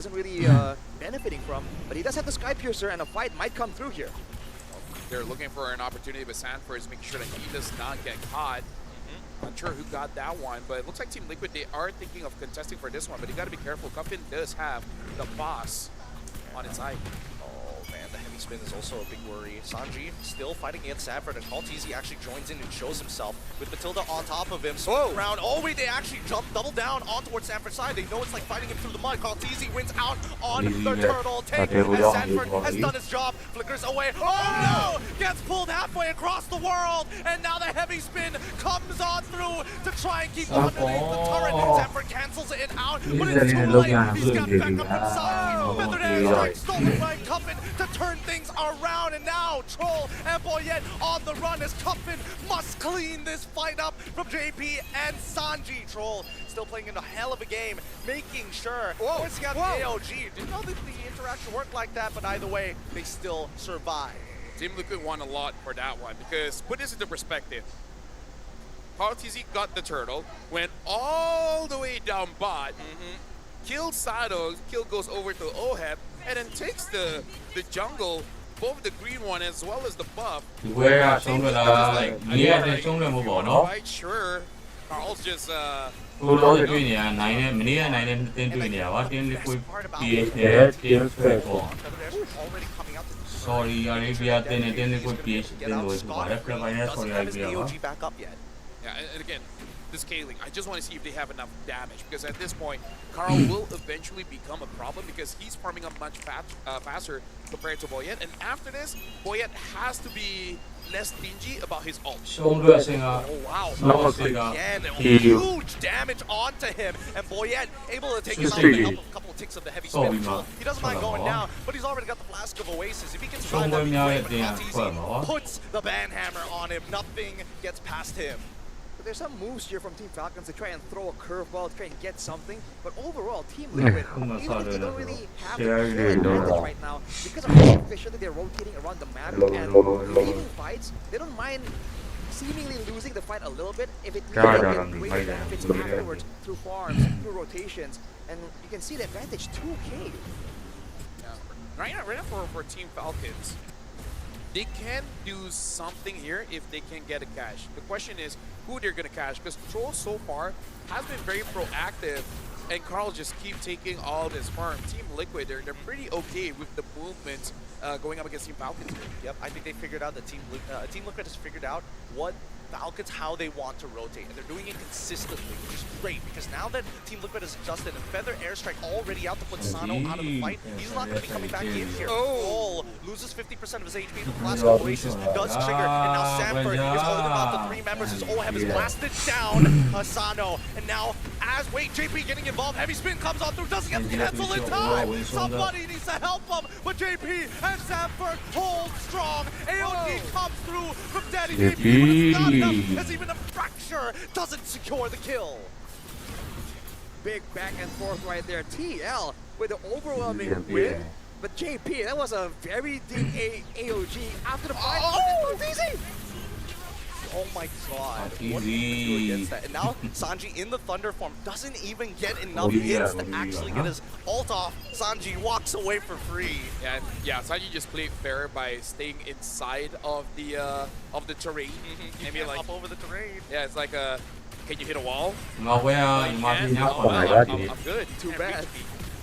isn't really benefiting from, but he does have the Sky Piercer, and a fight might come through here. They're looking for an opportunity, but Sanford is making sure that he does not get caught. Not sure who got that one, but it looks like Team Liquid, they are thinking of contesting for this one, but you got to be careful. Cuffin does have the boss on its side. Oh man, the heavy spin is also a big worry. Sanji still fighting against Sanford, and kzgaming actually joins in and shows himself with Matilda on top of him. So around. Oh wait, they actually double down on towards Sanford's side. They know it's like fighting him through the mud. kzgaming wins out on the turtle take, and Sanford has done his job. Flickers away. Oh no! Gets pulled halfway across the world, and now the heavy spin comes on through to try and keep underneath the turret. Sanford cancels it out, but it's too late. He's got backup from Sanji. Feathered airstrike stolen by Cuffin to turn things around, and now Troll and Boyette on the run as Cuffin must clean this fight up from JP and Sanji. Troll still playing in a hell of a game, making sure forcing out the AOG. Didn't know that the interaction worked like that, but either way, they still survive. Team Liquid won a lot for that one, because put this into perspective. kzgaming got the turtle, went all the way down bot, killed Sado, kill goes over to Oheb, and then takes the jungle, both the green one as well as the buff. Quite sure. Carl's just Sorry, Arabia, then Liquid PH didn't doesn't have his AOG back up yet. Yeah, and again, the scaling, I just want to see if they have enough damage, because at this point, Carl will eventually become a problem because he's farming up much faster compared to Boyette, and after this, Boyette has to be less stingy about his ult. Oh wow, again, huge damage onto him, and Boyette able to take him out with a couple of ticks of the heavy spin. He doesn't mind going down, but he's already got the Flask of Oasis. If he can survive that, kzgaming puts the banhammer on him. Nothing gets past him. But there's some moves here from Team Falcons to try and throw a curveball, to try and get something. But overall, Team Liquid, even if they don't really have the advantage right now, because of how efficiently they're rotating around the map and leaving fights, they don't mind seemingly losing the fight a little bit if it means they get great benefits afterwards through farms, through rotations, and you can see the advantage 2K. Yeah. Right now for Team Falcons, they can do something here if they can get a cash. The question is who they're going to cash, because Troll so far has been very proactive, and Carl just keep taking all this farm. Team Liquid, they're pretty okay with the movements going up against Team Falcons here. Yep, I think they figured out that Team Liquid has figured out what Falcons, how they want to rotate, and they're doing it consistently, which is great, because now that Team Liquid has adjusted and Feather Airstrike already out to put Sano out of the fight, he's not going to be coming back in here. Oh, loses 50% of his HP, the Flask of Oasis does trigger, and now Sanford is holding about the three members as Oheb is blasted down Sano, and now JP getting involved, heavy spin comes on through, doesn't get the cancel in time, somebody needs to help him, but JP and Sanford hold strong, AOD comes through from Daddy JP, as even a fracture doesn't secure the kill. Big back and forth right there. TL with the overwhelming win. But JP, that was a very deep AOG after the fight. Oh, easy! Oh my god, what do you do against that? And now Sanji in the Thunder form doesn't even get enough hits to actually get his ult off. Sanji walks away for free. Yeah, Sanji just played fair by staying inside of the terrain. And be like up over the terrain. Yeah, it's like can you hit a wall? I'm good. Too bad.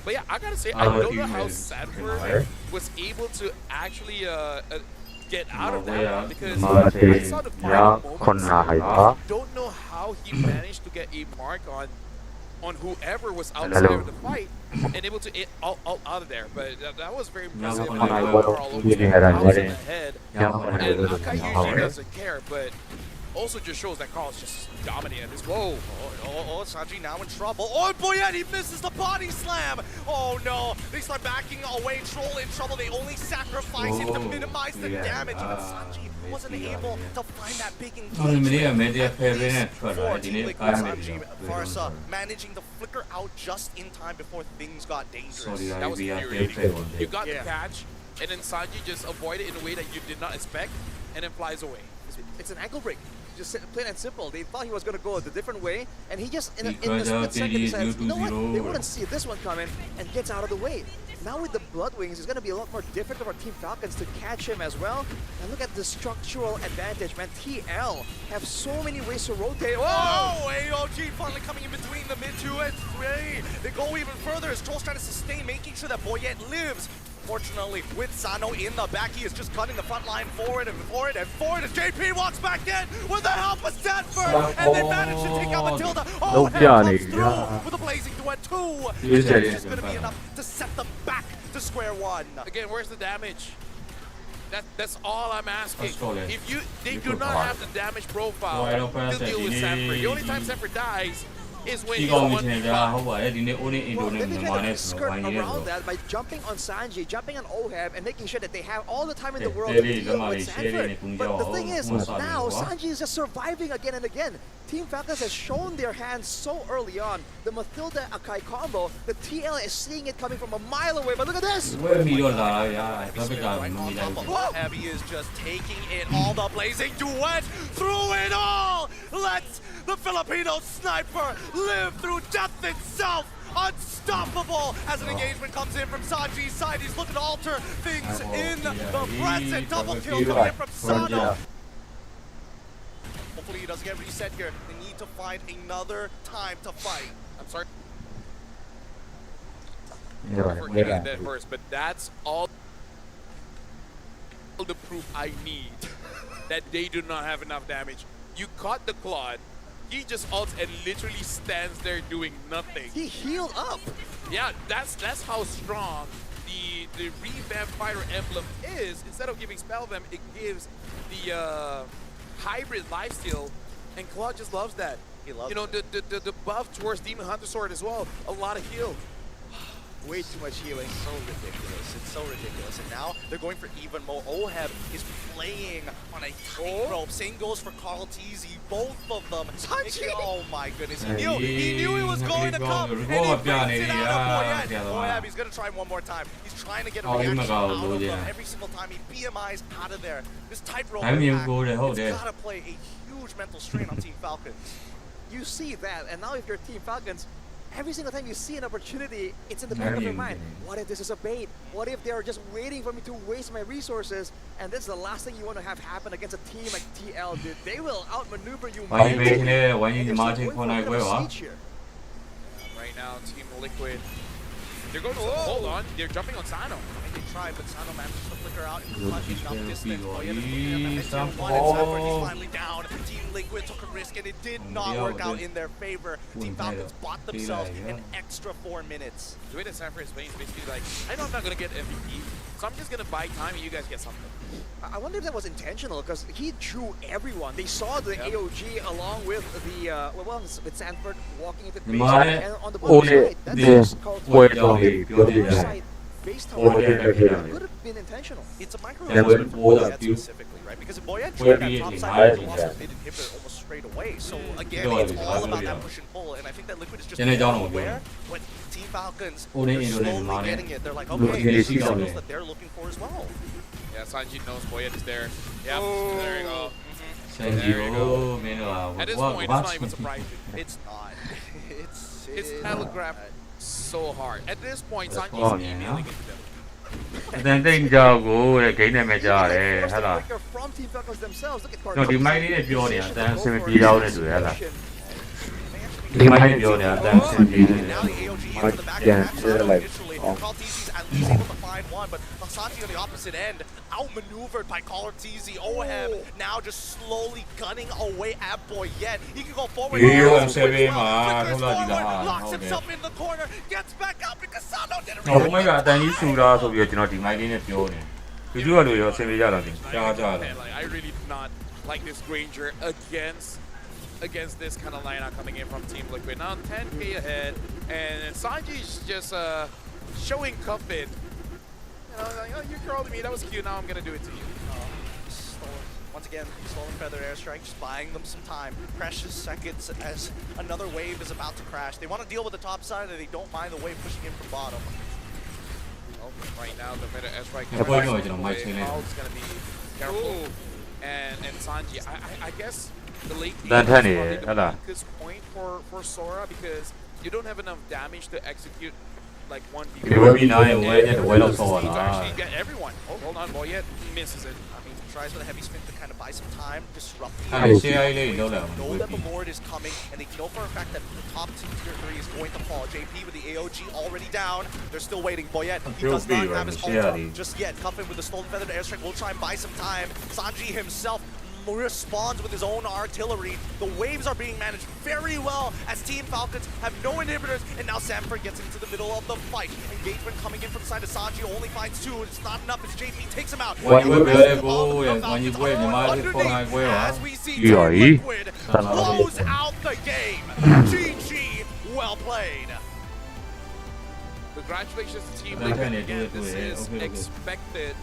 But yeah, I gotta say, I don't know how Sanford was able to actually get out of that, because I saw the final moments. I don't know how he managed to get a mark on whoever was outside of the fight and able to get all out of there. But that was very impressive. And I all over the head. And Akai usually doesn't care, but also just shows that Carl's just dominating this. Whoa. Oh, Sanji now in trouble. Oh, Boyette, he misses the body slam. Oh, no. They start backing away. Troll in trouble. They only sacrifice him to minimize the damage. But Sanji wasn't able to find that big engagement. Sanji Farsa managing to flicker out just in time before things got dangerous. That was infuriating. You got the catch, and then Sanji just avoided it in a way that you did not expect, and then flies away. It's an ankle break. just plain and simple. They thought he was going to go the different way, and he just, in a split second, decides, you know what, they wouldn't see this one coming, and gets out of the way. Now with the Bloodwings, it's going to be a lot more difficult for Team Falcons to catch him as well. And look at the structural advantage, man. TL have so many ways to rotate. Whoa! AOG finally coming in between the mid 2 and 3. They go even further as Troll's trying to sustain, making sure that Boyette lives. Fortunately, with Sano in the back, he is just cutting the front line forward and forward and forward as JP walks back in with the help of Stanford, and they manage to take out Matilda. Oh, and comes through with a blazing duet 2. It's just going to be enough to set them back to square one. Again, where's the damage? That's all I'm asking. If they do not have the damage profile to deal with Sanford. The only time Sanford dies is when he's on 1v5. Well, they try to skirt around that by jumping on Sanji, jumping on Oheb, and making sure that they have all the time in the world to deal with Sanford. But the thing is, now Sanji is just surviving again and again. Team Falcons has shown their hands so early on. The Matilda Akai combo, the TL is seeing it coming from a mile away, but look at this! Heavy is just taking it all, the blazing duet through it all! Let's the Filipino sniper live through death itself! Unstoppable as an engagement comes in from Sanji's side. He's looking to alter things in the press, and double kill coming in from Sano. Hopefully he doesn't get reset here. They need to find another time to fight. I'm sorry for getting that first, but that's all the proof I need that they do not have enough damage. You caught the Claude. He just ults and literally stands there doing nothing. He healed up. Yeah, that's how strong the revamped Fire Emblem is. Instead of giving Spell Vamp, it gives the hybrid lifesteal, and Claude just loves that. He loves the buff towards Demon Hunter Sword as well. A lot of heal. Way too much healing. So ridiculous. It's so ridiculous. And now they're going for even more. Oheb is playing on a tightrope. Same goes for Carl Teasy. Both of them. Oh my goodness. He knew he was going to come. And he brings it out of Boyette. Oheb, he's going to try one more time. He's trying to get a reaction out of them every single time. He BMI's out of there. This tightrope attack, it's got to play a huge mental strain on Team Falcons. You see that, and now if you're Team Falcons, every single time you see an opportunity, it's in the back of your mind. What if this is a bait? What if they're just waiting for me to waste my resources? And that's the last thing you want to have happen against a team like TL, dude. They will outmaneuver you. Right now, Team Liquid, they're going to hold on. They're jumping on Sano. They tried, but Sano manages to flicker out in enough distance. Boyette is looking at the one, and Sanford, he's finally down. Team Liquid took a risk, and it did not work out in their favor. Team Falcons bought themselves an extra 4 minutes. The way that Sanford is playing is basically like, I know I'm not going to get MVP, so I'm just going to buy time and you guys get something. I wonder if that was intentional, because he drew everyone. They saw the AOG along with the with Sanford walking into the base, and on the bottom side, that's called base tower. Could have been intentional. It's a micro Boyette specifically, right? Because if Boyette tried that top side, he lost a mid inhibitor almost straight away. So again, it's all about that push and pull, and I think that Liquid is just aware when Team Falcons are slowly getting it. They're like, okay, these are skills that they're looking for as well. Yeah, Sanji knows Boyette is there. Yep, there you go. There you go. At this point, it's not even surprising. It's not. It's telegraphed so hard. At this point, Sanji is emailing into them. အတန်တိတ်ကြောက်ကိုတဲ့ဂိမ်းနဲ့မဲ့ကြားတယ်ဟဲ့လား From Team Falcons themselves. Look at တော့ဒီမိုင်းလေးနဲ့ပြောနေတာအတန်အဆင်မပြေတော့တဲ့သူဟဲ့လားဒီမိုင်းနဲ့ပြောနေတာအတန်အဆင်ပြေနေတယ် Now the AOG into the back of the match. Initially, Carl Teasy at least able to find one, but Sanji on the opposite end, outmaneuvered by Carl Teasy. Oheb now just slowly gunning away at Boyette. He can go forward. Locks himself in the corner, gets back out because Sano didn't ဟိုမိုင်းကအတန်ကြီးဆူတာဆိုပြီးတော့ကျွန်တော်ဒီမိုင်းလေးနဲ့ပြောနေဒီလိုကလို့ရောအဆင်ပြေကြတာတင်ကြားကြတယ် I really do not like this Granger against this kind of lineup coming in from Team Liquid. Now 10k ahead, and Sanji's just showing confidence. You know, like, oh, you curled me, that was cute, now I'm gonna do it to you. Once again, stolen feather airstrike, just buying them some time. Precious seconds as another wave is about to crash. They want to deal with the top side, and they don't mind the wave pushing in from bottom. Oh, right now, the feather airstrike is going to be careful. And Sanji, I guess the late Then game is Tenny, probably the Ella. weakest point for Sora because you don't have enough damage to execute like one It will be nice when and the way of to Sora. actually get everyone. Oh, hold on, Boyet misses it. I mean, he tries with a heavy spin to kind of buy some time, disrupt the Ah, air. share They it, no, no, know will that the be. Lord is coming, and they know for a fact that the top tier 3 is going to fall. JP with the AOG already down. They're still waiting. Boyet, he Will does not be, have his share ultra it. just yet. Cuffin with the Stolen Feathered Airstrike will try and buy some time. Sanji himself responds with his own artillery. The waves are being managed very well as Team Falcons have no inhibitors, and now Sanford gets into the middle of the fight. Engagement coming in from the side of Sanji only finds 2. It's not enough as JP takes him out. When you The will rest be of able, the and when you Falcons will, you are might underneath fall like well, as we see You Team are Liquid close out the game. GG, well played. Congratulations to Team Okay, Liquid do again. it, do This it. is Okay. expected.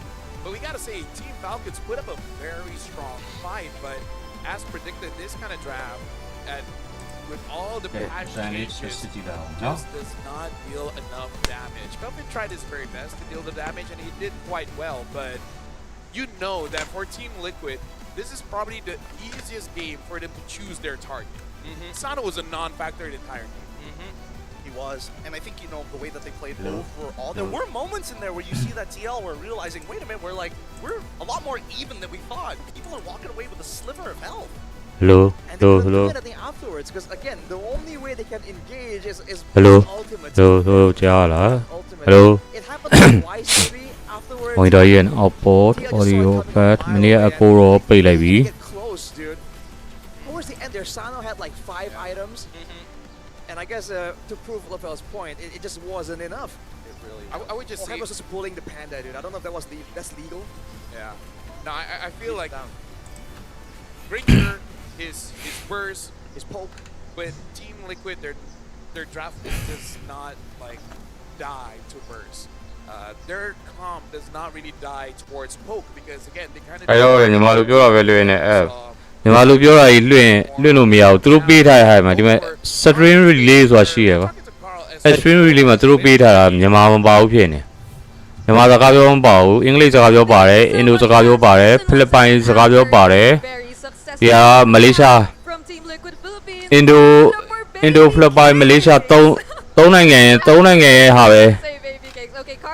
But we gotta say, Team Falcons put up a very strong fight, but as predicted, this kind of draft, and with all the patch changes, just does not deal enough damage. Kelvin tried his very best to deal the damage, and he did quite well, but you know that for Team Liquid, this is probably the easiest game for them to choose their target. Sano was a non-factor the entire game. He was, and I think, you know, the way that they played overall, there were moments in there where you see that TL were realizing, wait a minute, we're a lot more even than we thought. People are walking away with a sliver of health. Hello, And they hello, couldn't do hello. anything afterwards because again, the only way they can engage is Hello. ultimate. Hello, hello,ကြားလား Ultimate. Hello. It happened twice maybe afterwards. Monitor ရဲ့ output TL just saw it audio coming a pad mile မနေ့က away အကိုတော့ ပိတ်လိုက်ပြီ and get close, dude. Towards the end there, Sano had like 5 items. And I guess to prove Lafel's point, it just wasn't enough. It really I would just say, He was just pulling the panda, dude. I don't know if that's legal. yeah. No, I feel like Breaker, his burst, His poke. but Team Liquid, their draft pick does not like die to burst. Their comp does not really die towards poke because again they kind of. အဲ့တော့ညီမတို့ပြောတာပဲလွှင့်နေအဲ့ညီမတို့ပြောတာကြီးလွှင့်လို့မရဘူးသူတို့ပေးထားတဲ့ဟာမှာဒီမဲ့ stream relay ဆိုတာရှိရကွာ stream relay မှာသူတို့ပေးထားတာမြန်မာမပါဘူးဖြစ်နေမြန်မာစကားပြောမပါဘူးအင်္ဂလိပ်စကားပြောပါတယ်အင်ဒိုစကားပြောပါတယ်ဖိလစ်ပိုင်စကားပြောပါတယ်ဒီဟာမလေးရှားအင်ဒိုဖိလစ်ပိုင်မလေးရှားသုံးနိုင်ငံရဲ့ဟာပဲ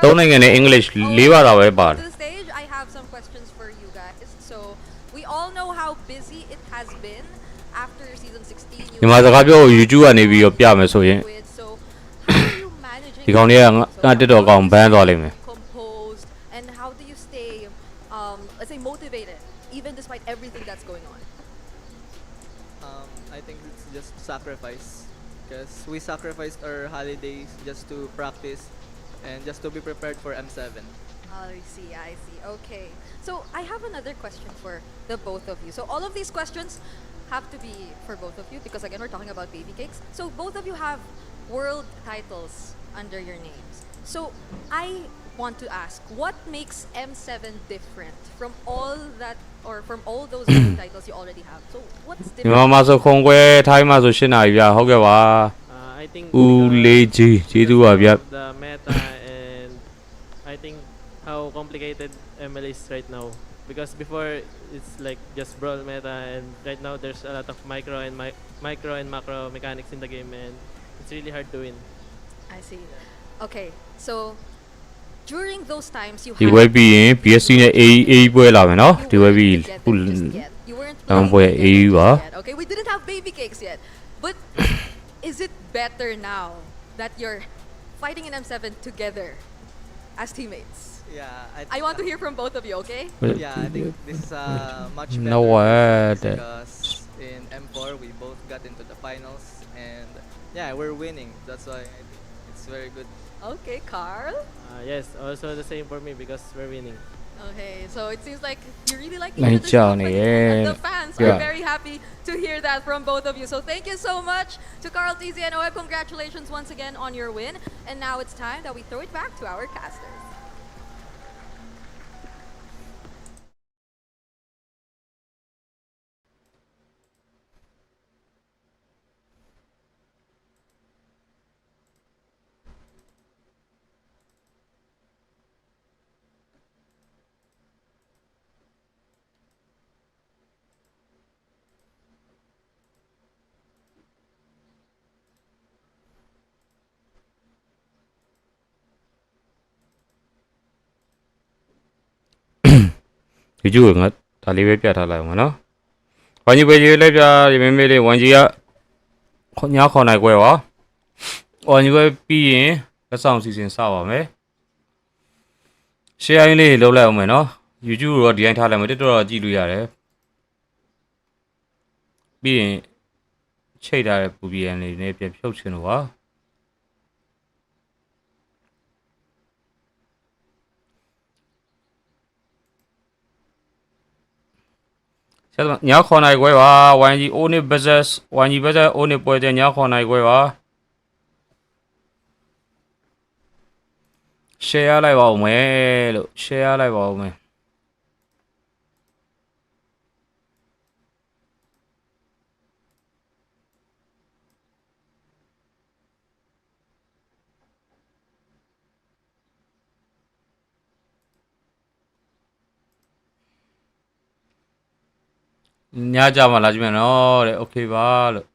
သုံးနိုင်ငံနဲ့အင်္ဂလိပ်၄ဘာသာပဲပါတယ် To the stage, I have some questions for you guys. So, we all know how busy it has been after season 16. ညီမစကားပြောကို YouTube ကနေပြီးတော့ပြမယ်ဆိုရင် So, how are you managing ဒီကောင်လေးကငါတက်တော့ကောင်ဘန်းသွားလိမ့်မယ် composed, and how do you stay, let's say, motivated, even despite everything that's going on? I think it's just sacrifice, because we sacrificed our holidays just to practice and just to be prepared for M7. I see, I see. Okay. So I have another question for the both of you. So all of these questions have to be for both of you because again we're talking about baby cakes. So both of you have world titles under your names. So I want to ask, what makes M7 different from all that or from all those world titles you already have? So what's ညီမ different? မဆိုခုံကွဲထိုင်းမှာဆို8နာရီဗျဟုတ်ကဲ့ပါ I think ဦးလေးကြီးကျေးဇူးပါဗျ the meta and I think how complicated ML is right now. Because before it's like just brawl meta, and right now there's a lot of micro and macro mechanics in the game, and it's really hard to win. I see. Okay. So during those times you ဒီ had ဝက်ပြီးရင် BSC နဲ့ AE ပွဲလာမယ်နော်ဒီဝက်ပြီး You weren't just yet. You weren't Don't playing play baby AU, cakes ah. yet. Okay, we didn't have baby cakes yet. But is it better now that you're fighting in M7 together as teammates? Yeah, I want to hear from both of you, okay? Yeah, I think this is much better. No way. Because in M4 we both got into the finals, and yeah, we're winning. That's why I think it's very good. Okay, Carl. Yes, also the same for me because we're winning. Okay, so it seems like you really like Nice each other's job, company, and the yeah. fans Yeah. are very happy to hear that from both of you. So thank you so much to Carl, TZ, and OEB. Congratulations once again on your win. And now it's time that we throw it back to our casters. YouTube ငါဒါလေးပဲပြထားလိုက်အောင်နော်ဝန်ကြီးပဲရေးလိုက်ပြဒီမေမေလေးဝန်ကြီးကညခေါ်နိုင်ခွဲပါဝန်ကြီးပဲပြီးရင်လက်ဆောင်စီစဉ်စပါမယ် share ရင်းလေးလုပ်လိုက်အောင်မယ်နော် YouTube တော့ဒီတိုင်းထားလိုက်မယ်တော်တော်ကြည့်လို့ရတယ်ပြီးရင်ချိတ်ထားတဲ့ပူပြန်လေးနဲ့ပြန်ဖြုတ်ချင်လို့ပါဆက်တော့ညခေါ်နိုင်ခွဲပါ YG Only Business YG Business Only ပွဲတဲ့ညခေါ်နိုင်ခွဲပါ share လိုက်ပါဦးမယ်လို့ share လိုက်ပါဦးမယ်ညကြမှာလာကြည့်မယ်နော်တဲ့ okay ပါလို့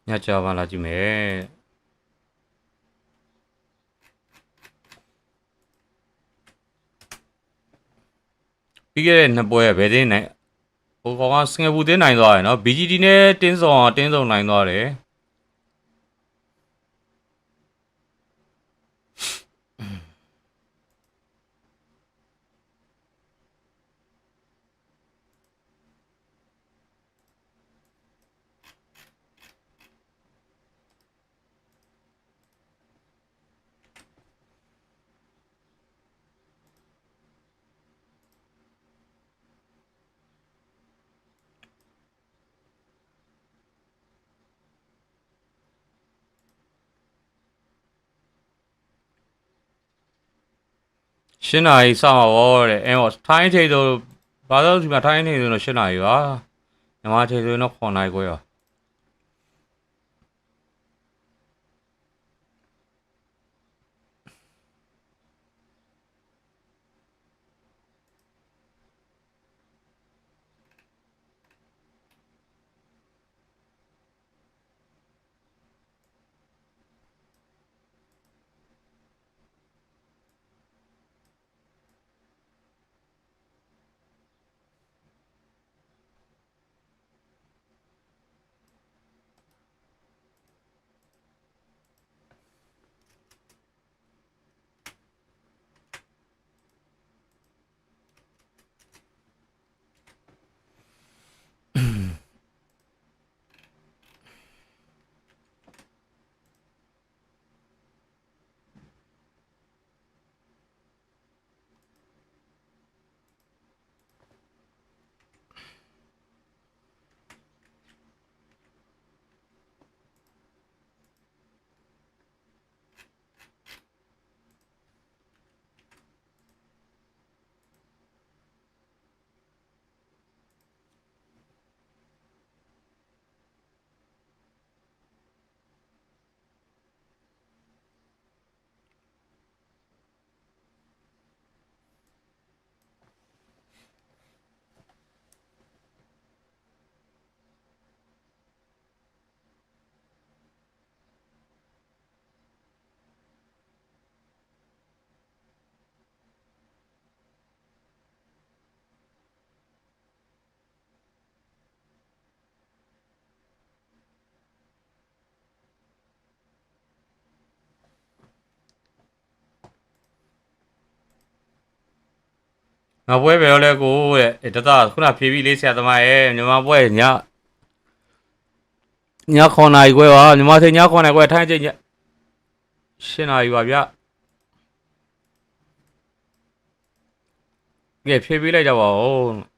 ညကြမှာလာကြည့်မယ်ပြီးခဲ့တဲ့နှစ်ပွဲဘယ်တင်းနိုင်ဟိုကောင်ကစင်ကာပူတင်းနိုင်သွားတယ်နော် BGD နဲ့တင်းစုံနိုင်သွားတယ်ရှင်းနာရီစမှာပေါ့တဲ့အဲဟောထိုင်းထိပ်ဆိုဘာလို့ဒီမှာထိုင်းထိပ်ဆိုတော့ရှင်းနာရီပါမြန်မာထိပ်ဆိုတော့9နိုင်ခွဲပါ ငါပွဲပဲရောလဲကိုတဲ့တတခုနဖြေပြီးလေးဆရာသမားရဲ့မြန်မာပွဲည9နာရီခွဲပါမြန်မာချိန်ည9နာရီခွဲထိုင်းချိန်ည10နာရီပါဗျကဲဖြေပြီးလိုက်ကြပါဦး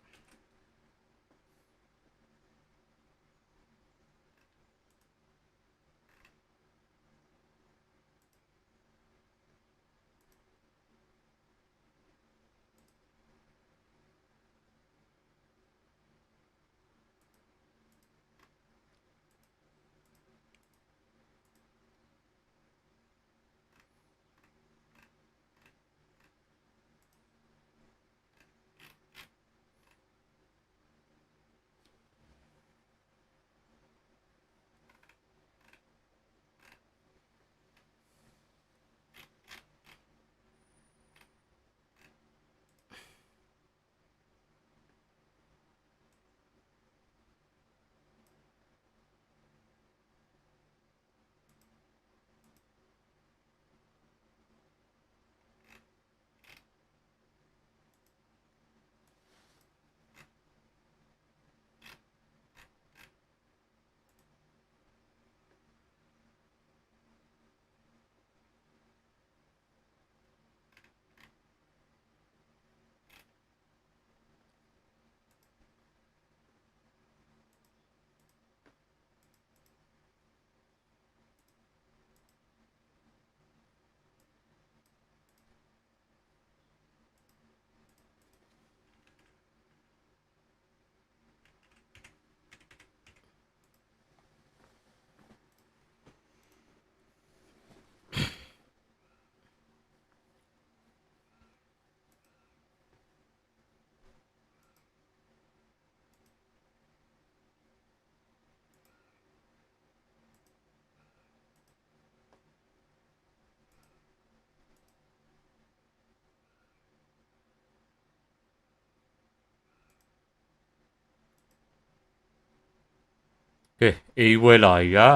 ကဲအေးပွဲလာပြီဗျာ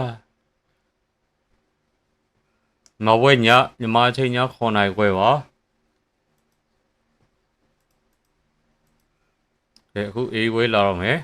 နောက်ပွဲညမြန်မာချိန်ည9နာရီခွဲပါကဲအခုအေးပွဲလာတော့မယ်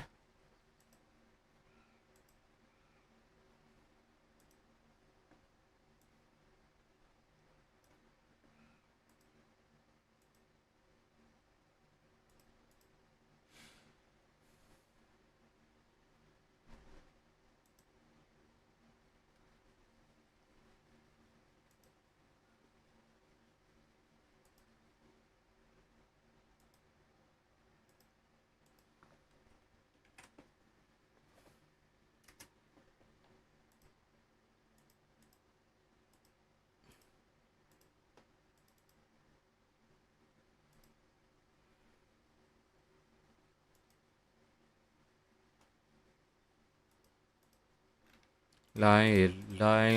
လိုင်း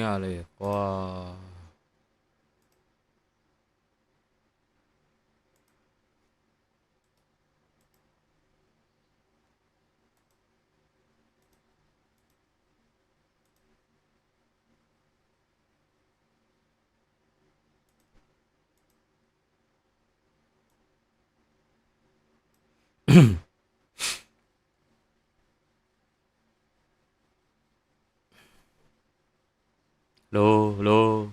ရလေကွာလို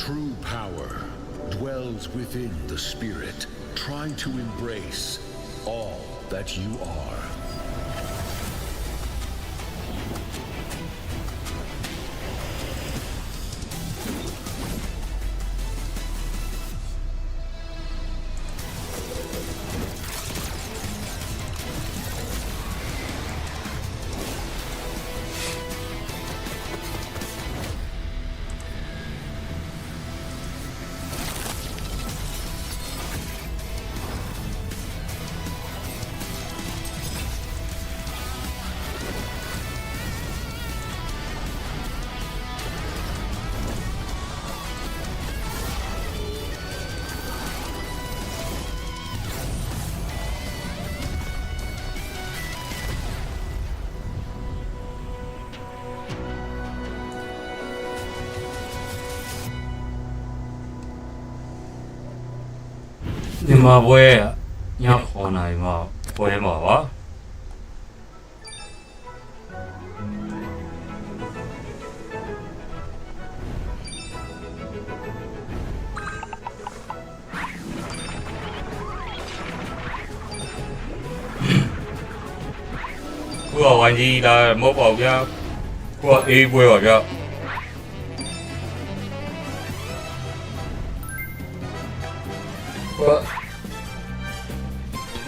True power dwells within the spirit. Try to embrace all that you are. ဒီမှာပွဲည9နာရီမှာပွဲမှာပါကိုကဝိုင်းကြီးလာမဟုတ်ပါဘူးဗျာကိုကအေးပွဲပါဗျာကို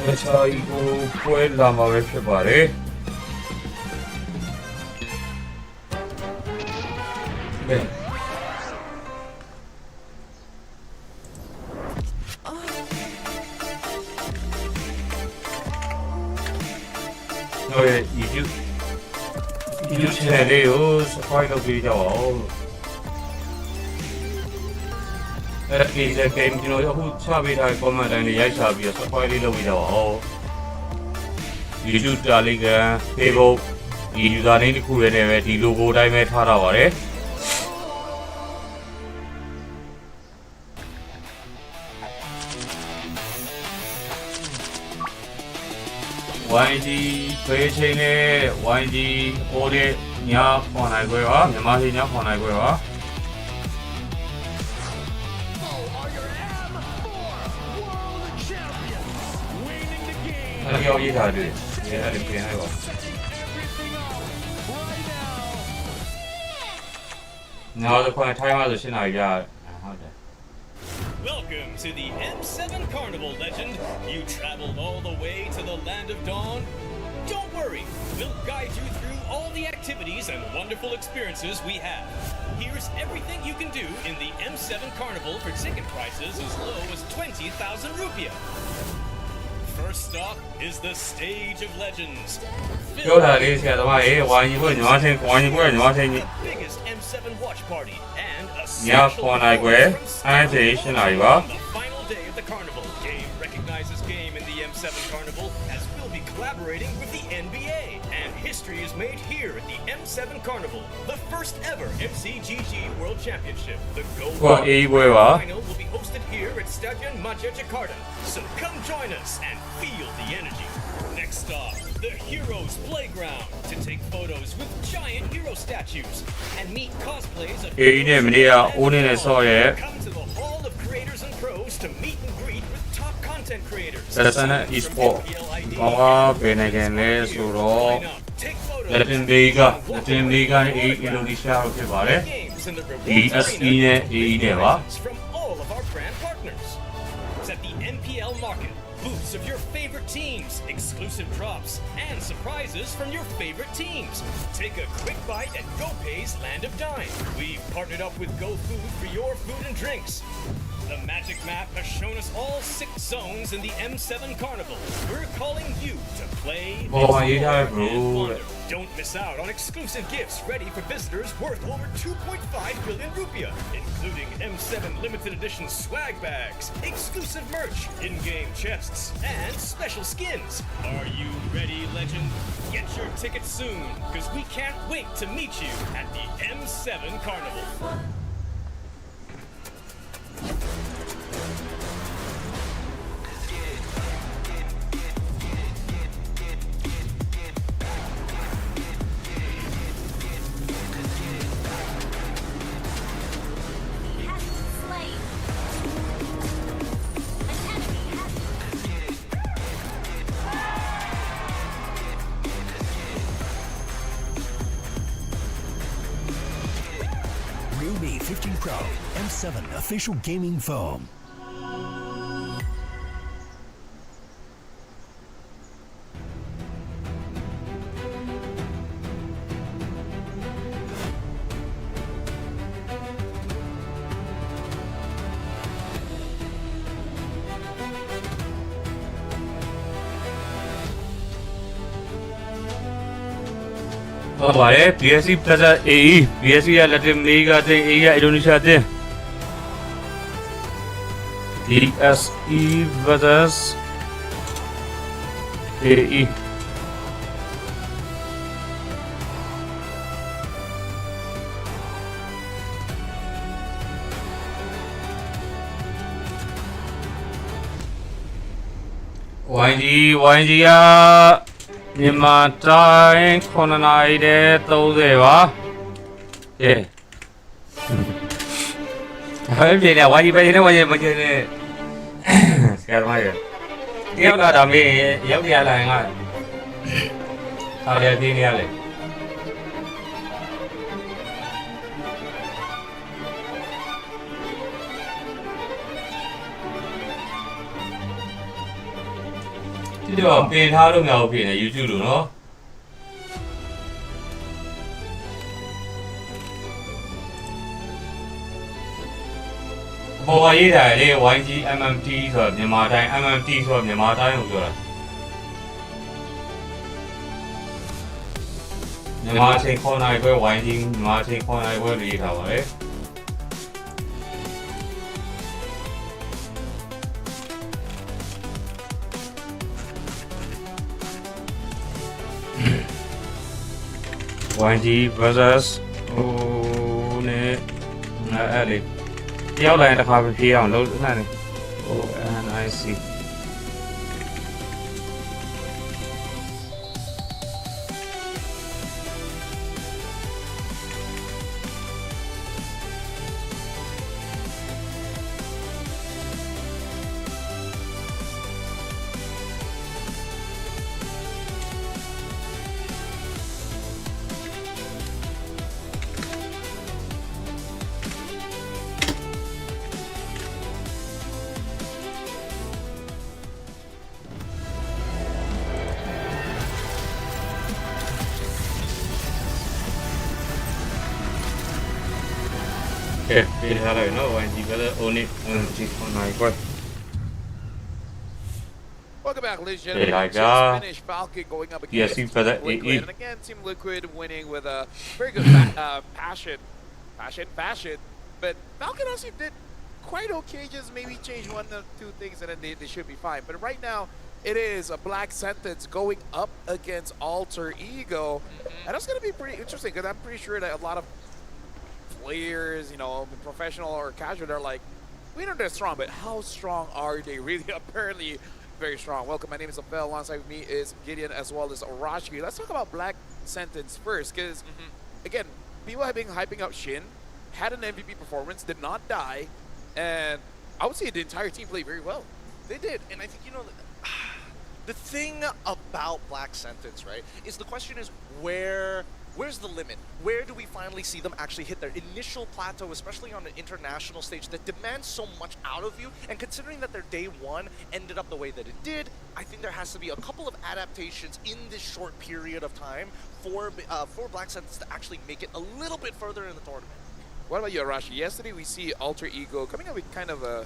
မချာရီကိုပွဲလာမှာပဲဖြစ်ပါတယ်ကဲYouTube channel လေးကို subscribe လုပ်ပေးကြပါဦးအဲ့ဒီကဂိမ်းကျွန်တော်အခုချပေးထားတဲ့ comment တိုင်းလေးရိုက်ချပြီးတော့ subscribe လေးလုပ်ပေးကြပါဦး YouTube Telegram Facebook ဒီ user name တစ်ခုတည်းနဲ့ပဲဒီ logo တိုင်းပဲထားထားပါတယ်YG ဖေးချင်းနဲ့ YG ဟိုတဲ့ညခွန်နိုင်ခွဲပါမြန်မာပြည်ညခွန်နိုင်ခွဲပါအဲ့ဒီရေးထားတယ်အဲ့ဒါပြင်လိုက်ပါနောက်တစ်ခွန်းထိုင်းမှာဆိုရှင်းလာကြဟုတ်တယ် Welcome to the M7 Carnival, legend. You traveled all the way to the land of dawn? Don't worry, we'll guide you through all the activities and wonderful experiences we have. Here's everything you can do in the M7 Carnival for ticket prices as low as 20,000 rupiah. First stop is the Stage of Legends.ပြောတာလေးဆရာသမားရေဝိုင်းကြီးပွဲညီမချင်းဝိုင်းကြီးပွဲညီမချင်းကြီး The biggest M7 watch party and a ညခွန်နိုင်ခွဲအဲ့ဒီရှင်းလာပြီပါ on the final day of the carnival. Game recognizes game in the M7 Carnival as we'll be collaborating with the NBA. And history is made here at the M7 Carnival, the first ever MCGG World Championship. The Gold Final will be hosted here at Stadion Maja Jakarta. So come join us and feel the energy. Next stop, the Heroes Playground, to take photos with giant hero statues and meet cosplays of Come to the Hall of Creators and Pros to meet and greet with top content creators. Esports ဘာကဘယ်နိုင်ငံလဲဆိုတော့ Latin Liga နဲ့ Indonesia လို့ဖြစ်ပါတယ် DSE နဲ့ AE နဲ့ပါ From all of our brand partners. It's at the MPL market. Booths of your favorite teams, exclusive drops, and surprises from your favorite teams. Take a quick bite at GoPay's Land of Dine. We've partnered up with GoFood for your food and drinks. The magic map has shown us all 6 zones in the M7 Carnival. We're calling you to play and wonder. Don't miss out on exclusive gifts ready for visitors worth over 2.5 billion rupiah, including M7 limited edition swag bags, exclusive merch, in-game chests, and special skins. Are you ready, legend? Get your tickets soon, because we can't wait to meet you at the M7 Carnival. Realme 15 Pro M7 official gaming phone. ဟုတ်ပါတယ် BSC Plus AE BSC ရ Latin Liga တဲ့ AE ရ Indonesia တဲ့ DSE versus AE YG ကမြန်မာတိုင်း9နာရီနဲ့30ပါကဲအဲ့ဒီနဲ့ YG ပဲနေ YG မကျနေစကားမရတယောက်လာတော့မင်းရောက်ရလာရင်ကအားရပြင်းနေရလေဒီတော့ပြင်ထားလို့မရဘူးဖြစ်နေ YouTube လို့နော်ပေါ်ရေးတာလေ YG MMT ဆိုတော့မြန်မာတိုင်း MMT ဆိုတော့မြန်မာတိုင်းကိုပြောတာမြန်မာချိန်9နာရီခွဲ YG မြန်မာချိန်9နာရီခွဲရေးထားပါလေYG versus ဟိုနဲ့အဲ့လေတယောက်တိုင်းတစ်ခါပဲပြေးအောင်လုပ်နိုင်တယ်ဟို NIC Okay, hello, no, YG brother, only G on my god. Welcome back, ladies and gentlemen. Hey, Just finished Falcon going up against yes, brother, Liquid. And again, Team Liquid winning with a very good passion. But Falcon also did quite okay, just maybe change one or two things and then they should be fine. But right now, it is a Black Sentence going up against Alter Ego. And that's going to be pretty interesting because I'm pretty sure that a lot of players, you know, professional or casual, they're like, we know they're strong, but how strong are they really? Apparently very strong. Welcome, my name is Abel. Alongside with me is Gideon as well as Arashi. Let's talk about Black Sentence first, because again, people have been hyping up Shin, had an MVP performance, did not die, and I would say the entire team played very well. They did, and I think, you know, the thing about Black Sentence, right, is the question is where's the limit? Where do we finally see them actually hit their initial plateau, especially on an international stage that demands so much out of you? And considering that their day one ended up the way that it did, I think there has to be a couple of adaptations in this short period of time for Black Sentence to actually make it a little bit further in the tournament. What about you, Arashi? Yesterday we see Alter Ego coming up with kind of a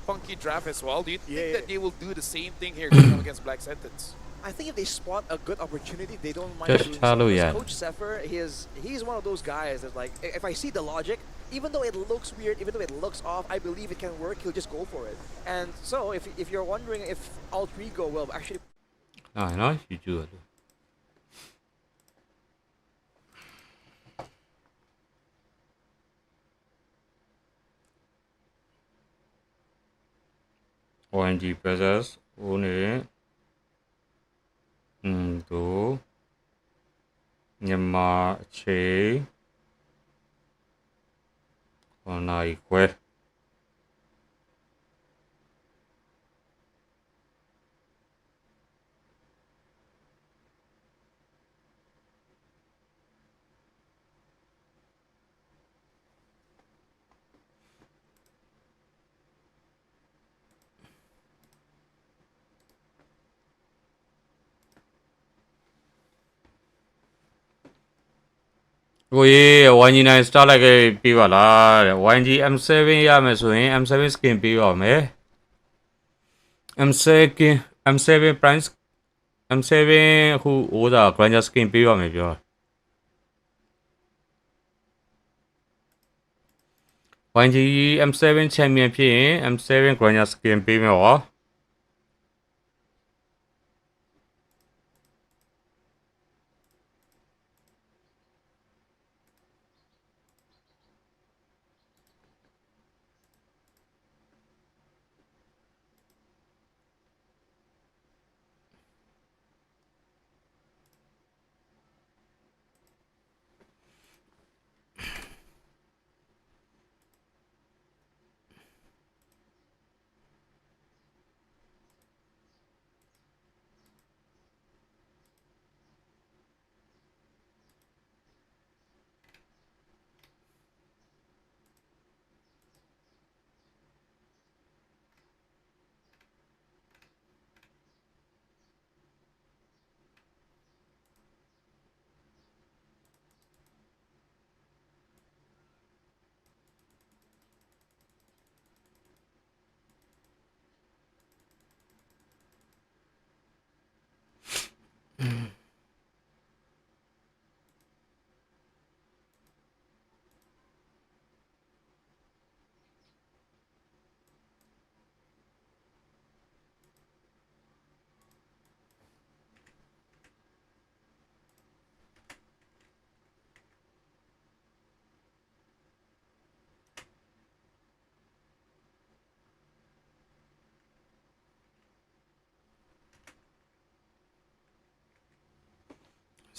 funky draft as well. Do you think that they will do the same thing here going up against Black Sentence? I think if they spot a good opportunity, they don't mind doing so. Coach Zephyr, he's one of those guys that's like, if I see the logic, even though it looks weird, even though it looks off, I believe it can work, he'll just go for it. And so, if you're wondering if Alter Ego will actually... No, you do it. ONG versus only 2 မြန်မာချိန်9နာရီခွဲကိုကြီး YG9 start လိုက်ခဲ့ပြီးပါလားတဲ့ YG M7 ရမယ်ဆိုရင် M7 skin ပေးပါမယ် M7 price M7 အခုဟိုးတာ Granger skin ပေးပါမယ်ပြော YG M7 champion ဖြစ်ရင် M7 Granger skin ပေးမယ်ဟော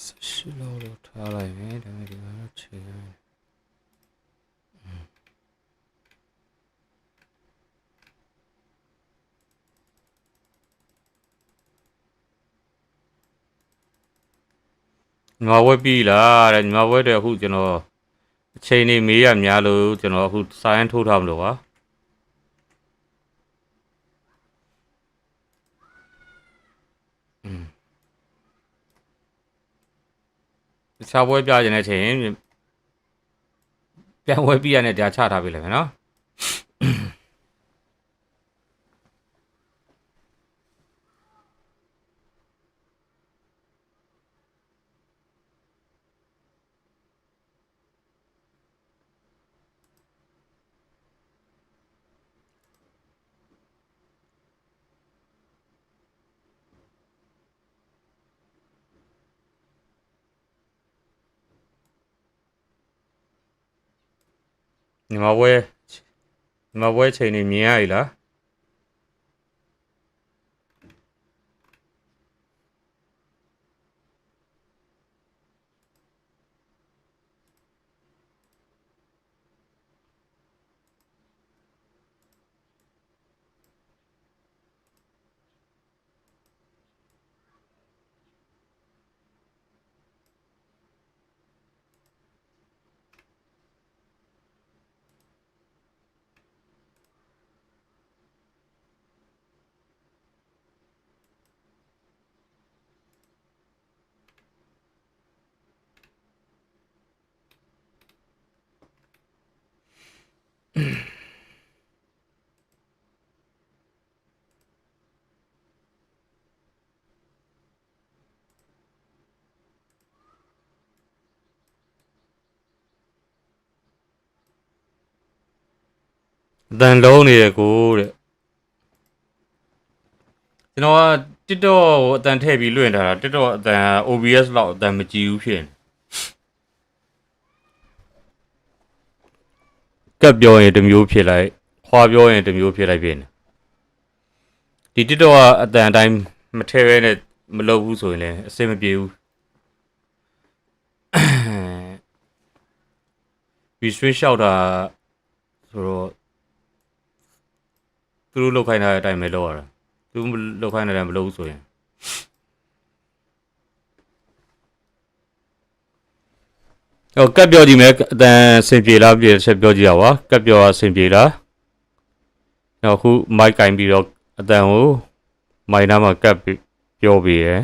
ရှိလို့တော့ထားလိုက်မယ်ဒါပေမဲ့ဒီမှာတော့ချိန်ရမယ်ညီမဝဲပြီလားတဲ့ညီမဝဲတဲ့အခုကျွန်တော်အချိန်နေမေးရများလို့ကျွန်တော်အခုစာရန်ထိုးထားမလို့ပါတခြားပွဲပြခြင်းတဲ့အချိန်ပြန်ဝဲပြရတဲ့တရားချထားပေးလိုက်မယ်နော်ညီမဝဲချိန်နေမြင်ရည်လားအတန်လုံးနေရကိုတဲ့ကျွန်တော်က TikTok ကိုအတန်ထည့်ပြီးလွှင့်ထားတာ TikTok အတန် OBS လောက်အတန်မကြည့်ဘူးဖြစ်နေကပ်ပြောရင်တစ်မျိုးဖြစ်လိုက်ခွာပြောရင်တစ်မျိုးဖြစ်လိုက်ဖြစ်နေဒီ TikTok ကအတန်အတိုင်းမထည့်ရဲနဲ့မလုပ်ဘူးဆိုရင်လည်းအဆင်မပြေဘူး Restream လျှောက်တာဆိုတော့သူတို့လောက်ခိုင်းတဲ့အတိုင်းပဲလုပ်ရတာသူလောက်ခိုင်းတဲ့အတိုင်းမလုပ်ဘူးဆိုရင်ဟိုကပ်ပြောကြည့်မယ်အတန်အဆင်ပြေလားပြေချက်ပြောကြည့်ရပါကပ်ပြောအဆင်ပြေလားနောက်ခုမိုက်ကင်ပြီးတော့အတန်ကိုမိုင်နာမှာကပ်ပြောပြီးရယ်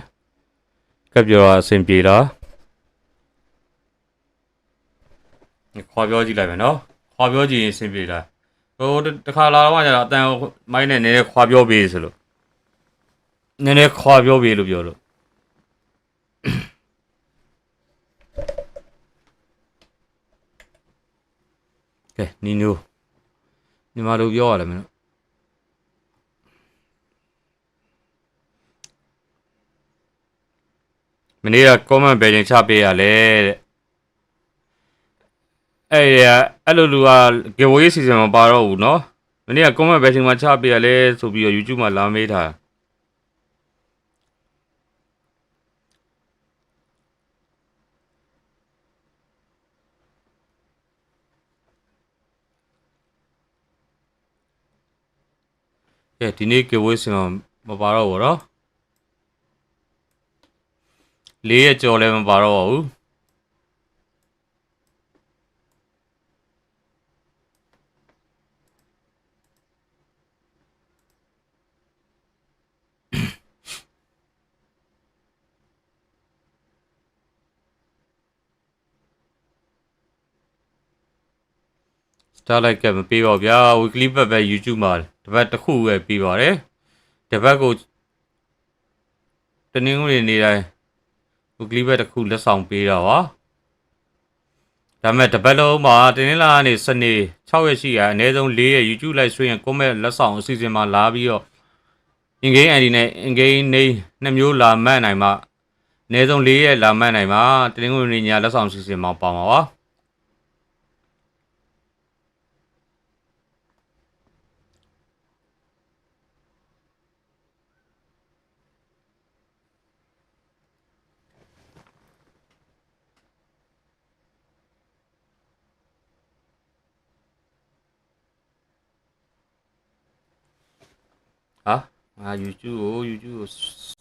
ကပ်ပြောအဆင်ပြေလားခွာပြောကြည့်လိုက်မယ်နော်ခွာပြောကြည့်ရင်အဆင်ပြေလားဟိုတခါလာတော့ကျတော့အတန်မိုင်းနဲ့နည်းနည်းခွာပြောပေးဆိုလို့နည်းနည်းခွာပြောပေးလို့ပြောလို့ကဲနီနိုညီမတို့ပြောရတယ်မင်းတို့မနေ့က comment ပဲချင်းချပေးရလဲတဲ့အဲ့လိုလူက giveaway season မှာပါတော့ဘူးเนาะမနေ့က comment ပဲချင်းမှာချပေးရလဲဆိုပြီးတော့ YouTube မှာလာမေးထားကဲဒီနေ့ giveaway season မှာမပါတော့ဘူးเนาะ၄ရက်ကျော်လည်းမပါတော့ပါဘူးတားလိုက်ကမပေးပါဗျာ weekly ဘက်ပဲ YouTube မှာတစ်ပတ်တစ်ခုပဲပြီးပါတယ်တစ်ပတ်ကိုတနင်္ဂနွေနေ့တိုင်း weekly ဘက်တစ်ခုလက်ဆောင်ပေးတာပါဒါမဲ့တစ်ပတ်လုံးမှာတင်းင်းလာကနေစနေ6ရက်ရှိရအနည်းဆုံး4ရက် YouTube live stream ကိုမဲ့လက်ဆောင်အစီအစဉ်မှာလာပြီးတော့ in-game ID နဲ့ in-game name နှစ်မျိုးလာမှတ်နိုင်မှာအနည်းဆုံး4ရက်လာမှတ်နိုင်မှာတင်းင်းငွေနေ့ညလက်ဆောင်အစီအစဉ်မှာပါမှာပါ YouTube ကို YouTube ကို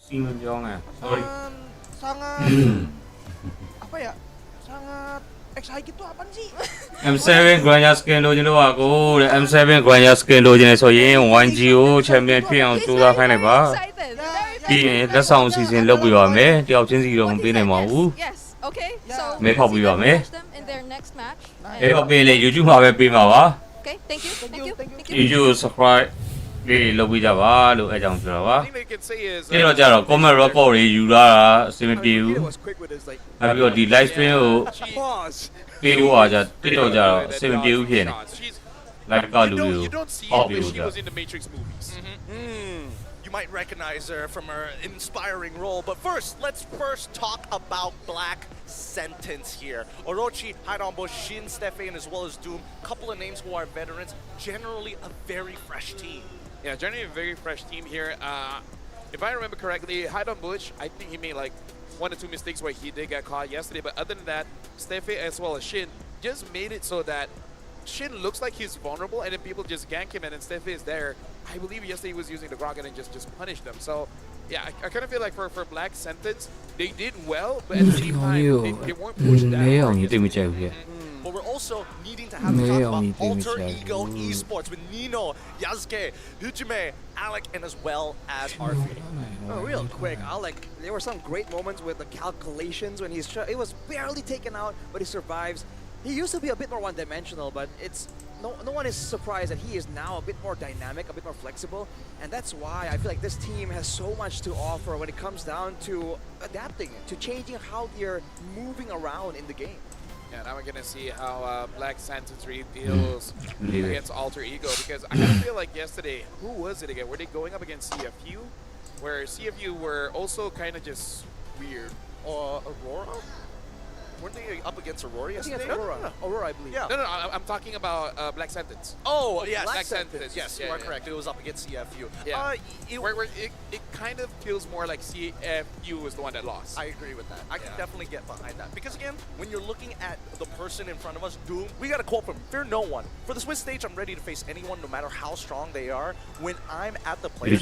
စီမပြောင်းอ่ะ sorry sangat apa ya? Sangat excited itu apa sih? M7 Granger Skin လိုချင်လို့ပါကိုတဲ့ M7 Granger Skin လိုချင်တယ်ဆိုရင် 1G ကို champion ဖြစ်အောင်ကြိုးစားခိုင်းလိုက်ပါ Excited. ပြီးရင်လက်ဆောင်အစီအစဉ်လုပ်ပြီးပါမယ်တယောက်ချင်းစီတော့မပေးနိုင်ပါဘူး Yes. Okay. So မဲဖောက်ပြီးပါမယ် watch them in their next match. အဲ့တော့ပေးလေ YouTube မှာပဲပေးမှာပါ Okay. Thank you. Thank you. Thank you. YouTube subscribe လေးလုပ်ပြီးကြပါလို့အဲ့ကြောင့်ပြောတာပါ I think they can say is အဲ့တော့ကြတော့ comment record တွေယူလာတာအဆင်မပြေဘူး was quick with his like အဲ့ပြီးတော့ဒီ live stream ကို pause. ပေးဖို့အားကြတိတော့ကြတော့အဆင်မပြေဘူးဖြစ်နေ she's live ကလူတွေကို you don't see ဟော it ပေး but ဖို့ she ကြ was in the Matrix movies. You might recognize her from her inspiring role, but let's first talk about Black Sentence here. Orochi, Haidombo, Shin, Stefan, as well as Doom, couple of names who are veterans, generally a very fresh team. Yeah, generally a very fresh team here. If I remember correctly, Haidon Bush, I think he made like 1 or 2 mistakes where he did get caught yesterday, but other than that, Stefan as well as Shin just made it so that Shin looks like he's vulnerable and then people just gank him and then Stefan is there. I believe yesterday he was using the Grogan and just punished them. So yeah, I kind of feel like for Black Sentence, they did well, but at the same time, they weren't pushed that မဲအောင် hard ကြီးတိတ်မကြိုက်ဘူးဖြစ် But we're also needing to have to talk about Alter Ego Esports with Nino, Yasuke, Hujime, Alec, and as well as Arfi. Oh, real quick, Alec, there were some great moments with the calculations when it was barely taken out, but he survives. He used to be a bit more one-dimensional, but no one is surprised that he is now a bit more dynamic, a bit more flexible, and that's why I feel like this team has so much to offer when it comes down to adapting, to changing how they're moving around in the game. Yeah, now we're gonna see how Black Sentence really deals against Alter Ego, because I kind of feel like yesterday, who was it again? Were they going up against CFU? Where CFU were also kind of just weird. Aurora? Weren't they up against Aurora I think yesterday? it's Aurora. Aurora, I believe. Yeah. No, I'm talking about Black Sentence. Oh, yes. Black Sentence. Yes, you are correct. It was up against CFU. Yeah. Where it kind of feels more like CFU was the one that lost. I agree with that. I can definitely get behind that. Because again, when you're looking at the person in front of us, Doom, we got a quote from Fear No One. For the Swiss stage, I'm ready to face anyone, no matter how strong they are. When I'm at the plate,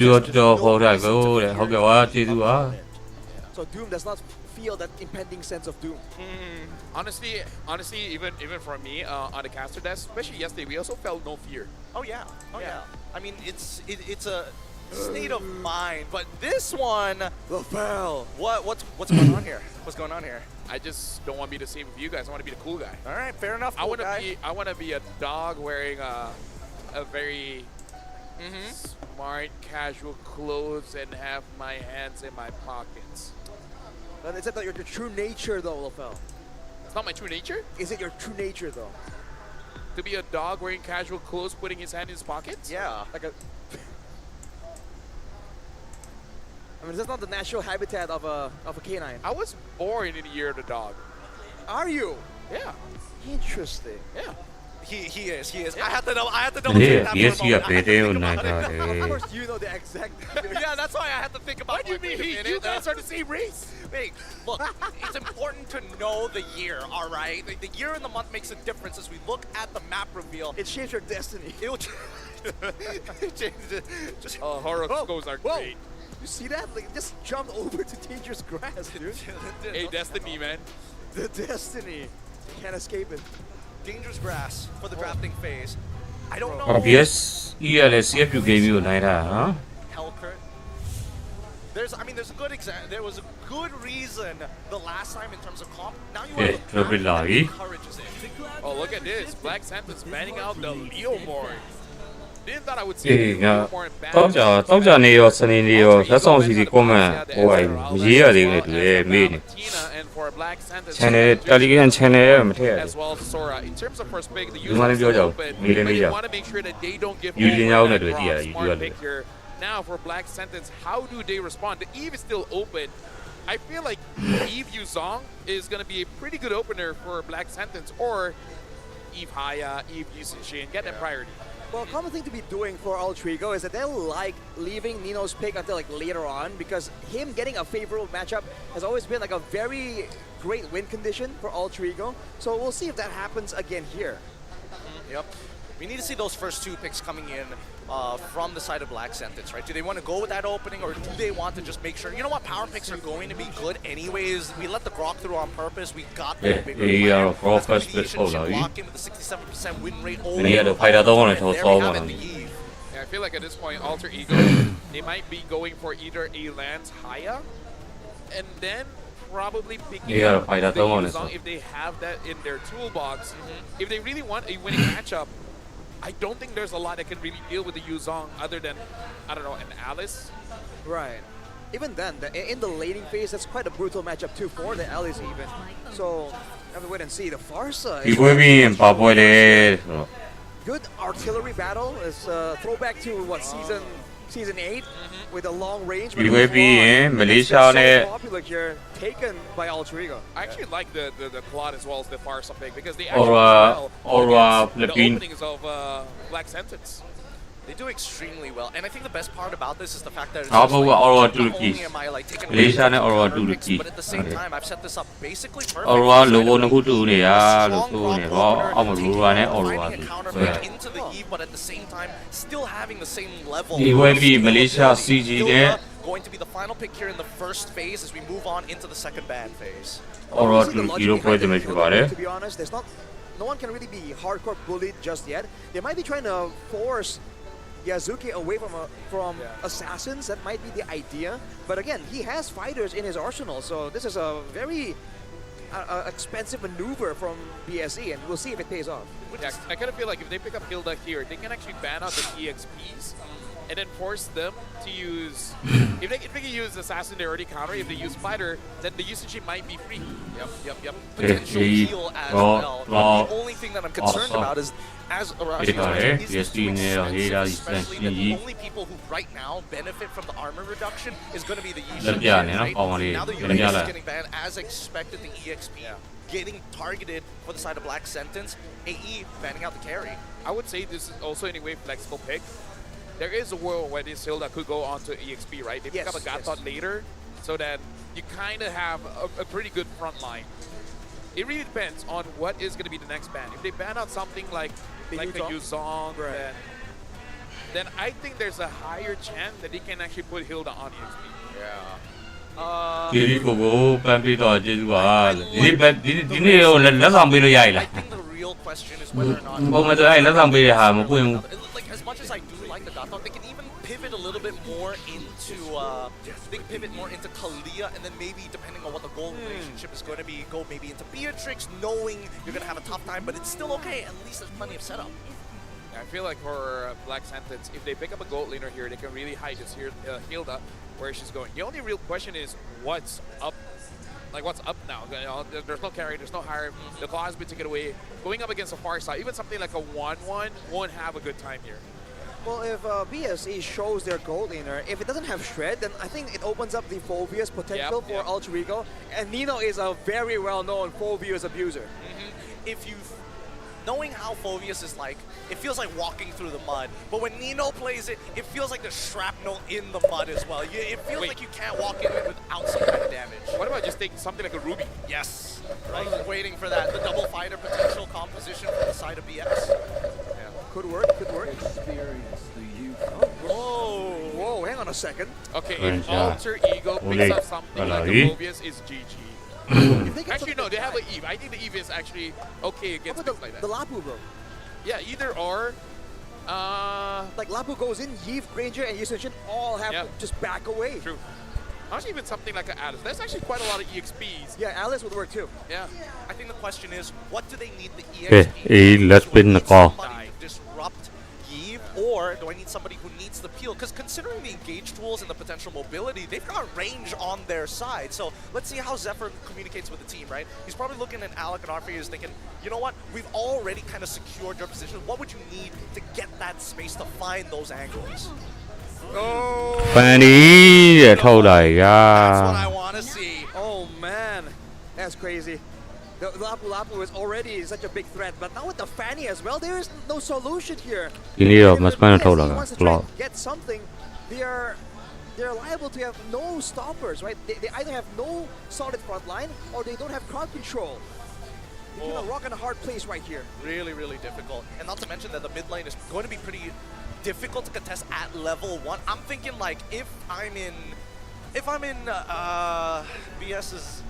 So Doom does not feel that impending sense of doom. Honestly, even for me on the caster desk, especially yesterday, we also felt no fear. Oh yeah. I mean, it's a state of mind, but this one, The Fell. What's going on here? What's going on here? I just don't want to be the same with you guys. I want to be the cool guy. All right, fair enough. I want to be a dog wearing a very smart, casual clothes and have my hands in my pockets. But is that your true nature, though, LaFell? It's not my true nature. Is it your true nature, though? To be a dog wearing casual clothes, putting his hand in his pockets? Yeah. Like a. I mean, is that not the natural habitat of a canine? I was born in the year of the dog. Are you? Yeah. Interesting. Yeah. He is. I had to double check that yes, for a moment. Of course, you know the exact. Yeah, that's why I had to think about. What do you mean? You guys are the same race. Hey, look, it's important to know the year, all right? The year and the month makes a difference as we look at the map reveal. It shapes your destiny. It will change it. Just Horoscopes are great. You see that? Like, just jumped over to dangerous grass, dude. Hey, Destiny, man. The destiny. You can't escape it. Dangerous grass for the drafting phase. I don't know. Obvious CFU game ကိုနိုင်တာနော် Hellcurt. There's a good example. There was a good reason the last time in terms of comp. Now you have drop itလာပြီ encourages it. Oh, look at this. Black Sentence banning out the Leomorn. Didn't thought I would see အေးငါ Leomorn ban. တောက်ကြနေရောစနေနေရောလက်ဆောင်စီစီ comment ဟိုမရေးရသေးဘူးတူတယ်မေးနေ Tina and for Black Sentence. channel Telegram channel မထည့်ရ As well as Sora. In terms of first pick, the You wanna users go are down? open, Me but me you down. want to make sure that they don't give You over didn't know that that, draw. yeah, you Smart do pick here. Now for Black Sentence, how do they respond? The Eve is still open. I feel like Eve Yuzong is going to be a pretty good opener for Black Sentence, or Eve Haya, Eve Yushin, get that priority. Well, a common thing to be doing for Altrigo is that they'll like leaving Nino's pick until like later on, because him getting a favorable matchup has always been like a very great win condition for Altrigo. So we'll see if that happens again here. Yep. we need to see those first 2 picks coming in from the side of Black Sentence, right? Do they want to go with that opening, or do they want to just make sure, you know what, power picks are going to be good anyways. We let the Grok through on purpose. We got the bigger player. That's why the Asian should lock in with the 67% win rate over. Mình nghe được fight đã tốt này thấu số mà. Yeah, I feel like at this point, Alter Ego, they might be going for either a Lance Haya, and then probably picking up the Yuzong if they have that in their toolbox. If they really want a winning matchup, I don't think there's a lot that can really deal with the Yuzong other than, I don't know, an Alice. Right. Even then, in the laning phase, that's quite a brutal matchup too for the Alice even. So, have to wait and see. The Farsa is good artillery battle. Is throwback to what, season 8 with a long range. Malaysia so popular here, taken by Alter Ego. I actually like the Claude as well as the Farsa pick because they actually the openings of Black Sentence. They do extremely well, and I think the best part about this is the fact that it's not only am I like taking away from picks, but at the same time I've set this up basically perfect. Finding a counter pick into the Eve, but at the same time still having the same level. Malaysia CG going to be the final pick here in the first phase as we move on into the second ban phase. To be honest, no one can really be hardcore bullied just yet. They might be trying to force Yazuki away from assassins. That might be the idea. But again, he has fighters in his arsenal, so this is a very expensive maneuver from BSE, and we'll see if it pays off. Yeah, I kind of feel like if they pick up Hilda here, they can actually ban out the EXPs and then force them to use... if they can use Assassin, they already counter. If they use Fighter, then the usage might be free. Yep. Potential heal as well. The only thing that I'm concerned about is, as Arashi mentioned, especially that the only people who right now benefit from the armor reduction is going to be the Yishin. Now the Yushin is getting banned as expected, the EXP getting targeted for the side of Black Sentence, AE banning out the carry. I would say this is also in a way flexible pick. There is a world where this Hilda could go on to EXP, right? They pick up a Gatot later, so that you kind of have a pretty good front line. It really depends on what is going to be the next ban. If they ban out something like the Yuzong, then I think there's a higher chance that they can actually put Hilda on EXP. I think the real question is whether or not... as much as I do like the Gatot, they can even pivot a little bit more into Kalia, and then maybe depending on what the goal relationship is going to be, go maybe into Beatrix, knowing you're going to have a tough time, but it's still okay. At least there's plenty of setup. I feel like for Black Sentence, if they pick up a gold laner here, they can really hide this Hilda where she's going. The only real question is what's up. Like, what's up now? You know, there's no carry, there's no hire. The claw has been taken away. Going up against a Farsa, even something like a 1-1 won't have a good time here. Well, if BSE shows their gold laner, if it doesn't have Shred, then I think it opens up the Phobia's potential for Alter Ego. And Nino is a very well-known Phobia's abuser. If you... Knowing how Phobius is like, it feels like walking through the mud. But when Nino plays it, it feels like there's shrapnel in the mud as well. It feels like you can't walk in it without some kind of damage. What about just taking something like a Ruby? Yes. Right, waiting for that. The double fighter potential composition from the side of BX. Could work. Whoa, hang on a second. Okay, if Alter Ego picks up something like a Phobius, is GG. Actually, no, they have an Eve. I think the Eve is actually okay against things like that. The Lapu, bro. Yeah, either or. Like Lapu goes in, Eve, Granger, and Yushin all have to just back away. True. Actually, even something like an Alice. That's actually quite a lot of EXPs. Yeah, Alice would work too. Yeah. I think the question is, what do they need the EXP? Let's spin the call. Disrupt Eve, or do I need somebody who needs the peel? Because considering the engage tools and the potential mobility, they've got range on their side. So let's see how Zephyr communicates with the team, right? He's probably looking at Alec and Arfi is thinking, you know what? We've already kind of secured your position. What would you need to get that space to find those angles? Oh, that's what I want to see. Oh man, that's crazy. The Lapu is already such a big threat, but now with the Fanny as well, there is no solution here. You wants to try and get something. They're liable to have no stoppers, right? They either have no solid front line or they don't have crowd control. You're a rock and a hard place right here. Really, really difficult. And not to mention that the mid lane is going to be pretty difficult to contest at level 1. I'm thinking like if I'm in BS's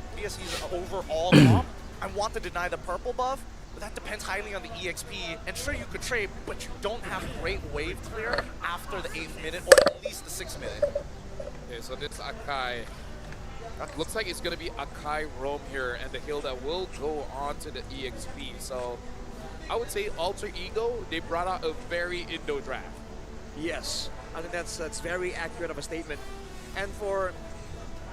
overall comp, I want to deny the purple buff, but that depends highly on the EXP. And sure, you could trade, but you don't have great wave clear after the 8th minute or at least the 6th minute. Okay, so this Akai. Looks like it's going to be Akai roam here and the hill that will go on to the EXP. So I would say Alter Ego, they brought out a very Indo draft. Yes, I think that's very accurate of a statement. And for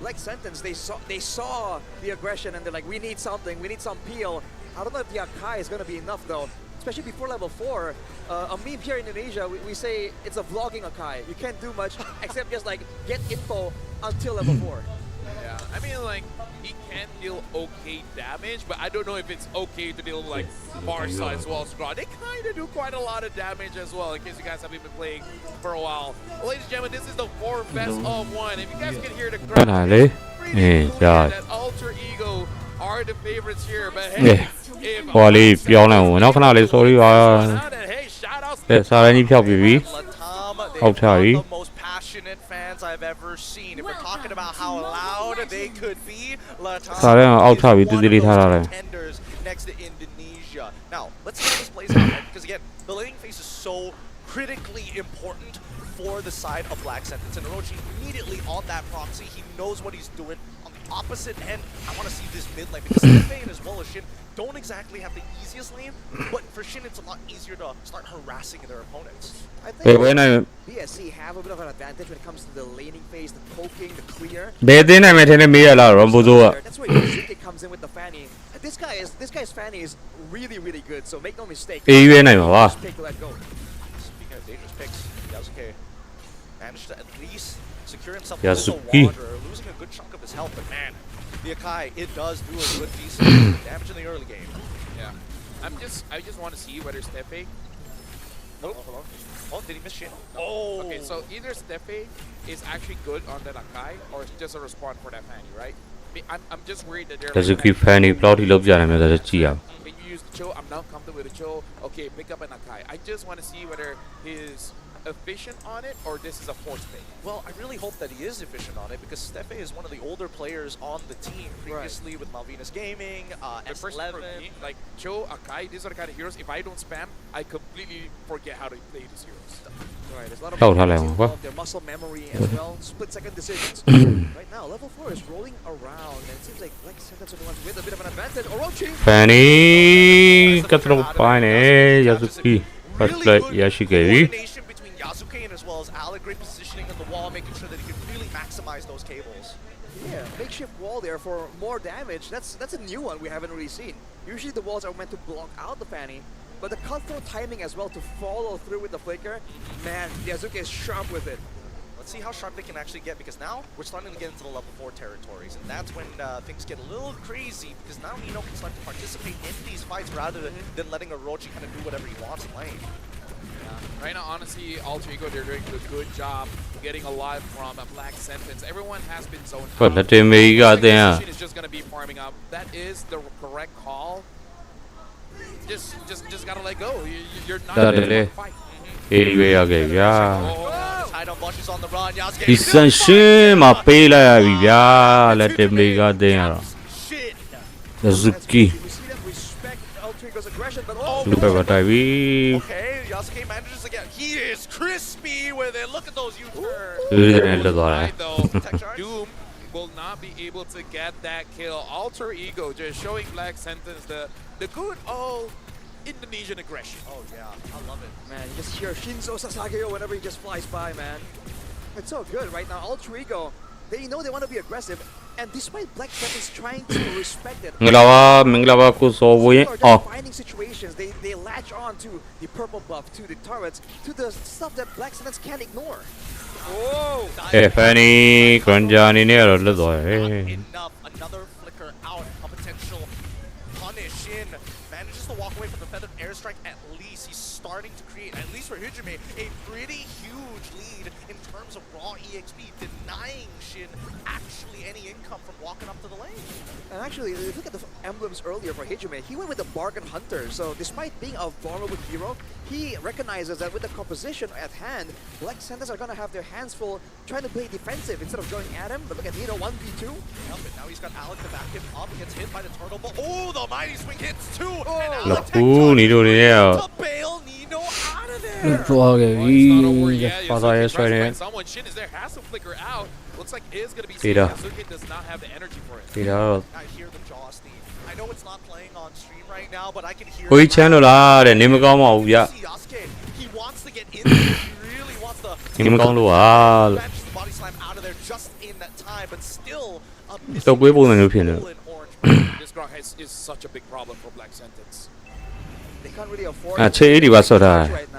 Black Sentence, they saw the aggression and they're like, we need something, we need some peel. I don't know if the Akai is going to be enough though, especially before level 4. A meme here in Indonesia, we say it's a vlogging Akai. You can't do much except just like get info until level 4. Yeah, I mean like he can deal okay damage, but I don't know if it's okay to deal like Farsight as well as Strahd. They kind of do quite a lot of damage as well, in case you guys haven't been playing for a while. Well, ladies and gentlemen, this is the 4 best of 1. If you guys can hear the crowd, pretty clear that Alter Ego are the favorites here, but hey, if Quali Piona, no canale, sorry. hey, shout outs to the most passionate fans I've ever seen. If we're talking about how loud they could be, Latam is one of those contenders next to Indonesia. Now, let's see how this plays out, right? Because again, the laning phase is so critically important for the side of Black Sentence. And Orochi immediately on that proxy, he knows what he's doing. On the opposite end, I want to see this mid lane because Stephane as well as Shin don't exactly have the easiest lane, but for Shin it's a lot easier to start harassing their opponents. I think BSC have a bit of an advantage when it comes to the laning phase, the poking, the clear. That's where Yusuke comes in with the Fanny. And this guy's Fanny is really, really good, so make no mistake. Pick to let go. Speaking of dangerous picks, Yasuke managed to at least secure himself a little Wanderer, losing a good chunk of his health, but man, the Akai, it does do a good piece of damage in the early game. Yeah. I just want to see whether Stefe. Nope. Oh, did he miss Shin? Oh. Okay, so either Stefe is actually good on the Akai or it's just a respawn for that Fanny, right? I'm just worried that they're like, Fanny, when you use the Cho, I'm not comfortable with the Cho. Okay, pick up an Akai. I just want to see whether he's efficient on it or this is a force pick. Well, I really hope that he is efficient on it because Stefe is one of the older players on the team previously with Malvinas Gaming, S11. Like Cho, Akai, these are the kind of heroes. If I don't spam, I completely forget how to play these heroes. Right, there's a lot of their muscle memory as well, split-second decisions. Right now, level 4 is rolling around, and it seems like Black Sentence only wants with a bit of an advantage. Orochi! Fanny, Yasuki. First play, Coordination between Yasuke and as well as Alec, great positioning on the wall, making sure that he can really maximize those cables. Yeah, makeshift wall there for more damage. That's a new one we haven't really seen. Usually the walls are meant to block out the Fanny, but the cutthroat timing as well to follow through with the flicker, man, Yasuke is sharp with it. Let's see how sharp they can actually get because now we're starting to get into the level 4 territories and that's when things get a little crazy because now Nino can start to participate in these fights rather than letting Orochi kind of do whatever he wants in lane. Right now, honestly, Alter Ego, they're doing a good job getting a lot from a Black Sentence. Everyone has been zoned out. The is just going to be farming up. That is the correct call. Just gotta let go. You're not going to fight. Tied on bushes on the run. Yasuke. Yasuki. Aggression, but okay, Yasuke manages again. He is crispy with it. Look at those U-turns. Doom will not be able to get that kill. Alter Ego just showing Black Sentence the good old Indonesian aggression. Oh yeah, I love it. Man, you just hear Shinzo Sasageo whenever he just flies by, man. It's so good right now. Alter Ego, they know they want to be aggressive. And despite Black Sentence trying to respect it, finding situations, they latch on to the purple buff, to the turrets, to the stuff that Black Sentence can't ignore. Whoa! Fanny, enough. Another flicker out, a potential punish in. Manages to walk away from the feathered airstrike at least. He's starting to create, at least for Hijime, a pretty huge lead in terms of raw EXP, denying Shin actually any income from walking up to the lane. And actually, if you look at the emblems earlier for Hijime, he went with the Bargain Hunter. So despite being a vulnerable hero, he recognizes that with the composition at hand, Black Sentinels are going to have their hands full trying to play defensive instead of going at him. But look at Nino 1v2. Yep, and now he's got Alec to back him up, gets hit by the turtle ball. Oh, the mighty swing hits too! And Alec Nino to bail Nino out of there! Someone Shin is there, has to flicker out. Looks like is going to be Peter. Yasuke does not have the energy for it. Peter. I hear the jaw steam. I know it's not playing on stream right now, but I can hear Koi channel la de name kaung ma hu ya. Yasuke, he wants to get in there. He really wants to Name kaung lo ah. bench the body slam out of there just in that time, but still a Tok kweiပုံစံမျိုးဖြစ်နေ This ground is such a big problem for Black Sentence. They can't really afford ချေးတွေပါဆော့တာ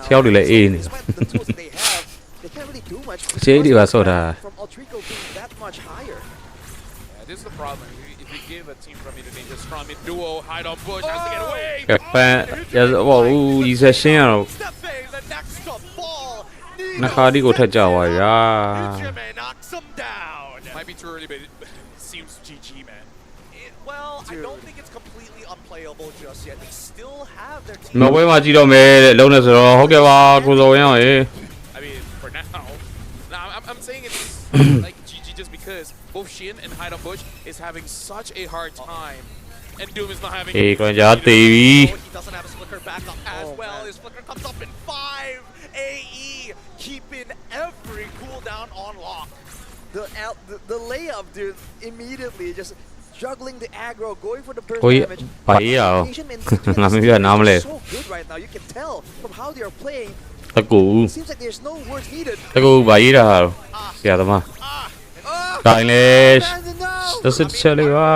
တယောက်တွေလည်းအေးနေ Despite the tools that they have, they can't really do much ချေးတွေပါဆော့တာ from Ultrico being that much higher. Yeah, this is the problem. If you give a team from Indonesia strong in duo, hide on bush, has to get away. ပန်းရဟိုဒီဆက်ရှင်းရတော့ Steppe, the next to fall. နှစ်ခါဒီကိုထက်ကြသွားရ Hijime knocks him down. Might be too early, but it seems GG, man. Well, I don't think it's completely unplayable just yet. They still have their မ team. ပွဲမှာကြည့်တော့မယ်တဲ့လုံးနဲ့ဆိုတော့ဟုတ်ကဲ့ပါကိုစော်ဝင်းအောင်ရေ I mean, for now. Now, I'm saying it's like GG just because both Shin and Hide on Bush is having such a hard time. And Doom is not having အေးကွန်ကြာတေးပြီ He doesn't have his flicker back up as well. His flicker comes up in 5 AE, keeping every cooldown on lock. The layup, dude, immediately just juggling the aggro, going for the burst ကို damage. ဘာရေးရအောင် Asian men between ငါမ the ပြနားမလဲ so good right now. You can tell from how they are playing. တကူ Seems like there's no words needed. တကူဘာရေးတာဆရာသမားတိုင်းလေ Abandon now. သစ်ချက်လေးပါ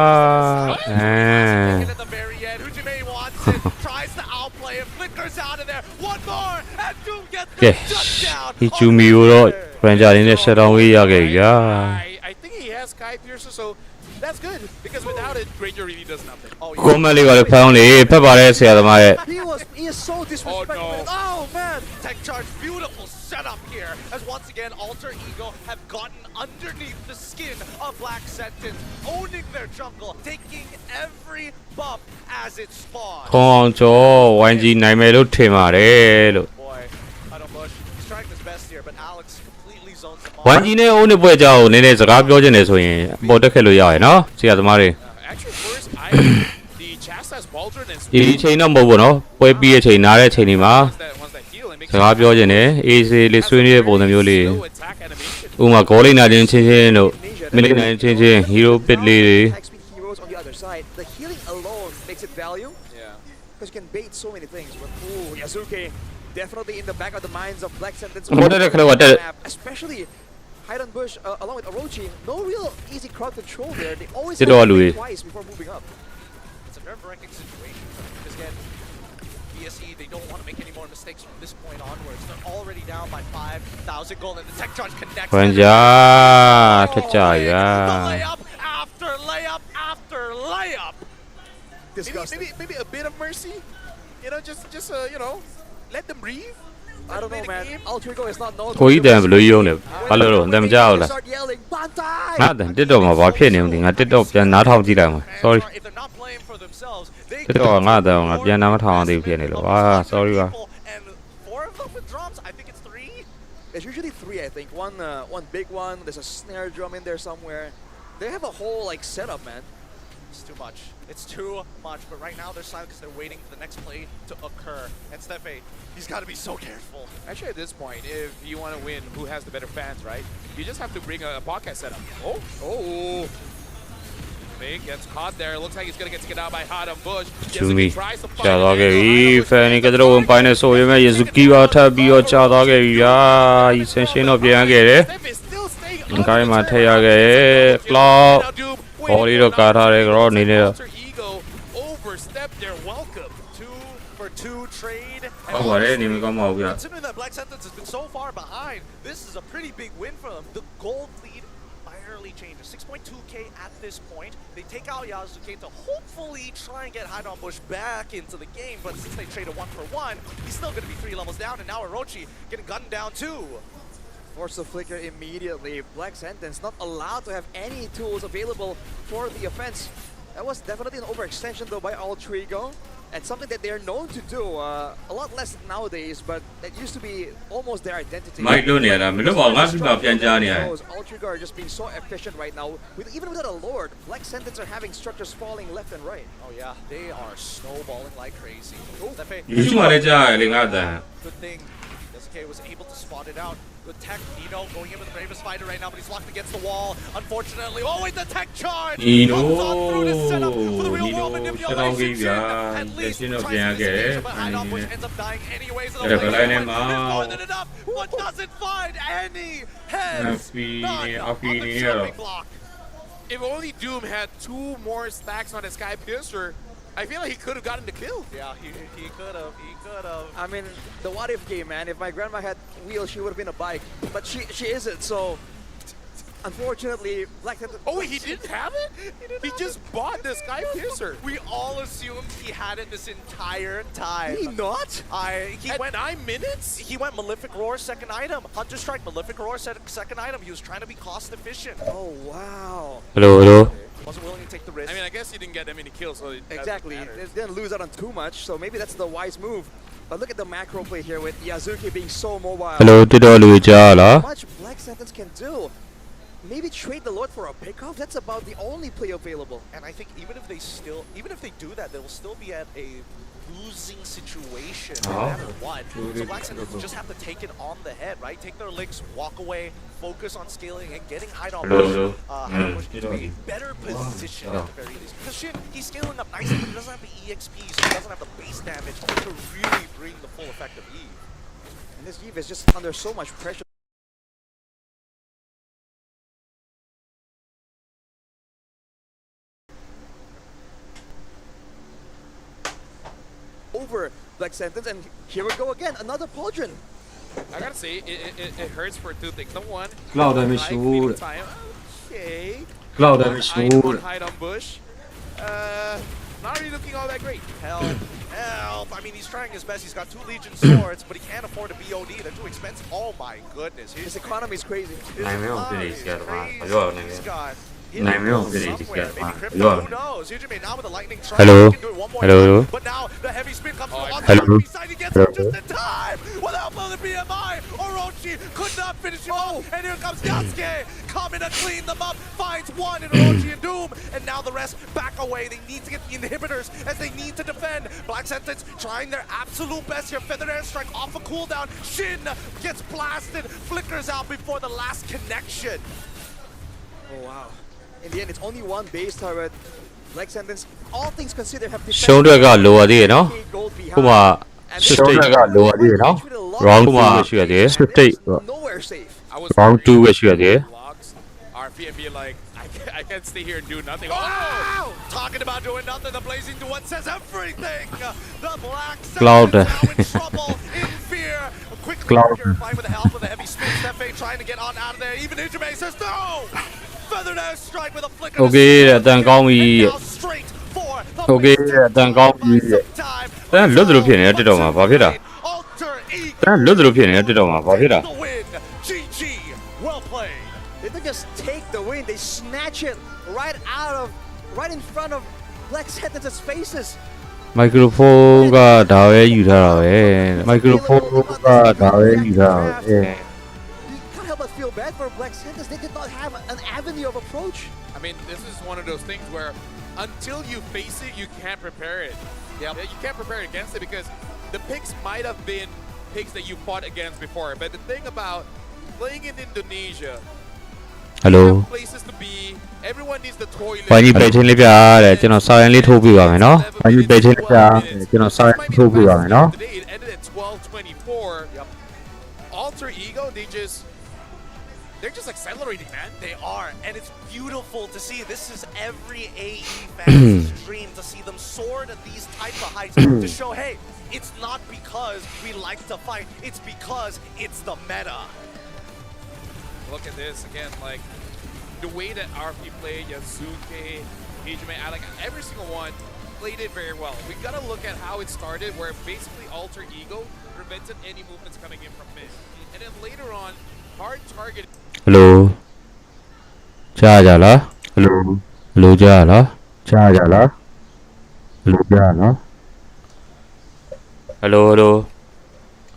အဲ And at the very end, Hijime wants it, tries to outplay him, flickers out of there. One more, and Doom gets the ကဲ shutdown. ဒီချူမီကိုတော့ Ranger လေးနဲ့ shut down ဝေးရခဲ့ပြီဗျာ I think he has Sky Piercer, so that's good. Because without it, Ranger really does nothing. Oh, ကွန်မန့်လေးပါလေဖမ်းလေဖက်ပါတယ်ဆရာသမားရဲ့ He is so disrespectful. Oh, no. Oh man. Tech charge, beautiful setup here, as once again Alter Ego have gotten underneath the skin of Black Sentence, owning their jungle, taking every buff as it spawns. ခေါင်းအောင်ကျော် YG နိုင်မယ်လို့ထင်ပါတယ်လို့ Boy, I don't push. He's trying his best here, but Alex completely zones him off. YG နဲ့ own ပွဲကြောင်းနည်းနည်းစကားပြောချင်တယ်ဆိုရင်ပေါ်တက်ခဲ့လို့ရရယ်နော်ဆရာသမားတွေ Actually, first, the Chastas Baldwin and ဒီချိန်တော့မဟုတ်ဘူးနော်ပွဲပြီးတဲ့ချိန်နားတဲ့ချိန်ဒီမှာ ones that heal and make စကားပြောချင်တယ်အေးစေးလေးဆွေးနေတဲ့ပုံစံမျိုးလေး slow attack animation. ဥမာဂေါ်လိနာချင်းချင်းတို့မီလီနာချင်းချင်းဟီရိုပစ်လေးတွေ Attack speed heroes on the other side. The healing alone makes it value Yeah. because you can bait so many things. But ooh, Yasuke definitely in the back of the minds of Black Sentence. What did I call it? Especially Hide on Bush along with Orochi. No real easy crowd control there. They always Did have all to think Louis. twice before moving up. It's a nerve-wracking situation because again, BSE, they don't want to make any more mistakes from this point onwards. They're already down by 5,000 gold, and the tech charge connects. ခွန်ကြာထက်ကြရ The layup after layup after layup. Disgusting. Maybe a bit of mercy. You know, just you know, let them breathe. I don't know, man. Ultrico is not known. ကိုကြီးတန်ဘယ်လိုရုံးလဲဘာလို့တော့တမ်းမကြောက်လား Start yelling, Bantai! ငါတက် TikTok မှာဘာဖြစ်နေလဲငါ TikTok ပြန်နားထောင်ကြည့်လိုက်မှာ sorry If they're not playing for themselves, they TikTok ကငါတက်ငါပြန်နားမထောင်အောင်သေးဖြစ်နေလို့ sorry ပါ And 4 of them with drums. I think it's 3. There's usually 3, I think. One big one. There's a snare drum in there somewhere. They have a whole like setup, man. It's too much. It's too much. But right now they're silent because they're waiting for the next play to occur. And Steppe, he's got to be so careful. Actually, at this point, if you want to win, who has the better fans, right? You just have to bring a podcast setup. Oh. Big gets caught there. Looks like he's going to get taken out by Hot on Bush. ချူမီ Tries to ကြာ find သွား an ခဲ့ပြီ angle. ဖန်နေကတည်းကဝင်ပိုင်းနေဆိုရင်မဲ့ယေဇူကီပါထပ်ပြီးတော့ကြာသွားခဲ့ပြီဗျာဒီဆန်ရှင်းတော့ပြန်ခဲ့တယ် Steppe is still staying ငါ under တိုင်းမှာ the ထည့်ရ turret. ခဲ့ကလော့ Now Doom ဘော်လေးတော့ကာထားတယ်ကတော့နေနေ Alter Ego overstep their welcome. 2 for 2 trade. And ဟုတ်ပါတယ်နေမကောင်းပါဘူးဗျာ considering that Black Sentence has been so far behind, this is a pretty big win for them. The gold lead barely definitely changes. 6.2k at this point. They take out Yasuke to hopefully try and get Hydon Bush back into the game, but since they traded 1-for-1, he's still going to be 3 levels down, and now Orochi getting gunned down too. Force the flicker immediately. Black Sentence not allowed to have any tools available for the offense. That was definitely an overextension though by Altrigo, and something that they're known to do a lot less nowadays, but that used to be almost their identity. Altrigo are just being so efficient right now. Even without a Lord, Black Sentence are having structures falling left and right. Oh yeah, they are snowballing like crazy. Good thing Yasuke was able to spot it out. Good tech, Nino going in with the bravest fighter right now, but he's locked against the wall. Unfortunately, oh wait, the tech charge comes on through the setup for the real world manipulation. At least tries to disengage, but Hydon Bush ends up dying anyways. And the Black is more than enough, but doesn't find any heads. None on the jumping block. If only Doom had 2 more stacks on his Sky Piercer, I feel like he could have gotten the kill. Yeah, he could have. He could have. I mean, the what if game, man. If my grandma had wheels, she would have been a bike. But she isn't, so unfortunately, Black Sentence. Oh, wait, he didn't have it? He just bought the Sky Piercer. We all assumed he had it this entire time. Did he not? He At went 9 minutes? He went Malefic Roar second item. Hunter Strike, Malefic Roar second item. He was trying to be cost efficient. Oh wow. Hello. Wasn't willing to take the risk. I mean, I guess he didn't get that many kills, so it Exactly. They didn't lose out on too much, so maybe that's the wise move. But look at the macro play here with Yasuke being so mobile. Hello, How much Black Sentence can do. Maybe trade the Lord for a pickoff. That's about the only play available. And I think even if they do that, they will still be at a losing situation no matter what. So Black Sentence just have to take it on the head, right? Take their licks, walk away, focus on scaling and getting Hydon Bush into a better position at the very least. Because shit, he's scaling up nicely, but he doesn't have the EXP, so he doesn't have the base damage to really bring the full effect of Eve. And this Eve is just under so much pressure. Over Black Sentence, and here we go again, another Pauldron. I gotta say, it hurts for 2 things. Number one, Cloud damage like time. Okay. Cloud damage Hydon Bush. Not really looking all that great. Help! I mean, he's trying his best. He's got 2 Legion swords, but he can't afford a BOD. They're too expensive. Oh my goodness. His economy is crazy. He's got Who knows? Hijime now with the lightning strike. Hello. Can do it one more Hello. time, but now the heavy spin comes on the Hello. side. He gets him just in time. Without the BMI, Orochi could not finish him off. And here comes Yasuke coming to clean them up. Finds one in Orochi and Doom. And now the rest back away. They need to get the inhibitors as they need to defend. Black Sentence trying their absolute best here. Feathered Airstrike off a cooldown. Shin gets blasted. Flickers out before the last connection. Oh wow. In the end, it's only one base turret. Black Sentence, all things considered, have ရှုံးတွေကလိုရသေးတယ်နော်ဟိုမှာရှုံးတွေကလိုရသေးတယ်နော် round 2ပဲရှိရသေးတယ် nowhere safe. round 2ပဲရှိရသေးတယ် RPM be like, I can't stay here and do nothing. Oh! Talking about doing nothing, the Blazing Duet says everything. The Black Cloud. Sentence now in trouble, in fear. Quickly purifying with the help of the heavy spin. Stefe trying to get on out of there. Even Hijime says no. Feathered Airstrike with a flicker. Okay, အတန်ကောင်းပြီ straight for the Okay, အတန်ကောင်းပြီ တန်လွတ်သလိုဖြစ်နေတဲ့တက်တော့မှာဘာဖြစ်တာ တန်လွတ်သလိုဖြစ်နေတဲ့တက်တော့မှာဘာဖြစ်တာ the win. GG. Well played. They didn't just take the win, they snatch it right in front of Black Sentence's faces. မိုက်ခရိုဖုန်းကဒါပဲယူထားတာပဲမိုက်ခရိုဖုန်းကဒါပဲယူထားတာပဲ You can't help but feel bad for Black Sentence. They did not have an avenue of approach. I mean, this is one of those things where until you face it, you can't prepare it. Yeah, you can't prepare against it because the picks might have been picks that you fought against before. But the thing about playing in Indonesia, Hello. you have places to be. Everyone needs the toilet. ဘာကြီးပဲချင်းလေးပြရတယ်ကျွန်တော်စာရင်လေးထိုးပြပါမယ်နော်ဘာကြီးပဲချင်းလေးပြကျွန်တော်စာရင်ထိုးပြပါမယ်နော် Today it ended at 12:24. Yep. Alter Ego, they're just accelerating, man. They are, and it's beautiful to see. This is every AE fan's dream to see them soar to these type of heights to show, hey, it's not because we like to fight, it's because it's the meta. Look at this again, like the way that RP played, Yasuke, Hijime, I like every single one played it very well. We gotta look at how it started, where basically Alter Ego prevented any movements coming in from mid. And then later on, hard target. Hello. Hello. Hello. Hello.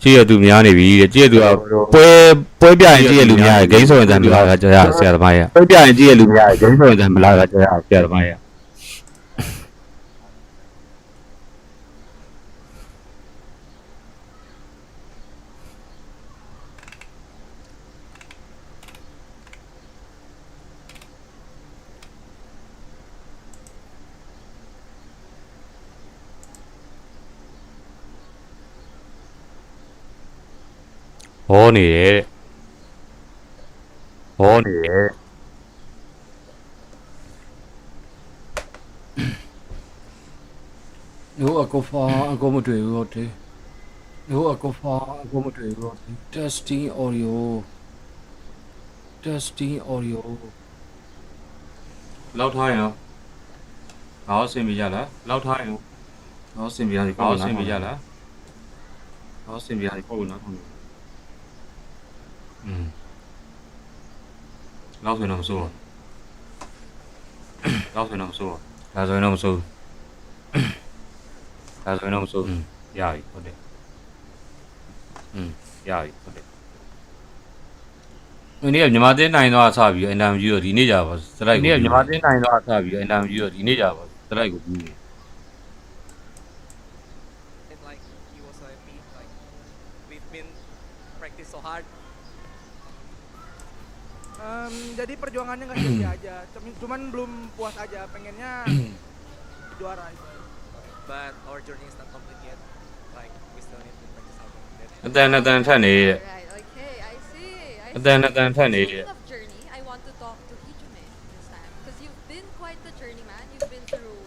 ကြည့်ရသူများနေပြီတဲ့ကြည့်ရသူကပွဲပြရင်ကြည့်ရလူများရယ်ဂိမ်းဆိုရင်တန်မလားကကြာရဆရာသမားရပွဲပြရင်ကြည့်ရလူများရယ်ဂိမ်းဆိုရင်တန်မလားကကြာရဆရာသမားရဟောနေတယ်ဟောနေတယ်ဟိုအကောဖာအကောမတွေ့ဘူးဟုတ်တယ်ဟိုအကောဖာအကောမတွေ့ဘူးဟုတ်တယ် testing audio လောက်ထားရင်ဟောအဆင်ပြေကြလားလောက်ထားရင်ဟောအဆင်ပြေကြလားဟောအဆင်ပြေကြလားဟောအဆင်ပြေကြပေါ့နော်လောက်ဆိုတော့မစိုးလောက်ဆိုတော့မစိုးဒါဆိုရင်တော့မစိုးဒါဆိုရင်တော့မစိုးရပြီဟုတ်တယ်ရပြီဟုတ်တယ်ဒီနေ့မြန်မာတင်းနိုင်တော့အဆပြီးအင်တာဗျူးတော့ဒီနေ့ကြပါစလိုက်ကိုဒီနေ့မြန်မာတင်းနိုင်တော့အဆပြီးအင်တာဗျူးတော့ဒီနေ့ကြပါစလိုက်ကိုပြီး Like he was like me, like we've been practice so hard. Jadi perjuangannya nggak sia-sia aja, cuman belum puas aja, pengennya juara. But our journey is not complete yet. Like we still need to practice hard. အတန်ထက်နေရဲ့ Right, okay, I see. အတန်ထက်နေရဲ့ Speaking of journey, I want to talk to Hijime this time because you've been quite the journey, man. You've been through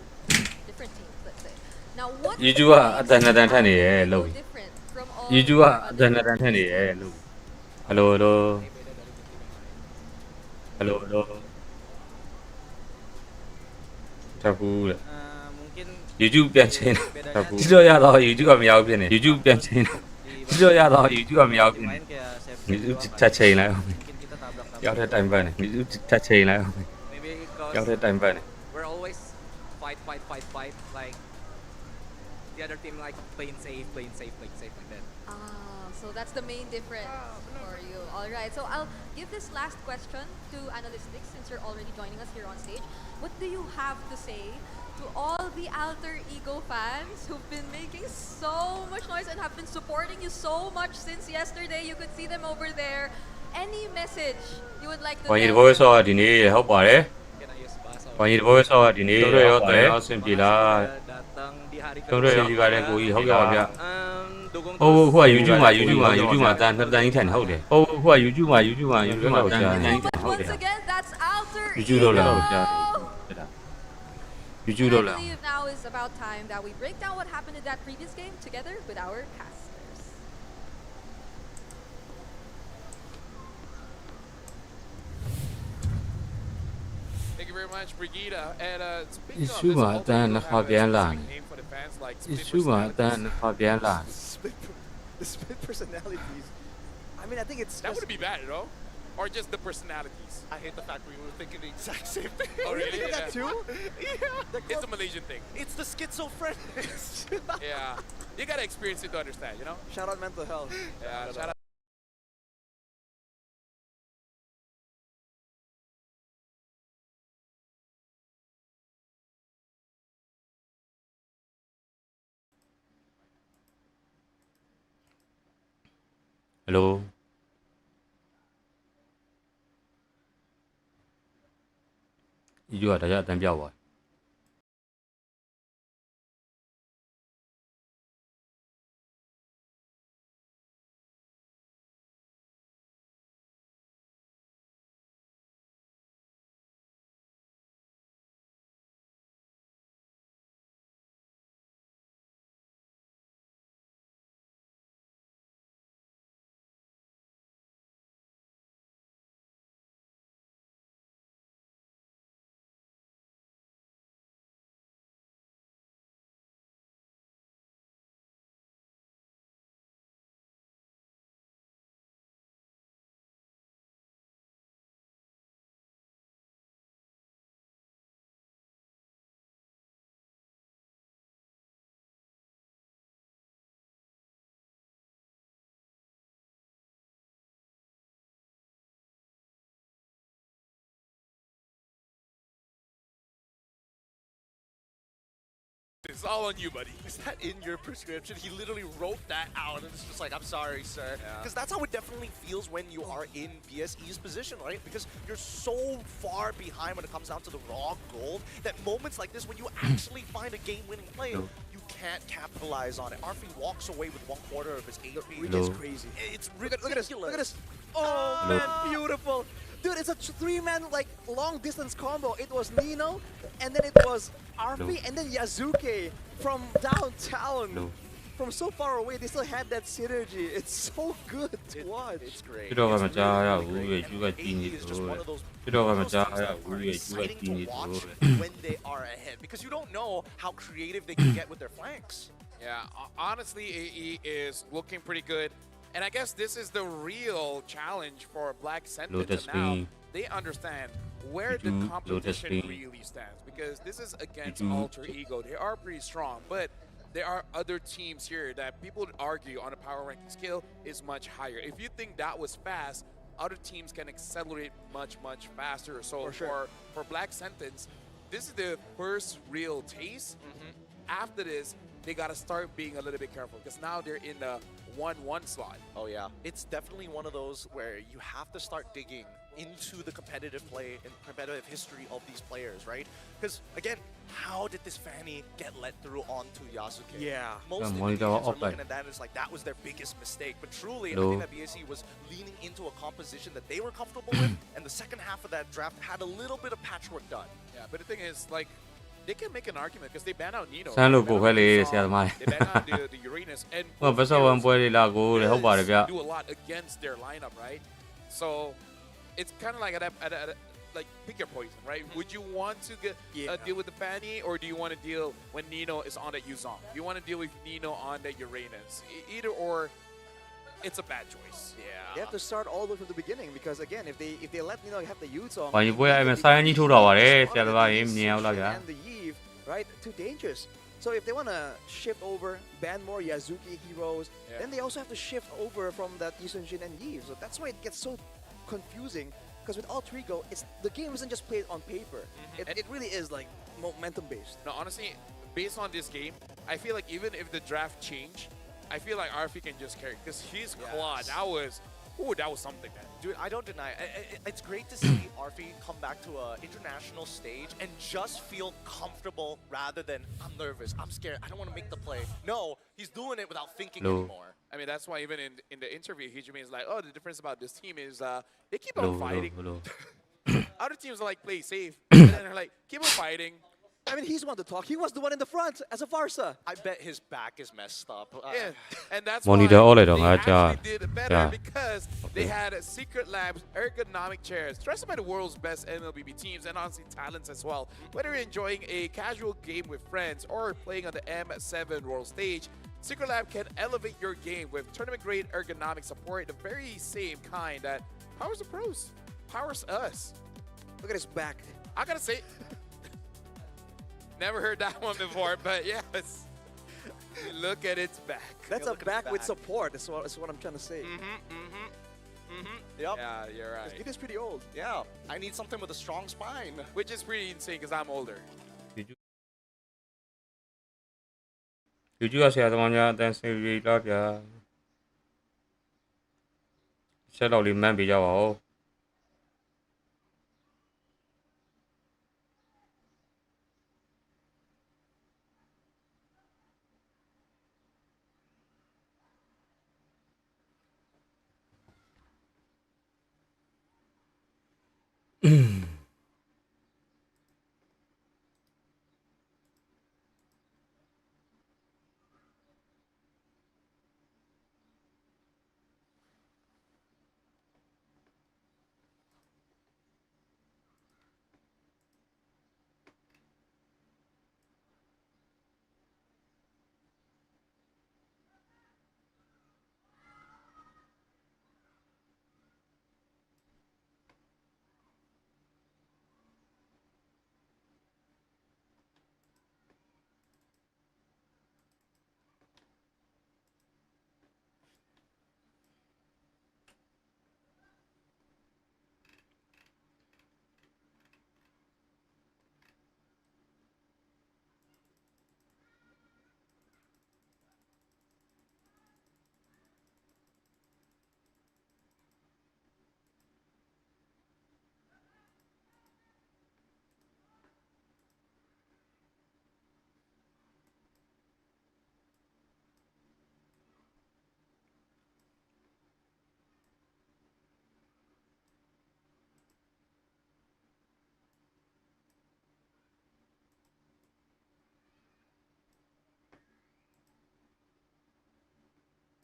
different teams, let's say. Now, what YouTube ကအတန်ထက်နေရဲ့လို့ different from all YouTube your ကအ other တန်ထက်နေရဲ့လို့ Hello ထပ်ဘူးလေ Mungkin YouTube ပြန်ချင်းထပ်ဘူးကြည့်တော့ရတော့ YouTube ကမရောက်ဖြစ်နေ YouTube ပြန်ချင်းကြည့်တော့ရတော့ YouTube ကမရောက်ဖြစ်နေ main kayak saya ထပ်ချိန်လိုက်အောင် mungkin kita tabrak-tabrak. ရောက်တဲ့တိုင်ပန်းနေထပ်ချိန်လိုက်အောင် Maybe ရောက်တဲ့ because တိုင်ပန်းနေ we're always fight. Like the other team like playing safe like that. So that's the main difference for you. All right. So I'll give this last question to Analytics since you're already joining us here on stage. What do you have to say to all the Alter Ego fans who've been making so much noise and have been supporting you so much since yesterday? You could see them over there. Any message you would like to ဘာကြီးတ tell ဘော them? ဆော့ဒီနေ့ဟုတ်ပါတယ် Can I use bahasa? ဘာကြီးတဘောဆော့ဒီနေ့တို့ရောတယ်အဆင်ပြေလား Datang di hari တို့ရောဒီပါတယ်ကိုကြီးဟုတ်ကဲ့ပါဗျ dukung ဟုတ် terus ခုက YouTube မှာတန်ကြီးထိုင်ဟုတ်တယ်ဟုတ်ခုက YouTube မှာတန်ကြီးထိုင်ဟုတ်တယ် Once again, that's Alter YouTube Ego. လို့လားကြာတယ် YouTube လို့ I လား believe now is about time that we break down what happened in that previous game together with our casters. Thank you very much, Brigida. And speaking It's of true, this, man. Alter Dan Ego naka have a bien lang. specific name for the fans, like split Issue nga personalities. tan nakabyan lang The split personalities. I mean, I think it's That just, wouldn't be bad, you know? Or just the personalities. I hate the fact we were thinking the exact same thing. Oh, really? Look at that Yeah. too. Yeah. It's a Malaysian thing. It's the schizophrenics. Yeah. You gotta experience it to understand, you know? Shout out mental health. Yeah, shout out. Hello YouTube ကဒါကြအတန်ပြောက်သွား It's all on you, buddy. Is that in your prescription? He literally wrote that out and it's just like, I'm sorry, sir. Because that's how it definitely feels when you are in BSE's position, right? Because you're so far behind when it comes down to the raw gold that moments like this, when you actually find a game-winning play, you can't capitalize on it. Arfi walks away with 1/4 of his HP. Which is crazy. It's Look at this. Look at this. Oh, Oh, man, beautiful. Dude, it's a 3-man like long distance combo. It was Nino, and then it was Arfi, and then Yazuke from downtown. From so far away, they still had that synergy. It's so good to watch. It's great. It's really It's just one of those exciting to watch when they are ahead, because you don't know how creative they can get with their flanks. Yeah, honestly, AE is looking pretty good. And I guess this is the real challenge for Black Sentence. And now they understand where the competition really stands, because this is against Alter Ego. They are pretty strong, but there are other teams here that people would argue on a power ranking scale is much higher. If you think that was fast, other teams can accelerate much faster. So for Black Sentence, this is the first real taste. After this, they got to start being a little bit careful, because now they're in the 1-1 slot. Oh yeah, it's definitely one of those where you have to start digging into the competitive play and competitive history of these players, right? Because again, how did this Fanny get let through onto Yasuke? Yeah. Most individuals are looking at that as like that was their biggest mistake, but truly, I think that BSE was leaning into a composition that they were comfortable with, and the second half of that draft had a little bit of patchwork done. Yeah, but the thing is, like, they can make an argument because they ban out Nino. San They Lugo Valley, ban out the Uranus, and well, best of one boy la go le hopeပါတယ်ဗျ do a lot against their lineup, right? So it's kind of like like pick your poison, right? Would you want to deal with the Fanny, or do you want to deal when Nino is on that Yuzong? Do you want to deal with Nino on that Uranus? Either or, it's a bad choice. They have to start all the way from the beginning, because again, if they let Nino have the Yuzong, ဘာကြီးပွဲအဲ့မှာဆိုင်ကြီးထိုးတော့ပါတယ်ဆရာသမားရေမြင်အောင်လားဗျာ and the Eve, right? Too dangerous. So if they want to shift over, ban more Yazuki heroes, then they also have to shift over from that Isunjin and Eve. So that's why it gets so confusing, because with Alter Ego, the game isn't just played on paper. It really is like momentum based. No, honestly, based on this game, I feel like even if the draft changed, I feel like Arfi can just carry, because his claw, that was something, man. Dude, I don't deny it. It's great to see Arfi come back to an international stage and just feel comfortable rather than, I'm nervous, I'm scared, I don't want to make the play. No, he's doing it without thinking anymore. I mean, that's why even in the interview, Hijime is like, oh, the difference about this team is they keep on fighting. Other teams are like, play safe. And then they're like, keep on fighting. I mean, he's the one to talk. He was the one in the front as a Farsa. I bet his back is messed up. And that's Monitor why all they it on, actually did better, because they had Secret Labs ergonomic chairs, trusted by the world's best MLBB teams and honestly talents as well. Whether you're enjoying a casual game with friends or playing on the M7 world stage, Secret Lab can elevate your game with tournament-grade ergonomic support, the very same kind that powers the pros, powers us. Look at his back. I gotta say, never heard that one before, but yes, look at its back. That's a back with support. That's what I'm trying to say. Yep. Yeah, you're right. It is pretty old. Yeah, I need something with a strong spine. Which is pretty insane, because I'm older. ယူကျူကဆရာသမားများအတန်းစင်ရီလာဗျာဆက်တော့လေးမှန်းပေးကြပါဦး All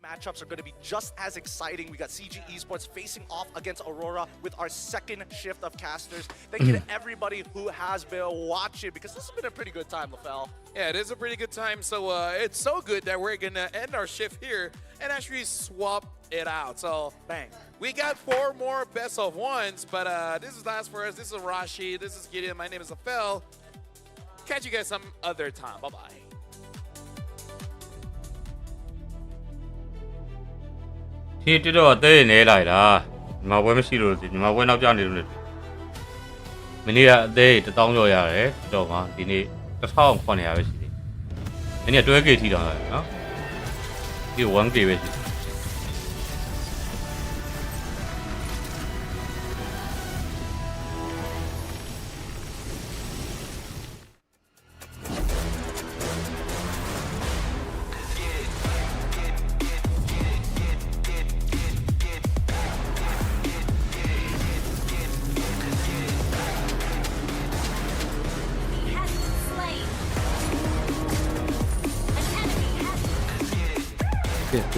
matchups are going to be just as exciting. We got CG Esports facing off against Aurora with our second shift of casters. Thank you to everybody who has been watching, because this has been a pretty good time, LaFell. Yeah, it is a pretty good time. So it's so good that we're going to end our shift here and actually swap it out. So Bang. we got 4 more best of ones, but this is last for us. This is Rashi. This is Gideon. My name is Afel. Catch you guys some other time. Bye-bye. ဒီတော့အသေးနေလိုက်တာဒီမှာဝဲမရှိလို့ဒီမှာဝဲနောက်ကျနေလို့မနေ့ကအသေး1000ကျော်ရတယ်တော့မှာဒီနေ့1900ပဲရှိသေးဒီနေ့ 12k ထိတောင်ရတယ်နော်ဒီ 1k ပဲရှိ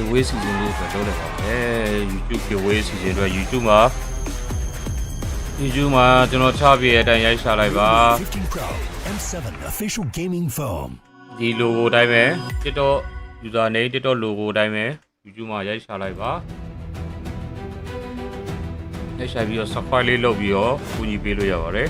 The way season လေးဆိုတော့လုပ်လိုက်ပါမယ် YouTube က way season တော့ YouTube မှာကျွန်တော်ချပြရတဲ့အတိုင်းရိုက်ရှာလိုက်ပါ 15 Pro M7 official gaming phone ဒီ logo အတိုင်းပဲ TikTok user name TikTok logo အတိုင်းပဲ YouTube မှာရိုက်ရှာလိုက်ပါရိုက်ရှာပြီးတော့ subscribe လေးလုပ်ပြီးတော့ကူညီပေးလို့ရပါတယ်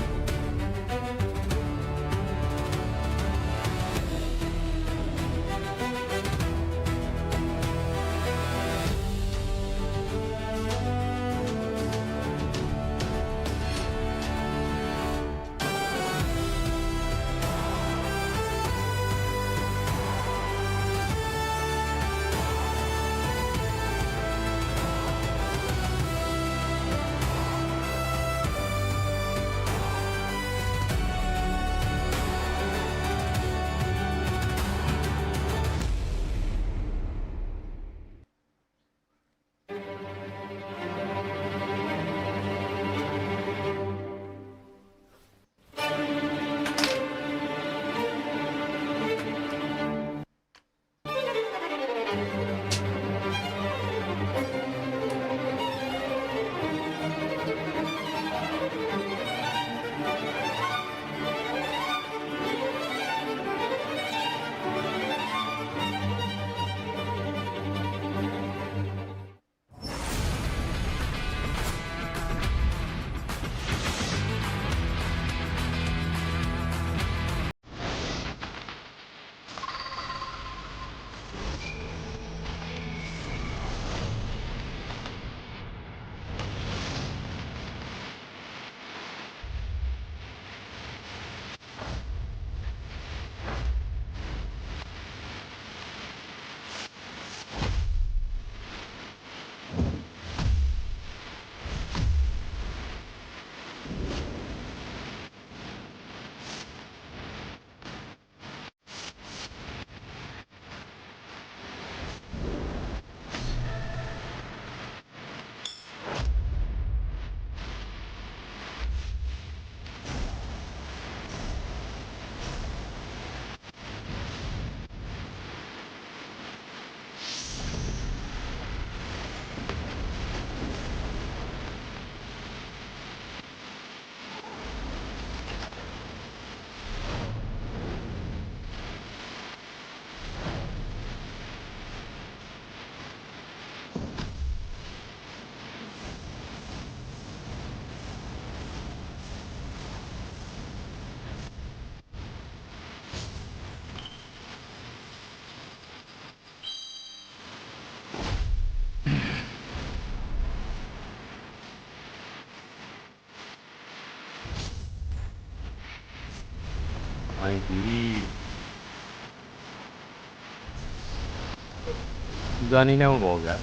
Usernameလည်းမပေါ်ဘူးဗျာ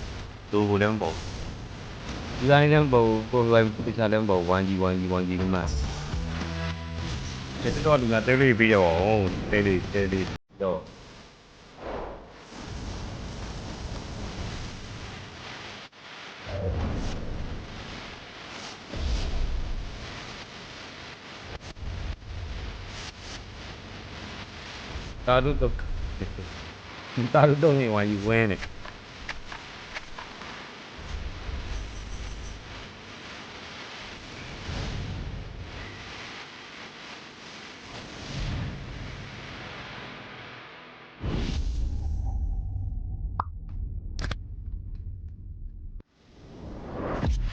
logo လည်းမပေါ်ဘူး username လည်းမပေါ်ဘူး profile picture လည်းမပေါ်ဘူး 1G လို့မှတက်တော့လူကတဲလေးပေးရအောင်တဲလေးတော့တာတို့တော့နေ 1G ဝင်းနေ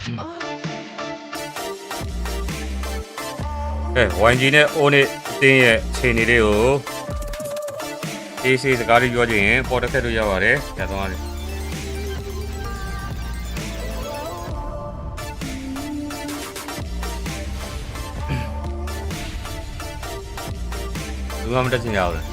YG နဲ့ O နဲ့အတင်းရဲ့ခြေနေလေးကိုအေးဆေးစကားလေးပြောချင်ရင်ပေါ်တက်ခက်လို့ရပါတယ်။ညသွားတယ်။လူမှမတက်ချင်ကြဘူးလား။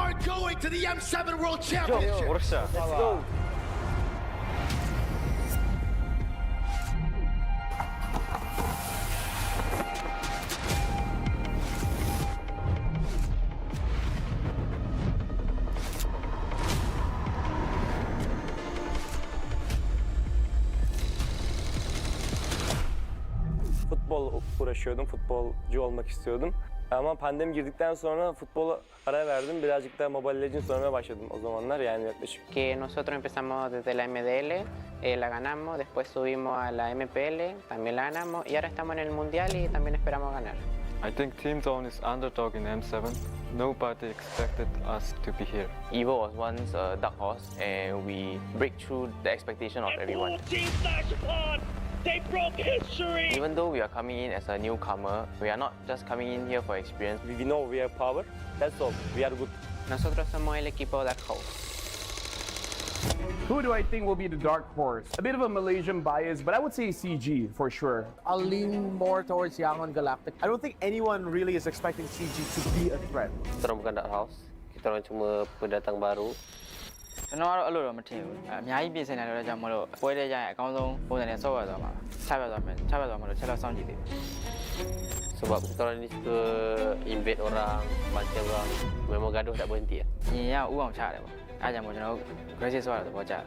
Are going to the M7 World Championship. Let's go. Futbol uğraşıyordum, futbolcu olmak istiyordum. Ama pandemi girdikten sonra futbola ara verdim. Birazcık da Mobile Legends oynamaya başladım o zamanlar, yani yaklaşık. Que nosotros empezamos desde la MDL, la ganamos, después subimos a la MPL, también la ganamos y ahora estamos en el Mundial y también esperamos ganar. I think Team Zone is underdog in M7. Nobody expected us to be here. Evo was once a dark horse and we break through the expectation of everyone. They broke history! Even though we are coming in as a newcomer, we are not just coming in here for experience. We know we have power, that's all. We are good. Nosotros somos el equipo Dark Horse. Who do I think will be the dark horse? A bit of a Malaysian bias, but I would say CG for sure. I'll lean more towards Yangon Galactic. I don't think anyone really is expecting CG to be a threat. Kita orang bukan Dark Horse. Kita orang cuma pendatang baru. ကျွန်တော်ကတော့အဲ့လိုတော့မထင်ဘူးအများကြီးပြင်ဆင်နေတော့ကြောင့်မလို့ပွဲတဲ့ကြရင်အကောင်းဆုံးပုံစံနဲ့ဆော့ရသွားမှာချပြသွားမယ်ချပြသွားမှာလို့ချက်တော့စောင့်ကြည့်သေးတယ် Sebab kita orang ni suka invade orang, baca orang, memang gaduh tak berhenti. ညီရဥအောင်ချတယ်ပေါ့အားကြောင့်မို့ကျွန်တော်တို့ aggressive ဆော့ရတဲ့ပေါ်ကြတယ်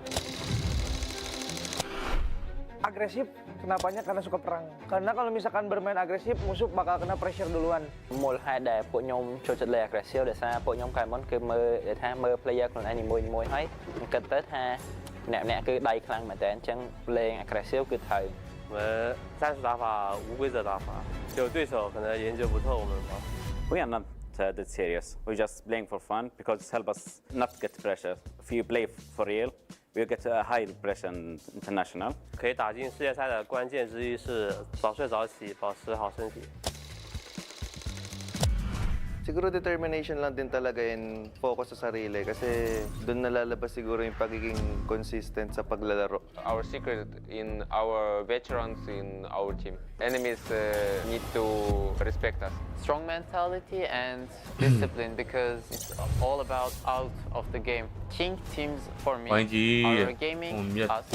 Agresif, kenapanya? Karena suka perang. Karena kalau misalkan bermain agresif, musuh bakal kena pressure duluan. មូលហេតុដែលពួកខ្ញុំចូលចិត្តលេង aggressive ដោយសារពួកខ្ញុំកាលមុនគឺមើលថាមើល player ខ្លួនឯងនីមួយៗហើយគិតទៅថាអ្នកគឺដៃខ្លាំងមែនតើអញ្ចឹងលេង aggressive គឺត្រូវ 我们战术打法无规则打法，就对手可能研究不透我们吧。 We are not that serious. We're just playing for fun because it helps us not get pressure. If you play for real, we'll get a high pressure international. 可以打进世界赛的关键之一是早睡早起，保持好身体。 Siguro determination lang din talaga and focus sa sarili kasi doon nalalabas siguro yung pagiging consistent sa paglalaro. Our secret in our veterans in our team. Enemies need to respect us. Strong mentality and discipline because it's all about out of the game. King teams for me are gaming us.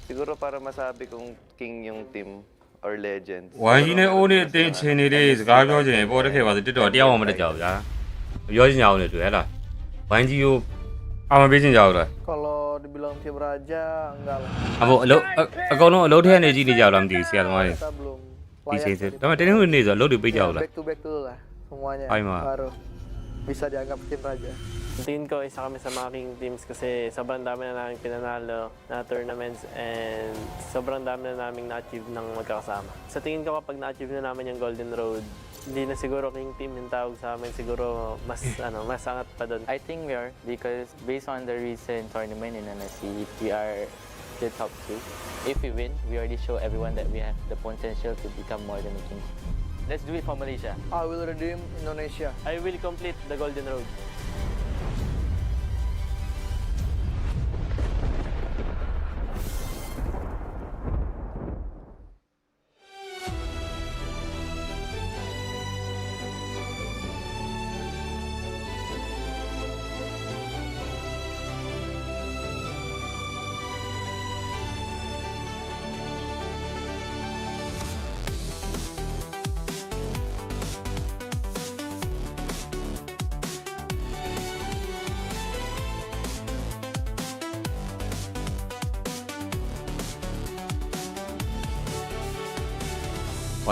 Siguro para masabi kong king yung team or legends. YG နဲ့ O နဲ့အတင်းချင်းလေးစကားပြောချင်ရင်ပေါ်တက်ခဲ့ပါစေတော်တရားအောင်မတက်ကြဘူးဗျာပြောချင်ကြအောင်လေတွေ့ဟဲ့လား YG ကိုအာမပေးချင်ကြဘူးလား Kalau dibilang tim raja, enggak lah. အမို့အကောင်လုံးအလုပ်ထဲနေကြည့်နေကြလားမသိဘူးဆရာသမားတွေ Kita belum ဒီချိန် layak. စဒါပေမဲ့တင်းနေဆိုအလုပ်တွေပိတ်ကြဘူးလား Back to back dulu lah semuanya. Ay, ma. Baru bisa dianggap tim raja. Tingin ko isa kami sa mga king teams kasi sobrang dami na namin pinanalo na tournaments and sobrang dami na naming na-achieve ng magkakasama. Sa tingin ko kapag na-achieve na namin yung Golden Road, hindi na siguro king team yung tawag sa amin, siguro mas mas angat pa doon. I think we are because based on the recent tournament in NSC, we are the top 2. If we win, we already show everyone that we have the potential to become more than a king. Let's do it for Malaysia. I will redeem Indonesia. I will complete the Golden Road.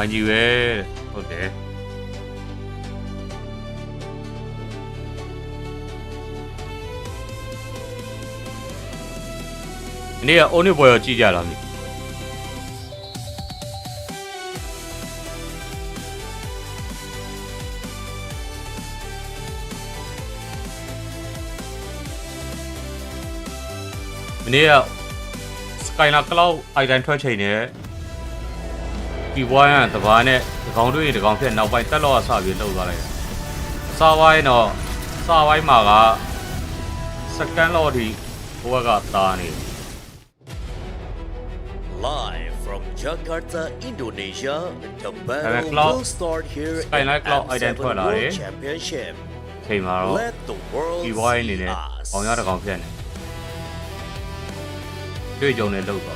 YG ပဲဟုတ်တယ်ဒီနေ့က only ပွဲရောကြည့်ကြလားမသိဒီနေ့က Skylar Cloud item ထွက်ချိန်နဲ့ဒီဘွားရတဘာနဲ့ဒီကောင်တွေ့ရင်ဒီကောင်ဖြစ်နောက်ပိုင်းတက်တော့အစပြီးလှုပ်သွားလိုက်တယ်စာဝိုင်းတော့စာဝိုင်းမှာကစကန်လော်ဒီဘွားကတာနေ Live from Jakarta, Indonesia, the battle will start here in the M7 World Championship. Let the world see us. အောင်ရတဲ့ကောင်ဖြစ်နေတွေ့ကြုံနေလို့ပါ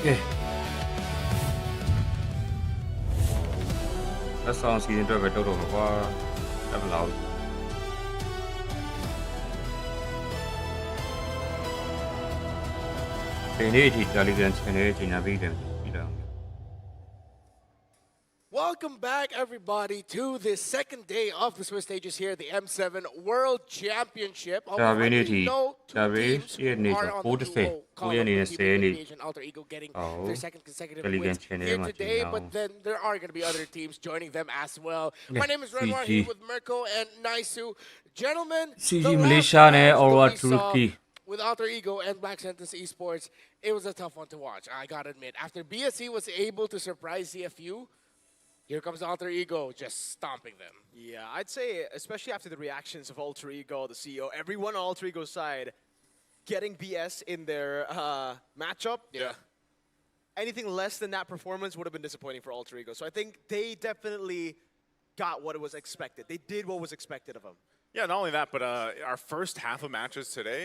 ကဲလက်ဆောင်စီစဉ်အတွက်ပဲတော့ကွာအဲ့ဘလောက်ဒီနေ့ဒီ Telegram channel ကြီးညာပြီးတယ်ပြီးတော့ Welcome back, everybody, to the second day of the Swiss stages here at the M7 World Championship. Alter Ego getting their second consecutive wins here today, but then there are going to be other teams joining them as well. My name is Renoir here with Mirko and Naisu. Gentlemen, CG Malaysia and Aurora Turkey. With Alter Ego and Black Sentence Esports, it was a tough one to watch, I gotta admit. After BSC was able to surprise CFU, here comes Alter Ego just stomping them. Yeah, I'd say, especially after the reactions of Alter Ego, the CEO, everyone on Alter Ego's side, getting BS in their matchup. Yeah. Anything less than that performance would have been disappointing for Alter Ego. So I think they definitely got what was expected. They did what was expected of them. Yeah, not only that, but our first half of matches today,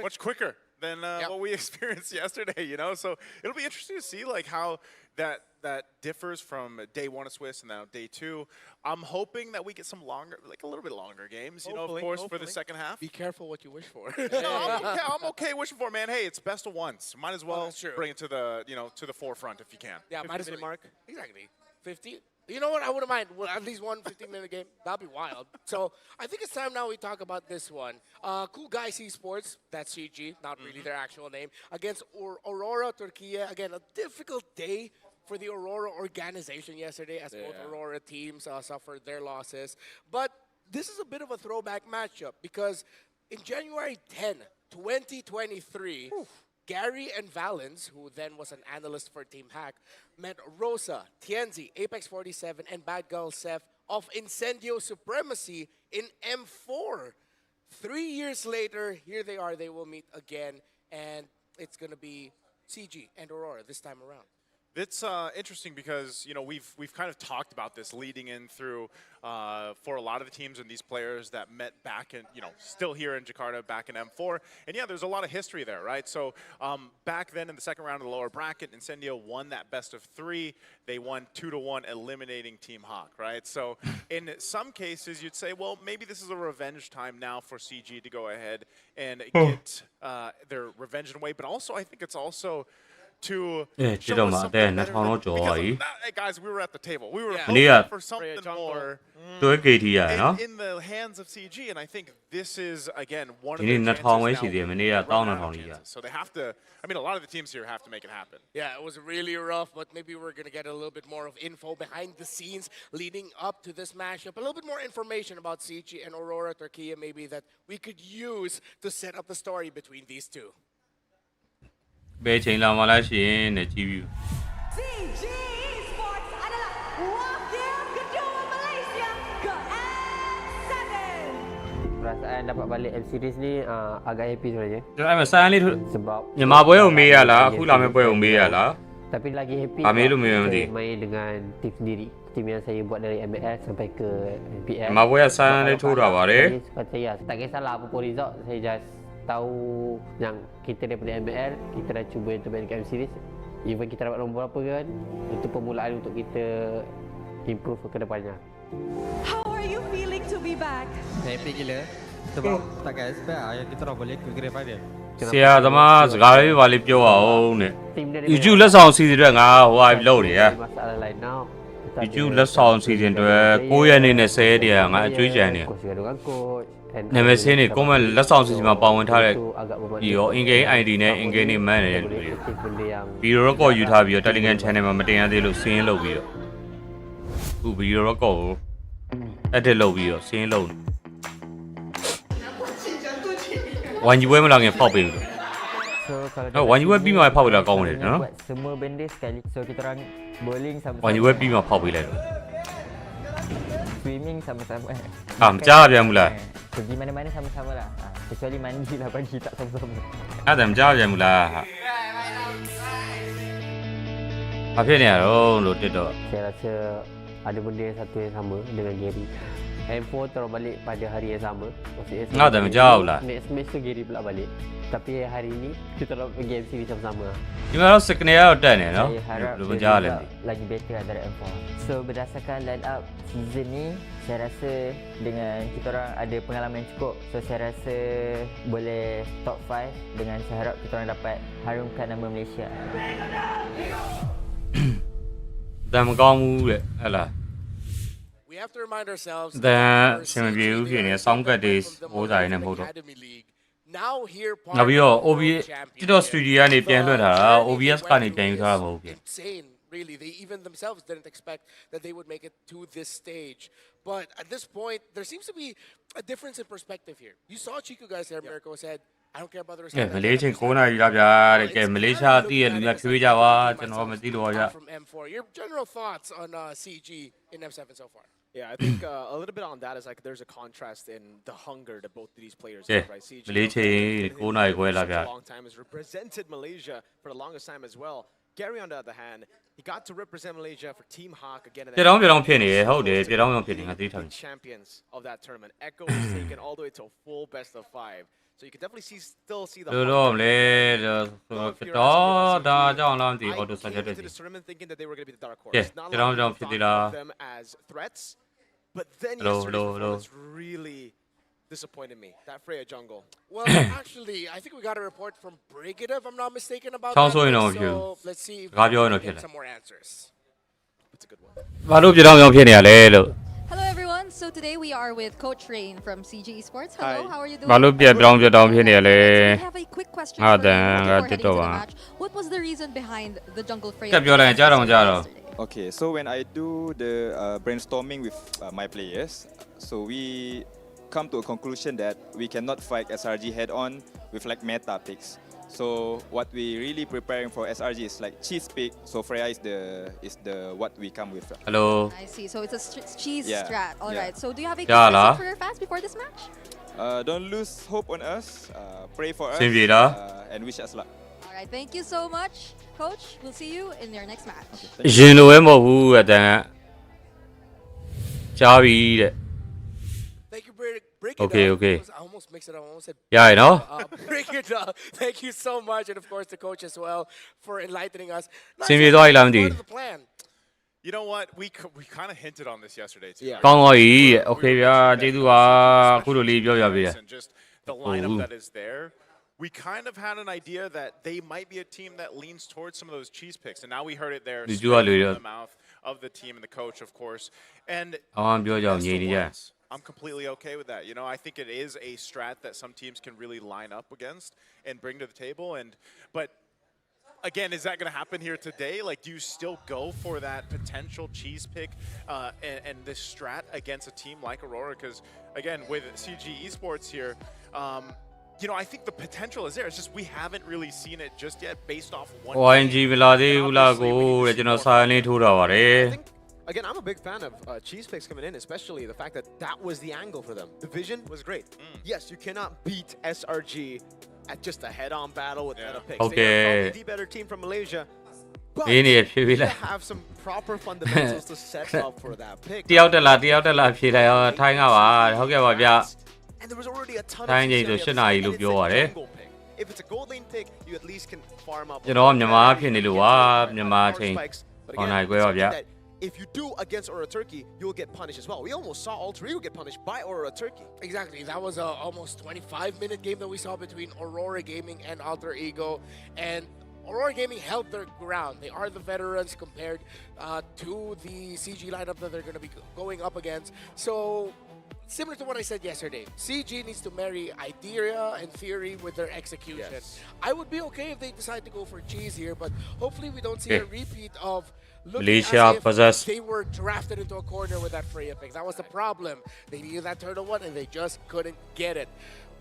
much quicker than what we experienced yesterday, you know? So it'll be interesting to see like how that differs from day one of Swiss and now day two. I'm hoping that we get some longer, like a little bit longer games, you know, of course, for the second half. Be careful what you wish for. No, I'm okay wishing for, man. Hey, it's best of once. Might as well bring it to the, you know, to the forefront if you can. Yeah, might as well. Mark. Exactly. 50. You know what? I wouldn't mind. At least one 15-minute game. That'd be wild. So I think it's time now we talk about this one. Cool Guys Esports, that's CG, not really their actual name, against Aurora Turkey. Again, a difficult day for the Aurora organization yesterday as both Aurora teams suffered their losses. But this is a bit of a throwback matchup because in January 10, 2023, Gary and Valens, who then was an analyst for Team Hack, met Rosa, Tienzi, Apex 47, and Bad Girl Seth of Incendio Supremacy in M4. 3 years later, here they are. They will meet again, and it's going to be CG and Aurora this time around. It's interesting because, you know, we've kind of talked about this leading in through for a lot of the teams and these players that met back in, you know, still here in Jakarta, back in M4. And yeah, there's a lot of history there, right? So back then in the second round of the lower bracket, Incendio won that best of 3. They won 2-1, eliminating Team Hawk, right? So in some cases, you'd say, well, maybe this is a revenge time now for CG to go ahead and get their revenge in a way. But also, I think it's also to show us something better. Because, hey guys, we were at the table. We were hoping for something more in the hands of CG, and I think this is, again, one of the chances. So they have to, I mean, a lot of the teams here have to make it happen. Yeah, it was really rough, but maybe we're going to get a little bit more of info behind the scenes leading up to this matchup. A little bit more information about CG and Aurora Turkey, maybe that we could use to set up the story between these two. ဘယ်ချိန်လာမှလဲရှင်တဲ့ကြည့်ပြီး CG Esports adalah wakil kedua Malaysia ke M7. Perasaan dapat balik M series ni agak happy sebenarnya. အဲ့မှာဆိုင်လေးsebab မြန်မာပွဲကိုမေးရလားအခုလာမယ့်ပွဲကိုမေးရလား Tapi lagi happy အမေလို့မေးမှမသိ main dengan tim sendiri. Tim yang saya buat dari ML sampai ke MPL. မြန်မာပွဲကဆိုင်လေးထိုးတာပါတယ် Saya tak kisahlah apa pun result, saya just tahu yang kita daripada ML, kita dah cuba yang terbaik dekat M series. Even kita dapat nombor apa kan, itu permulaan untuk kita improve ke depannya. How are you feeling to be back? Happy gila. Sebab tak kat SPA kita orang boleh ke grade 5 dia. ဆရာသမားစကားလေးပါလေးပြောအောင်တဲ့ YouTube လက်ဆောင်စီစဉ်တွေငါဟိုဟာလုပ်နေရ masalah lain now. YouTube လက်ဆောင်စီစဉ်တွေ9ရက်နေ့နဲ့10ရက်တည်းကငါအကျွေးကြံနေ နာမည်စင်းနေကွန်မန့်လက်ဆောင်စီစဉ်မှာပါဝင်ထားတဲ့ပြီးတော့ in-game ID နဲ့ in-game နဲ့မှန်းနေတဲ့လူတွေဗီဒီယို record ယူထားပြီးတော့ Telegram channel မှာမတင်ရသေးလို့စင်းလုပ်ပြီးတော့အခုဗီဒီယို record ကို edit လုပ်ပြီးတော့စင်းလုပ်ဝိုင်းကြီးဝဲမလာခင်ဖောက်ပေးလို့ဝိုင်းကြီးဝဲပြီးမှဖောက်ပေးလာကောင်းတယ်နော် Semua benda sekali. So kita orang bowling sama-sama. ဝိုင်းကြီးဝဲပြီးမှဖောက်ပေးလိုက်တော့ Swimming sama-sama. မကြားပြန်ဘူးလား Pergi mana-mana sama-sama lah. Kecuali mandi lah pagi tak sama-sama. အဲ့ဒါမကြားပြန်ဘူးလားဟာဖြစ်နေရတော့လို့တက်တော့ Saya rasa ada benda satu yang sama dengan Gary. M4 terus balik pada hari yang sama. Maksudnya Ngah dah menjauh lah. Next match tu Gary pula balik. Tapi hari ni kita orang pergi MCV sama-sama. ဒီမှာတော့စကနေရောက်တက်နေနော် Saya harap ဘယ်လို dia ကြားလဲ juga lagi better dari M4. So berdasarkan line up season ni, saya rasa dengan kita orang ada pengalaman yang cukup. So saya rasa boleh top 5 dengan saya harap kita orang dapat harumkan nama Malaysia. တမ်းမကောင်းဘူးတဲ့ဟဲ့လား We have to remind ourselves တမ်းအဆင်မပြေဘူးဖြစ်နေစောင်းကတ်တွေဟိုးစားရနေမဟုတ်တော့ now here နောက်ပြီးတော့ OBS TikTok Studio ကနေပြန်လွှင့်ထားတာ OBS ကနေပြန်ယူထားတာမဟုတ်ဘူး insane really they even themselves didn't expect that they would make it to this stage but at this point there seems to be a difference in perspective here you saw Chico guys there Mirko said I don't care about the rest of မလေးချင်း9နာရီလောက်ပြတဲ့ကဲမလေးရှားတည့်ရလူများဖြွေးကြပါကျွန်တော်မသိလို့ရ from M4 your general thoughts on CG in M7 so far Yeah, I think a little bit on that is like there's a contrast in the hunger that both of these players Yeah, have, right? CG Malaysia, for a long time has represented Malaysia for the longest time as well. Gary, on the other hand, he got to represent Malaysia for Team Hawk again. ပြတောင်းဖြစ်နေဟုတ်တယ်ပြတောင်းဖြစ်နေငါသိထားတယ် Champions of that tournament. Echo was taken all the way to a full best of 5. So you can definitely still see the လို့မလဲတော့ဒါကြောင့်လားမသိ auto suggest တယ် this tournament thinking that they were going to be the dark horse. Yeah, Notပြတောင်း a lot of ဖြစ် people သေးလား thought of them as threats. But then yesterday's performance really disappointed me. That Freya jungle. Well, actually, I think we got a report from Brigade, if I'm not mistaken, about Sounds that. so let's see if we we can get some more answers. That's a good one. ဘာလို့ပြတောင်းဖြစ်နေရလဲလို့ Hello everyone. So today we are with Coach Rain from CG Esports. Hello, how are you doing? ဘာလို့ပြတောင်းဖြစ်နေရလဲ We have a quick question for you before heading to the match. What was the reason behind the jungle Freya? ကပြောလိုက်ကြားတော့ကြားတော့ Okay, so when I do the brainstorming with my players, so we come to a conclusion that we cannot fight SRG head on with like meta picks. So what we really preparing for SRG is like cheese pick. So Freya is the what we come with. Hello. I see. So it's a cheese Yeah, strat. All yeah. right. So do you have a quick message for your fans before this match? Don't lose hope on us. Pray for us. And wish us luck. All right. Thank you so much, Coach. We'll see you in your next match. ရင်လိုပဲမဟုတ်ဘူးအတန်ကြားပြီတဲ့ Thank you, Brigade. Okay. I almost mixed it up. I almost said. Yeah, I know. Brigade, thank you so much, and of course the coach as well for enlightening us. Simi do I lam di. The plan. You know what? We kind of hinted on this yesterday too. Yeah. ကောင်းပါပြီ Okay ဗျာကျေးဇူးပါအခုလိုလေးပြောပြပေးတယ် Just the lineup that is there. We kind of had an idea that they might be a team that leans towards some of those cheese picks, and now we heard it there straight from the mouth of the team and the coach, of course. And I'm completely okay with that. You know, I think it is a strat that some teams can really line up against and bring to the table. But again, is that going to happen here today? Like, do you still go for that potential cheese pick and this strat against a team like Aurora? Because again, with CG Esports here. You know, I think the potential is there. It's just we haven't really seen it just yet based off one. Again, I'm a big fan of cheese picks coming in, especially the fact that that was the angle for them. The vision was great. Yes, you cannot beat SRG at just a head-on battle with meta picks. Okay. They are probably the better team from Malaysia. But you need to have some proper fundamentals to set up for that pick. And there was already a ton of jungle pick. If it's a gold lane pick, you at least can farm up. ကျွန်တော်မြန်မာဖြစ်နေလို့ပါမြန်မာချိန် But again, something that if you do against Aurora Turkey, you'll get punished as well. We almost saw Alter Ego get punished by Aurora Turkey. Exactly. That was a almost 25-minute game that we saw between Aurora Gaming and Alter Ego. And Aurora Gaming held their ground. They are the veterans compared to the CG lineup that they're going to be going up against. So, similar to what I said yesterday, CG needs to marry idea and theory with their execution. Yes. I would be okay if they decide to go for cheese here, but hopefully we don't see a repeat of looking Malaysia as if they were drafted into a corner with that Freya pick. That was the problem. They needed that turtle one and they just couldn't get it.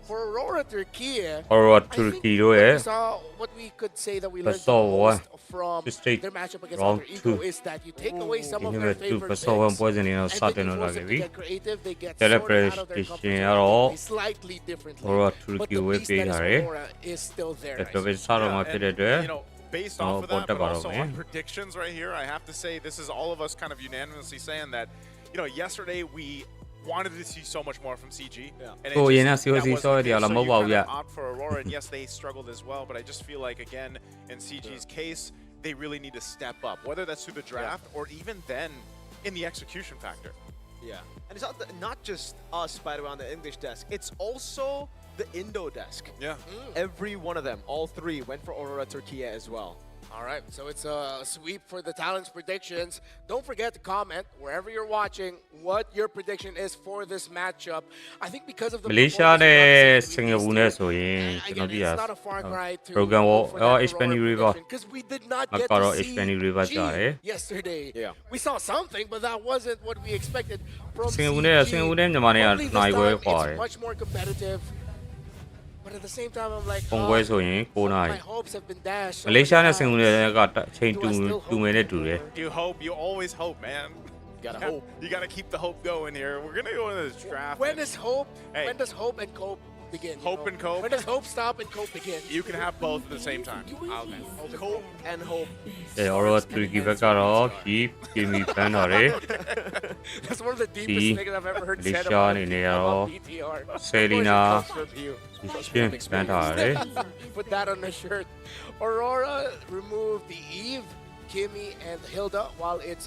For Aurora Turkey, we saw what we could say that we learned the most from their matchup against Alter Ego is that you take away some of their favorite picks, and then you force them to get creative, they get sorted out of their comfort zone, they slightly differently, but the beast that is Aurora is still there. You know, based off of that, but also on predictions right here, I have to say this is all of us kind of unanimously saying that, you know, yesterday we wanted to see so much more from CG. And Oh, it yeah, just, that wasn't the case, so you kind yeah. of opt for Aurora, and yes, they struggled as well, but I just feel like, again, in CG's case, they really need to step up, whether that's through the draft or even then in the execution factor. Yeah, and it's not just us, by the way, on the English desk. It's also the Indo desk. Yeah. Every one of them, all three, went for Aurora Turkey as well. All right, so it's a sweep for the Talents predictions. Don't forget to comment wherever you're watching what your prediction is for this matchup. I think because of the Malaysia နဲ့စင်ကာပူနဲ့ဆိုရင်ကျွန်တော်ပြရ program ရော Xpany River because we did not get to see Xpany River ကြားတယ် yesterday. We saw something, but that wasn't what we expected from စင်ကာပူနဲ့မြန်မာနဲ့နိုင်ပွဲခွာတယ် It's much more competitive. But at the same time, I'm like, ပုံပွဲဆိုရင်9နာရီ my hopes have been dashed. မလေးရှားနဲ့စင်ကာပူနဲ့ကအချိန်တူမယ်နဲ့တူတယ် You hope, you always hope, man. You gotta hope. You gotta keep the hope going here. We're gonna go into this draft. When does hope and cope begin? Hope and cope. When does hope stop and cope begin? You can have both at the same time. Okay. Cope and hope. အဲ Aurora Turkey ဘက်ကတော့ keep me fan တော့တယ် That's one of the deepest things I've ever heard said ရှားအနေနဲ့ရော BTR. Selena ရှင်း fan ထားတယ် Put that on the shirt. Aurora removed the Eve, Kimmy, and Hilda, while it's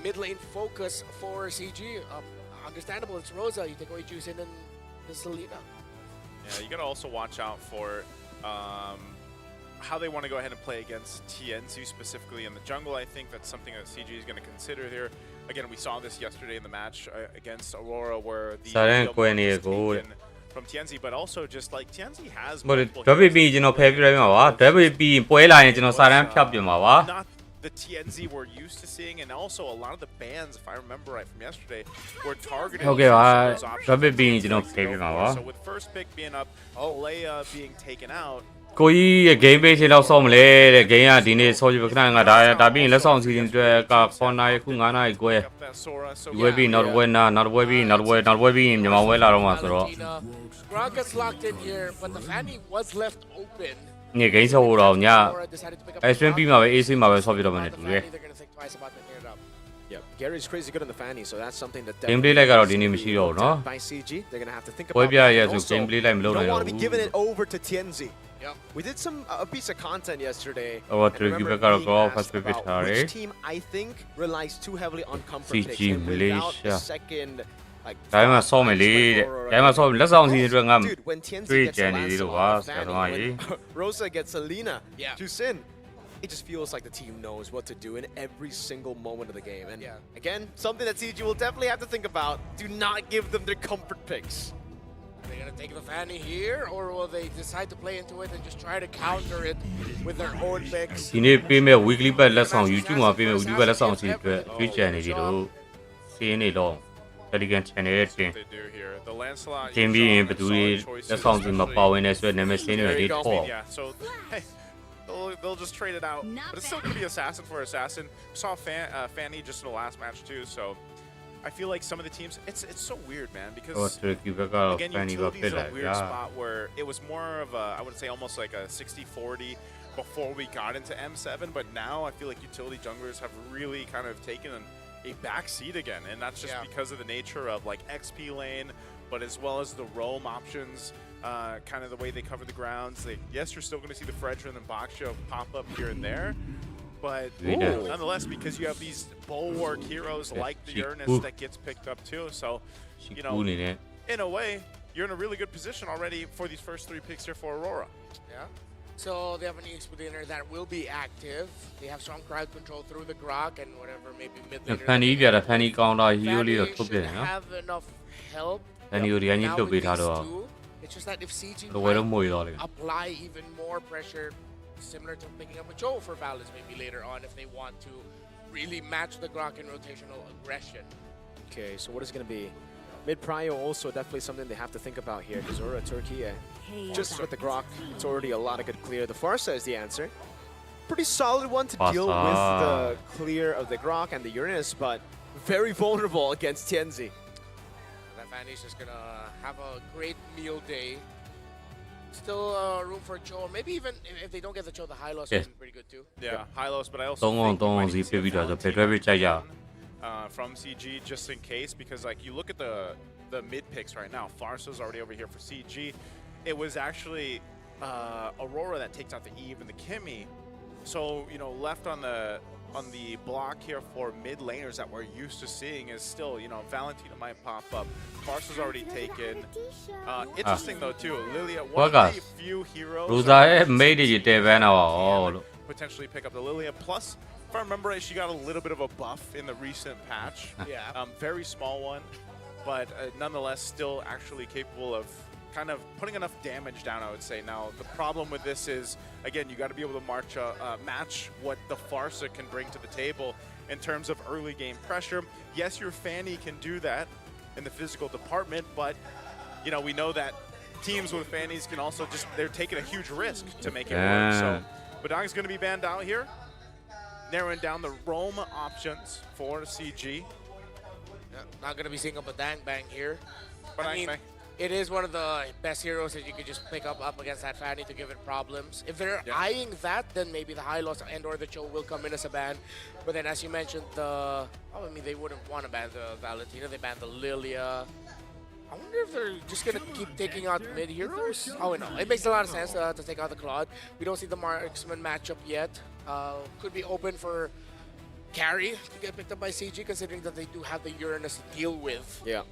mid lane focus for CG. Understandable, it's Rosa. You take away Juicin and Selena. Yeah, you gotta also watch out for how they want to go ahead and play against TNC specifically in the jungle. I think that's something that CG is going to consider here. Again, we saw this yesterday in the match against Aurora, where the from TNC, but also just like TNC has. But WB ကျွန်တော်ဖယ်ပြလိုက်မှာပါ WB ပွဲလာရင်ကျွန်တော်စာတန်းဖြတ်ပြမှာပါ Not the TNC we're used to seeing, and also a lot of the bans, if I remember right from yesterday, were targeting. Okay, those options. WB ကျွန်တော်ဖယ်ပြမှာပါ So with first pick being up, Leia being taken out. ကိုကြီးရဲ့ game page လောက်ဆော့မလဲတဲ့ game ကဒီနေ့ဆော့ကြည့်ခဏငါဒါပြီးရင်လက်ဆောင်စီစဉ်အတွက်က9နာရီခု9နာရီခွဲ WB not winner not WB not way not WB မြန်မာဝဲလာတော့မှာဆိုတော့ Grog gets locked in here, but the Fanny was left open. ည game ဆော့ဖို့တော့ည Xtreme ပြီးမှာပဲ AC မှာပဲဆော့ပြတော့မယ်တူတယ် Yeah, Gary's crazy good on the Fanny, so that's something that gameplay လိုက်ကတော့ဒီနေ့မရှိတော့ဘူးเนาะ by CG. They're gonna have to think about. ပွဲပြရဆို gameplay လိုက်မလုပ်နိုင် don't တော့ want to ဘူး be giving it over to TNZ. Yeah. We did a piece of content yesterday. What first which team I think relies too heavily on comfort picks and without a second like ဒါမှဆော့မယ်လေတဲ့ဒါမှဆော့လက်ဆောင်စီစဉ်အတွက်ငါ Dude, when TNZ တွေ့ gets ကြံနေသေးလို့ပါဆရာသမားကြီး Rosa gets Selena. Juicin. It just feels like the team knows what to do in every single moment of the game. And again, something that CG will definitely have to think about. Do not give them their comfort picks. Are they going to take the Fanny here, or will they decide to play into it and just try to counter it with their own picks? ဒီနေ့ပေးမဲ့ weekly bet လက်ဆောင် YouTube မှာပေးမဲ့ weekly bet လက်ဆောင်စီအတွက်တွေ့ကြံနေပြီလို့စီးနေတော့ Telegram channel ရဲ့တင် game ပြီးရင်ဘယ်သူတွေလက်ဆောင်စီမှာပါဝင်နေဆိုတဲ့နာမည်စင်းတွေလေးတော့ So hey, they'll just trade it out, but it's still gonna be assassin for assassin. We saw Fanny just in the last match too, so I feel like some of the teams, it's so weird, man, because again, Utility's in a weird spot where it was more of a, I would say almost like a 60-40 before we got into M7, but now I feel like utility junglers have really kind of taken a back seat again, and that's just because of the nature of like XP lane, but as well as the roam options, kind of the way they cover the grounds. Yes, you're still going to see the Fredrin and Baksha pop up here and there, But nonetheless, because you have these bulwark heroes like the Uranus that gets picked up too, so you know, in a way, you're in a really good position already for these first 3 picks here for Aurora. Yeah. So they have an EX laner that will be active. They have strong crowd control through the Grok and whatever maybe mid laner. Fanny counter should have enough help. Fanny It's just that if CG might apply even more pressure, similar to picking up a Joe for balance maybe later on if they want to really match the Grok in rotational aggression. Okay, so what is going to be? Mid-prio also definitely something they have to think about here. Zora, Turkey, just with the Grok, it's already a lot of good clear. The Farsa is the answer. Pretty solid one to deal with the clear of the Grok and the Uranus, but very vulnerable against Tianzi. That Fanny's just going to have a great meal day. Still room for Cho, or maybe even if they don't get the Cho, the Hylos is pretty good too. Yeah, Hylos, but I also think from CG just in case, because like you look at the mid picks right now, Farsa's already over here for CG. It was actually Aurora that takes out the Eve and the Kimmy. So, you know, left on the block here for mid laners that we're used to seeing is still, you know, Valentina might pop up. Farsa's already taken. Interesting though too, Lilia, one of the few heroes potentially pick up the Lilia. Plus, if I remember right, she got a little bit of a buff in the recent patch. Yeah. Very small one, but nonetheless still actually capable of kind of putting enough damage down, I would say. Now, the problem with this is, again, you got to be able to match what the Farsa can bring to the table in terms of early game pressure. Yes, your Fanny can do that in the physical department, but, you know, we know that teams with Fannies can also just, they're taking a huge risk to make it work. So, Badang's going to be banned out here, narrowing down the roam options for CG. Yeah, not going to be seeing a Badang bang here. I mean, it is one of the best heroes that you could just pick up against that Fanny to give it problems. If they're eyeing that, then maybe the Hylos and or the Cho will come in as a ban. But then as you mentioned, I mean, they wouldn't want to ban the Valentina. They banned the Lilia. I wonder if they're just going to keep taking out mid-heroes. Oh, no. It makes a lot of sense to take out the Claude. We don't see the marksman matchup yet. Could be open for carry to get picked up by CG, considering that they do have the Uranus to deal with. Yeah.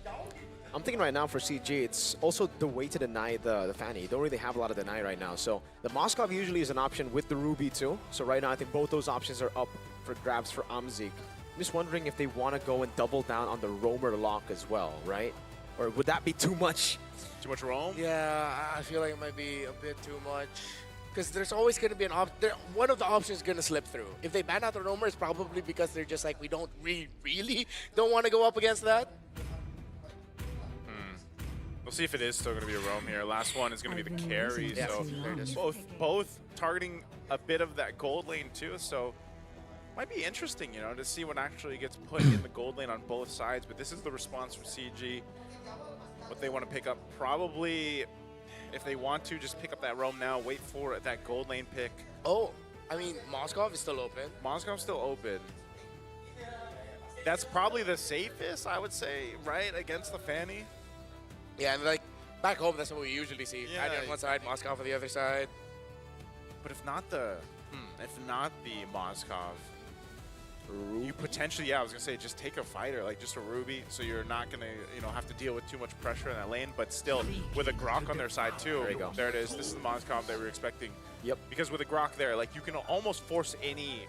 I'm thinking right now for CG, it's also the way to deny the Fanny. You don't really have a lot of deny right now. So the Moskov usually is an option with the Ruby too. So right now I think both those options are up for grabs for Amzik. I'm just wondering if they want to go and double down on the Roamer lock as well, right? Or would that be too much? Too much roam? Yeah, I feel like it might be a bit too much. Because there's always going to be an option. One of the options is going to slip through. If they ban out the Roamer, it's probably because they're just like, we don't really don't want to go up against that. We'll see if it is still going to be a roam here. Last one is going to be the carry, so both targeting a bit of that gold lane too, so might be interesting, you know, to see what actually gets put in the gold lane on both sides. But this is the response from CG. What they want to pick up, probably, if they want to, just pick up that roam now, wait for that gold lane pick. Oh, I mean, Moskov is still open. Moskov's still open. That's probably the safest, I would say, right, against the Fanny. Yeah, and like back home, that's what we usually see. Fanny on one side, Moskov on the other side. But if not the Moskov, you potentially, I was gonna say, just take a fighter, like just a Ruby, so you're not gonna, you know, have to deal with too much pressure in that lane. But still, with a Grok on their side too. There you go. There it is. This is the Moskov they were expecting. Yep. Because with a Grok there, like you can almost force any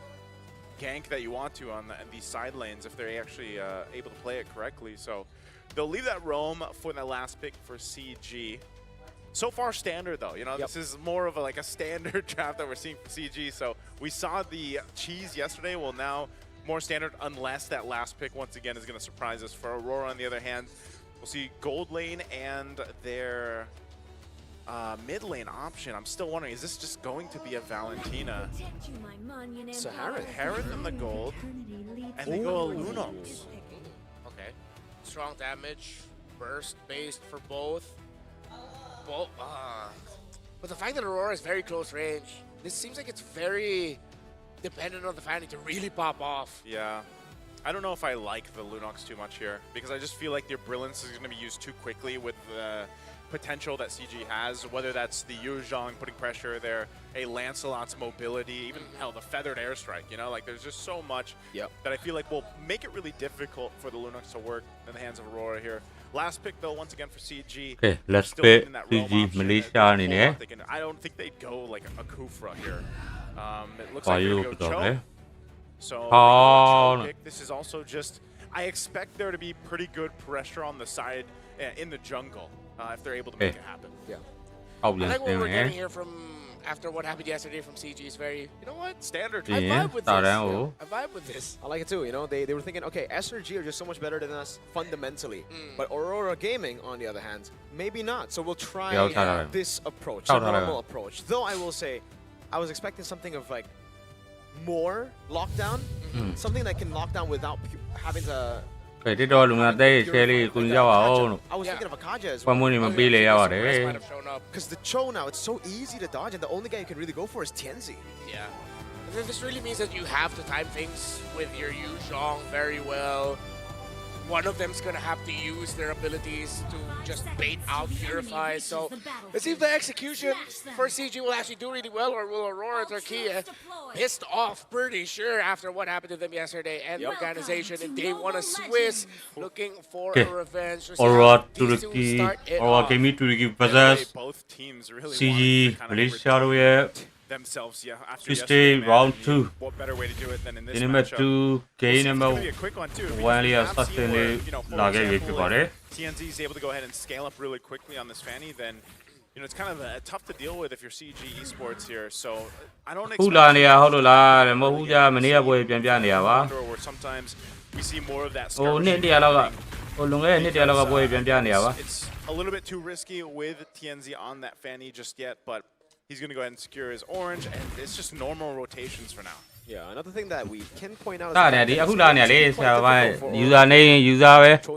gank that you want to on these side lanes if they're actually able to play it correctly. So they'll leave that roam for the last pick for CG. So far standard though, you know, this is more of a standard draft that we're seeing for CG. So we saw the cheese yesterday, well now more standard, unless that last pick once again is going to surprise us. For Aurora on the other hand, we'll see gold lane and their mid lane option. I'm still wondering, is this just going to be a Valentina? So Harith in the gold, and they go a Lunox. Okay. Strong damage, burst based for both. But the fact that Aurora is very close range, this seems like it's very dependent on the Fanny to really pop off. Yeah. I don't know if I like the Lunox too much here, because I just feel like their Brilliance is going to be used too quickly with potential that CG has, whether that's the Yuzhong putting pressure there, a Lancelot's mobility, even hell, the feathered airstrike, you know, like there's just so much that I feel like will make it really difficult for the Lunox to work in the hands of Aurora here. Last pick though, once again for CG. Okay, let's pick CG Malaysia. I don't think they'd go like a Kufra here. It looks like they're going to go Cho. So this is also just, I expect there to be pretty good pressure on the side in the jungle if they're able to make it happen. Yeah. I think what we're getting here from after what happened yesterday from CG is very, you know what? Standard. I vibe with this. I vibe with this. I like it too. You know, they were thinking, okay, S or G are just so much better than us fundamentally. But Aurora Gaming, on the other hand, maybe not. So we'll try this approach, the normal approach. Though I will say, I was expecting something of like more lockdown, something that can lock down without having to. I was thinking of Akaja as well. Because the Cho now, it's so easy to dodge, and the only guy you can really go for is Tianzi. Yeah. And this really means that you have to time things with your Yuzhong very well. One of them's going to have to use their abilities to just bait out Purify. So let's see if the execution for CG will actually do really well, or will Aurora Turkey pissed off pretty sure after what happened to them yesterday and the organization in day one of Swiss looking for a revenge. Aurora Turkey, Aurora Gaming Turkey versus CG Malaysia themselves, after yesterday, round 2. What better way to do it than in this number matchup? 2, game number 1. TNZ is able to go ahead and scale up really quickly on this Fanny, then it's kind of tough to deal with if you're CG Esports here. So I don't expect where sometimes we see more of that it's a little bit too risky with TNZ on that Fanny just yet, but he's going to go ahead and secure his orange, and it's just normal rotations for now. Yeah, another thing that we can point out is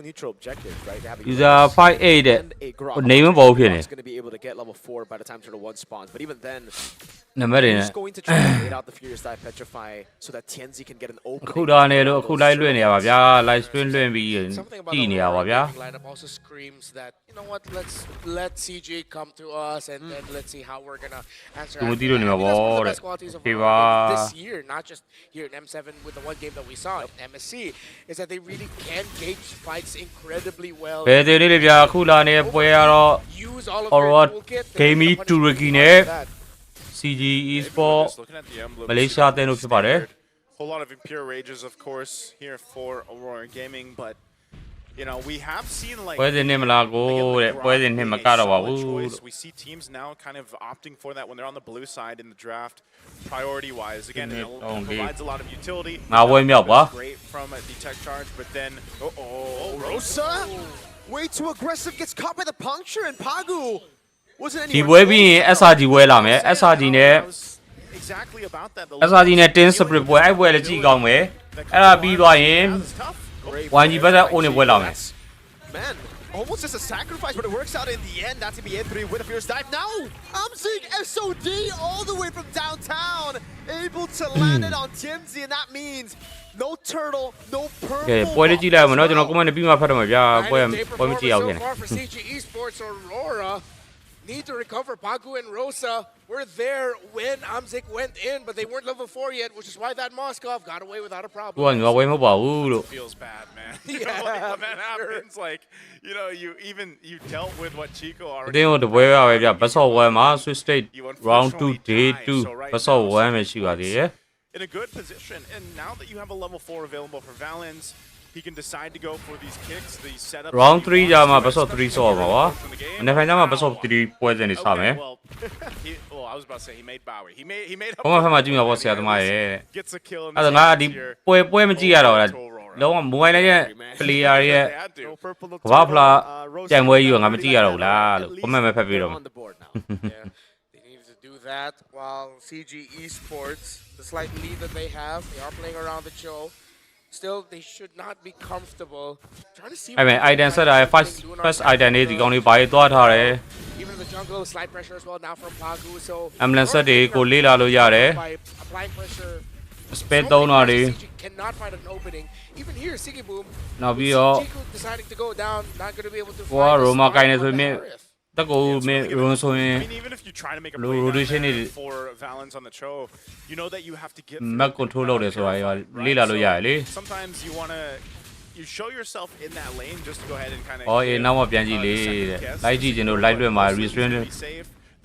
neutral objectives, right? User 5-8 name of all is going to be able to get level 4 by the time Turtle 1 spawns, but even then, he's going to try to wait out the Furious Die Petrify so that Tianzi can get an opening. Something about the lineup also screams that, you know what, let's let CG come to us and then let's see how we're going to answer. I think that's one of the best qualities of this year, not just here in M7 with the one game that we saw in MSC, is that they really can gauge fights incredibly well. Use all of their toolkit. CG Esports Malaysia whole lot of impure rages, of course, here for Aurora Gaming, but we have seen like choice. We see teams now kind of opting for that when they're on the blue side in the draft, priority-wise. Again, it provides a lot of utility. Great from a detect charge, but then Rosa, way too aggressive, gets caught by the puncture, and Pagu wasn't any. SRG exactly about that. SRG 10 separate boy. I will let you go. Man, almost just a sacrifice, but it works out in the end. That's to be A3 with a fierce dive. Now, I'm seeing SOD all the way from downtown, able to land it on Tianzi, and that means no turtle, no purple. Okay, boy, did you let me know? You're not going to be my partner. So far for CG Esports, Aurora need to recover. Pagu and Rosa were there when Amzik went in, but they weren't level 4 yet, which is why that Moskov got away without a problem. It feels bad, man. Yeah, when that happens, like, you dealt with what Chico already. They want to wear out Swiss State round 2, day 2. In a good position, and now that you have a level 4 available for Valens, he can decide to go for these kicks, these setups. Round 3 jama baso 3 so ba. And if I jama baso 3 poison is same. Well, I was about to say he made Bowie. He made up. Gets a kill in the poe ma ji ya ro la. လုံးဝ mobile ရဲ့ player ရဲ့ ဘာဖလားကြံပွဲကြီးကငါမကြည့်ရတော့ဘူးလားလို့ comment ပဲဖတ်ပြီးတော့ They need to do that while CG Esports, the slight lead that they have, they are playing around the show. Still, they should not be comfortable. Trying to see. I mean, I didn't say that first identity only by thought hare. Even in the jungle, slight pressure as well now from Pagu. So ambulance de ko lela lo yare. By applying pressure, sped down are. Cannot find an opening. Even here, Siggy Boom. Now we are deciding to go down, not going to be able to. Wow, Roma kindness with me. တက်ကိုမင်းရုံးဆိုရင် I mean, even if you try to make a လို play down rotation there တွေ for Valens on the Cho, you know that you have to get Mac control လုပ်တယ်ဆိုတာရောလေ့လာလို့ရတယ်လေ sometimes you want to you show yourself in that lane just to go ahead and kind of အော်အေးနောက်မှပြန်ကြည့်လေတဲ့လိုက်ကြည့်ခြင်းတို့ live လွှင့်မှာ restrain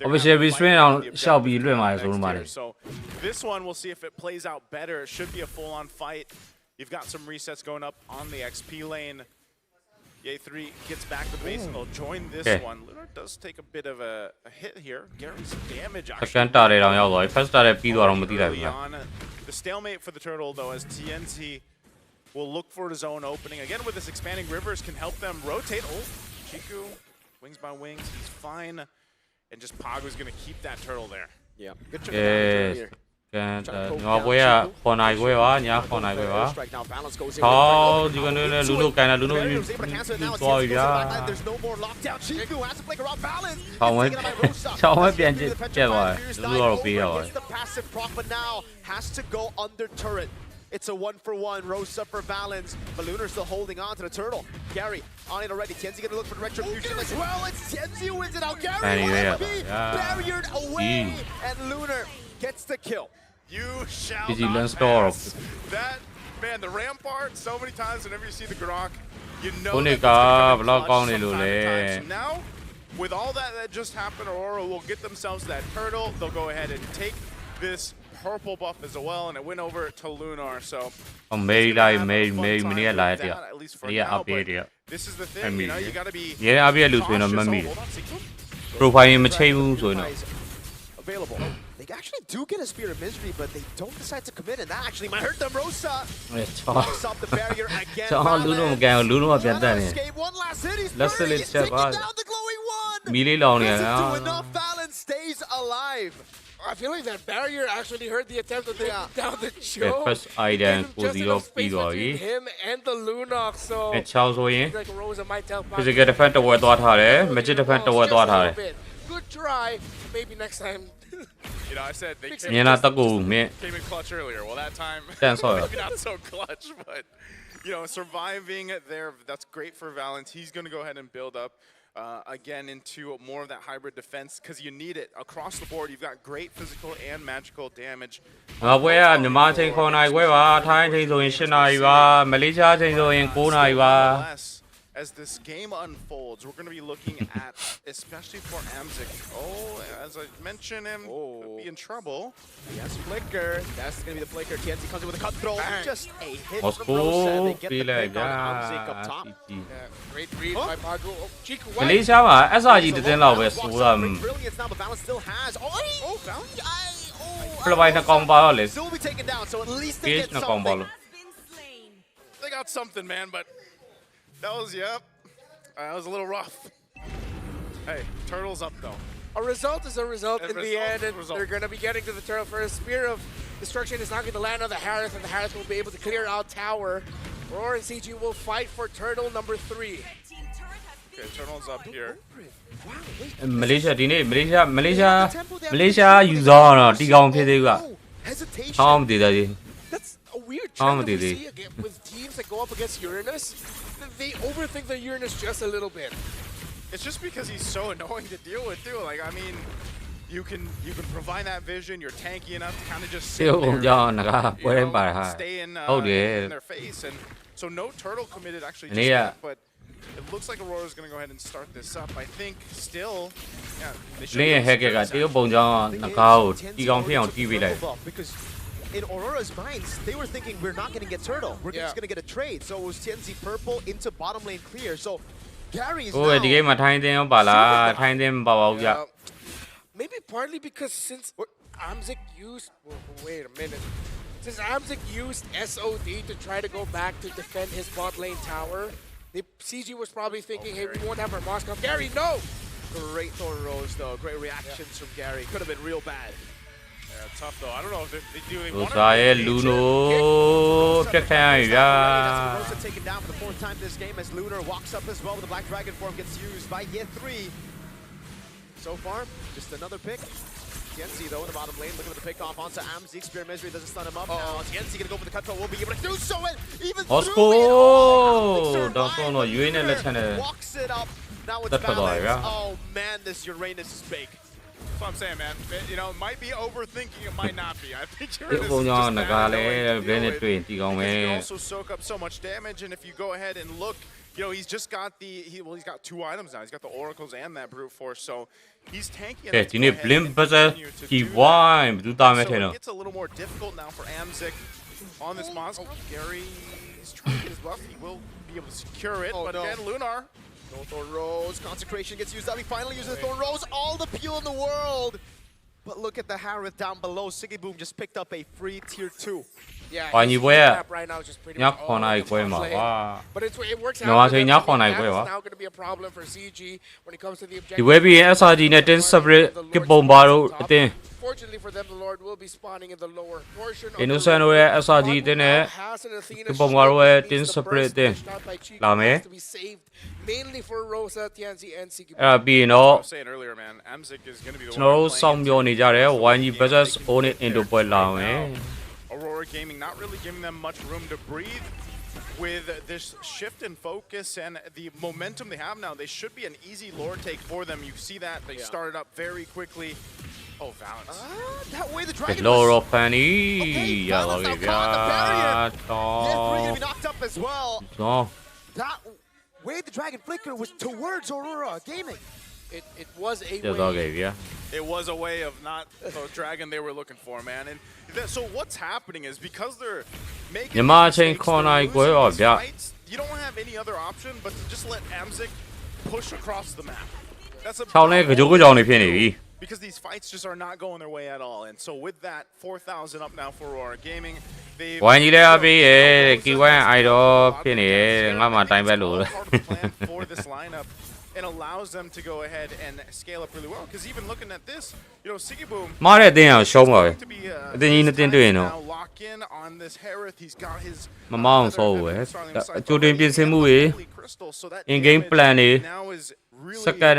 official restrain အောင်ရှောက်ပြီးလွှင့်မှာဆိုလို့ပါတယ် So this one we'll see if it plays out better. It should be a full on fight. You've got some resets going up on the XP lane. Ye3 gets back the base and they'll join this one. Lunar does take a bit of a hit here. Gary's damage actually. Second တာတယ်တော့ရောက်သွားပြီ first တာတယ်ပြီးသွားတော့မသိလိုက်ဘူး The stalemate for the turtle though as TNT will look for his own opening. Again with this expanding rivers can help them rotate. Oh, Chiku, wings by wings, he's fine. And just Pago's going to keep that turtle there. Yeah, good trick here. ငါပွဲကခေါ်နိုင်ခွဲပါညာခေါ်နိုင်ခွဲပါဟောဒီကနေလူလူကန်လာလူလူသွားပြီဗျာဟောင်းဝဲပြန်ကြက်သွားတယ်လူလူတော့ပေးရပါတယ် Has to go under turret. It's a 1-for-1. Rosa for Valens. Ballooner's still holding on to the turtle. Gary on it already. Tienzi gonna look for the retribution as well. It's Tienzi who wins it out. Gary will be barriered away, and Lunar gets the kill. You shall not pass. That man, the rampart. So many times whenever you see the Grok, you know that now, with all that just happened, Aurora will get themselves that turtle. They'll go ahead and take this purple buff as well, and it went over to Lunar. So maybe this is the thing, you know, you gotta be available. They actually do get a Spear of Misery, but they don't decide to commit, and that actually might hurt them. Rosa locks up the barrier again. Escape one last hit. He's taking down the glowing one. Doesn't do enough. Valens stays alive. I feel like that barrier actually hurt the attempt to take down the Cho. First idea just enough space between him and the Lunox, so like Rosa might tell Pago. defend တော့ဝဲသွားထားတယ် magic defend တော့ဝဲသွားထားတယ် Good try. Maybe next time. You know, I said they came in clutch earlier. Well, that time maybe not so clutch, but you know, surviving there, that's great for Valens. He's going to go ahead and build up again into more of that hybrid defense because you need it across the board. You've got great physical and magical damage. ငါပွဲကမြန်မာချိန်9နာရီခွဲပါထိုင်းချိန်ဆိုရင်10နာရီပါမလေးရှားချိန်ဆိုရင်9နာရီပါ As this game unfolds, we're going to be looking at, especially for Amzik. Oh, as I mentioned him, could be in trouble. Yes, flicker. That's going to be the flicker. TNT comes in with a cutthroat. Just a hit from Rosa. They get the pick on Amzik up top. Great read by Pago. Chiku, မလေးရှားမှာ SRG တစ်တင်းလောက်ပဲဆိုတော့ Brilliance now, but Valens still has. Play နှစ်ကောင်ပါတော့လေ Still be taken down, so at least they get something. They got something, man, but that was, that was a little rough. Hey, turtle's up though. A result is a result in the end, and they're going to be getting to the turtle first. Spear of Destruction is not going to land on the Harris, and the Harris will be able to clear out tower. Aurora and CG will fight for turtle number 3. Okay, turtle's up here. Malaysia ဒီနေ့ Malaysia user တော့တီကောင်ဖြစ်သေးဘူးက ဟောင်းမတည်သေး That's a weird trend that we see again with teams that go up against Uranus. They overthink the Uranus just a little bit. It's just because he's so annoying to deal with too. Like, I mean, you can provide that vision. You're tanky enough to kind of just sit there, stay in their face, and so no turtle committed actually. Just yet, but it looks like Aurora's going to go ahead and start this up. I think still, they should. Because in Aurora's minds, they were thinking we're not going to get turtle. We're just going to get a trade. So it was TNZ purple into bottom lane clear. So Gary is now. Maybe partly because since Amzik used. Wait a minute. Since Amzik used SOD to try to go back to defend his bot lane tower, the CG was probably thinking, hey, we won't have our Moscow. Gary, no! Great Thorn Rose, though. Great reactions from Gary. Could have been real bad. Yeah, tough though. I don't know if they do. They want Rosa taken down for the 4th time this game as Lunar walks up as well with the Black Dragon form gets used by Ye3. So far, just another pick. Tienzi though in the bottom lane looking for the pick off onto Amzik. Spear Misery doesn't stun him up now. Tienzi gonna go for the cut throw. Will be able to do so. And even walks it up. Now it's That's what I Balance. got. Oh man, this Uranus is big. That's what I'm saying, man. You know, it might be overthinking, it might not be. I think Cái Uranus cô is nho just là that gà annoying lẽ to bên deal này with. tuyển thì còn Because he can mẹ also soak up so much damage, and if you go ahead and look, you know, he's just got he's got 2 items now. He's got the Oracles and that Brute Force, so he's tanky Thế enough to thì go này ahead Blim and bây giờ continue to kỳ do that. vãi mà chúng ta mới So thế it nào. gets a little more difficult now for Amzik on this Moscow. Gary's trying to get his buff. He will be able to secure it, but again, Lunar. No Thorn Rose. Consecration gets used up. He finally uses the Thorn Rose. All the fuel in the world. But look at the Harith down below. Siggyboom just picked up a free tier 2. Yeah, Coi his như quê map right now is just pretty nhắc much con all này the quê top mà lane. quá. But it works Nó out for thấy them. nhắc I con mean, này quê that's quá. now going to be a problem for CG when it comes to the objective. Thì với vì SRG này trên separate cái bomb barrel tên. Fortunately for them, the Lord will be spawning in the lower portion of Innocent the với SRG tên này cái bomb barrel trên separate tên. Làm ấy. mainly for Rosa, Tianzi, and Siggy. Vì nó I was saying earlier, man, Amzik is going to be the one nó playing xong vô này ra đấy, one you versus own it into point làm ấy. Aurora Gaming not really giving them much room to breathe. With this shift in focus and the momentum they have now, they should be an easy lore take for them. You see that they started up very quickly. Oh, Valence. That way the Cái dragon lore was... of Penny, giờ rồi kìa, Yes, 3 cho, gonna be knocked up as well. cho. That way the dragon flicker was towards Aurora Gaming. It was a Giờ rồi kìa. It was a way of not the dragon they were looking for, man. And so what's happening is because they're making Nhưng mà trên mistakes, con này they're quấy losing ở these bia. fights, you don't have any other option but to just let Amzik push across the map. That's Sau này cái chỗ này phiền này. because these fights just are not going their way at all. And so with that, 4,000 up now for Aurora Gaming. They've Why you there be cái quan ai đó phiền này ngắm mà time value rồi. for this lineup and allows them to go ahead and scale up really well. Because even looking at this, you know, Siggyboom. Mà đây tên nào show rồi. Tên nhìn tên tuyển nó. Now lock in on this Harith. He's got his Mà mau show rồi. Chỗ đến biến xem mũi. In game plan này. Second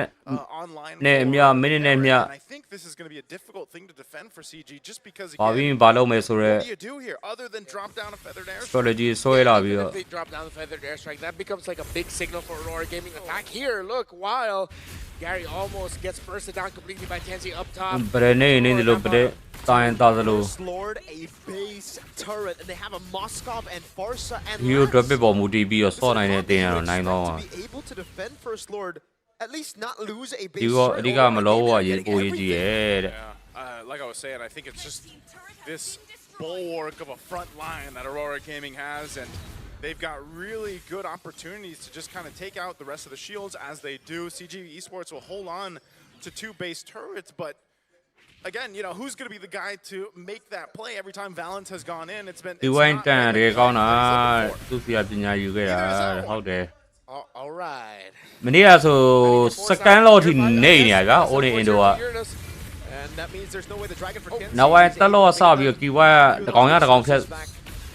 nè mía mini nè mía. I think this is going to be a difficult thing to defend for CG just because Bảo vì bảo đâu mấy số what rồi. do you do here other than drop down a feathered airstrike? Strategy soi là bây Even giờ. if they drop down the feathered airstrike, that becomes like a big signal for Aurora Gaming attack here. Look, while Gary almost gets bursted down completely by Tianzi up top. Bữa nay nên lúc bữa tay ta rồi. Lord a base turret and they have a Moskov and Farsa and Hiếu drop bị bỏ một DB ở sau này nè tên nào này nó. to be able to defend First Lord, at least not lose a base Đi qua turret. đi ra mà lâu à vậy cô gì ấy. Like I was saying, I think it's just this bulwark of a front line that Aurora Gaming has, and they've got really good opportunities to just kind of take out the rest of the shields as they do. CG Esports will hold on to 2 base turrets, but again, you know, who's going to be the guy to make that play every time Valence has gone in? It's been... Đi qua anh để con nó tu sửa bên nhàอยู่cái là how there. All right. Mình đi là số second lo thì này nè cả, ôn này đồ à. And that means there's no way the dragon for Tianzi. Nào ai ta lo sao bây giờ kêu qua con phết.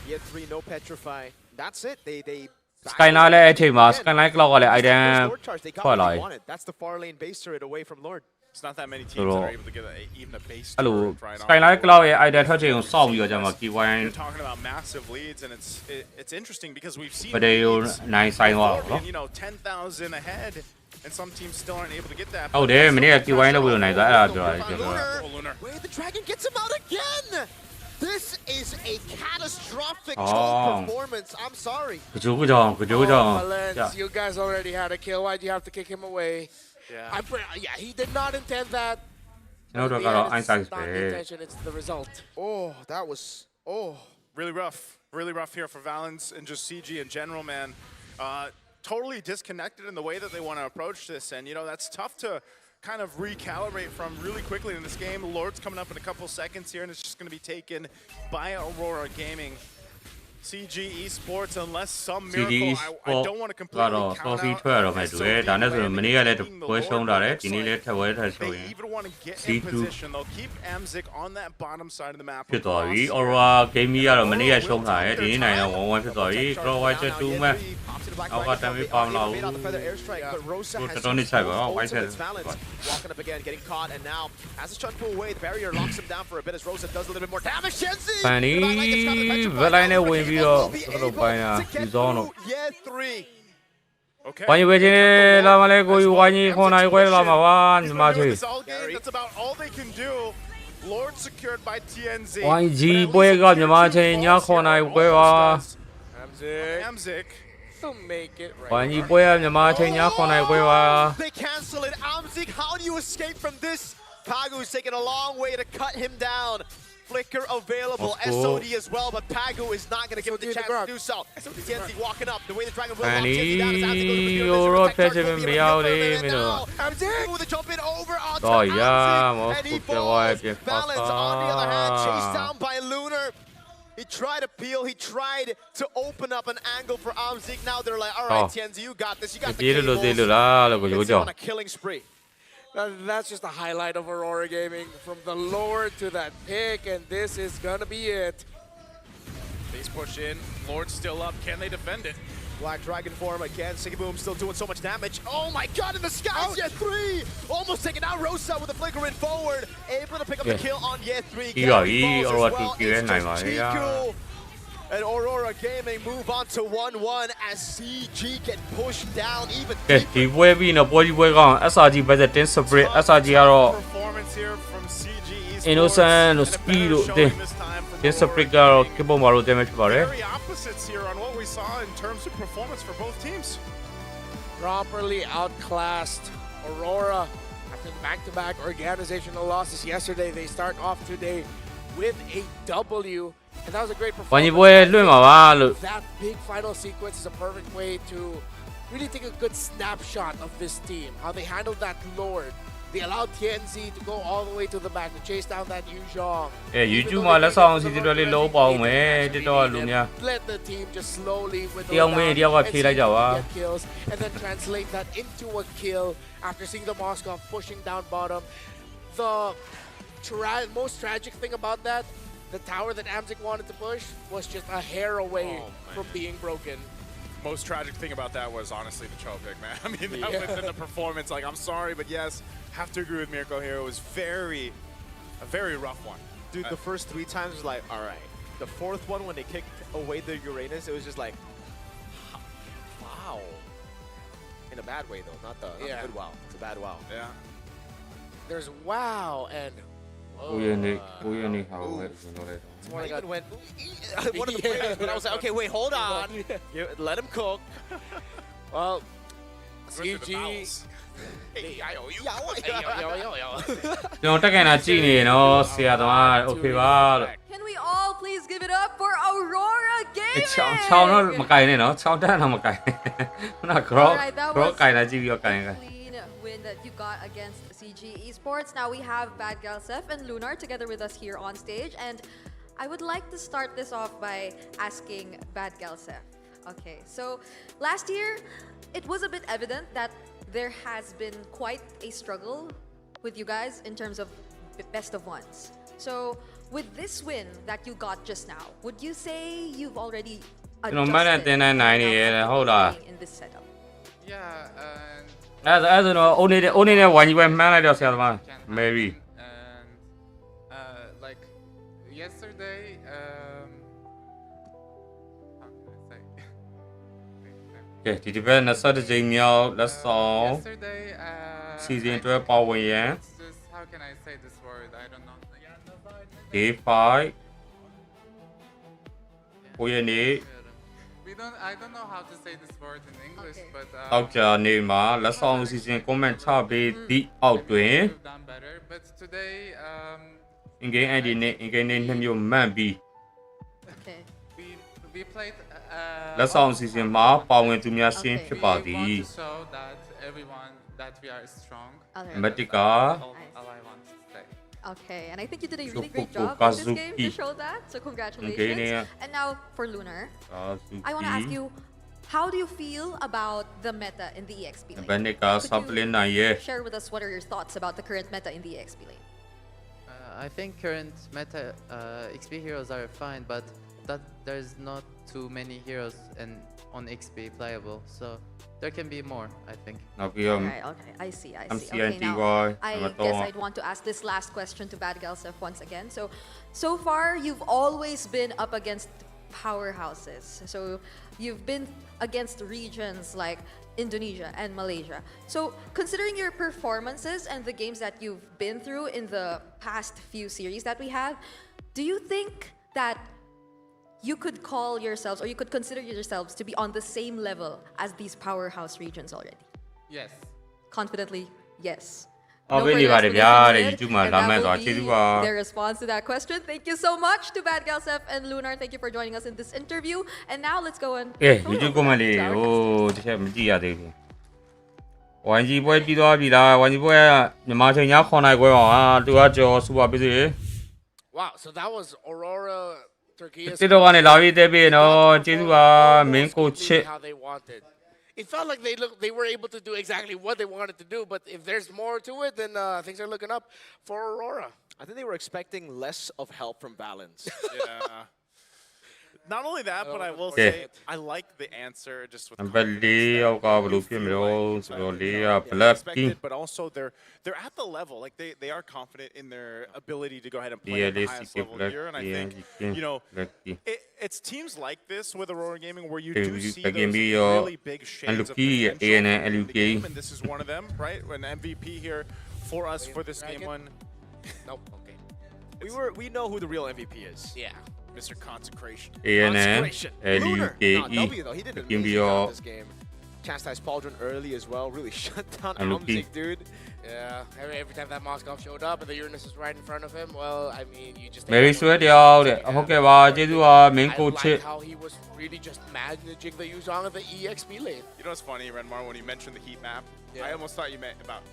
Yet 3 no petrify. That's it. They Skyline lại chơi mà Skyline lo gọi là ai đang phải lại. That's the far lane base turret away from Lord. It's not that many teams that are able to get even a base Alo, turret right on. Skyline lo ai đang thay dùng xong giờ mà kêu qua. You're talking about massive leads, and it's interesting because we've seen But they này sai hoa đó. you know, 10,000 ahead, and some teams still aren't able to get that. Oh, để mình đi kêu qua nó vừa này đã rồi. Wait, the dragon gets him out again. This is a catastrophic Oh. performance. I'm sorry. Cái chú cho. Valence, you guys already had a kill. Why do you have to kick him away? Yeah. Yeah, he did not intend that. Nó In được the cái end, anh it's sai not the intention, it's the result. Oh, that was Really rough here for Valence and just CG in general, man. Totally disconnected in the way that they want to approach this, and you know that's tough to kind of recalibrate from really quickly in this game. The Lord's coming up in a couple seconds here, and it's just going to be taken by Aurora Gaming. CG Esports, unless some miracle, I don't want to completely count out. They even want to get in position. They'll keep Amzik on that bottom side of the map. Cái tội Aura game rồi mình đi xuống thải thì này là một cái tội pro quay chơi chung mà. Ông có trăm cái farm lâu. Tôi don't need cyber. Quay chơi. Walking up again, getting caught, and now as it's trying to pull away, the barrier locks him down for a bit as Rosa does a little bit more damage. Shenzi! Fanny, vậy này win video. Tôi phải là Yeah, 3. Okay. ဝိုင်းပဲချင်းလာမလဲကိုဝိုင်းကြီးခွန်နိုင်ခွဲလာမှာပါညီမချေ This all game, that's about all they can do. Lord secured by TNZ. ဝိုင်းကြီးပွဲကညီမချင်းညခွန်နိုင်ခွဲပါ Amzik. They'll make it ဝို right. င်းကြီးပွဲကညီမချင်းညခွန်နိုင်ခွဲပါ They cancel it. Amzik, how do you escape from this? Pagu's taking a long way to cut him down. Flicker available, SOD as well, but Pagu is not going to give him the chance to do so. TNZ walking up, the way the Dragon will lock TNZ down is Amzik goes to the now. Amzik with a jump in over on to Amzik, and he falls. Balance on the other hand, chased down by Lunar. He tried to peel, he tried to open up an angle for Amzik. Now they're like, all right, TNZ, you got this, you got the cables. It's on a killing spree. That's just a highlight of Aurora Gaming. From the Lord to that pick, and this is gonna be it. Base push in. Lord's still up. Can they defend it? Black Dragon form again. Sigaboom still doing so much damage. Oh my god, in the skies, Yet 3! Almost taking out Rosa with a flicker in forward. Able to pick up the kill on Yet 3. Chiku and Aurora Gaming move on to 1-1 as CG get pushed down even ကဲဒီပွဲပြီးတော့ပွဲကြီးပွဲကောင်း SRG ဘက်တဲ့10 split SRG ကတော့ Performance here from CG Esports. Innocent တို့ Speed တို့တင်10 split ကတော့ကစ်ပေါ်မှာတော့ damage ဖြစ်ပါတယ် Very opposites here on what we saw in terms of performance for both teams. Properly outclassed Aurora after the back-to-back organizational losses yesterday. They start off today with a W, and that was a great ဝိုင်းကြီးပွဲလွှင့်မှာပါလို့ That big final sequence is a perfect way to really take a good snapshot of this team, how they handled that Lord. They allowed TNZ to go all the way to the back to chase down that Yuzhong. YouTube မှာလက်ဆောင်စီစဉ်တွေလေးလုံးပေါအောင်မယ်တက်တော့လူများ Let the team just slowly with တယောက်မင်းတယောက်ကဖြေလိုက်ကြပါ kills and then translate that into a kill after seeing the Moskov pushing down bottom. The most tragic thing about that, the tower that Amzik wanted to push was just a hair away from being broken. Most tragic thing about that was honestly the choke pick, man. I mean, that within the performance, like, I'm sorry, but yes, have to agree with Mirko here. It was a very rough one. Dude, the first 3 times was like, all right. The 4th one, when they kicked away the Uranus, it was just like, wow. In a bad way, though, not the good wow. It's a bad wow. Yeah. There's wow and I even went one of the players, but I was like, okay, wait, hold on. Let him cook. Well, CG. ကျွန်တော်တက်ကန်တာကြည့်နေရနော်ဆရာသမား okay ပါလို့ Can we all please give it up for Aurora Gaming? ချောင်းတော့မကင်နဲ့နော်ချောင်းတက်တော့မကင်ခုန grow ကင်တာကြည့်ပြီးတော့ကင်ကင် Clean win that you got against CG Esports. Now we have Bad Gal Seth and Lunar together with us here on stage, and I would like to start this off by asking Bad Gal Seth. Okay, so last year it was a bit evident that there has been quite a struggle with you guys in terms of best of ones. So with this win that you got just now, would you say you've already adjusted in this setup? Yeah, I don't know. Only one you went man like yourself, man. Mary. And like yesterday, how can I say? Okay, did you bet na sa the nhau? Let's all. Yesterday, season 12 power yeah. Just how can I say this word? I don't know. Day 5. Oh yeah, I don't know how to say this word in English, but အောက်ကြနေမှာလက်ဆောင်စီစဉ် comment ချပေးသည့်အောက်တွင် we've done better. But today, in game ID နဲ့ in game နဲ့နှစ်မျိုးမှန်ပြီး Okay. we played. လက်ဆောင်စီစဉ်မှာပါဝင်သူများရှင်းဖြစ်ပါသည် We want to show that everyone that we are strong. မတိက All I want to say. Okay, and I think you did a really great job in this game to show that. So congratulations. And now for Lunar, I want to ask you, how do you feel about the meta in the EXP lane? Could you share with us what are your thoughts about the current meta in the EXP lane? I think current meta XP heroes are fine, but that there's not too many heroes on XP playable, so there can be more, I think. Okay, I see. Okay, now I guess I'd want to ask this last question to Bad Gal Seth once again. So far you've always been up against powerhouses. So you've been against regions like Indonesia and Malaysia. So considering your performances and the games that you've been through in the past few series that we have, do you think that you could call yourselves or you could consider yourselves to be on the same level as these powerhouse regions already? Yes. Confidently, yes. Oh, really? further Yeah, explanation you do needed, and that will my be their response to that question. Thank you so much to Bad Gal Sef and Lunar. Thank you for joining us in this interview. And now let's go and you do come ali. Oh, this is me ya de. 玩ကြီးပွဲပြီးသွားပြီလား玩ကြီးပွဲကမြန်မာချိန်ည9:00နာရီခွဲပါသူကကြော်စူပါပြီစေ Wow, so that was Aurora Turkey. တိတော့ကနေလာပြီးတဲ့ပြီနော်ကျေးဇူးပါမင်းကိုချစ် how they wanted. It felt like they were able to do exactly what they wanted to do, but if there's more to it, then things are looking up for Aurora. I think they were expecting less of help from Balance. Yeah. Not only that, but I will say I like the answer just with expected, but also they're at the level like they are confident in their ability to go ahead and play at the highest level here, and I think it's teams like this with Aurora Gaming where you do see those really big shades of potential, and this is one of them, right? An MVP here for us for this game one. Nope. Okay. We know who the real MVP is. Yeah. Mr. Consecration. Consecration. Lunar. W though, he did an amazing job this game. Chastised Pauldron early as well. Really shut down Amzik, dude. Yeah, every time that Moskov showed up and the Uranus was right in front of him, well, I mean, you just... Very sweet, y'all. Okay, wow, I like how he was really just managing the Yuzong of the EXP lane. You know what's funny, Renmar, when you mentioned the heat map, I almost thought you meant about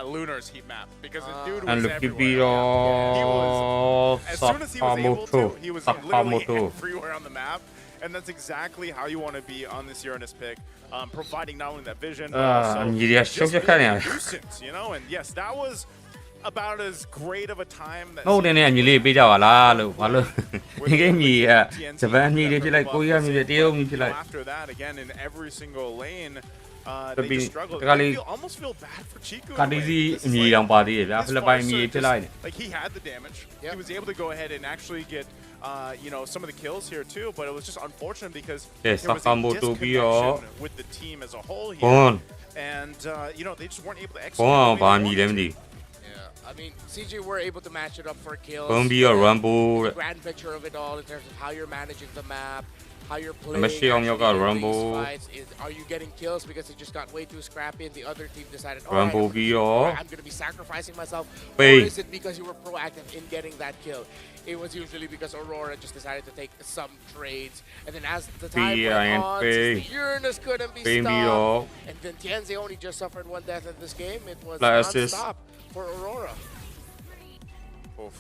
Lunar's heat map because the dude was everywhere. He was, as soon as he was able to, he was literally everywhere on the map. And that's exactly how you want to be on this Uranus pick, providing not only that vision, but also just really nuisance, you know? And yes, that was about as great of a time that... Oh, then I'm really big out after that, again, in every single lane, they just struggled. I almost feel bad for Chico. Like he had the damage. He was able to go ahead and actually get some of the kills here too, but it was just unfortunate because there was a disconnection with the team as a whole here, and they just weren't able to execute. I mean, CG were able to match it up for kills. The grand picture of it all in terms of how you're managing the map, how you're playing these fights. Are you getting kills because it just got way too scrappy and the other team decided, all right, I'm going to be sacrificing myself? Or is it because you were proactive in getting that kill? It was usually because Aurora just decided to take some trades. And then as the time went on, since the Uranus couldn't be stopped, and then Tianzi only just suffered one death in this game, it was non-stop for Aurora. Oof.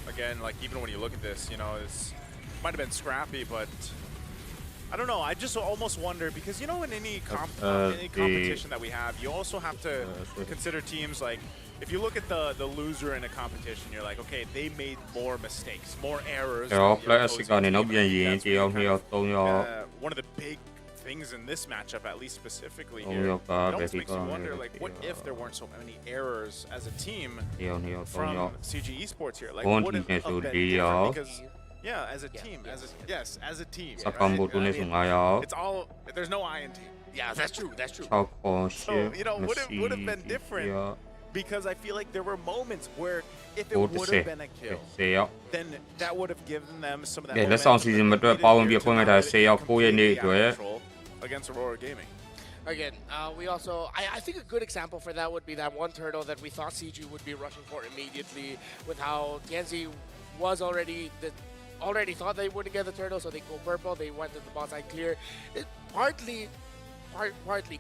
Again, like even when you look at this, it might have been scrappy, but I don't know. I just almost wonder because in any competition that we have, you also have to consider teams like if you look at the loser in a competition, you're like, okay, they made more mistakes, more errors. One of the big things in this matchup, at least specifically here, it almost makes you wonder, like, what if there weren't so many errors as a team from CG Esports here? Like, would it have been different? Because, as a team, as a team. Right? It's all, there's no I in team. Yeah, that's true, that's true. So, would have been different because I feel like there were moments where if it would have been a kill, then that would have given them some of that momentum against Aurora Gaming. Again, we also, I think a good example for that would be that one turtle that we thought CG would be rushing for immediately, with how Tianzi was already thought they wouldn't get the turtle, so they go purple, they went to the bot side clear. It partly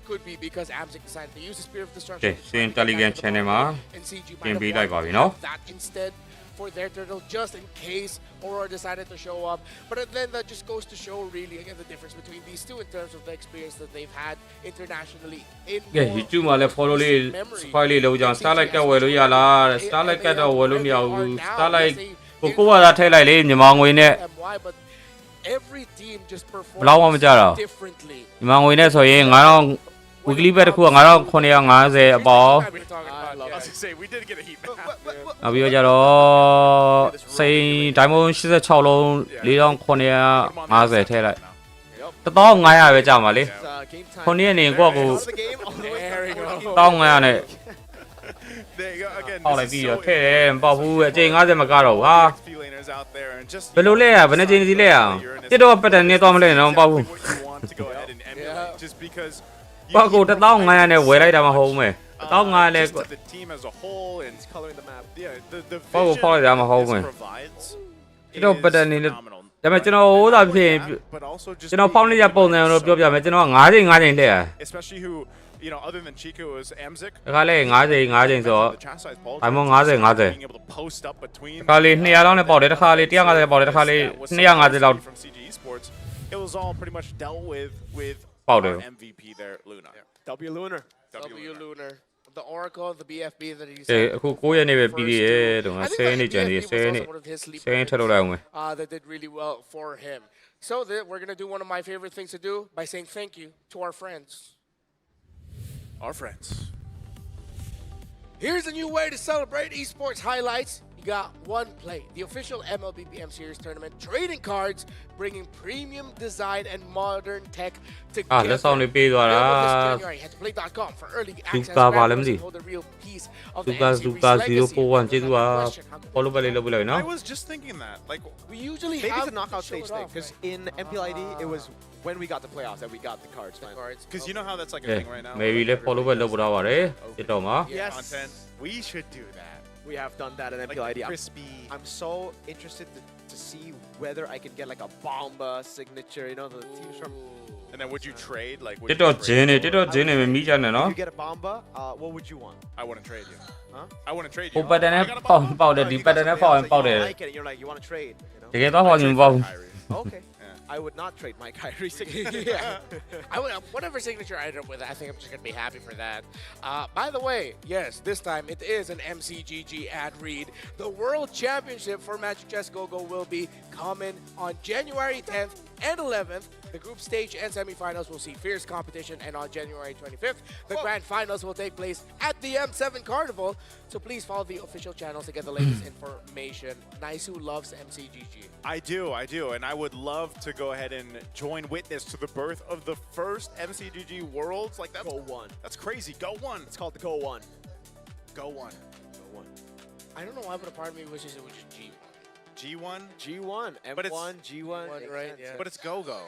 could be because Amzik decided to use the Spear of Destruction. And CG might have that instead for their turtle, just in case Aurora decided to show up. But then that just goes to show really again the difference between these two in terms of the experience that they've had internationally. But every team just performs differently. weekly bet တစ်ခုက9950အပေါင်း I was gonna say we did get a heat map. နောက်ပြီးတော့ကြတော့စိန် diamond 86လုံး4950ထည့်လိုက်1500ပဲကြာမှာလေ9ရက်နေကိုယ့်ကို1500နဲ့ There you go again. ပေါက်လိုက်ပြီးတော့ထည့်တယ်မပေါက်ဘူးအချိန်50မကတော့ဟာဘယ်လိုလဲဘယ်နှချိန်စီလဲအောင်တစ်တော့ပတ်တန်နေတော့မလဲတော့မပေါက်ဘူး Just because ပေါက်ကို1500နဲ့ဝယ်လိုက်တာမဟုတ်ဘူးမယ်1500လဲ the team as a whole and coloring the map. Yeah, the ပေါက်ကိုပေါက်လိုက်တာမဟုတ်ဘူးမယ် provides တစ်တော့ပတ်တန်နေဒါပေမဲ့ကျွန်တော်ဟိုသာဖြစ်ကျွန်တော်ဖောင်းနေရပုံစံလို့ပြောပြမယ်ကျွန်တော်9ချိန်9ချိန်လှည့်ရ especially who you know other than Chico is Amzik ဒါကလည်း9ချိန်9ချိန်ဆိုတော့ diamond 50 being able to post up between ဒါကလေး200လောက်နဲ့ပေါက်တယ်တစ်ခါလေး150ပေါက်တယ်တစ်ခါလေး250လောက် from CG Esports. It was all pretty much dealt withပေါက်တယ် our MVP there, Luna. W Lunar. W Lunar. The Oracle, the BFB that he's အခု9ရက်နေပဲပြီးသေးတယ်တော့10နှစ်ကျန်သေးတယ်10နှစ်10ထပ်လို့လိုက်အောင်မယ် that did really well for him. So we're going to do one of my favorite things to do by saying thank you to our friends. Our friends. Here's a new way to celebrate esports highlights. You got one play, the official MLBB Series tournament, trading cards, bringing premium design and modern tech together. let's only pay the Head to play.com for early access. Duka balam di. Hold a real piece of the Duka Duka 041 ကျေးဇူးပါ follow ပဲလေးလုပ်လိုက်နော် I was just thinking that. Like we usually maybe have it's a knockout to show stage it thing off, because right? in MPLID it was when we got the playoffs that we got the cards. Because you know how that's like a thing right now. maybe လေ follow ပဲလုပ်ထားပါတယ်စစ်တော့မှာ Yes. Content. We should do that. We have done that in Like MPLID. crispy. I'm so interested to see whether I can get like a Bomba signature, you know, the teams from. And then would you trade? Like would တစ် you တော့ trade? ဂျင်းနေတစ်တော့ဂျင်းနေမီးကြနဲ့နော် If you get a Bomba, what would you want? I wouldn't trade you. Huh? I wouldn't trade ဟို you. ပတ်တန်နဲ့ပေါက်တယ်ဒီပတ်တန်နဲ့ပေါက်ရင်ပေါက်တယ် You like it and you're like, you want to trade, you know? တကယ်တော့ပေါက်ရင်မပေါက်ဘူး Okay. I would not trade my Kyrie signature. Yeah. I would, whatever signature I end up with, I think I'm just going to be happy for that. By the way, yes, this time it is an MCGG ad read. The World Championship for Magic Chess Go-Go will be coming on January 10th and 11th. The group stage and semifinals will see fierce competition, and on January 25th, the grand finals will take place at the M7 Carnival. So please follow the official channels to get the latest information. Naisu loves MCGG. I do, and I would love to go ahead and join witness to the birth of the first MCGG Worlds. Like that's Go one. That's crazy. Go one. It's called the Go One. Go one. Go One. I don't know why, but a part of me wishes it was just G1. G1. G1, But it's- M1, G1. Right, yeah. But it's Go-Go.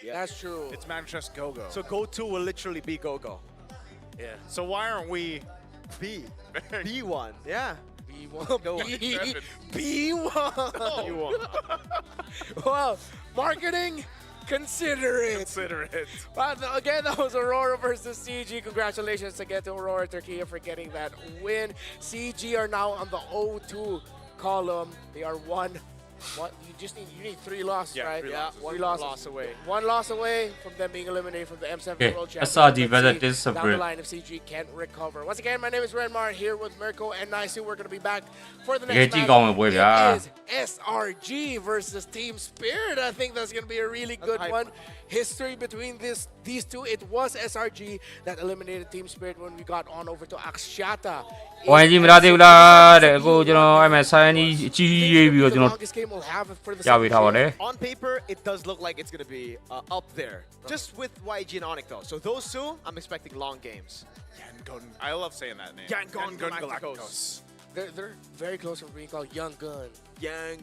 Yeah. That's true. It's Magic Chess Go-Go. So Go 2 will literally be Go Go. yeah. So why aren't we B. B1. Yeah. B1. Go on. B1. B1. Well, marketing, consider it. Consider it. But again, that was Aurora versus CG. Congratulations again to Aurora Turkey for getting that win. CG are now on the 0-2 column. They are one. You need 3 losses, Yeah, right? 3 losses. One losses. loss away. 1 loss away from them being eliminated from the M7 Okay, World SRG Championship. better Let's see down disappear. the line if CG can recover. Once again, my name is Renmar here with Mirko and Naisu. We're going to be back for the next Okay, match. ကြည့်ကောင်းမယ်ပွဲဗျာ It is SRG versus Team Spirit. I think that's going to be a really good one. History between these two. It was SRG that eliminated Team Spirit when we got on over to Akshata. ဝိုင်းကြီးမလားသေးဘူးလားတဲ့အခုကျွန်တော်အဲ့မဲ့ဆိုင်းကြီးအကြီးကြီးရေးပြီးတော့ကျွန်တော် Longest game we'll have for the ကြာပေးထားပါတယ် On paper, it does look like it's going to be up there. Just with YG and Onyx, though. So those two, I'm expecting long games. Yangon. I love saying that name. Yangon Galacticos. They're very close from being called Young Gun. Yang.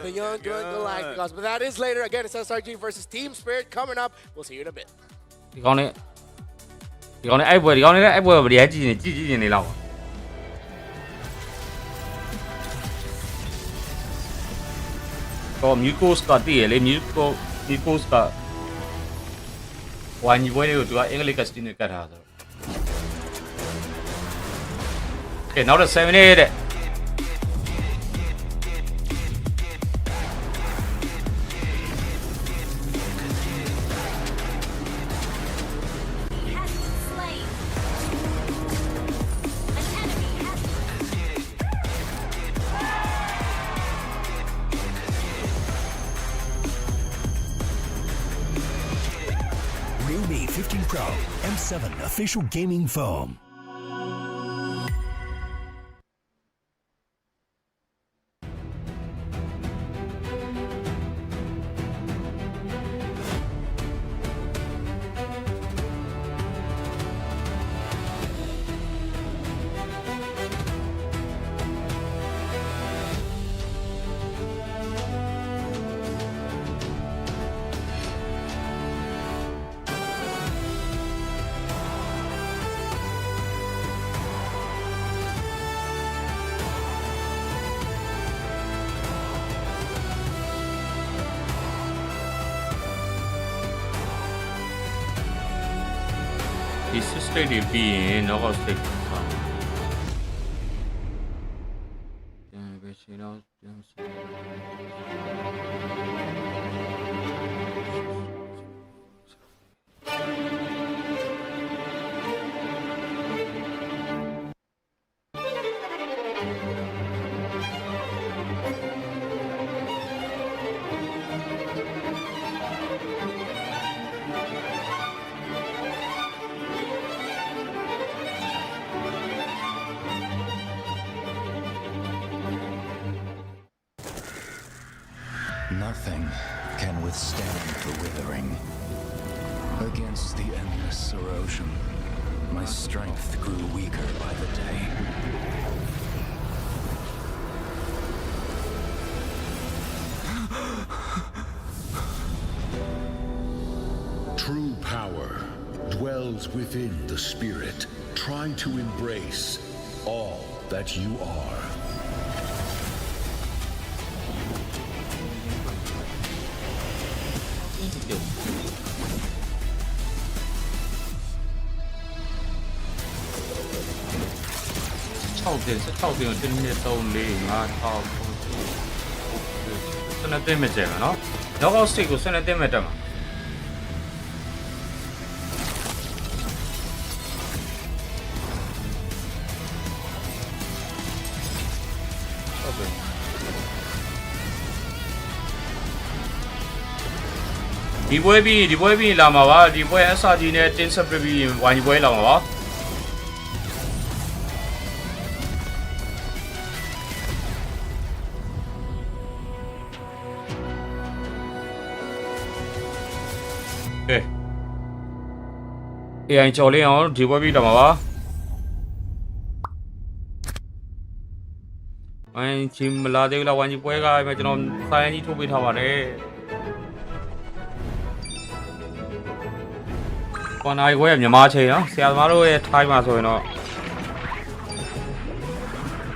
The Young Gun Galacticos. But that is later. Again, it's SRG versus Team Spirit coming up. We'll see you in a bit. ဒီကောင်းနဲ့အဲ့ပွဲလည်းဗရီးကြည့်နေလောက်တော့မြူကိုစကတည်းကလေမြူကိုစကဝိုင်းကြီးပွဲလေးကိုသူကအင်္ဂလိပ်ကစတင်းနဲ့ကတ်ထားတာဆိုတော့ကဲနောက်တော့7နေတဲ့ Real Me 15 Pro M7 official gaming foam. This stage is being knockout stage. Nothing can withstand the withering. Against the endless erosion, my strength grew weaker by the day. True power dwells within the spirit. Try to embrace all that you are. Sáu tiền trên hệ thống lì mà thao sẽ là tên mệt mà nó có stick của sẽ là tên mệt mà đi bơi bi làm mà ba đi bơi SRG này trên sắp bi hoàn bơi làm mà ba AI ကြော်လေးအောင်ဒီပွဲပြီးတော့မှာပါဝိုင်းချင်းမလာသေးဘူးလားဝိုင်းကြီးပွဲကအဲ့မှာကျွန်တော်စာရင်းကြီးထုတ်ပေးထားပါတယ်ကွန်နိုင်ခွဲမြန်မာချိန်နော်ဆရာသမားတို့ရဲ့ time မှာဆိုရင်တော့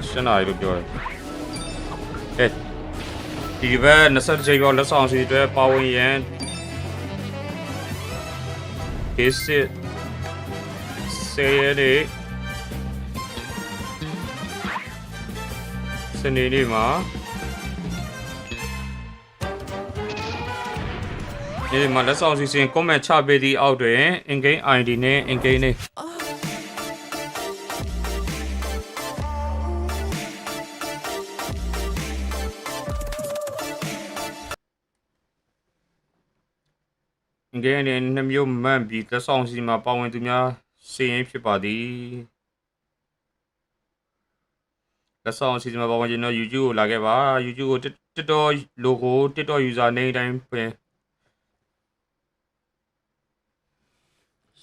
7 နာရီလို့ပြောတယ်ဒီဘက်20ချိန်ပြောလက်ဆောင်စီတွေပါဝင်ရန် Is it say it စနေနေ့မှာဒီမှာလက်ဆောင်စီစဉ် comment ချပေးသည့်အောက်တွင် in-game ID နဲ့ in-game နဲ့ငယ်နဲ့နှမျိုးမှန်ပြီးလက်ဆောင်စီမှာပါဝင်သူများစီရင်ဖြစ်ပါသည်လက်ဆောင်စီမှာပါဝင်ကျွန်တော် YouTube ကိုလာခဲ့ပါ YouTube ကို TikTok logo TikTok user name တိုင်းပဲ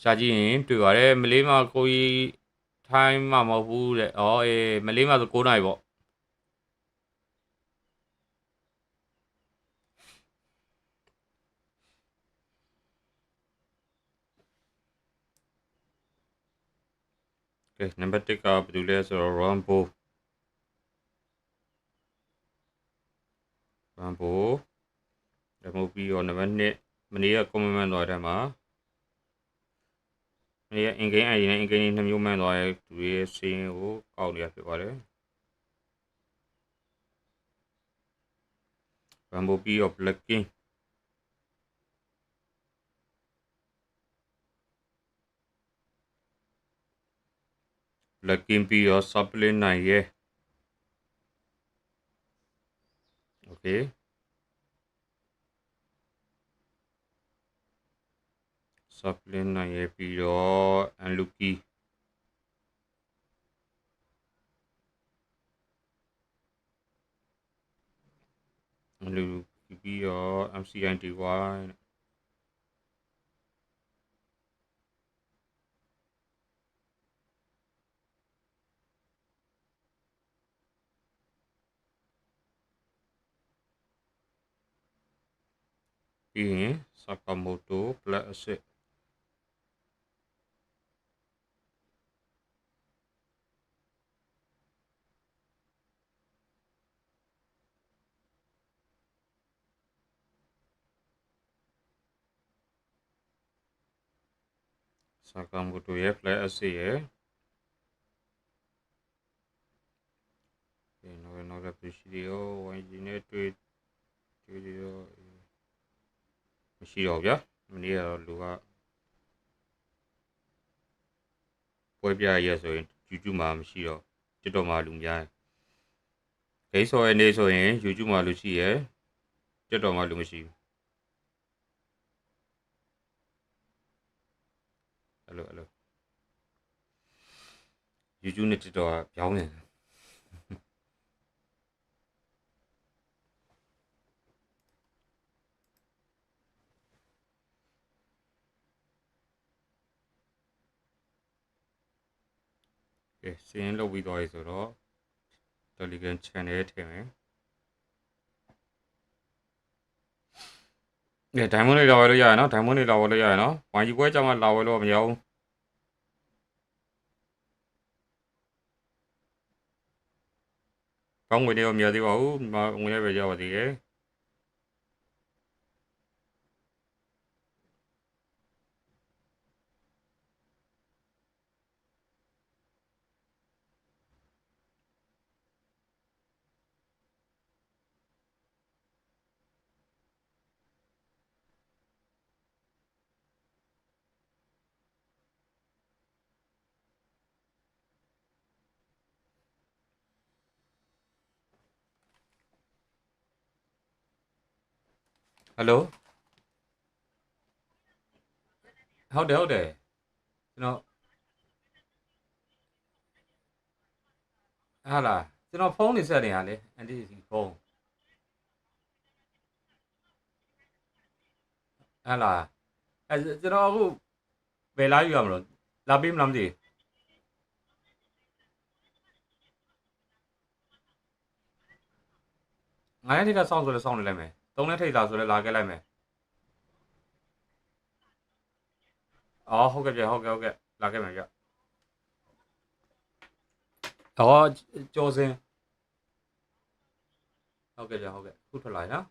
ရှာကြည့်ရင်တွေ့ပါတယ်မလေးမှာကိုကြီး time မှာမဟုတ်ဘူးတဲ့မလေးမှာဆို9 နာရီပေါ့number 1ကဘယ်သူလဲဆိုတော့ Rambo MLBB ရော number 2မနေ့က comment သွားတယ်မှာမနေ့က in-game ID နဲ့ in-game 2မျိုးမှန်သွားတဲ့သူတွေရဲ့စီရင်ကိုကောက်နေရဖြစ်ပါတယ် MLBB ရော Blacking Blacking ပြီးရော supply နိုင်ရဲ့ okay supplement နိုင်ရပြီးတော့ Luckyပြီးတော့ MCNDY ပြီးရင် Sakamoto Black Asset Sakamoto ရဲ့ Black Asset ရဲ့နောက်တဲ့ PC ရော YG နဲ့တွေ့ရောမရှိတော့ဗျာမနေ့ကတော့လူကပွဲပြရဲဆိုရင် YouTube မှာမရှိတော့ TikTok မှာလူများတယ်ဂိမ်းဆော်ရဲ့နေ့ဆိုရင် YouTube မှာလူရှိရယ် TikTok မှာလူမရှိဘူးအဲ့လို YouTube နဲ့ TikTok ကပြောင်းနေတယ်ကဲစင်းလုပ်ပြီးသွားပြီဆိုတော့ Telegram channel ထည့်မယ်Diamond တွေလာဝယ်လို့ရရနော် Diamond တွေလာဝယ်လို့ရရနော် YG ပွဲကြမှာလာဝယ်လို့မရဘူးကောင်းငွေတွေရောမရသေးပါဘူးငွေရပဲရပါသေးတယ်ဟယ်လိုဟုတ်တယ်ကျွန်တော်ဟာလားကျွန်တော်ဖုန်းနေဆက်နေရလေအန်တီစီဖုန်းဟာလားကျွန်တော်အခုဘယ်လာယူရမလို့လာပေးမလားမသိငါးရက်ထိတာစောင့်ဆိုလဲစောင့်နေလိုက်မယ်သုံးရက်ထိတာဆိုလဲလာခဲ့လိုက်မယ်အော်ဟုတ်ကဲ့လာခဲ့မယ်ဗျအော်ကျော်စင်ဟုတ်ကဲ့ခုထွက်လာနော်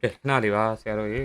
ကဲခဏလေးပါဆရာတို့ရေ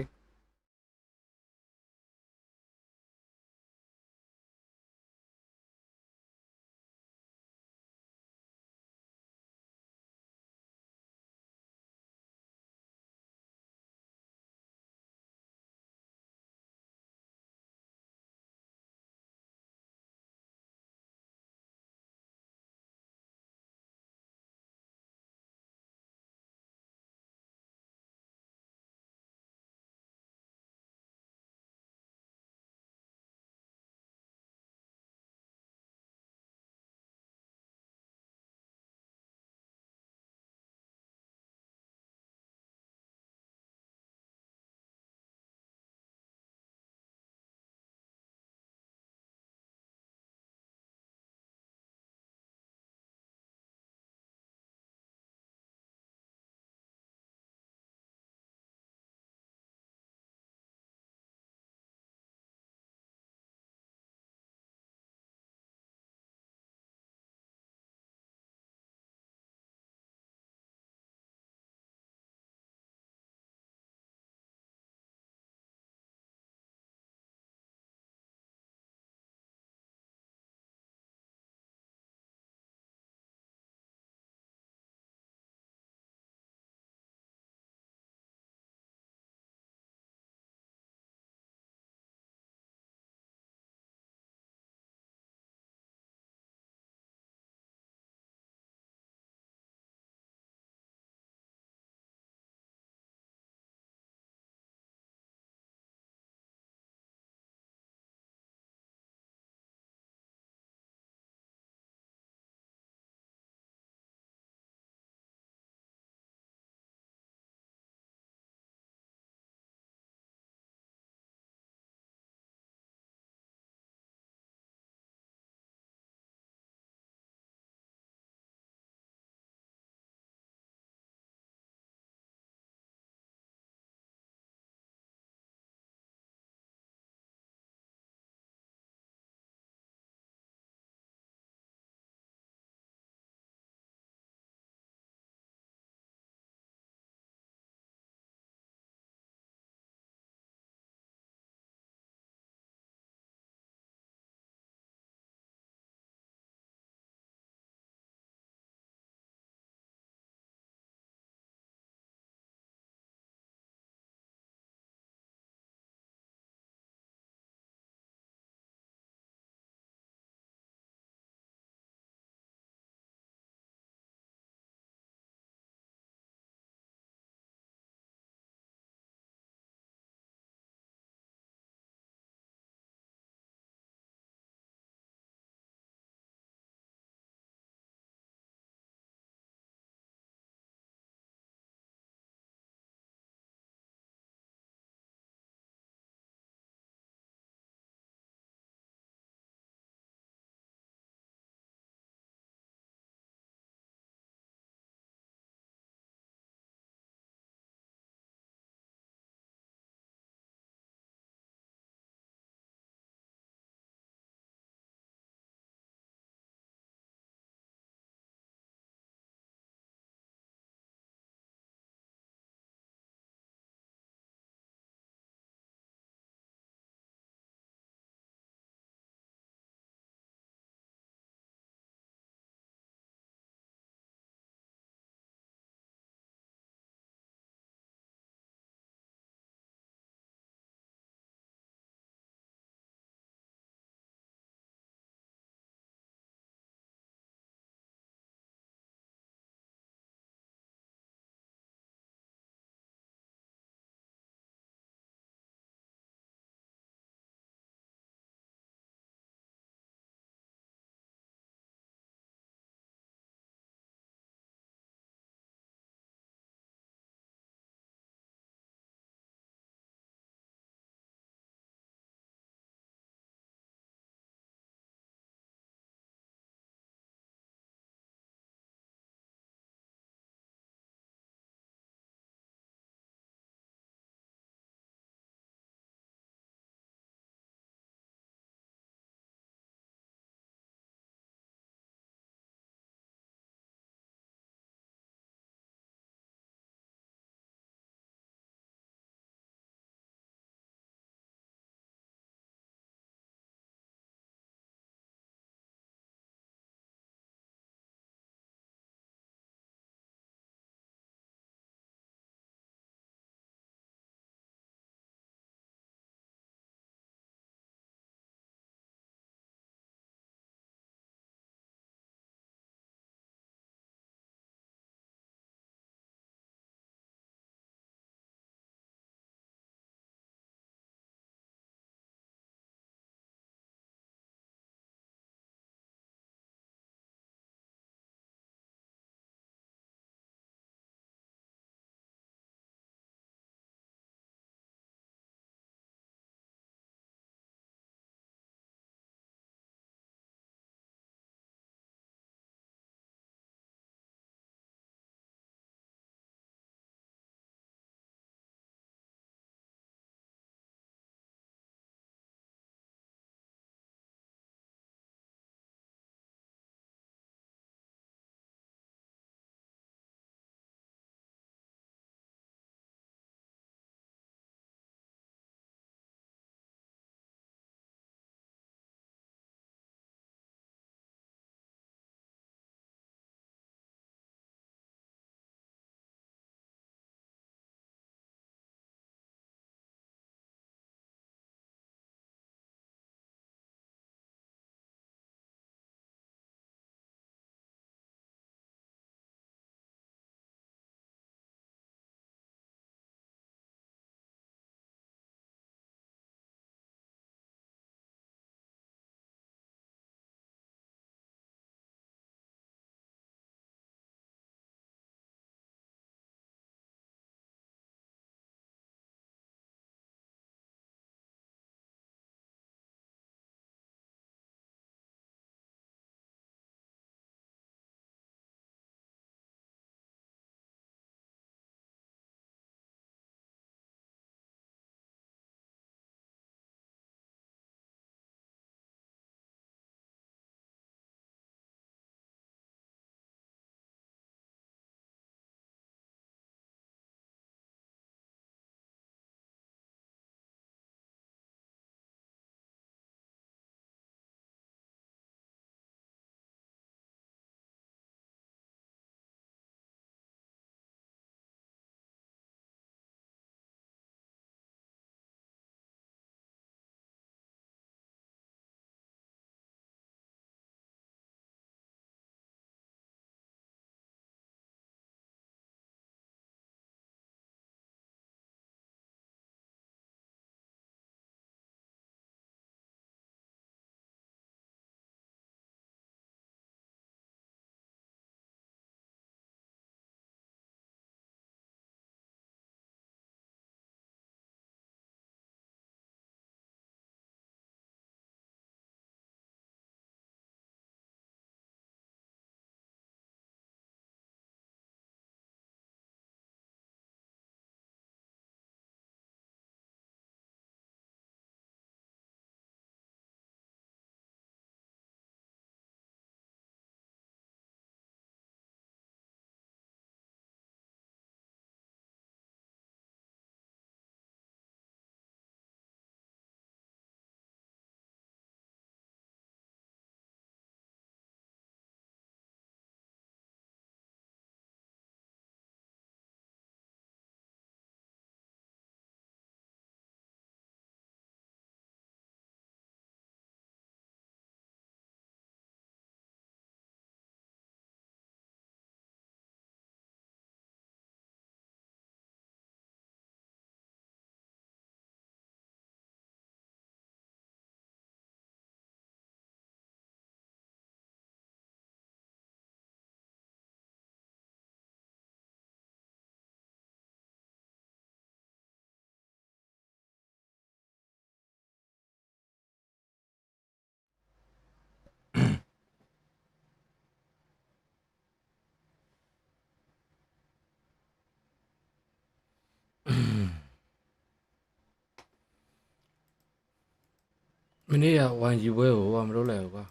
မနေ့က 1G ပွဲကိုဘာမလုပ်လိုက်ဘူးကွာ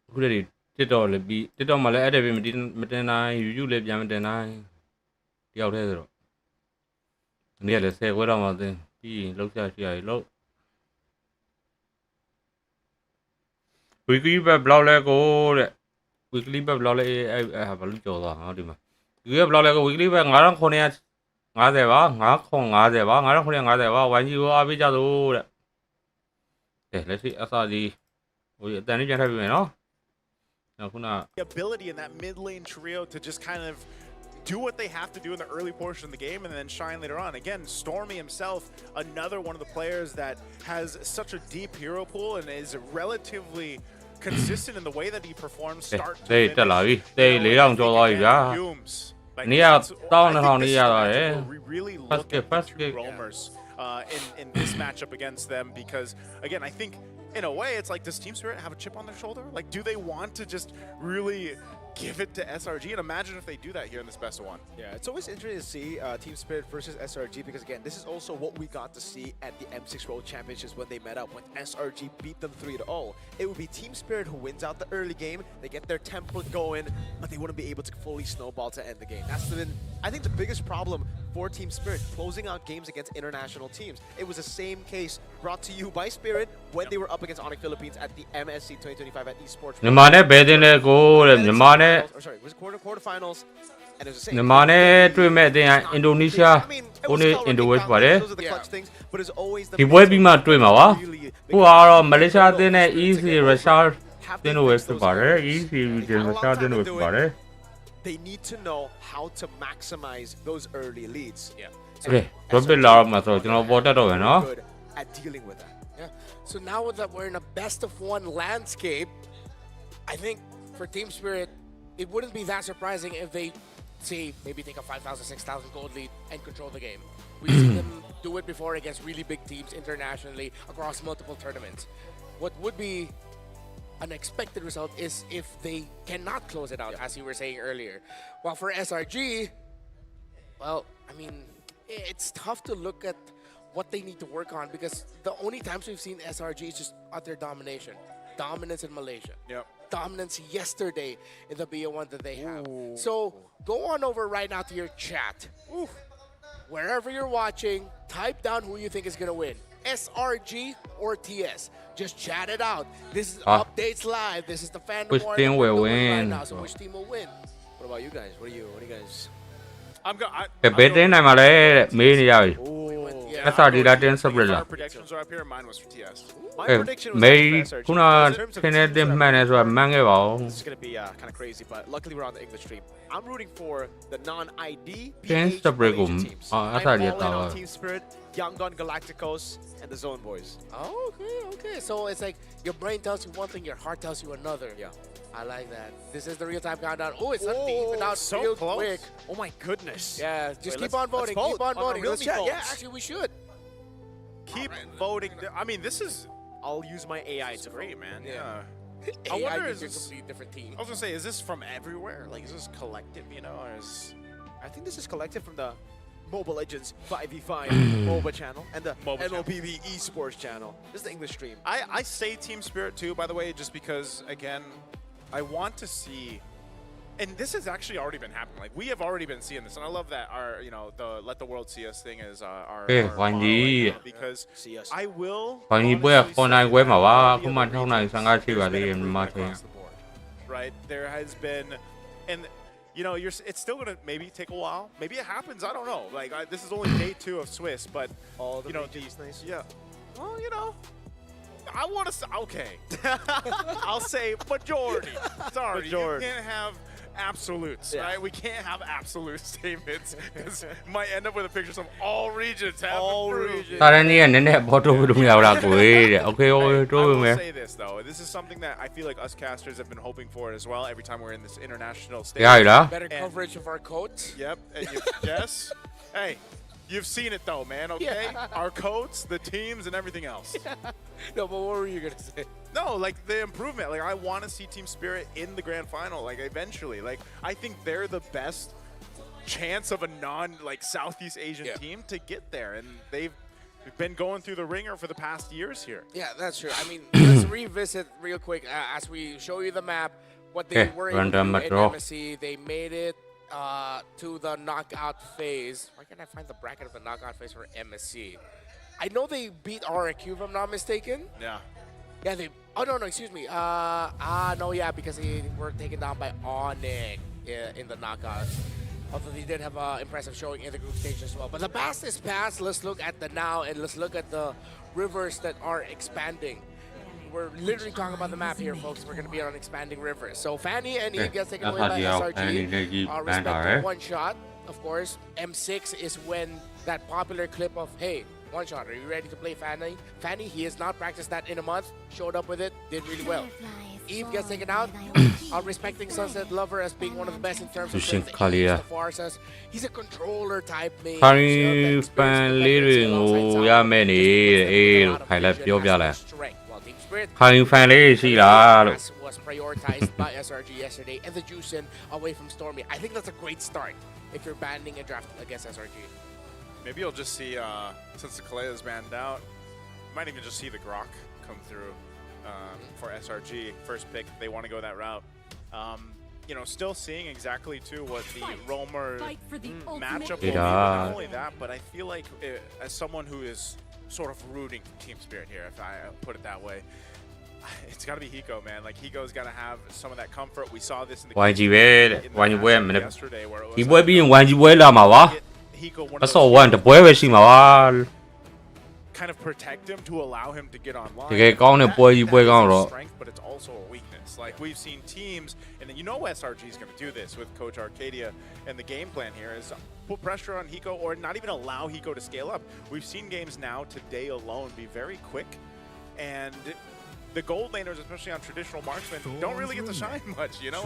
အခုတည်း TikTok လည်းပြီး TikTok မှာလည်းအဲ့တဲ့ပဲမတင်နိုင် YouTube လည်းပြန်မတင်နိုင်တယောက်တည်းဆိုတော့ဒီနေ့လည်း10ခွဲတော့မှသင်ပြီးရင်လောက်ကြရှိရည်လောက် weekly ပဲဘလောက်လဲကိုတဲ့ weekly ပဲဘလောက်လဲအဲ့ဟာဘာလို့ကြော်သွားငါဒီမှာ weekly ဘလောက်လဲကို weekly ပဲ9950ပါ9950ပါ9950ပါ 1G ကိုအားပေးကြသို့တဲ့လက်ရှိ SRG ဟိုအတန်လေးပြန်ထပ်ပြီမယ်နော်ခုန The ability in that mid lane trio to just kind of do what they have to do in the early portion of the game and then shine later on. Again, Stormy himself, another one of the players that has such a deep hero pool and is relatively consistent in the way that he performs start to finish. တက်လာပြီတေး၄000ကျော်သွားပြီဗျာနေရ1200နေရသွားတယ် really look at the two roamers in this matchup against them because again I think in a way it's like, does Team Spirit have a chip on their shoulder? Like, do they want to just really give it to SRG? And imagine if they do that here in this best of one. Yeah, it's always interesting to see Team Spirit versus SRG because again, this is also what we got to see at the M6 World Championships when they met up, when SRG beat them 3-0. It would be Team Spirit who wins out the early game, they get their template going, but they wouldn't be able to fully snowball to end the game. That's been, I think, the biggest problem for Team Spirit, closing out games against international teams. It was the same case brought to you by Spirit when they were up against Onyx Philippines at the MSC 2025 at Esports. မြန်မာနဲ့ဘယ်တင်လဲကိုတဲ့မြန်မာနဲ့ sorry, it was quarterfinals and it was the same. မြန်မာနဲ့တွေ့မဲ့အတင်းအင်ဒိုနီးရှားကိုနေအင်ဒိုဝက်ပါတယ်ဒီပွဲပြီးမှတွေ့မှာပါဟိုကတော့မလေးရှားအတင်းနဲ့ EC ရုရှားအတင်းတို့ပဲဖြစ်ပါတယ် EC ရုရှားအတင်းတို့ပဲဖြစ်ပါတယ် They need to know how to maximize those early leads. Yeah. Okay, Robert Lara မှာဆိုကျွန်တော်ပေါ်တက်တော့မယ်နော် at dealing with that. Yeah. So now that we're in a best of one landscape, I think for Team Spirit, it wouldn't be that surprising if they say maybe take a 5,000, 6,000 gold lead and control the game. We've seen them do it before against really big teams internationally across multiple tournaments. What would be an expected result is if they cannot close it out, as you were saying earlier. While for SRG, well, I mean, it's tough to look at what they need to work on because the only times we've seen SRG is just utter domination. Dominance in Malaysia. Yep. Dominance yesterday in the BO1 that they have. So go on over right now to your chat. Wherever you're watching, type down who you think is going to win. SRG or TS. Just chat it out. This is updates live. This is the fandom which team will win right now. So which team will win? What about you guys? What do you guys? I'm going. ဘယ်တင်နိုင်မှာလဲမေးနေရပြီ SRG လာတင် separate လား Our predictions are up here. Mine was for TS. My prediction was မေး for SRG. ခုနထင်းတဲ့မှန်နေဆိုတာမှန်ခဲ့ပါဦး This is going to be kind of crazy, but luckily we're on the English stream. I'm rooting for the non-ID Team PH separateကို Malaysian teams. I'm SRG all in တာ on ပါ Team Spirit, Yangon Galacticos, and the Zone Boys. Oh, okay. So it's like your brain tells you one thing, your heart tells you another. Yeah. I like that. This is the real-time countdown. Oh, it's suddenly even out so real close. quick. Oh my goodness. Yeah, just Wait, keep on voting. let's vote Keep on on voting. the real Let's chat. votes. Yeah, actually, we should. Keep voting. I mean, this is. I'll use my AI to great, man. Yeah. I wonder is is a complete different team. I was gonna say, is this from everywhere? Like, is this collective? You know, or is? I think this is collected from the Mobile Legends 5v5 MOBA channel and the MLBB Esports channel. This is the English stream. I say Team Spirit too, by the way, just because again, I want to see, and this has actually already been happening. Like we have already been seeing this, and I love that our the Let the World See Us thing is our Wanji right now, because I will. ဘာကြီးပွဲကခေါ်နိုင်ပွဲမှာပါအခုမှ6:55ရှိပါသေးတယ်မြန်မာချိန် Right, there has been, and you know, it's still gonna maybe take a while. Maybe it happens. I don't know. Like this is only day 2 of Swiss, but you know, yeah. Well, you know, I want to say okay. I'll say majority. Sorry, you can't have absolutes, right? We can't have absolute statements because might end up with a picture of all regions have improved. တာရန်ကြီးကနည်းနည်းဘောတော့လို့မရဘူးလားကိုယ်တဲ့ Okay တိုးပြီမယ် I will say this though. This is something that I feel like us casters have been hoping for as well every time we're in this international stage. ရပြီလား Better coverage of our coats. Yep. And yes. Hey, you've seen it though, man, okay? Yeah. Our coats, the teams, and everything else. No, but what were you going to say? No, like the improvement. Like I want to see Team Spirit in the grand final, like eventually. Like I think they're the best chance of a non Southeast Asian team to get there, and they've We've been going through the ringer for the past years here. Yeah, that's true. I mean, let's revisit real quick as we show you the map. What they were able to do in MSC, they made it to the knockout phase. Why can't I find the bracket of the knockout phase for MSC? I know they beat RQ, if I'm not mistaken. Yeah. Yeah, they. Oh no, excuse me. No, yeah, because they were taken down by Onyx in the knockouts. Although they did have an impressive showing in the group stage as well. But the past is past. Let's look at the now and let's look at the rivers that are expanding. We're literally talking about the map here, folks. We're going to be on expanding rivers. So Fanny and Eve gets taken away by SRG. Respective one shot, of course. M6 is when that popular clip of, hey, one shot, are you ready to play Fanny? Fanny, he has not practiced that in a month. Showed up with it, did really well. Eve gets taken out. Respecting Sunset Lover as being one of the best in terms of the Farsas. He's a controller type main. Harry fan လေးတွေကိုရမယ်နေအေးလို့ခိုင်လက်ပြောပြလိုက် Harry fan လေးရှိလားလို့ was prioritized by SRG yesterday and the Juicin away from Stormy. I think that's a great start if you're banding a draft against SRG. Maybe you'll just see, since the Kalea is banned out, you might even just see the Grok come through for SRG. First pick, they want to go that route. You know, still seeing exactly too what the Roamer matchup will be. Not only that, but I feel like as someone who is sort of rooting for Team Spirit here, if I put it that way, it's got to be Hiko, man. Like, Hiko's got to have some of that comfort. We saw this in the YG ပဲ YG ပွဲမနေ့ yesterday where it was ဒီပွဲပြီးရင် YG ပွဲလာမှာပါ That's all one တပွဲပဲရှိမှာပါ kind of protect him to allow him to get online. တကယ်ကောင်းတဲ့ပွဲကြီးပွဲကောင်းတော့ But it's also a weakness. Like, we've seen teams, and you know SRG is going to do this with Coach Arcadia, and the game plan here is put pressure on Hiko or not even allow Hiko to scale up. We've seen games now today alone be very quick, and the gold laners, especially on traditional marksmen, don't really get to shine much, you know,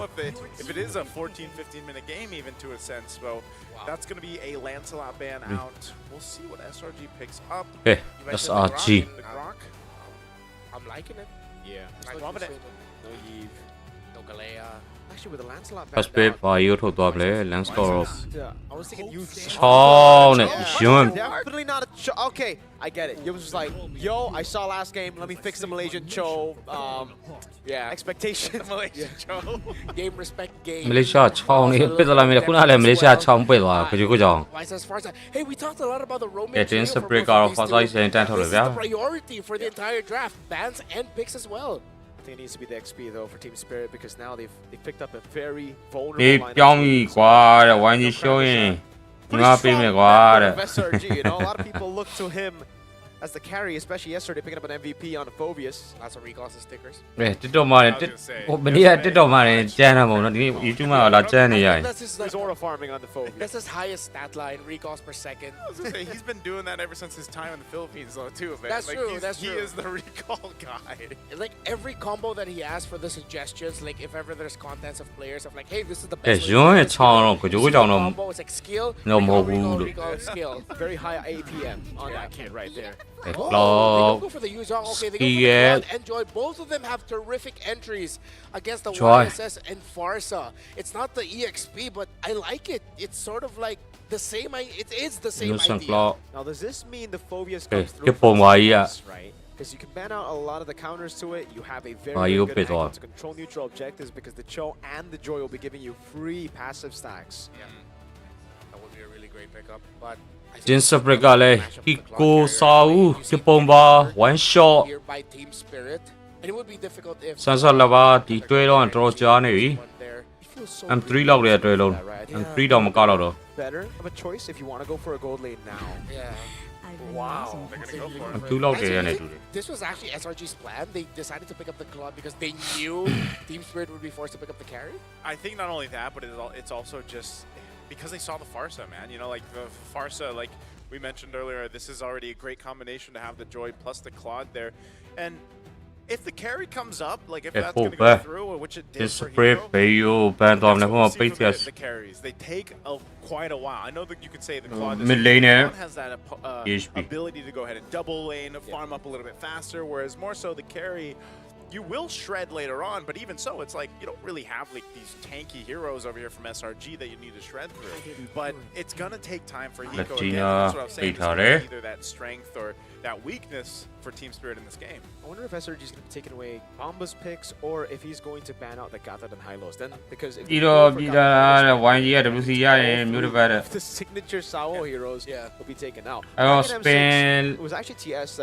if it is a 14-15 minute game even to a sense. So that's going to be a Lancelot ban out. We'll see what SRG picks up. Hey, SRG. The Grok. I'm liking it. Yeah. It's dominant. No Eve, no Galea. Actually, with the Lancelot First pick ဘာရုပ်ထုတ်သွားပလဲ Lance Score I was thinking you 6နဲ့ယွန်း definitely not a okay, I get it. It was just like, yo, I saw last game, let me fix the Malaysian Cho expectation. Malaysian Cho. Game respect game. မလေးရှား6နဲ့ပြစ်သွားမယ်ခုနကလည်းမလေးရှား6ပြစ်သွားကြည့်ကိုကြောင် Hey, we talked a lot about the Roman. Yeah, James Break ကတော့ first size စင်တန်းထုတ်လို့ဗျာ priority for the entire draft, bans and picks as well. I think it needs to be the XP though for Team Spirit because now they've picked up a very vulnerable ဒီပြောင်းပြီကွာတဲ့ YG ရှုံးရင်ငါပေးမယ်ကွာတဲ့ SRG, you know, a lot of people look to him as the carry, especially yesterday picking up an MVP on Phobius. Lots of recalls and stickers. ပဲ TikTok မှာဟိုမနေ့က TikTok မှာကျန်းတာမဟုတ်နော်ဒီနေ့ YouTube မှာလာကျန်းနေရတယ် He's aura farming on the Phobius. That's his highest stat line, recalls per second. I was gonna say, he's been doing that ever since his time in the Philippines though too, man. That's like, true, that's he true. is the recall guy. Like every combo that he has for the suggestions, like if ever there's contents of players of like, hey, this is the အဲ best ယွန်းရဲ့6တော့ကိုကြောင်တော့ combo. It's like skill, တော့မဟုတ်ဘူး recall, လို့ recall, skill. Very high APM on that kid right there. Hey, Oh, Flo. they don't go for the Yuzhong. Okay, they go for Yeah. the Blood and Joy. Both of them have terrific entries against the Joy. YSS and Farsa. It's not the EXP, but I like it. It's sort of like the same. It is the same Innocent idea. Claw. Now, does this mean the Phobius Hey, comes through cái bồn ngoài for à. this, right? Because you can ban out a lot of the counters to it. You have a very, Ngoài very yếu good biết angle rồi. to control neutral objectives because the Cho and the Joy will be giving you free passive stacks. Yeah, that would be a really great pickup. But I think James Break ကလည်း Hiko စာဦးဒီပုံပါ one shot here by Team Spirit, and it would be difficult if ဆန်းဆက်လာပါဒီတွဲတော့တော်ကြားနေပြီ there. M3 လောက်ရဲ့တွဲလုံး M3 တော့မကောက်တော့တော့ Better of a choice if you want to go for a gold lane now. Yeah. Wow. They're gonna go for it. M2 လောက်ရဲ့နေတူတယ် This was actually SRG's plan. They decided to pick up the Claude because they knew Team Spirit would be forced to pick up the carry. I think not only that, but it's also just because they saw the Farsa, man. You know, like the Farsa, like we mentioned earlier, this is already a great combination to have the Joy plus the Claude there. And if the carry comes up, like if that's going to go through, which it did James for Break Hero, ပေးယူဘန်တော်လည်းဟို we'll see ပိတ် from ရ the carries. They take quite a while. I know that you could say the Claude, mid laner has that PHP. ability to go ahead and double lane, farm up a little bit faster, whereas more so the carry you will shred later on, but even so, it's like you don't really have like these tanky heroes over here from SRG that you need to shred through. But it's gonna take time for Hiko again. That's what I was saying. Either that strength or that weakness for Team Spirit in this game. I wonder if SRG is going to be taking away Bomba's picks or if he's going to ban out the Gata and Hylos. Then because if the signature Sao heroes will be taken out. Spin. It was actually TS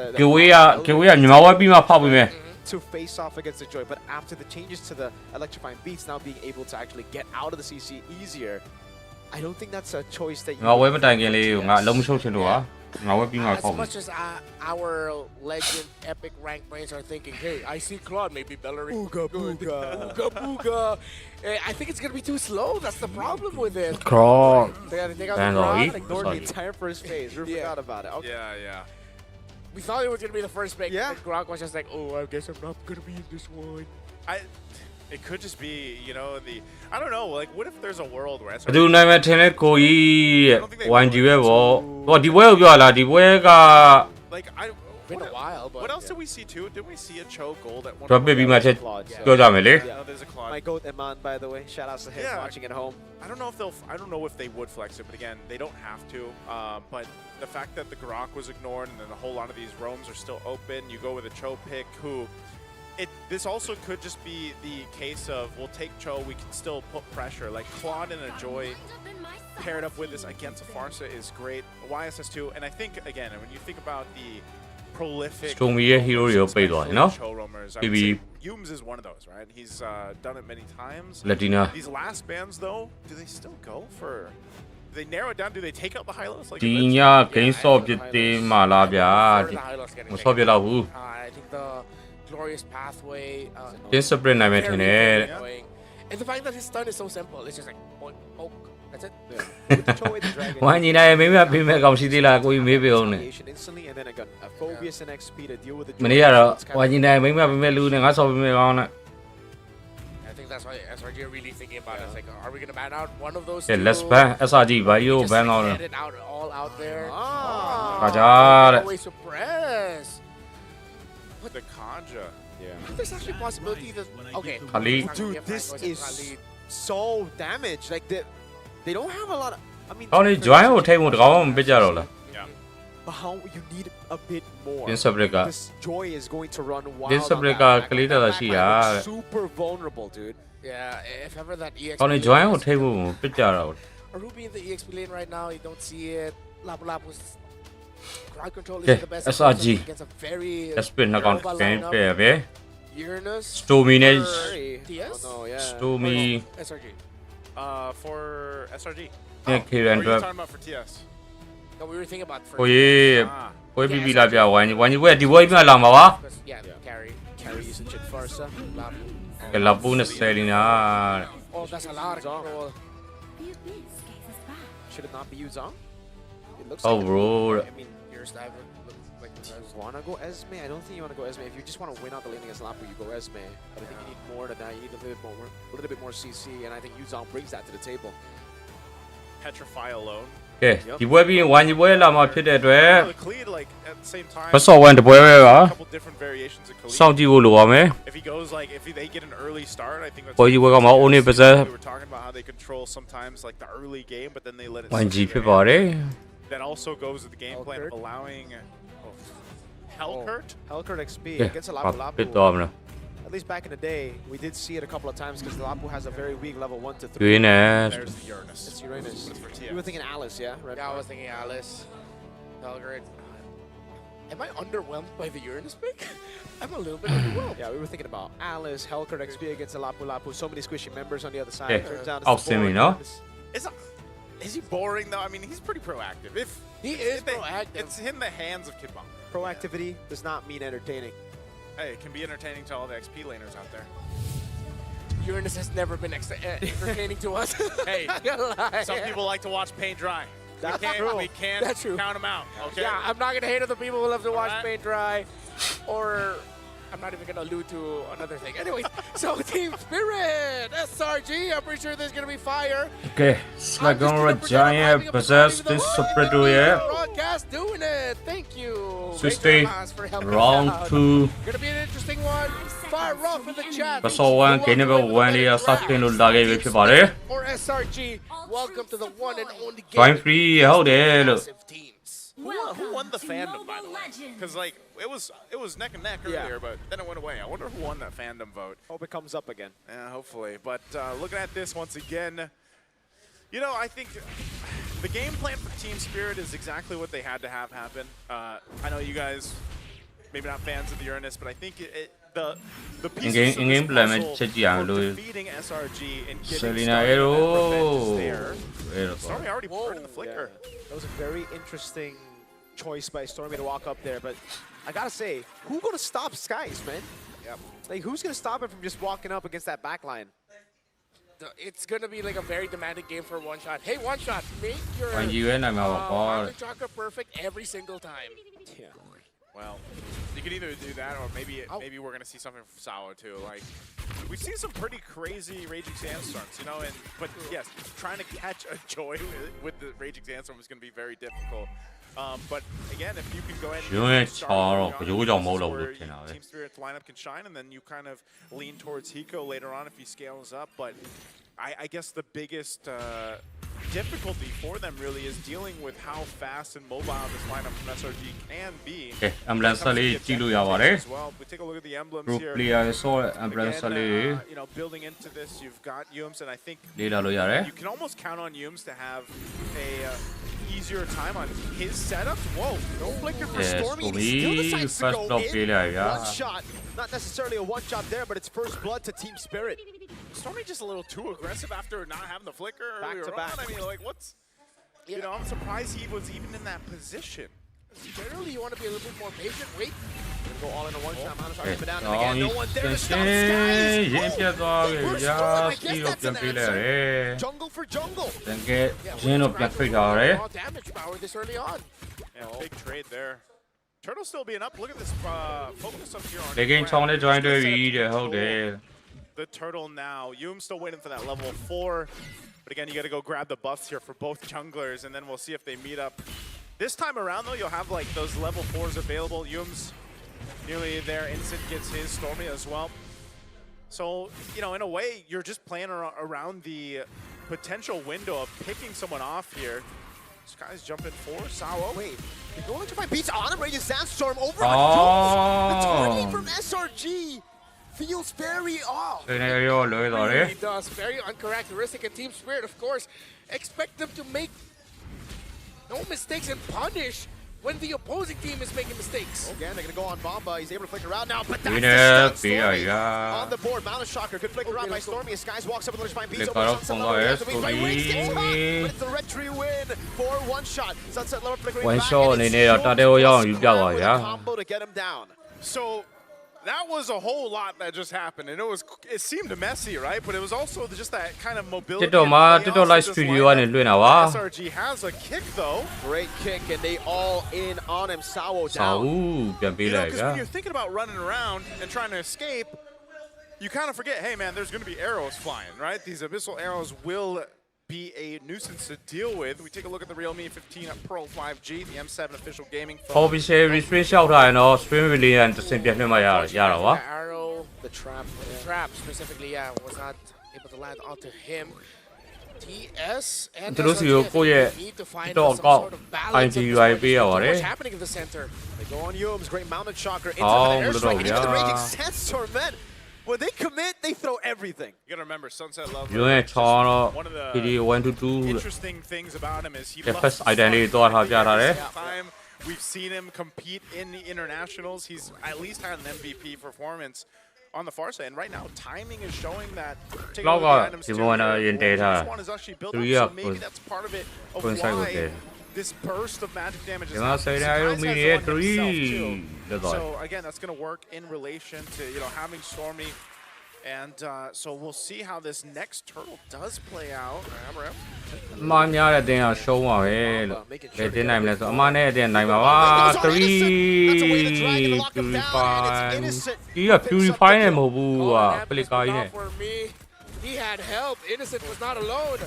to face off against the Joy, but after the changes to the electrifying beats, now being able to actually get out of the CC easier, I don't think that's a choice that you as much as our legend epic rank brains are thinking, hey, I see Claude, maybe Bellery. Booga, booga. Booga, booga. I think it's going to be too slow. That's the problem with it. Claude. They got to take out the Claude. Ignored the entire first phase. We forgot about it. Okay. Yeah. We thought it was going to be the first pick. Yeah. And Grok was just like, oh, I guess I'm not going to be in this one. It could just be, you know, I don't know, like, what if there's a world where SRG... Like, been a while, but... What else did we see, too? Didn't we see a Cho Gold at one point? There's a Claude. My goat Eman, by the way. Shout outs to him watching at home. I don't know if they would flex it, but again, they don't have to. But the fact that the Grok was ignored and then a whole lot of these roams are still open, you go with a Cho pick who... This also could just be the case of, we'll take Cho, we can still put pressure. Like Claude and a Joy paired up with this against a Farsa is great. YSS2, and I think, again, when you think about the prolific Cho roamers, I would say Yums is one of those, right? He's done it many times. These last bans, though, do they still go for... Do they narrow it down? Do they take out the Hylos? Like I think the glorious pathway. And the fact that his stun is so simple, it's just like poke. That's it. Instantly, and then I got a Phobius and XP to deal with the I think that's why SRG are really thinking about it. It's like, are we gonna ban out one of those? Let's ban SRG, but you ban all out there. Always suppress. The Kanja. Yeah. There's actually a possibility that dude, this is so damaged. Like they don't have a lot of. I mean, but how you need a bit more. This Joy is going to run wild. Super vulnerable, dude. Yeah, if ever that EXP. A Ruby in the EXP lane right now, you don't see it. Lapu Lapu's crowd control is the best against a very Uranus. Stormy TS? Stormy. SRG. For SRG. What are you talking about for TS? No, we were thinking about for Carry using Chit Farsa. Oh, that's a lot of control. Should it not be Yuzong? It looks like bro. I mean, wanna go Esme? I don't think you wanna go Esme. If you just wanna win out the lane against Lapu, you go Esme. But I think you need more than that. You need a little bit more CC, and I think Yuzong brings that to the table. Petrify alone. Okay, the webbing one you wear my pit at where? The Khalid, like at the same time. I saw when the boy a couple different variations of Khalid. Sound you will if he goes like if they get an early start, I think that's. Boy, you work on my own we were talking about how they control sometimes like the early game, but then they let it. One GP body. That also goes with the game plan of allowing Hellkurt. Hellkurt XP against a Lapu. At least back in the day, we did see it a couple of times because the Lapu has a very weak level 1 to 3. There's the Uranus. It's Uranus. You were thinking Alice, yeah? Right. Yeah, I was thinking Alice. Hellkurt. Am I underwhelmed by the Uranus pick? I'm a little bit underwhelmed. Yeah, we were thinking about Alice, Hellkurt XP against the Lapu. So many squishy members on the other side. Yeah. Turns out Is he boring though? I mean, he's pretty proactive. He is proactive. It's in the hands of Kid Bomb. Proactivity does not mean entertaining. Hey, it can be entertaining to all the XP laners out there. Uranus has never been entertaining to us. Hey, some people like to watch paint dry. We can't count them out. Okay. Yeah, I'm not going to hate other people who love to watch paint dry. Or I'm not even going to allude to another thing. Anyways, so Team Spirit, SRG, I'm pretty sure there's going to be fire. Okay, it's like a giant possessed this separate broadcast doing it. Thank you. Round 2. Gonna be an interesting one. fire off in the chat. ပစော1 game number 1 လေးရစတင်လို့လာခဲ့ပြီဖြစ်ပါတယ် Or SRG, welcome to the one and only game. join free ဟုတ်တယ်လို့ Who won the fandom, by the way? Because like it was neck and neck earlier, but then it went away. I wonder who won that fandom vote. Hope it comes up again. Yeah, hopefully. But looking at this once again, you know, I think the game plan for Team Spirit is exactly what they had to have happen. I know you guys maybe not fans of the Earnest, but I think the pieces of this puzzle for defeating SRG and getting started there. Stormy already burned in the flicker. Yeah. That was a very interesting choice by Stormy to walk up there, but I gotta say, who's gonna stop Skies, man? Yep. Like, who's gonna stop him from just walking up against that backline? It's gonna be like a very demanding game for one shot. Hey, one shot, make your chakra perfect every single time. Yeah. Well, you could either do that, or maybe we're gonna see something from Sao too. Like, we've seen some pretty crazy Raging Sandstorms, you know. But yes, trying to catch a joy with the Raging Sandstorm is gonna be very difficult. But again, if you can go ahead and start Team Spirit's lineup can shine, and then you kind of lean towards Hiko later on if he scales up. But I guess the biggest difficulty for them really is dealing with how fast and mobile this lineup from SRG can be. Ambulanceလေးကြည့်လို့ရပါတယ် As well, we take a look at the emblems group here. player ဆော ambulance လေး you know, building into this, you've got Yums, and I think လေးလာလို့ရတယ် you can almost count on Yums to have a easier time on his setups. Whoa, no flicker for Stormy. And he still decides to go in. One shot, not necessarily a one shot there, but it's first blood to Team Spirit. Stormy just a little too aggressive after not having the flicker Back earlier to back. on. I mean, like, what's... You know, I'm surprised he was even in that position. Generally, you want to be a little bit more patient. Wait. Go all in a one shot. Mountain Okay. Shark down and again. No one there to stop Skies. Jungle for jungle. Damage power this early on. Yeah, big trade there. Turtle still being up. Look at this focus up here on the Turtle now. Yum's still waiting for that level 4. But again, you got to go grab the buffs here for both junglers, and then we'll see if they meet up. This time around, though, you'll have like those level 4s available. Yum's nearly there. Instant gets his, Stormy as well. So, you know, in a way, you're just playing around the potential window of picking someone off here. Sky's jumping for Sao. Wait, the goal to find beats on him. Raging Sandstorm over on Jones. The target from SRG feels very off. It really does. Very uncharacteristic. And Team Spirit, of course, expect them to make no mistakes and punish when the opposing team is making mistakes. Again, they're going to go on Bomba. He's able to flicker out now, but that's the stun. Stormy on the board. Mountain Shocker. Good flicker out by Stormy. As Skies walks up with the find beats over Sunset Lover. But it's the Retry win for one shot. Sunset Lover flickering back. Combo to get him down. So that was a whole lot that just happened, and it seemed messy, right? But it was also just that kind of mobility. SRG has a kick though. Great kick, and they all in on him. Sao down. Because when you're thinking about running around and trying to escape, you kind of forget, hey man, there's going to be arrows flying, right? These abyssal arrows will be a nuisance to deal with. We take a look at the Realme 15 at Pearl 5G, the M7 official gaming phone. Restream လျှောက်ထားရင်တော့ stream လေးရန်တစ်ဆင့်ပြတ်လွှင့်မှရတာပါ The arrow, the trap specifically, was not able to land onto him. TS and သူတို့စီကိုကိုယ့်ရဲ့ တော့ကောက် IGUI ပေးရပါတယ် What's happening in the center? They go on Yums, great mounted shocker into the airstrike, and into the Raging Sandstorm, man. When they commit, they throw everything. You gotta remember, Sunset Lover. One of the interesting things about him is he first identity time we've seen him compete in the internationals. He's at least had an MVP performance on the far side, and right now timing is showing that. Taking a look at items too, this one is actually built up, so maybe that's part of it of why this burst of magic damage is happening. So again, that's going to work in relation to, you know, having Stormy, and so we'll see how this next turtle does play out. အမှားများတဲ့အတင်းကရှုံးပါပဲလို့ဒီတင်းနိုင်မလဲဆိုအမှားနဲ့အတင်းနိုင်ပါပါ3 purify နဲ့မဟုတ်ဘူးကပလီကာကြီးနဲ့ He had help. Innocent was not alone.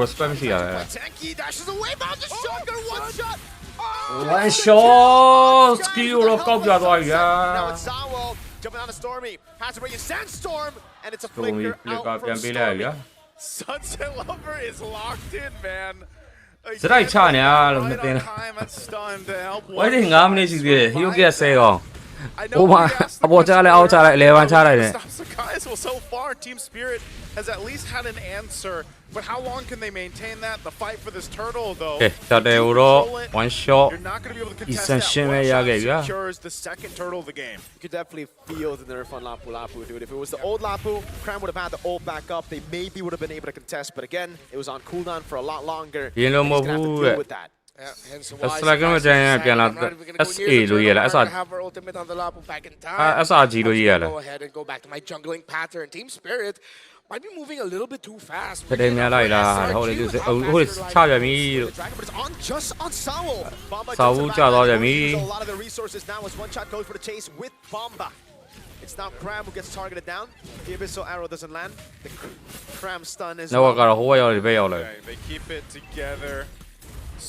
respect မရှိရပဲ Tanky dashes away, mounted shocker, one shot. One shot skill တော့ကောက်ပြသွားပြီ Now it's Zawo Jumping on a Stormy. Has to bring in Sandstorm. And it's a Stormy flicker out from Stormy. Sunset Lover is locked in, man. Right ချနေရလို့မသိဘူး Why didn't 5 minutes ရှိသေးတယ် He'll get 10កောင်း ဟိုမှာအပေါ်ချလိုက်အောက်ချလိုက်11ချလိုက်တယ် Well, so far, Team Spirit has at least had an answer. But how long can they maintain that? The fight for this turtle, though. Okay, တော်တယ်ဦးတော့ one shot. You're not going to be able to He contest that. One shot secures the second turtle of the game. You could definitely feel the nerf on Lapu Lapu, dude. If it was the old Lapu, Cram would have had the ult back up. They maybe would have been able to contest. But again, it was on cooldown for a lot longer. You know, He's gonna have to deal with that. That's like I'm saying again, SA လို့ရလား SR have our ultimate on the Lapu back in time. SRG လို့ရလား Go ahead and go back to my jungling pattern. Team Spirit might be moving a little bit too fast. တကယ်များလိုက်လားဟိုလေဟိုလေချပြန်ပြီလို့ But it's on just on Sawo. Bomba Sawo jumps ကျသွားပြန်ပြီ a lot of the resources now as one shot goes for the chase with Bomba. It's now Cram who gets targeted down. The Abyssal arrow doesn't land. The Cram stun is နောက်ကတော့ဟိုဘက်ရောက်တယ်ဘက်ရောက်လိုက် They keep it together.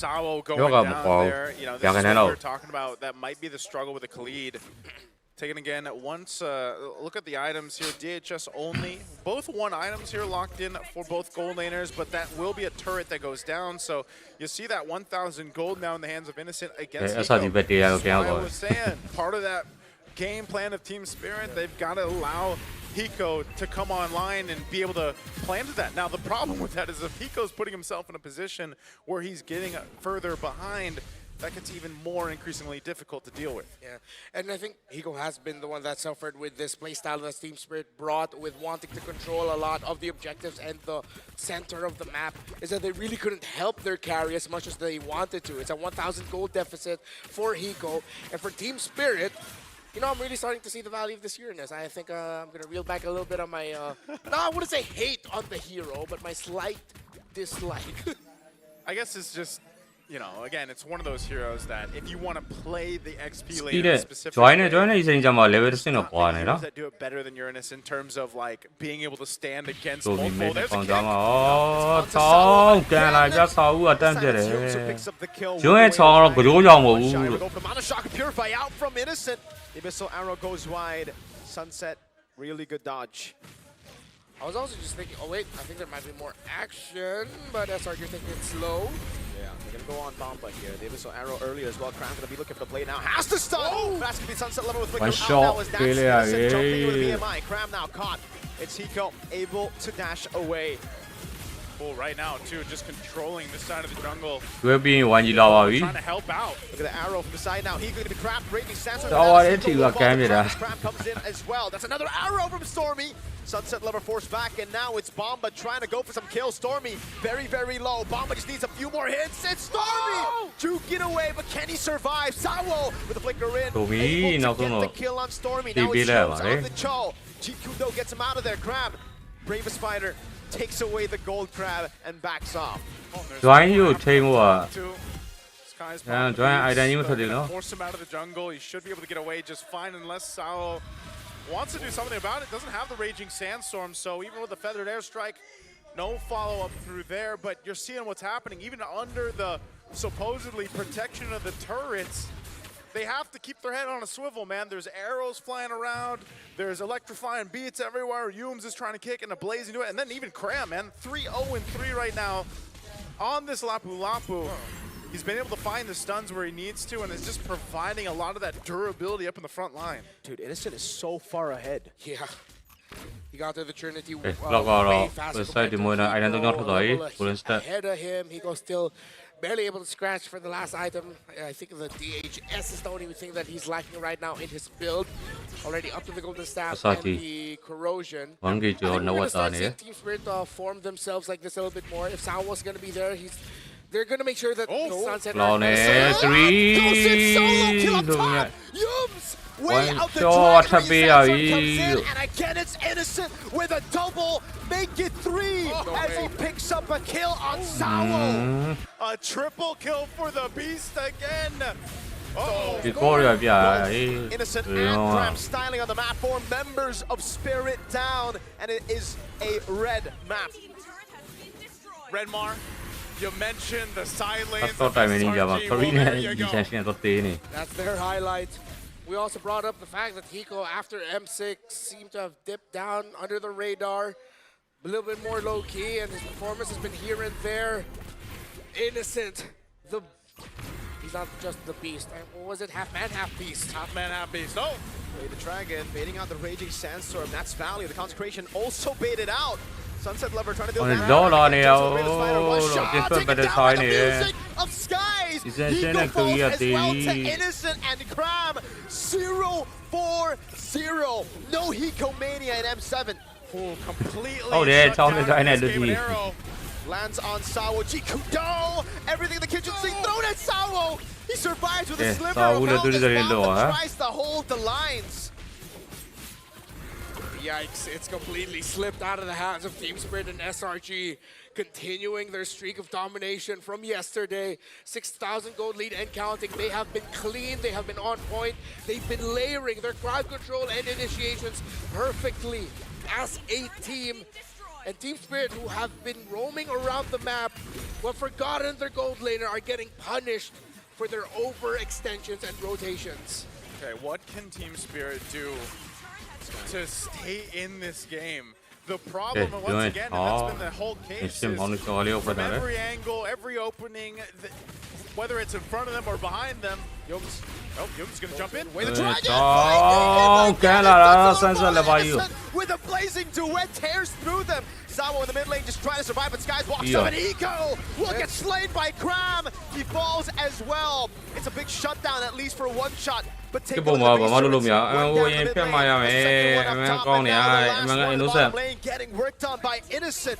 Sawo going Yoga down ball. there. You know, this is what we're talking about. That might be the struggle with the Khalid. Taken again, once, look at the items here, DHS only. Both one items here locked in for both gold laners, but that will be a turret that goes down. So you see that 1,000 gold now in the hands of Innocent against Hiko. That's why I was saying, part of that game plan of Team Spirit, they've got to allow Hiko to come online and be able to plan to that. Now, the problem with that is if Hiko's putting himself in a position where he's getting further behind, that gets even more increasingly difficult to deal with. Yeah, and I think Hiko has been the one that suffered with this playstyle that Team Spirit brought with wanting to control a lot of the objectives and the center of the map is that they really couldn't help their carry as much as they wanted to. It's a 1,000 gold deficit for Hiko, and for Team Spirit, you know, I'm really starting to see the value of this Uranus. I think I'm going to reel back a little bit on my, no, I wouldn't say hate on the hero, but my slight dislike. I guess it's just, you know, again, it's one of those heroes that if you want to play the XP lane Speed specifically, join အရင်ကျမှ level တစ်ဆင့်တော့ပွားနေနော် that do it better than Uranus in terms of like being able to stand against တို့ဒီ multiple. မေး There's ပေါ a င်း kick. ကြမှာဩဆောင်းကန်လာကြဆောင်းဦးအတန်းပြတယ်ကျွန်းရဲ့ဆောင်းတော့ကြောကြောင်မဟုတ်ဘူးလို့ Go for the Mana Shock and Purify out from Innocent. The Abyssal arrow goes wide. Sunset, really good dodge. I was also just thinking, oh wait, I think there might be more action, but SR, you're thinking it's slow. Yeah, they're gonna go on Bomba here. The Abyssal arrow earlier as well. Cram gonna be looking for the play now. Has to stun! That's gonna be Sunset Level with Flicker One out shot, now as that's Innocent jumping with the yeah. BMI. Cram now caught. It's Hiko able to dash away. Cool right now too, just controlling this side of the jungle. တွဲပြီး1ကြီးလာပါပြီ Trying to help out. Look at the arrow from the side now. He's going to be trapped, breaking Sandstorm. တော်ပါတယ်ထီကကမ်းပြတာ Cram comes in as well. That's another arrow from Stormy. Sunset Lover forced back, and now it's Bomba trying to go for some kills. Stormy very, very low. Bomba just needs a few more hits. It's Stormy! Juke it away, but can he survive? Sawo with the flicker in. Able to get the kill on Stormy. Now it's Jones on the Cho. GQ though gets him out of there. Crab, Bravest Spider, takes away the gold crab and backs off. join ကိုထိန်းဖို့က Sky's join item ကြီးမထွက်သေးနော် force him out of the jungle. He should be able to get away just fine unless Sao wants to do something about it. Doesn't have the Raging Sandstorm, so even with the Feathered Airstrike, no follow-up through there. But you're seeing what's happening. Even under the supposedly protection of the turrets, they have to keep their head on a swivel, man. There's arrows flying around. There's electrifying beats everywhere. Yooms is trying to kick and a blaze into it. And then even Cram, man. 3-0-3 right now on this Lapu Lapu. He's been able to find the stuns where he needs to, and is just providing a lot of that durability up in the front line. Dude, Innocent is so far ahead. Yeah. He got to the Trinity way faster. ahead of him. He goes still barely able to scratch for the last item. I think the DHS is the only thing that he's lacking right now in his build. Already up to the Golden Staff and the Corrosion. I think we're going to start seeing Team Spirit form themselves like this a little bit more. If Sawo's going to be there, they're going to make sure that Sunset... Three. Goes in solo, kill up top! Yums! Way One out the shot, dragon, happy, comes in, and again it's Innocent with a double, make it 3 as he picks up a kill on Sawo. A triple kill for the Beast again. Innocent and Cram styling on the map for members of Spirit down, and it is a red map. Redmar, you mentioned the side lanes. That's their highlight. We also brought up the fact that Hiko, after M6, seemed to have dipped down under the radar, a little bit more low-key, and his performance has been here and there. Innocent, he's not just the beast. What was it? Half man, half beast. Half man, half beast. Oh! Way the dragon, baiting out the raging sandstorm. That's Valley. The consecration also baited out. Sunset Lover trying to do that. Different better sign here. Of Skies. Hiko falls as well to Innocent and Cram. 0-4-0. No Hiko mania in M7. Completely. Oh, yeah, shut down this game with Arrow. Lands on Sawo. Jikudo! Everything in the kitchen sink thrown at Sawo! He survives with a sliver of health as Mamba tries to hold the lines. Yikes, it's completely slipped out of the hands of Team Spirit and SRG, continuing their streak of domination from yesterday. 6,000 gold lead and counting. They have been clean, they have been on point, they've been layering their crowd control and initiations perfectly as a team. And Team Spirit, who have been roaming around the map, who have forgotten their gold laner, are getting punished for their overextensions and rotations. Okay, what can Team Spirit do to stay in this game? The problem, once again, and that's been the whole case, is from every angle, every opening, whether it's in front of them or behind them, Young's going to jump in. Way the dragon! With a blazing duet, tears through them. Sawo in the mid lane just trying to survive, but Skies walks up and Eco will get slain by Cram. He falls as well. It's a big shutdown, at least for one shot. But take a look at the lane getting worked on by Innocent.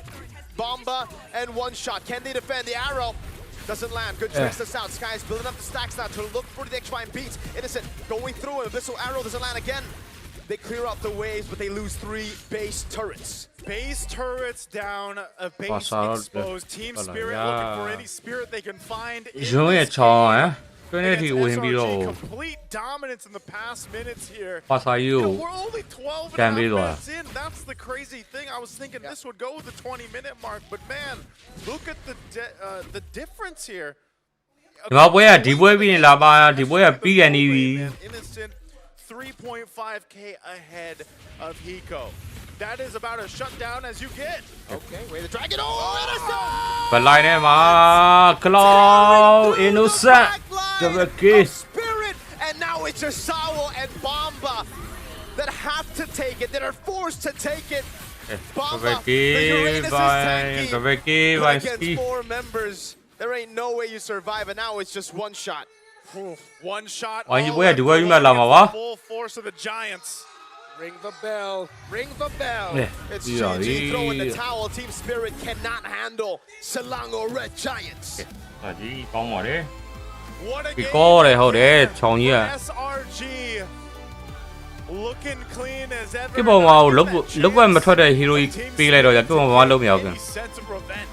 Bomba and one shot. Can they defend the arrow? Doesn't land. Good tricks this out. Skies building up the stacks now to look for the X-Fine beats. Innocent going through him. Abyssal arrow doesn't land again. They clear up the waves, but they lose 3 base turrets. Base turrets down, a base exposed. Team Spirit looking for any spirit they can find. SRG complete dominance in the past minutes here. We're only 12 and a half minutes in. That's the crazy thing. I was thinking this would go with the 20-minute mark, but man, look at the difference here. Innocent 3.5k ahead of Hiko. That is about as shut down as you get. Okay, wait, the dragon. Oh, Innocent! Spirit, and now it's Sawo and Bomba that have to take it, that are forced to take it. Bomba, the Uranus is tanky, but against 4 members, there ain't no way you survive, and now it's just one shot. One shot. Full force of the Giants. Ring the bell. Ring the bell. It's GG throwing the towel. Team Spirit cannot handle Selangor Red Giants. What a game for SRG. Looking clean as ever. Any sense of revenge.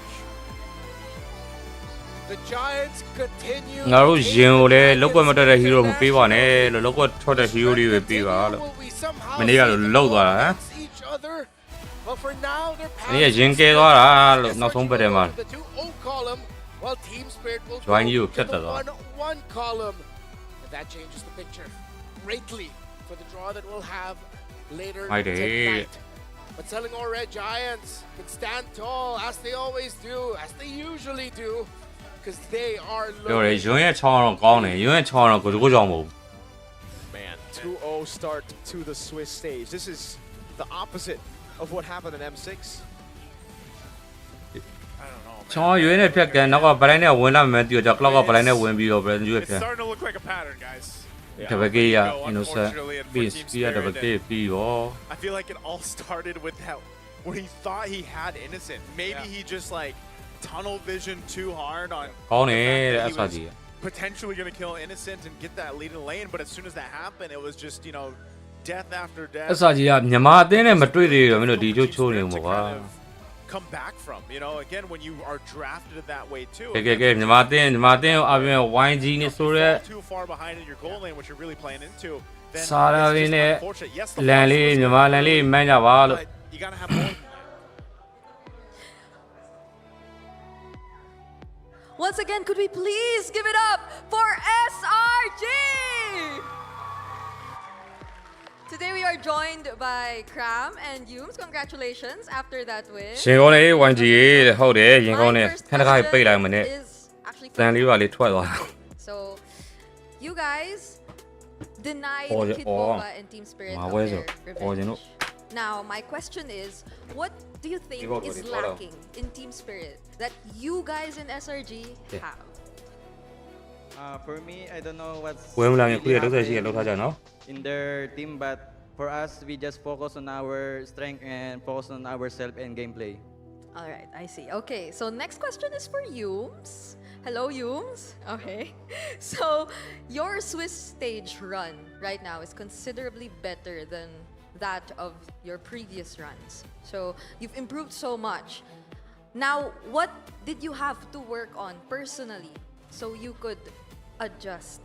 The Giants continue. Each other, but for now they're passing the 2-0 column, while Team Spirit will go to the 1-1 column, and that changes the picture greatly for the draw that we'll have later tonight. But Selangor Red Giants can stand tall as they always do, as they usually do, because they are looking. Man, 2-0 start to the Swiss stage. This is the opposite of what happened in M6. It's starting to look like a pattern, guys. I feel like it all started with that when he thought he had Innocent. Maybe he just like tunnel vision too hard on potentially going to kill Innocent and get that lead in the lane, but as soon as that happened, it was just, death after death. Come back from, again, when you are drafted that way too. Fall too far behind in your goal lane, which you're really playing into, then it's just unfortunate. Yes, the but you gotta have more. Once again, could we please give it up for SRG? Today we are joined by Cram and Yums. Congratulations after that win. ရှင်ကောင်းလေး 1G တဲ့ဟုတ်တယ်ရင်ကောင်းနဲ့ခဏခါပိတ်လိုက်မနဲ့ Is actually တန်လေးပါလေးထွက်သွားတာ So you guys denied Oh, Kid oh. Boba and Team Spirit Ah, of where's their it? Oh, you revenge. know. Now my question is, what do you think You got is it, hold on. lacking in Team Spirit that you guys in SRG Yeah. have? For me, I don't know what's ဝယ်မလာရင် really ခုရလောက်ဆက်ရှိရလောက်ထားကြနော် in their team, but for us, we just focus on our strength and focus on ourselves and gameplay. All right, I see. Okay, so next question is for Yums. Hello, Yums. Okay, so your Swiss stage run right now is considerably better than that of your previous runs. So you've improved so much. Now, what did you have to work on personally so you could adjust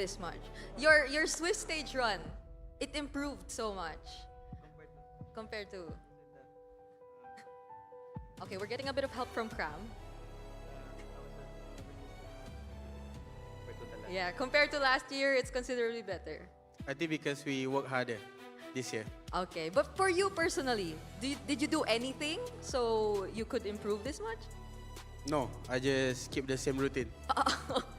this much? Your Swiss stage run, it improved so much compared to. Okay, we're getting a bit of help from Cram. Yeah, compared to last year, it's considerably better. I think because we work harder this year. Okay, but for you personally, did you do anything so you could improve this much? No, I just keep the same routine.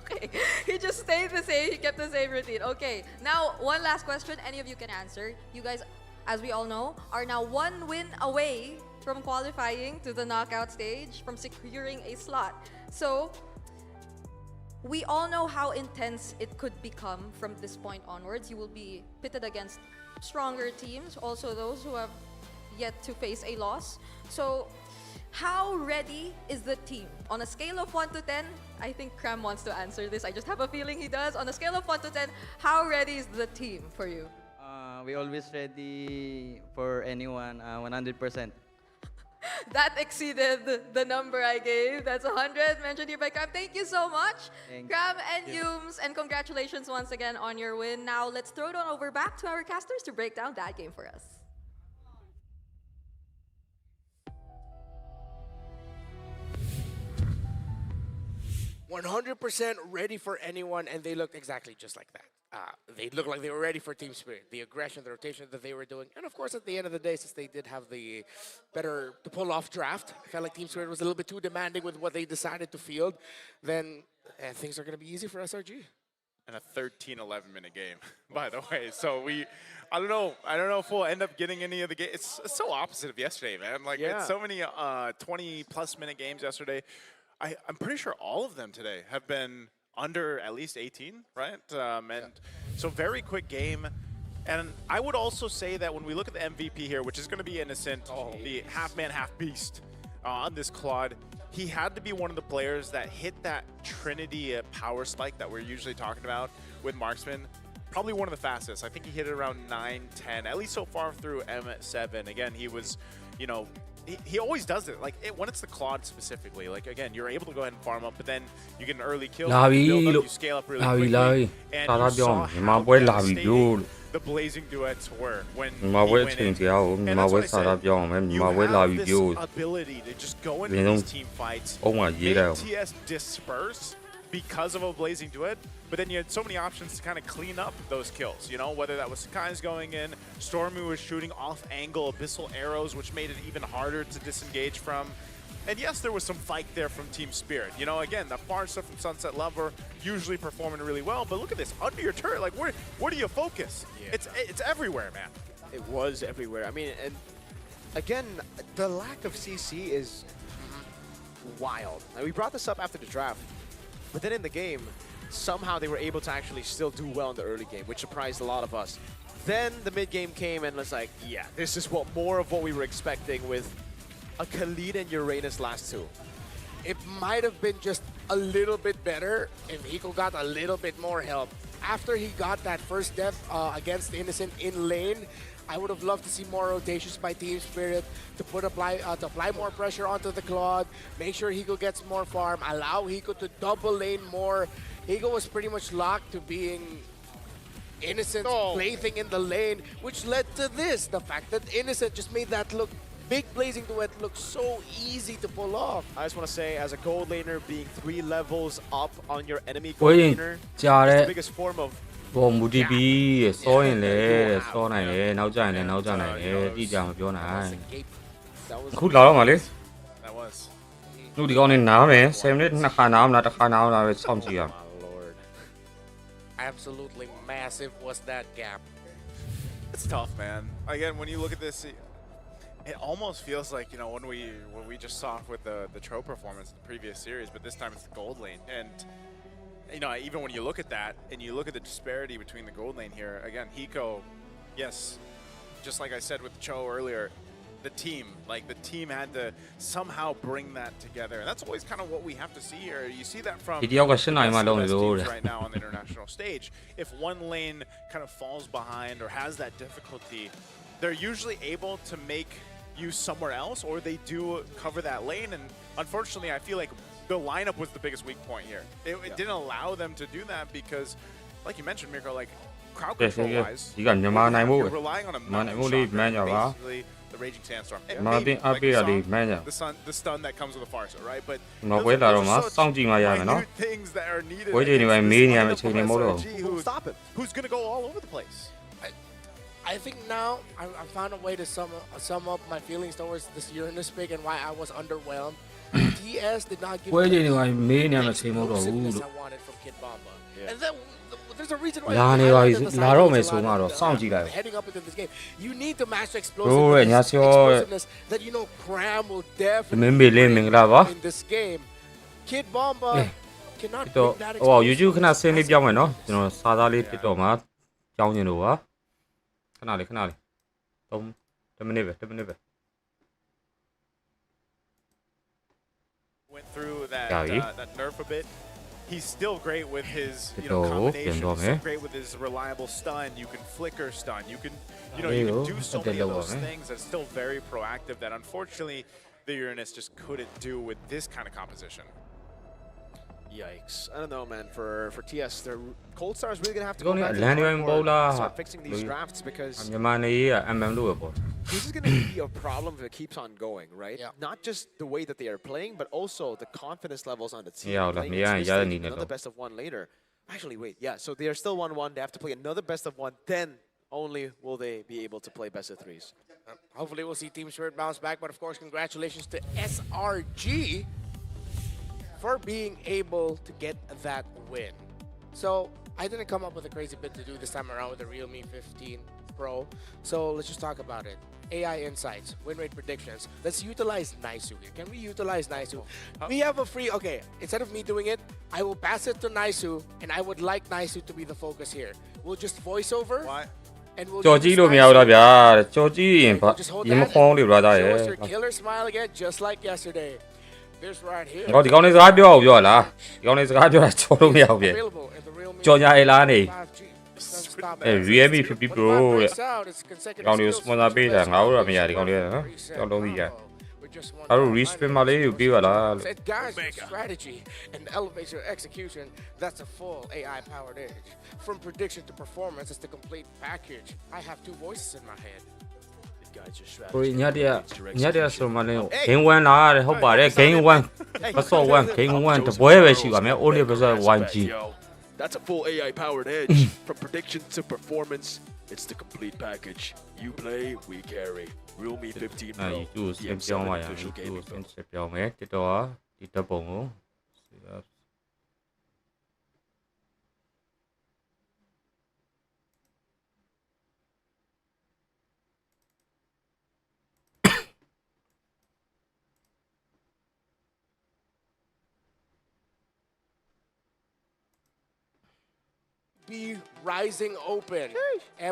Okay, he just stayed the same, he kept the same routine. Okay, now one last question, any of you can answer. You guys, as we all know, are now 1 win away from qualifying to the knockout stage, from securing a slot. So, we all know how intense it could become from this point onwards. You will be pitted against stronger teams, also those who have yet to face a loss. So, how ready is the team? On a scale of 1 to 10, I think Cram wants to answer this. I just have a feeling he does. On a scale of 1 to 10, how ready is the team for you? We always ready for anyone, 100%. That exceeded the number I gave. That's 100 mentioned here by Cram. Thank you so much, Cram and Yums, and congratulations once again on your win. Now let's throw it on over back to our casters to break down that game for us. 100% ready for anyone, and they looked exactly just like that. They looked like they were ready for Team Spirit. The aggression, the rotation that they were doing. And of course, at the end of the day, since they did have the better to pull off draft, I felt like Team Spirit was a little bit too demanding with what they decided to field, then things are going to be easy for SRG. And a 13-11 minute game, by the way. So I don't know if we'll end up getting any of the games. It's so opposite of yesterday, man. Like, it's so many 20-plus minute games yesterday. I'm pretty sure all of them today have been under at least 18, right? And so very quick game. And I would also say that when we look at the MVP here, which is going to be Innocent, the half-man, half-beast on this Claude, he had to be one of the players that hit that Trinity power spike that we're usually talking about with Marksman. Probably one of the fastest. I think he hit it around 9-10, at least so far through M7. Again, he was, you know, he always does it. Like, when it's the Claude specifically, like, again, you're able to go ahead and farm up, but then you get an early kill, you build up, you scale up really quickly, and you saw how devastating the blazing duets were when he went in. And that's what I said, you have this ability to just go into these team fights, make TS disperse because of a blazing duet, but then you had so many options to kind of clean up those kills, you know, whether that was Sakai's going in, Stormy was shooting off angle abyssal arrows, which made it even harder to disengage from. And yes, there was some fight there from Team Spirit. You know, again, the far stuff from Sunset Lover usually performing really well, but look at this, under your turret, like, where do you focus? Yeah. It's everywhere, man. It was everywhere. I mean, and again, the lack of CC is wild. Now, we brought this up after the draft, but then in the game, somehow they were able to actually still do well in the early game, which surprised a lot of us. Then the mid game came and was like, yeah, this is more of what we were expecting with a Khalid and Uranus last two. It might have been just a little bit better if Hiko got a little bit more help. After he got that first death against Innocent in lane, I would have loved to see more rotations by Team Spirit to apply more pressure onto the Claude, make sure Hiko gets more farm, allow Hiko to double lane more. Hiko was pretty much locked to being Innocent's plaything in the lane, which led to this, the fact that Innocent just made that big blazing duet look so easy to pull off. I just want to say, as a gold laner, being 3 levels up on your enemy gold laner is the biggest form of ဘောမူတီပီစောရင်လေစောနိုင်တယ်နောက်ကျရင်လည်းနောက်ကျနိုင်တယ်တိကျမပြောနိုင်အခုလာတော့မှာလေ That was. လူဒီကောင်းနေနားမယ်10မိနစ်နှစ်ခါနားမလားတစ်ခါနားမလားပဲစောင့်ကြည့်ရအောင် Absolutely massive was that gap. It's tough, man. Again, when you look at this, it almost feels like, you know, when we just saw with the Tro performance in the previous series, but this time it's the gold lane. And, you know, even when you look at that and you look at the disparity between the gold lane here, again, Hiko, yes, just like I said with Cho earlier, the team had to somehow bring that together. And that's always kind of what we have to see here. You see that from the best teams right now on the international stage. If one lane kind of falls behind or has that difficulty, they're usually able to make use somewhere else, or they do cover that lane. And unfortunately, I feel like the lineup was the biggest weak point here. It didn't allow them to do that because, like you mentioned, Mirko, like crowd control-wise, you're relying on a basically the raging sandstorm. And maybe, like the stun that comes with a Farsa, right? But those are such minute things that are needed against who's going to go all over the place. I think now I found a way to sum up my feelings towards this Uranus pick and why I was underwhelmed. TS did not give me the explosiveness I wanted from Kid Bomba. And then there's a reason why heading up into this game. You need to master explosiveness that you know Cram will definitely in this game. Kid Bomba cannot bring that explosiveness. YouTube ခဏဆင်းလေးပြောင်းမယ်နော်ကျွန်တော်စာသားလေးတစ်တော့မှာကြောင်းနေလို့ပါခဏလေး10မိနစ်ပဲ Went through that nerf a bit. He's still great with his, you know, combination. Still great with his reliable stun. You can flicker stun. You can do so many of those things. That's still very proactive. That unfortunately, the Uranus just couldn't do with this kind of composition. Yikes. I don't know, man. For TS, their Cold Star is really going to have to go back and start fixing these drafts because this is going to be a problem if it keeps on going, right? Yeah. Not just the way that they are playing, but also the confidence levels on the team. Another best of one later. Actually, wait. Yeah, so they are still 1-1. They have to play another best of one. Then only will they be able to play best of threes. Hopefully we'll see Team Spirit bounce back. But of course, congratulations to SRG for being able to get that win. So I didn't come up with a crazy bit to do this time around with the Realme 15 Pro. So let's just talk about it. AI insights, win rate predictions. Let's utilize Naisu here. Can we utilize Naisu? We have a free, okay, instead of me doing it, I will pass it to Naisu, and I would like Naisu to be the focus here. We'll just voice over. And we'll just hold that, show us your killer smile again, just like yesterday. This right here. ဒီကောင်းလေးစကားပြောအောင်ပြောလားဒီကောင်းလေးစကားပြောတာကြော်လို့မရဘူးပြကြော်ညာအေလားနေRealme 50 Pro တဲ့ဒီကောင်းလေးကို sponsor ပေးတာငါတို့တော့မရဒီကောင်းလေးနော်ကြောက်လုံးကြီးရအဲ့လို Restream မလေးကိုပေးပါလား Guys, strategy and elevate your execution. That's a full AI powered edge. From prediction to performance, it's the complete package. I have two voices in my head. ကိုညတဲ့ဆိုမှလည်း Game 1လာတယ်ဟုတ်ပါတယ် Game 1 Episode 1 Game 1တပွဲပဲရှိပါမယ် Only Episode 1G That's a full AI powered edge. From prediction to performance, it's the complete package. You play, we carry. Realme 15 Pro. The M7 official gaming build. ပြောင်းမယ်တစ်တော့ဒီတပ်ပုံကို Be Rising Open.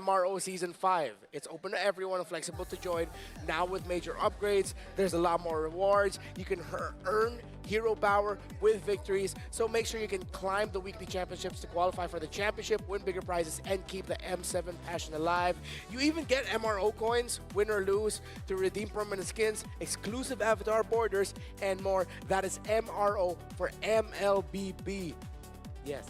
MRO Season 5. It's open to everyone and flexible to join. Now with major upgrades, there's a lot more rewards. You can earn hero power with victories. So make sure you can climb the weekly championships to qualify for the championship, win bigger prizes, and keep the M7 passion alive. You even get MRO coins, win or lose, to redeem permanent skins, exclusive avatar borders, and more. That is MRO for MLBB. Yes.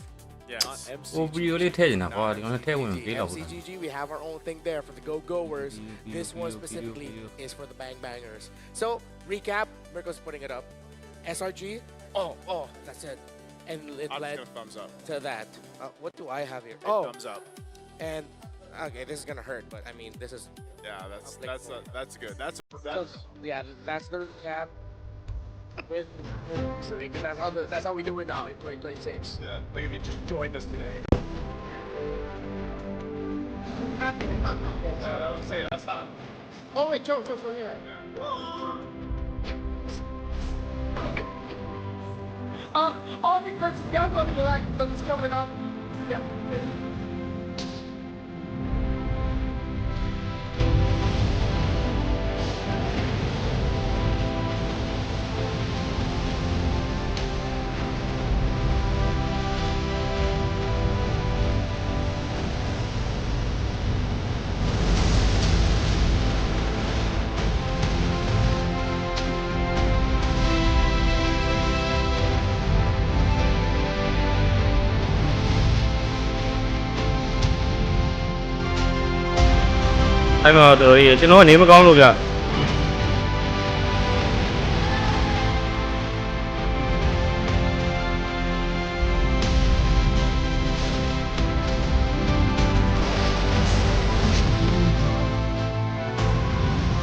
Yes. MCGG, we have our own thing there for the go-goers. This one specifically is for the bang-bangers. So, recap, Mirko's putting it up. SRG, oh, that's it. and it I'm led just gonna thumbs up. to that. What do I have here? Thumbs up. And okay, this is gonna hurt, but I mean, this is Yeah, that's good. That's yeah, that's the yeah. That's how we do it now in 2026. Yeah, look at me just joined us today. I would say that's not. Oh wait, Joe, yeah. All because young on the like that's coming up. Yeah. I'm out here. You know, name account, yeah.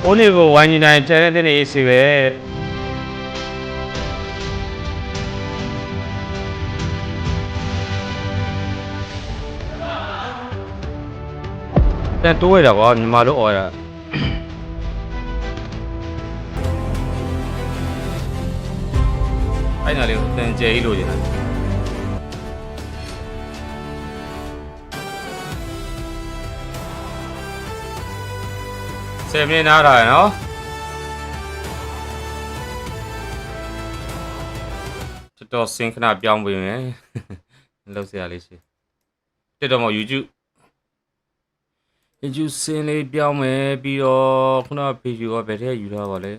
Only go 199 10 and AC way. Then 2 way đó, nhưng mà đâu rồi. Ai nào liệu, then chơi luôn vậy. Xem như nào rồi nó. Tôi xin khả năng biểu về mẹ. Lâu xe lấy chứ. Thế đó mà YouTube xin lấy biểu mẹ biểu khả năng video ở bên đây YouTube vào đấy.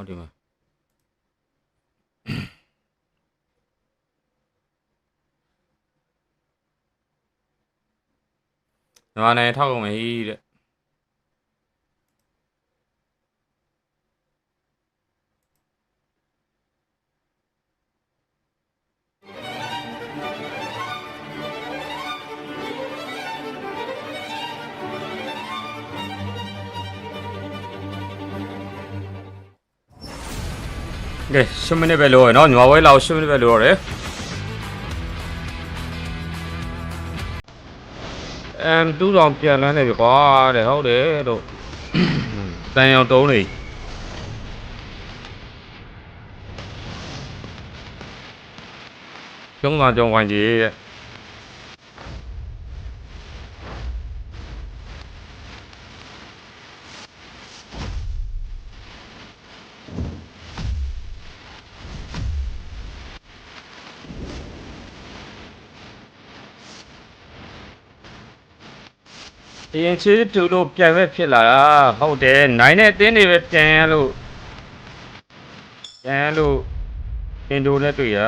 Đi mà. Nó này thao của mày đấy. Okay, 10 minuteပဲလိုရနော်ညီမဝဲလောက်10 minuteပဲလိုရတယ်တူတော်ပြန်လန်းနေပြီကွာတဲ့ဟုတ်တယ်လို့တန်ရောင်တုံးနေကျုံးသွားကြုံဝိုင်းကြီးတဲ့ရင်ချစ်တူလို့ပြန်ပဲဖြစ်လာတာဟုတ်တယ်နိုင်တဲ့အတင်းတွေပဲပြန်ရလို့အင်ဒိုနဲ့တွေ့ရ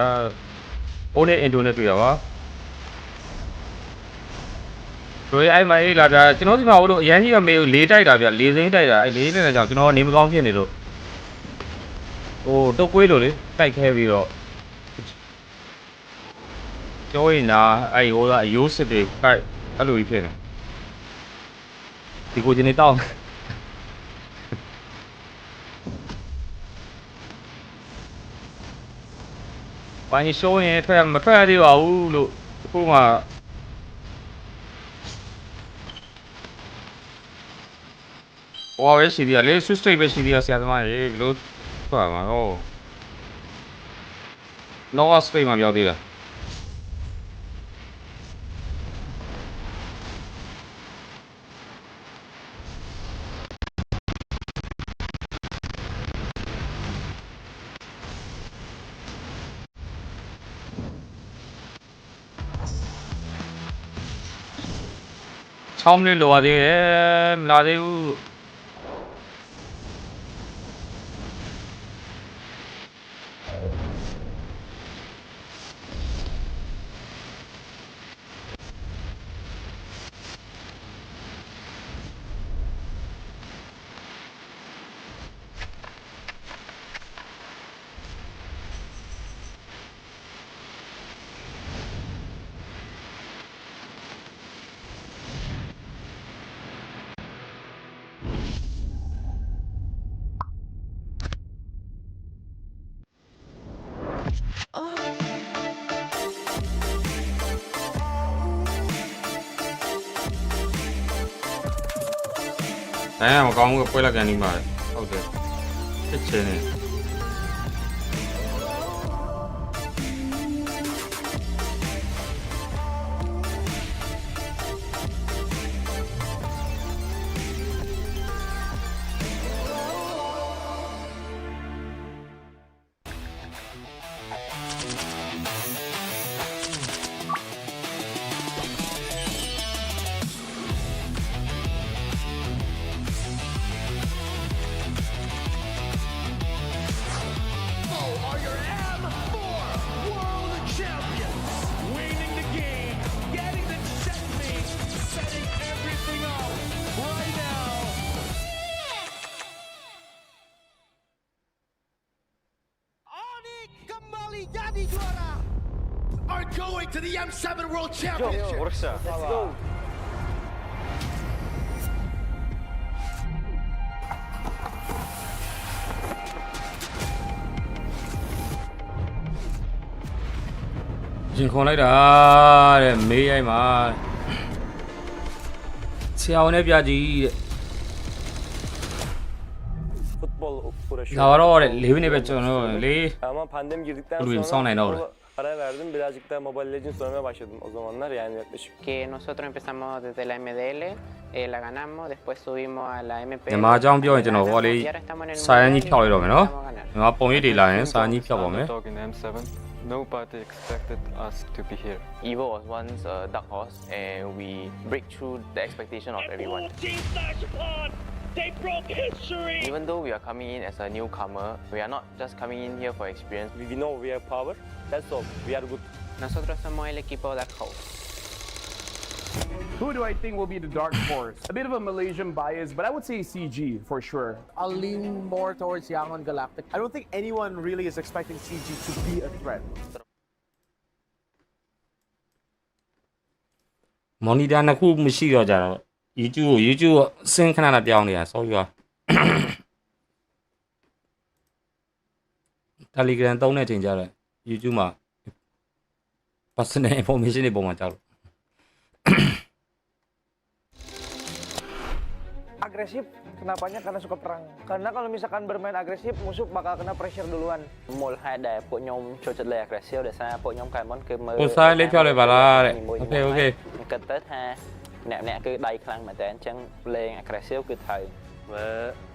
အိုးနဲ့အင်ဒိုနဲ့တွေ့ရပါတို့အဲ့မှာအေးလာတာကျွန်တော်ဒီမှာဟိုလိုအရန်ကြီးကမေးလေးတိုက်တာဗျလေးစိမ့်တိုက်တာအဲ့လေးနဲ့ကြောင့်ကျွန်တော်နေမကောင်းဖြစ်နေလို့ဟိုတုတ်ကွေးလို့လေတိုက်ခဲပြီးတော့ကျောင်းရင်နာအဲ့ဟိုကအယိုးစစ်တွေတိုက်အဲ့လိုကြီးဖြစ်နေဒီကိုချင်းနေတောင်းပိုင်းရှိုးရင်ထွက်မထွက်သေးပါဘူးလို့အခုမှဟောပဲရှိသေးတယ်လေဆွစ်စတိတ်ပဲရှိသေးတယ်ဆရာသမားရေဘလို့ထွက်မှာဟောလောစတိတ်မှာပြောသေးတယ်ချောင်းလေးလိုပါသေးတယ်မလာသေးဘူး တိုင်းကမကောင်းဘူးပွဲလက်ကန်နေပါဟုတ်တယ်ဖြစ်ချင်နေ Are your M4 World Champions, winning the game, getting the checkmate, setting everything up right now. Are going to the M7 World Championship. Let's go. Dừng con lấy đã để mấy ai mà xeo nếp ra gì nào đó để lấy này về cho nó lấy Ama pandemi girdikten Uyum son ne oldu? ara verdim. Birazcık da Mobile Legends oynamaya başladım o zamanlar yani yaklaşık. Que nosotros empezamos desde la MDL, la ganamos, después subimos a la MP. မြန်မာအကြောင်းပြောရင်ကျွန်တော်ဟောလေးစာရင်းကြီးဖြောက်လိုက်တော့မယ်နော်မြန်မာပုံရိပ်တွေလာရင်စာရင်းကြီးဖြောက်ပါမယ် In M7, nobody expected us to be here. Evo was once a dark horse, and we break through the expectation of everyone. They broke history. Even though we are coming in as a newcomer, we are not just coming in here for experience. We know we have power. That's all. We are good. Nosotros somos el equipo Dark Horse. Who do I think will be the dark horse? A bit of a Malaysian bias, but I would say CG for sure. I'll lean more towards Yangon Galactic. I don't think anyone really is expecting CG to be a threat. monitor နှစ်ခုမရှိတော့ကြတော့ YouTube စင်းခဏခဏပြောင်းနေတာ sorry ပါ Telegram သုံးတဲ့အချိန်ကျတော့ YouTube မှာ personal information တွေပုံမှန်ကြောက်လို့ Agresif, kenapanya? Karena suka perang. Karena kalau misalkan bermain agresif, musuh bakal kena pressure duluan. មូលហេតុដែលពួកខ្ញុំចូលចិត្តលេង aggressive ដោយសារពួកខ្ញុំកាលមុនគឺមើល cô sai lên ဖြောက်လိုက်ပါလားတဲ့ okay okay គិតទៅថាអ្នកគឺដៃខ្លាំងមែនតើអញ្ចឹងលេង aggressive គឺត្រូវ 我们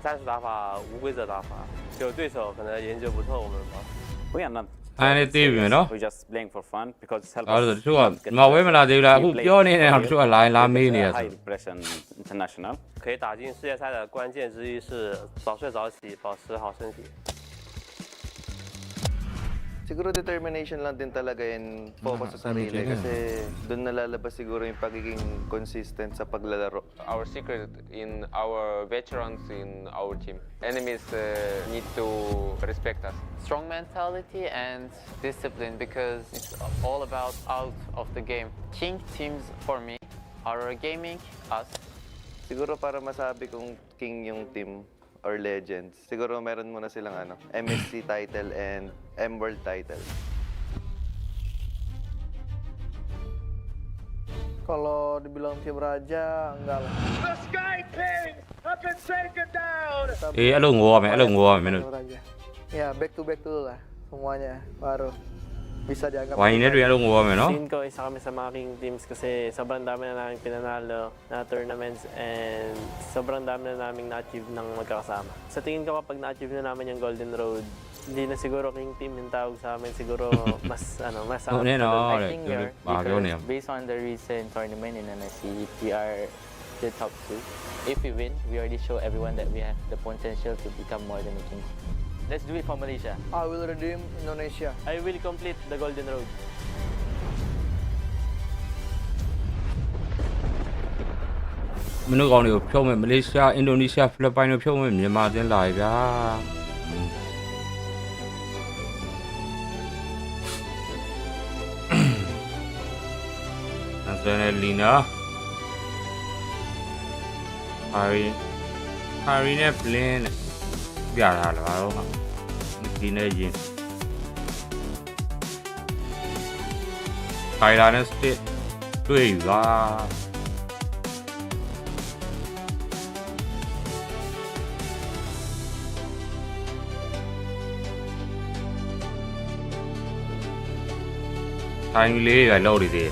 战术打法无规则打法，就对手可能研究不透我们吧。We are not. အဲ့ဒီသိပြီနော် We just playing for fun because it's help အဲ့ဒါသူကမဝဲမလာသေးဘူးလားအခုပြောနေတယ်သူကလာလာမေးနေရဆို High impression international 可以打进世界赛的关键之一是早睡早起，保持好身体。 Siguro determination lang din talaga and focus sa sarili kasi doon nalalabas siguro yung pagiging consistent sa paglalaro. Our secret in our veterans in our team. Enemies need to respect us. Strong mentality and discipline because it's all about out of the game. King teams for me are gaming us. Siguro para masabi kong king yung team or legends, siguro meron muna silang MSC title and M-World title. Kalau dibilang tim raja, enggak lah. The Sky Kings have been taken down. အေးအဲ့လိုငိုရမယ်အဲ့လိုငိုရမယ်မင်းတို့ Ya, back to back dulu lah semuanya, baru bisa dianggap. ဝိုင်းနေတွေအဲ့လိုငိုရမယ်နော် Tingin ko isa kami sa mga king teams kasi sobrang dami na namin pinanalo na tournaments and sobrang dami na namin na-achieve ng magkakasama. Sa tingin ko kapag na-achieve na namin yung Golden Road, hindi na siguro king team yung tawag sa amin, siguro mas mas Oo, yun, oo. I think we are because based on the recent tournament in NSC, we are the top 2. If we win, we already show everyone that we have the potential to become more than a king. Let's do it for Malaysia. I will redeem Indonesia. I will complete the Golden Road. မင်းတို့ကောင်တွေကိုဖြုံးမယ်မလေးရှားအင်ဒိုနီးရှားဖိလစ်ပိုင်တို့ဖြုံးမယ်မြန်မာသင်းလာပြီဗျာအဲ့ဒါနဲ့လီနာဟာရီနဲ့ဘလင်းနဲ့ပြတာလားဘာလို့ဟာဒီနေ့ရင်ခိုင်လာနဲ့စတစ်တွေ့ပါ တိုင်းလေးပဲလောက်နေသေးတယ်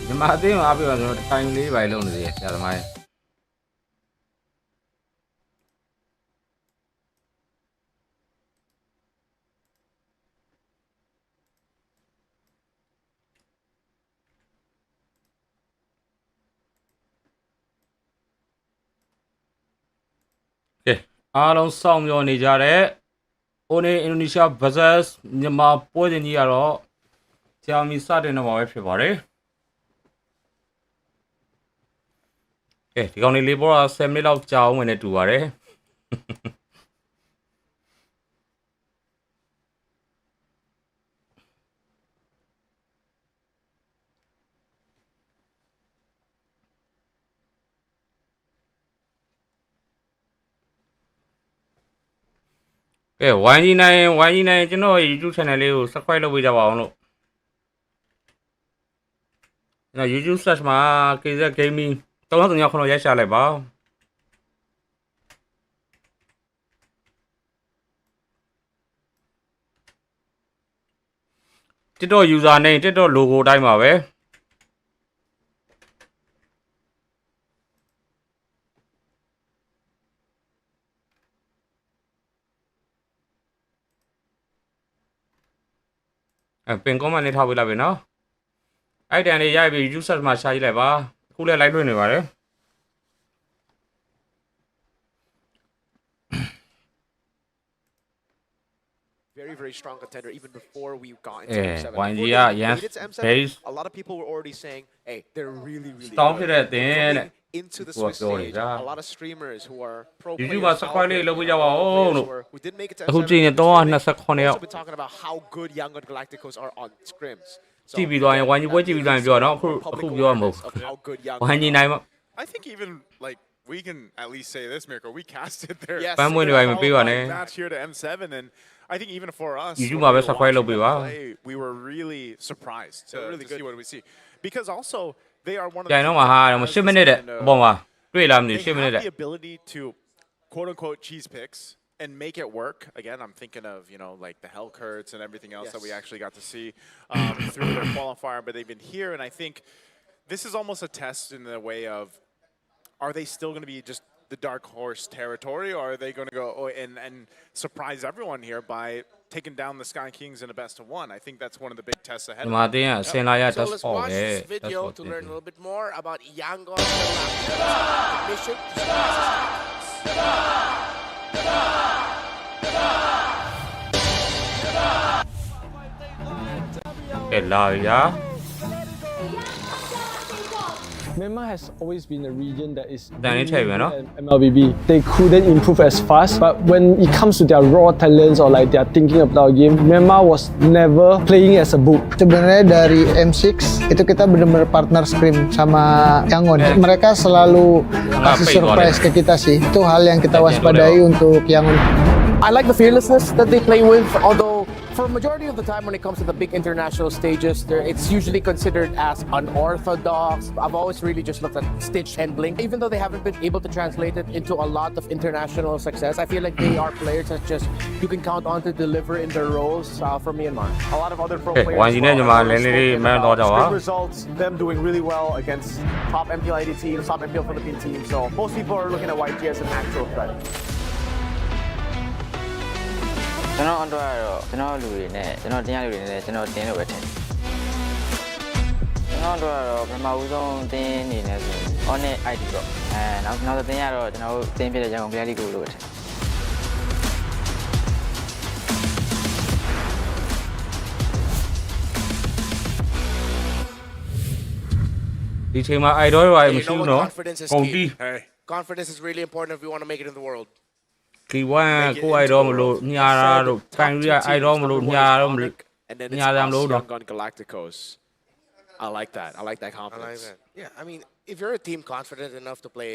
မြန်မာအသင်းအားပြပါဆိုတော့တိုင်းလေးပဲလောက်နေသေးတယ်ဆရာသမားရဲ့အားလုံးစောင့်မျှော်နေကြတဲ့ One Indonesia vs မြန်မာပွဲစဉ်ကြီးကတော့ဆရာမီစတင်တော့မှာပဲဖြစ်ပါတယ်ဒီကောင်လေးလေးပေါ်တော့10မိနစ်လောက်ကြာအောင်ဝင်နေတူပါတယ်ဝိုင်းကြီးနိုင်ကျွန်တော် YouTube channel လေးကို subscribe လုပ်ပေးကြပါအောင်လို့ကျွန်တော် YouTube search မှာ kzgaming 339ရိုက်ရှာလိုက်ပါTikTok user name TikTok logo အတိုင်းပါပဲပင်ကောမန့်လေးထားပေးလိုက်ပြီနော်အဲ့တန်လေးရိုက်ပြီး user မှာရှာကြည့်လိုက်ပါအခုလည်း live လွှင့်နေပါတယ် Very strong contender even before we got into M7. A lot of people were already saying, hey, they're really strong into the Swiss stage. A lot of streamers who are pro players, YouTube မှာ subscribe လေးလုပ်ပေးကြပါဦးလို့ who did make it to M7. အခုကြည့်နေတော့29ရောက် been talking about how good Young Gun Galacticos are on scrims. ကြည့်ပြီးသွားရင်ဝိုင်းကြီးပွဲကြည့်ပြီးသွားရင်ပြောတော့အခုပြောရမဟုတ်ဝိုင်းကြီးနိုင်မှာ I think even like we can at least say this, Mirko, we casted their match here to M7 and I think even for us, we were really surprised to see what we see. Because also, they are one of the teams that have the ability to, quote-unquote, cheese picks and make it work. Again, I'm thinking of, you know, like the Hellcurts and everything else that we actually got to see through their qualifier, but they've been here. And I think this is almost a test in the way of, are they still going to be just the dark horse territory, or are they going to go and surprise everyone here by taking down the Sky Kings in a best of one? I think that's one of the big tests ahead. So let's watch this video to learn a little bit more about Young Gun's mission to Myanmar has always been a region that is MLBB. They couldn't improve as fast, but when it comes to their raw talents or like their thinking about the game, Myanmar was never playing as a book. Sebenarnya dari M6 itu kita benar-benar partner scrim sama Yangon. Mereka selalu kasih surprise ke kita sih. Itu hal yang kita waspadai untuk Yangon. I like the fearlessness that they play with, although for a majority of the time when it comes to the big international stages, it's usually considered as unorthodox. I've always really just looked at Stitch and Blink. Even though they haven't been able to translate it into a lot of international success, I feel like they are players that just you can count on to deliver in their roles for Myanmar. A lot of other pro players good results, them doing really well against top MPL80 teams, top MPL Philippine teams. So most people are looking at YG as an actual threat. ကျွန်တော်အတွက်ကတော့ကျွန်တော်လူတွေနဲ့ကျွန်တော်တင်းရလူတွေနဲ့ကျွန်တော်တင်းလို့ပဲထင်တယ်ကျွန်တော်အတွက်ကတော့ပထမဦးဆုံးတင်းနေနေဆိုရင် on ID ပေါ့နောက်တင်းရတော့ကျွန်တော်တင်းပြတဲ့ရန်ကုန် Galaxy ကိုလို့ထင်ဒီချိန်မှာ idol တွေမရှိဘူးနော်ကုန်တီး Confidence is really important if we want to make it in the world. K1 ကို idol မလို့ညာတာတို့ကန်ရီက idol မလို့ညာတော့မလို့ညာတယ်မလို့တော့ Galacticos. I like that. I like that confidence. I like that. Yeah, I mean, if you're a team confident enough to play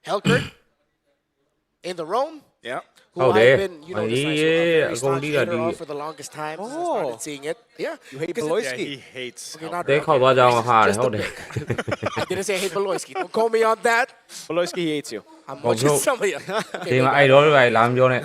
Hellcurt in the Rome, who I've been, you know, very strong hater of for the longest time since I started seeing it. Yeah, you hate Beloyski. Yeah, he hates. Okay, not they call that hard. I didn't say I hate Beloyski. Don't call me on that. Beloyski hates you. I'm watching some of you. Team idol ပဲလာမပြောနဲ့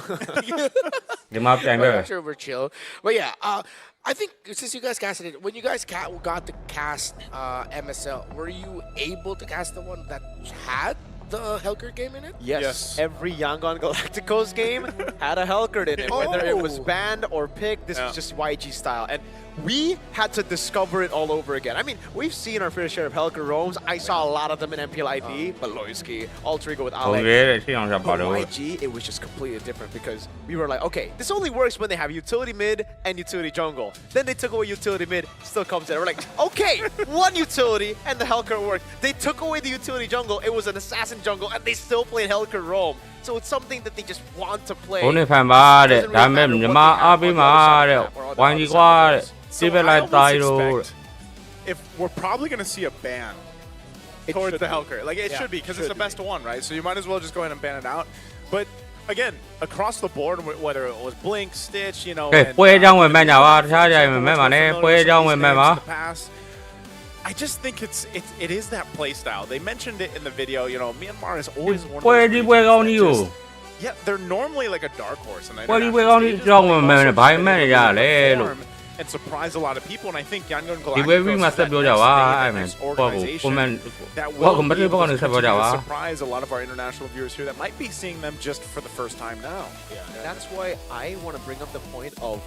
I'm sure we're chill. But yeah, I think since you guys casted it, when you guys got to cast MSL, were you able to cast the one that had the Hellcurt game in it? Yes. Every Yangon Galacticos game had a Hellcurt in it. Whether it was banned or picked, this was just YG style. And we had to discover it all over again. I mean, we've seen our fair share of Hellcurt roams. I saw a lot of them in MPLID, Baloyski, Alter Ego with Alec. But YG, it was just completely different because we were like, okay, this only works when they have utility mid and utility jungle. Then they took away utility mid, still comes in. We're like, okay, one utility and the Hellcurt worked. They took away the utility jungle, it was an assassin jungle, and they still played Hellcurt roam. So it's something that they just want to play. If we're probably going to see a ban towards the Hellcurt. Like, it should be, because it's the best one, right? So you might as well just go ahead and ban it out. But, again, across the board, whether it was Blink, Stitch, you know, I just think it is that play style. They mentioned it in the video, you know, Myanmar is always one of those yeah, they're normally like a dark horse, and and surprise a lot of people. And I think Yangon Galacticos is that next organization that will be able to surprise a lot of our international viewers here that might be seeing them just for the first time now. Yeah. That's why I want to bring up the point of,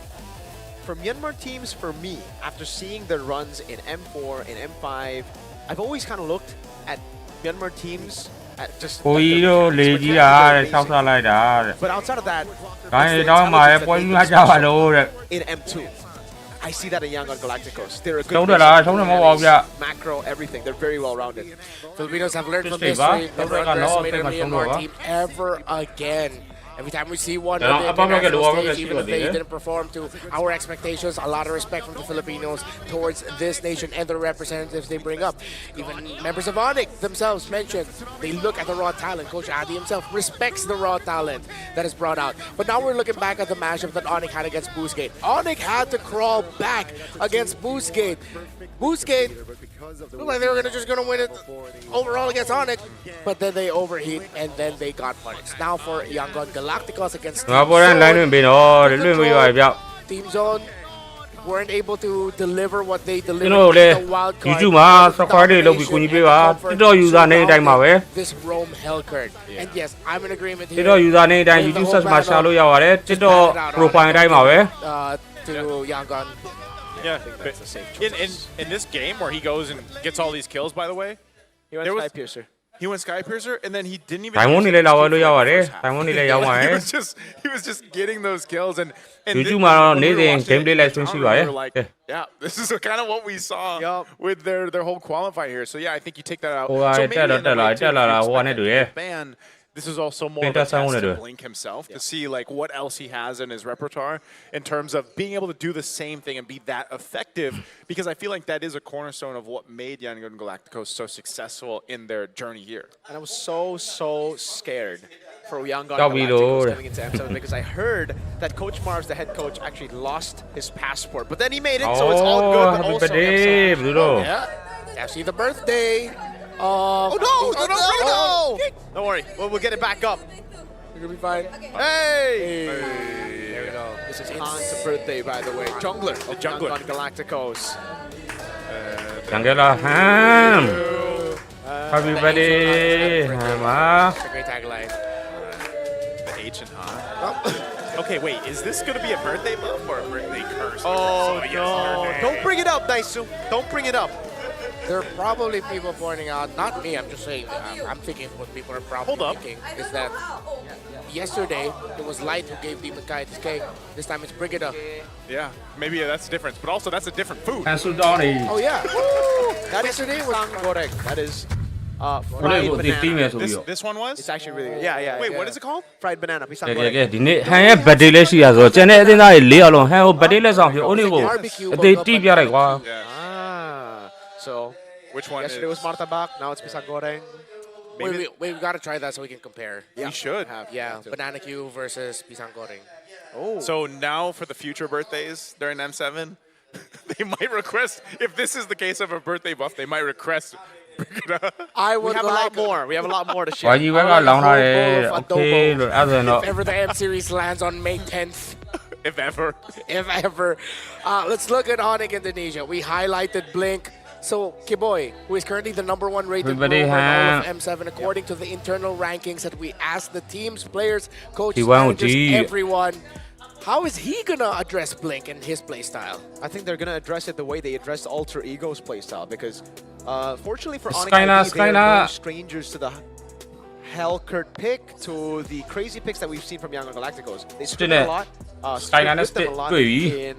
for Myanmar teams, for me, after seeing their runs in M4, in M5, I've always kind of looked at Myanmar teams at just but outside of that, in M2, I see that in Yangon Galacticos. They're a good macro, everything. They're very well rounded. Filipinos have learned from history. Never underestimate a Myanmar team ever again. Every time we see one on the international stage, even if they didn't perform to our expectations, a lot of respect from the Filipinos towards this nation and the representatives they bring up. Even members of Onyx themselves mentioned they look at the raw talent. Coach Adi himself respects the raw talent that is brought out. But now we're looking back at the matchup that Onyx had against Boostgate. Onyx had to crawl back against Boostgate. Boostgate looked like they were just going to win it overall against Onyx, but then they overheat and then they got punished. Now for Yangon Galacticos against Team Zone weren't able to deliver what they delivered in the wild card. This Rome Hellcurt. And yes, I'm in agreement here. To Yangon. Yeah, in this game where he goes and gets all these kills, by the way, he went Skypiercer. He went Skypiercer, and then he didn't even. He was just getting those kills, and we were like, yeah, this is kind of what we saw with their whole qualifier here. So yeah, I think you take that out. So maybe ban. This is also more of a test to Blink himself to see like what else he has in his repertoire in terms of being able to do the same thing and be that effective, because I feel like that is a cornerstone of what made Yangon Galacticos so successful in their journey here. And I was so scared for Yangon Galacticos coming into M7 because I heard that Coach Marv's, the head coach, actually lost his passport, but then he made it, so it's all good. But also yeah, FC the birthday. No! Don't worry, we'll get it back up. You're gonna be fine. Hey! There we go. This is Han's birthday, by the way. Jungler of Yangon Galacticos. Happy birthday, That's a great tagline. The H and Han. Okay, wait, is this gonna be a birthday buff or a birthday curse? Oh, no. Don't bring it up, Daisu. Don't bring it up. There are probably people pointing out, not me, I'm just saying, I'm thinking what people are probably thinking is that yesterday it was Light who gave Demon Kai his cake. This time it's Brigida. Yeah, maybe that's the difference, but also that's a different food. Oh yeah. That yesterday was correct. That is fried banana. This one was? It's actually really good. Yeah. Wait, what is it called? Fried banana. So, which one? Yesterday was martabak, now it's pisang goreng. Wait, we gotta try that so we can compare. Yeah. We should. Yeah, banana Q versus pisang goreng. Oh. So now for the future birthdays during M7, they might request, if this is the case of a birthday buff, they might request I We would have a lot more. We have a lot more to share. YG ဘက်ကလောင်းထားတယ်โอเคလို့အဲ့ဒါဆိုရင်တော့ If ever the M series lands on May 10th. If ever. If ever. Let's look at Onyx Indonesia. We highlighted Blink. So, Kiboy, who is currently the #1 rated pro in all of M7, according to the internal rankings that we asked the teams, players, coaches, managers, everyone, how is he gonna address Blink and his playstyle? I think they're gonna address it the way they addressed Alter Ego's playstyle because, fortunately for Onyx, they are no strangers to the Hellcurt pick, to the crazy picks that we've seen from Young Galacticos. They screwed a lot. With them a lot in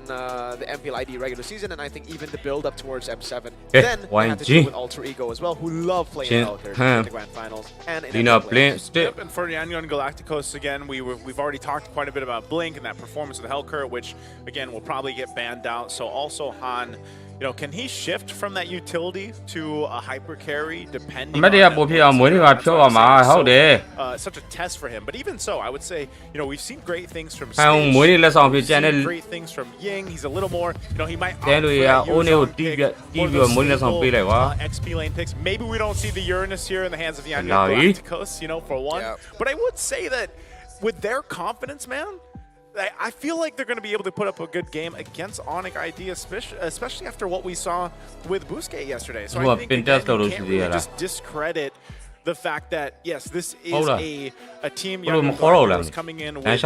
the MPLID regular season, and I think even the build up towards M7. Then they had to deal with Alter Ego as well, who love playing Hellcurt in the grand finals and in Yep, and for Yangon Galacticos again, we've already talked quite a bit about Blink and that performance of the Hellcurt, which again will probably get banned out. So also Han, you know, can he shift from that utility to a hyper carry depending on such a test for him. But even so, I would say, you know, we've seen great things from Stitch, we've seen great things from Ying. He's a little more, you know, he might XP lane picks. Maybe we don't see the Uranus here in the hands of the Yangon Galacticos, you know, for one. But I would say that with their confidence, man, I feel like they're going to be able to put up a good game against Onyx ID, especially after what we saw with Busquet yesterday. So I think again, you can't really just discredit the fact that, yes, this is a team is coming in with that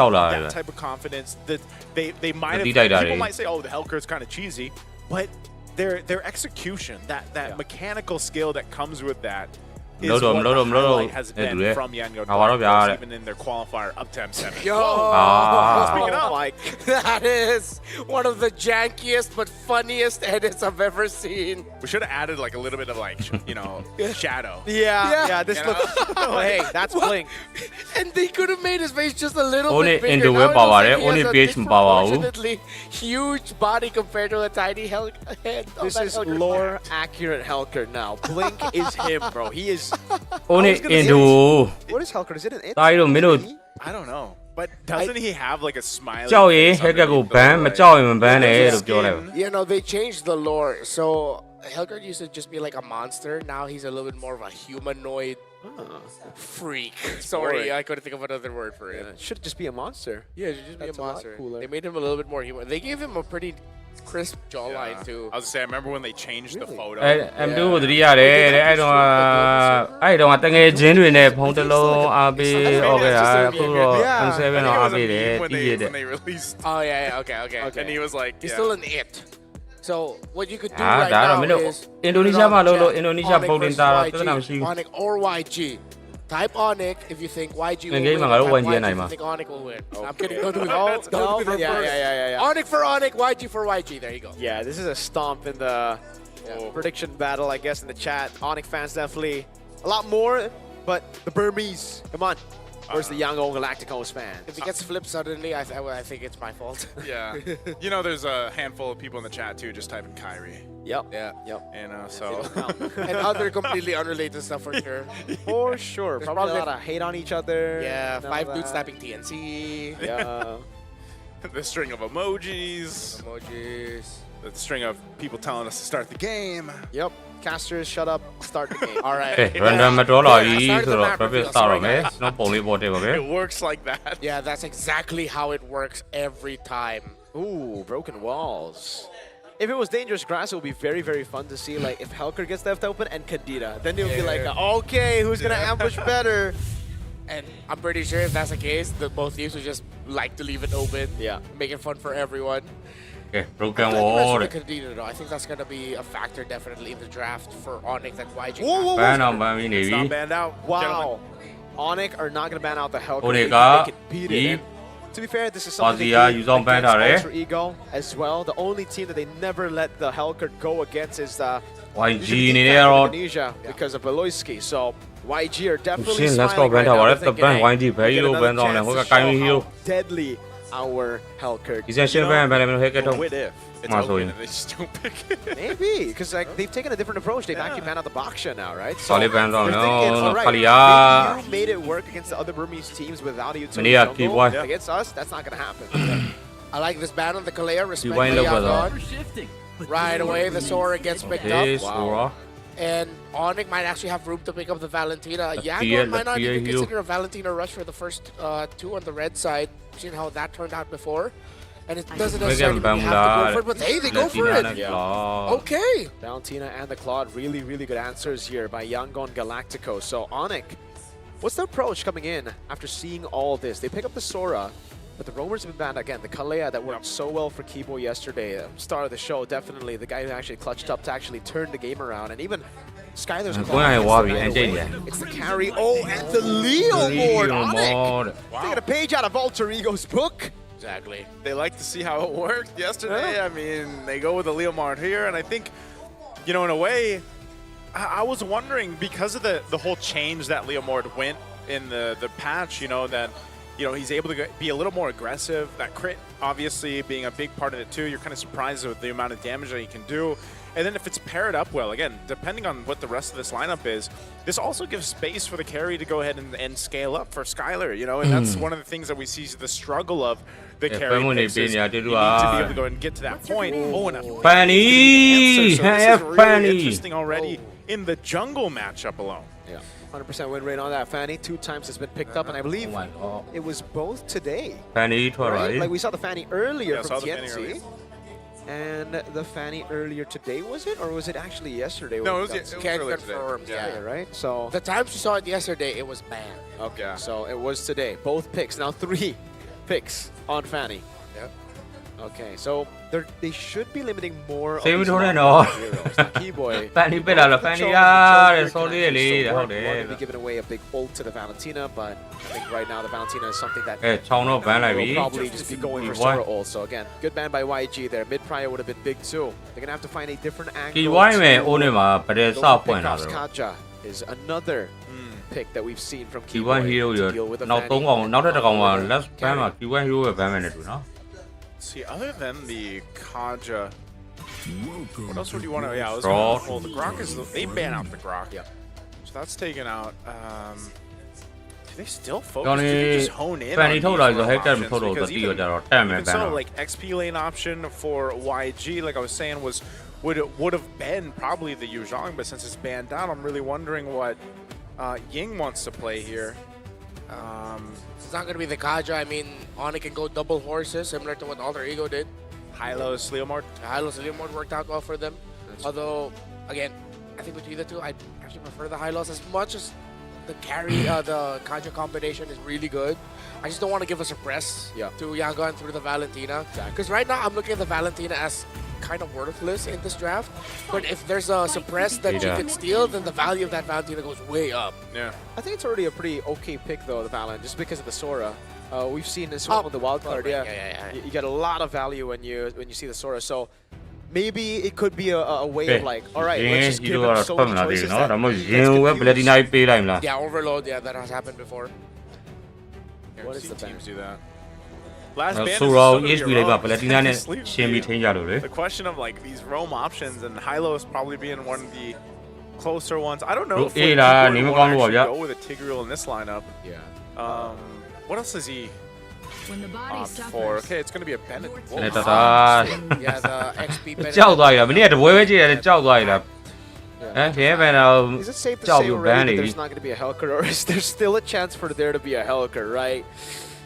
type of confidence that they might have, people might say, oh, the Hellcurt's kind of cheesy, but their execution, that mechanical skill that comes with that, is what the highlight has been from Yangon Galacticos, even in their qualifier up to M7. Speaking of, that is one of the jankiest but funniest edits I've ever seen. We should have added like a little bit of like, you know, shadow. Yeah, this looks. Oh, hey, that's Blink. And they could have made his face just a little bit bigger. Now it looks like he has a disproportionately huge body compared to a tiny head. This is lore accurate Hellcurt now. Blink is him, bro. He is. What is Hellcurt? Is it an it? I don't know. But doesn't he have like a smiley? You know, they changed the lore. So Hellcurt used to just be like a monster. Now he's a little bit more of a humanoid freak. Sorry, I couldn't think of another word for it. It should just be a monster. Yeah, it should just be a monster. They made him a little bit more human. They gave him a pretty crisp jawline too. I was gonna say, I remember when they changed the photo. I'm doing with the I don't think it's genuine. When they released. Oh yeah, okay. And he was like, he's still an it. So what you could do right now is Indonesia Onyx or YG. Type Onyx if you think YG will win. Type YG if you think Onyx will win. I'm kidding. Don't do it. Yeah. Onyx for Onyx, YG for YG. There you go. Yeah, this is a stomp in the prediction battle, I guess, in the chat. Onyx fans definitely a lot more, but the Burmese, come on. Where's the young old Galacticos fan? If he gets flipped suddenly, I think it's my fault. Yeah. You know, there's a handful of people in the chat too, just typing Kyrie. Yep. And so. And other completely unrelated stuff for sure. For sure. Probably a lot of hate on each other. Yeah, 5 dudes snapping TNC. Yeah. The string of emojis. The string of people telling us to start the game. Yep. Casters, shut up. Start the game. All right. It works like that. Yeah, that's exactly how it works every time. Ooh, broken walls. If it was dangerous grass, it would be very, very fun to see. Like if Hellcurt gets left open and Kadira, then it would be like, okay, who's gonna ambush better? And I'm pretty sure if that's the case, both teams would just like to leave it open. Yeah, make it fun for everyone. Okay, broken wall. I think that's gonna be a factor definitely in the draft for Onyx and YG. It's not banned out. Wow. Onyx are not gonna ban out the Hellcurt. They can beat it. And to be fair, this is something they do against Alter Ego as well. The only team that they never let the Hellcurt go against is YG Indonesia because of Beloyski. So YG are definitely smiling right now. How deadly our Hellcurt. What if it's open and they just don't pick it? Maybe, because like they've taken a different approach. They've actually banned out the Baksha now, right? So they're thinking, alright, you made it work against the other Burmese teams without a utility jungle. Against us, that's not going to happen. I like this ban on the Kalea. Respect the Yangon. Right away, the Sora gets picked up. Wow. And Onyx might actually have room to pick up the Valentina. Yangon might not even consider a Valentina rush for the first 2 on the red side. We've seen how that turned out before. And it doesn't necessarily mean you have to go for it, but hey, they go for it. Yeah. Okay. Valentina and the Claude, really, really good answers here by Yangon Galactico. So Onyx, what's the approach coming in after seeing all this? They pick up the Sora, but the roamers have been banned again. The Kalea that worked so well for Kibo yesterday, star of the show, definitely the guy who actually clutched up to actually turn the game around. And even Skylar's it's the carry. Oh, and the Leo Mord. Onyx taking a page out of Alter Ego's book. Exactly. They like to see how it worked yesterday. I mean, they go with the Leomard here, and I think, you know, in a way, I was wondering, because of the whole change that Leomard went in the patch, you know, that, you know, he's able to be a little more aggressive. That crit, obviously, being a big part of it too. You're kind of surprised with the amount of damage that he can do. And then if it's paired up well, again, depending on what the rest of this lineup is, this also gives space for the carry to go ahead and scale up for Skylar, you know, and that's one of the things that we see the struggle of the carry picks is you need to be able to go and get to that point. Oh, and a Fanny! So this is really interesting already in the jungle matchup alone. Yeah, 100% win rate on that. Fanny 2 times has been picked up, and I believe it was both today. Fanny, right? Like we saw the Fanny earlier from TNC. And the Fanny earlier today, was it? Or was it actually yesterday? No, it was confirmed. Yeah, right? So the times you saw it yesterday, it was banned. Okay, so it was today. Both picks. Now 3 picks on Fanny. Yep. Okay, so they should be limiting more of Same these with Keyboy. Fanny bit out of Fanny. Wanted to be giving away a big ult to the Valentina, but I think right now the Valentina is something that will probably just be going for Sora ult. So again, good ban by YG there. Mid prior would have been big too. They're gonna have to find a different angle. Kaja is another pick that we've seen from Keyboy to deal with the Fanny. See, other than the Kaja, what else would you want to? Yeah, well, the Grok is they ban out the Grok. Yeah, so that's taken out. Do they still focus? Do they just hone in on these options? Because even so, like XP lane option for YG, like I was saying, would have been probably the Yuzhong, but since it's banned out, I'm really wondering what Ying wants to play here. It's not going to be the Kaja. I mean, Onyx can go double horses, similar to what Alter Ego did. Hylos, Leomard. Hylos, Leomard worked out well for them. Although, again, I think between the two, I actually prefer the Hylos as much as the carry, the Kaja combination is really good. I just don't want to give a suppress to Yangon through the Valentina. Because right now, I'm looking at the Valentina as kind of worthless in this draft, but if there's a suppress that you can steal, then the value of that Valentina goes way up. Yeah, I think it's already a pretty okay pick though, the Valen, just because of the Sora. We've seen this one with the wild card. You get a lot of value when you see the Sora. So maybe it could be a way of like, all right, let's just give him so many choices. Yeah, overload. Yeah, that has happened before. What is the teams do that? The question of like these roam options and Hylos probably being one of the closer ones. I don't know if we go with a Tigreal in this lineup. Yeah. What else is he opt for? Okay, it's going to be a Bennett. Yeah, the XP Bennett. Is it safe to say already that there's not going to be a Helker, or is there still a chance for there to be a Helker, right?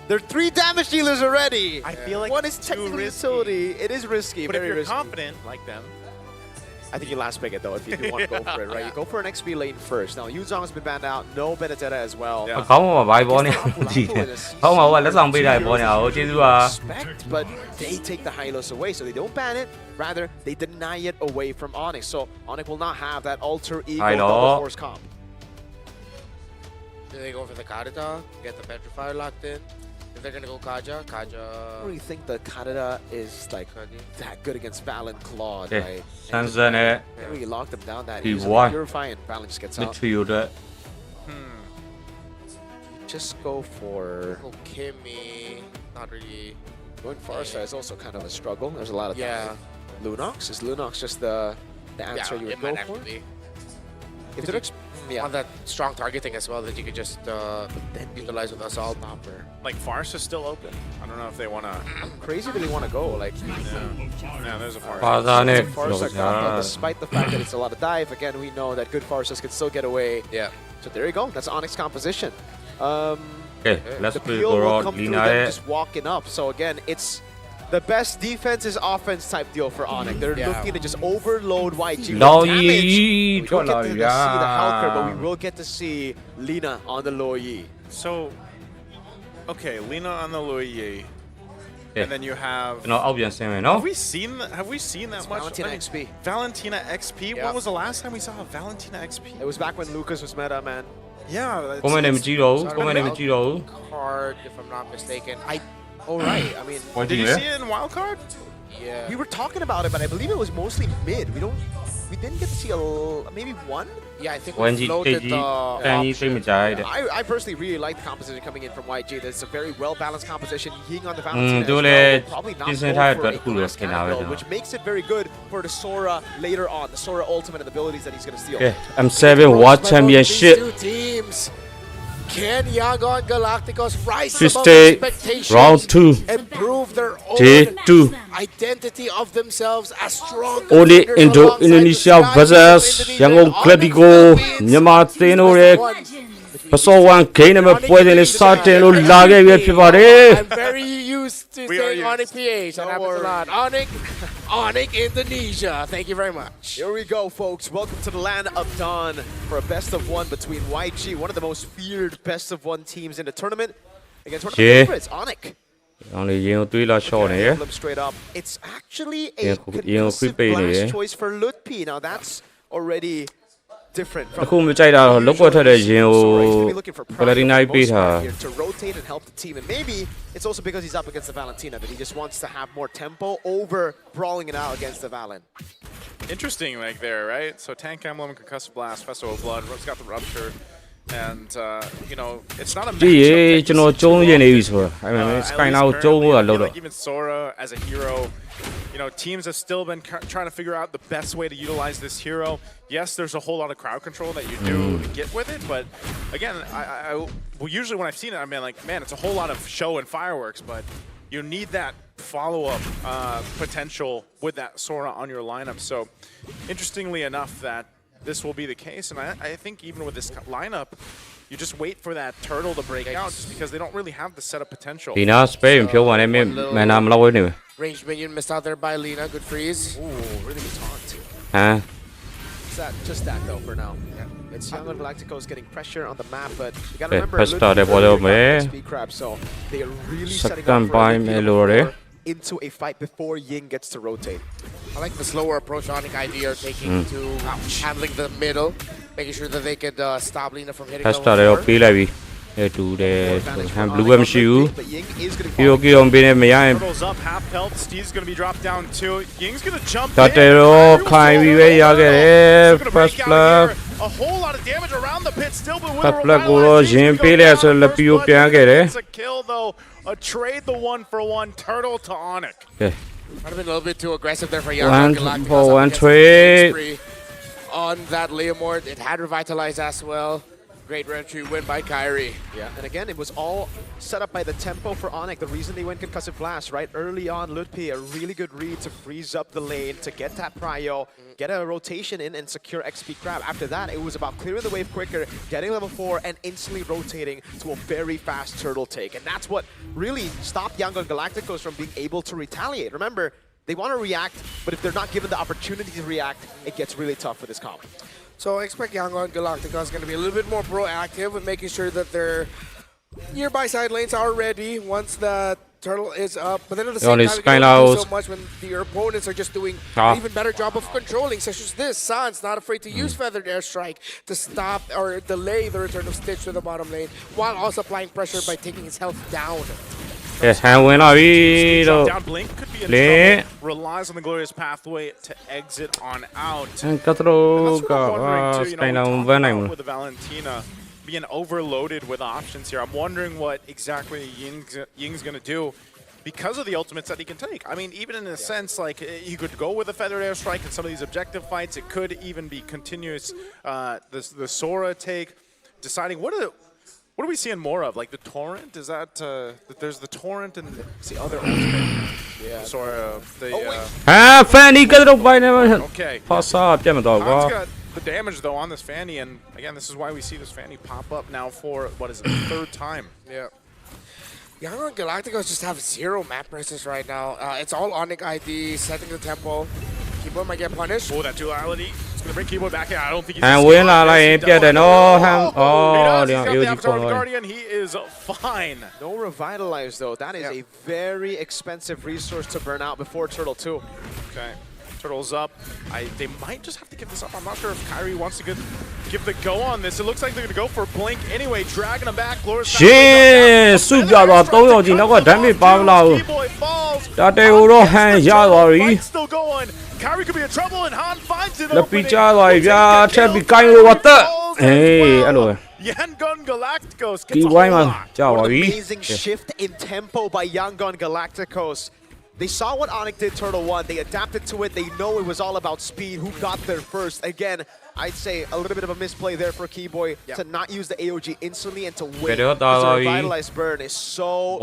There are 3 damage dealers already. I feel like one is technically utility. It is risky, but very if you're risky. confident like them, I think you last pick it though if you do want to go for it, right? You go for an XP lane first. Now Yuzhong has been banned out. No Benedetta as well. Respect, but they take the Hylos away, so they don't ban it. Rather, they deny it away from Onyx. So Onyx will not have that Alter Ego double force comp. Do they go for the Karita? Get the Petrifier locked in? If they're gonna go Kaja. I don't really think the Karita is like that good against Valen Claude, right? They really locked them down that easy. Purifying, Valen just gets out. Just go for Kimmy. Not really. Going Farsight is also kind of a struggle. There's a lot of Lunox. Is Lunox just the answer you would go for? If they're on that strong targeting as well that you could just utilize with Assault Hopper. Like Farce is still open. I don't know if they want to. Crazy really want to go. Like, yeah, there's a Farce. Despite the fact that it's a lot of dive, again, we know that good Farces can still get away. Yeah. So there you go. That's Onyx composition. Okay, let's the play peel will Gorod, come through Lina. them just walking up. So again, it's the best defense is offense type deal for Onyx. They're looking to just overload YG. Low Damage. Yi, We don't get to see the Halker, but we yeah. will get to see Lina on the low Yi. So, okay, Lina on the Louis. And then you have. No, no. Have we seen that much? Valentina XP. Valentina XP. Yeah. When was the last time we saw a Valentina XP? It was back when Lucas was meta, man. Yeah. Come on, Giro. Come on, Giro. Card, if I'm not mistaken. Oh right. I mean, did you see it in wildcard? Yeah. We were talking about it, but I believe it was mostly mid. We didn't get to see maybe one. Yeah, I think When we floated the option. I personally really like the composition coming in from YG. There's a very well-balanced composition. Ying on the Valentina probably not go for a glass cannon, which makes it very good for the Sora later on. The Sora ultimate and the abilities that he's going to steal. Okay, M7 World Championship. These two teams. Can Yangon Galacticos rise Fifth above stage, expectations round 2. and prove their own J2. identity of themselves as strong Only contenders Indo alongside Indonesia the versus Yangon Galacticos. Myanmar သင်းတို့ရဲ့ပစောဝမ်ဂိမ်းနံပါတ်ပွဲစဉ်လေးစတင်လို့လာခဲ့ပြီဖြစ်ပါတယ် I'm very used to saying Onyx PH. That happens a lot. Onyx Indonesia. Thank you very much. Here we go, folks. Welcome to the land of Dawn for a best of one between YG, one of the most feared best of one teams in the tournament, against one of the favorites, Onyx. Only ရင်ကိုတွေးလာရှော့နေရယ် Straight up. It's actually a ရင်ကိုခွေးပိတ်နေရယ် blast choice for Lutpi. Now that's already different အခု မကြိုက်တာတော့လောက်ကွက်ထွက်တဲ့ရင်ကိုကလရီနိုင်ပေးတာ to rotate and help the team, and maybe it's also because he's up against the Valentina that he just wants to have more tempo over brawling it out against the Valen. Interesting, like there, right? So Tank Emblem, Concussive Blast, Festival of Blood, Rook's got the Rupture, and you know, it's not a matchup that ကျွန်တော်ကျုံးရင်နေပြီဆိုတော့အဲ့မဲ့ Sky now ကျုံးဖို့လောက်တော့ like even Sora as a hero, you know, teams have still been trying to figure out the best way to utilize this hero. Yes, there's a whole lot of crowd control that you do to get with it, but again, well, usually when I've seen it, I mean, like, man, it's a whole lot of show and fireworks, but you need that follow-up potential with that Sora on your lineup. So, interestingly enough, that this will be the case, and I think even with this lineup, you just wait for that turtle to break out, just because they don't really have the setup potential. ဒီနာစပေးဖြိုးပါနဲ့မန်နာမလောက်ဝဲနေပဲ Range minion missed out there by Lina. Good freeze. Ooh, really good taunt. ဟမ် Just that though for now. Yeah. It's Yangon Galacticos getting pressure on the map, but you gotta Okay, remember first start Lutfi ball already over. has speed crab, so they are really setting Second up for by a Melore. into a fight before Ying gets to rotate. I like the slower approach Onyx idea taking to handling the middle, making sure that they could stop Lina from hitting first level start ရော 4. ပေးလိုက်ပြီအဲ့တူတယ်ဟမ်ဘလူးပဲမရှိဘူးပြီးတော့ကြောင်ပေးနေမရရင် Turtle's up, half health. Steve's gonna be dropped down too. Ying's gonna jump တတ်တယ်ရောခိုင်ပြီးပဲရခဲ့တယ် first blood a whole lot of damage around the pit still, but with first blood ကိုတော့ရင်ပေးလိုက်ဆိုလက်ပြီးကိုပြန်ခဲ့တယ် It's a kill though. A trade the 1-for-1 Turtle to Onyx. Okay. Might have been a little bit too aggressive there for One Yangon Galacticos. for up one against the trade. spree on that Leomord. It had revitalized as well. Great entry win by Kyrie. Yeah, and again, it was all set up by the tempo for Onyx. The reason they went Concussive Blast, right? Early on, Lutpi, a really good read to freeze up the lane, to get that prio, get a rotation in, and secure XP grab. After that, it was about clearing the wave quicker, getting level 4, and instantly rotating to a very fast turtle take. And that's what really stopped Yangon Galacticos from being able to retaliate. Remember, they want to react, but if they're not given the opportunity to react, it gets really tough for this comp. So I expect Yangon Galacticos is going to be a little bit more proactive with making sure that their nearby side lanes are ready once the turtle is up. But then at the same time, you can only do so much when your opponents are just doing an even better job of controlling, such as this. San's not afraid to use Feathered Airstrike to stop or delay the return of Stitch to the bottom lane, while also applying pressure by taking his health down. Yes, ဟန်ဝင်လာပြီတော့ Down Blink could be in လေ trouble. Relies on the glorious pathway to exit on out. ကတ်တော့က You စတိုင် know, လော we င် talked ဗန်းနိုင် about ဘူး with the Valentina being overloaded with options here. I'm wondering what exactly Ying's gonna do. because of the ultimates that he can take. I mean, even in a sense, like, he could go with a feathered airstrike in some of these objective fights. It could even be continuous, the Sora take, deciding what are we seeing more of? Like the Torrent? Is that, there's the Torrent and the other ultimate. Yeah. Sora, Fanny, get it up by now. Okay. Pass up, damn it, dog. Han's got the damage, though, on this Fanny, and again, this is why we see this Fanny pop up now for, what is it, the third time. Yeah. Young and Galacticos just have 0 map presence right now. It's all Onyx ID, setting the temple. Keyboard might get punished. Oh, that duality. It's going to bring Keyboard back in. I don't think he's And win la like Guardian, he is fine. No Revitalize, though. That is a very expensive resource to burn out before Turtle 2. Okay. Turtle's up. They might just have to give this up. I'm not sure if Kyrie wants to give the go on this. It looks like they're going to go for Blink anyway. Dragging him back. Shit! 輸咗啦，都有見到個頂面爆漏。但係好多hand 下來。 Still going. Kyrie could be in trouble, and Han finds it. 你別揸來呀，車別雞我得。誒，一路。 Yangon Galacticos gets a lot. What an amazing shift in tempo by Yangon Galacticos. They saw what Onyx did Turtle 1, they adapted to it, they know it was all about speed, who got there first. Again, I'd say a little bit of a misplay there for Keyboy to not use the AOG instantly and to wait. Because the Revitalized burn is so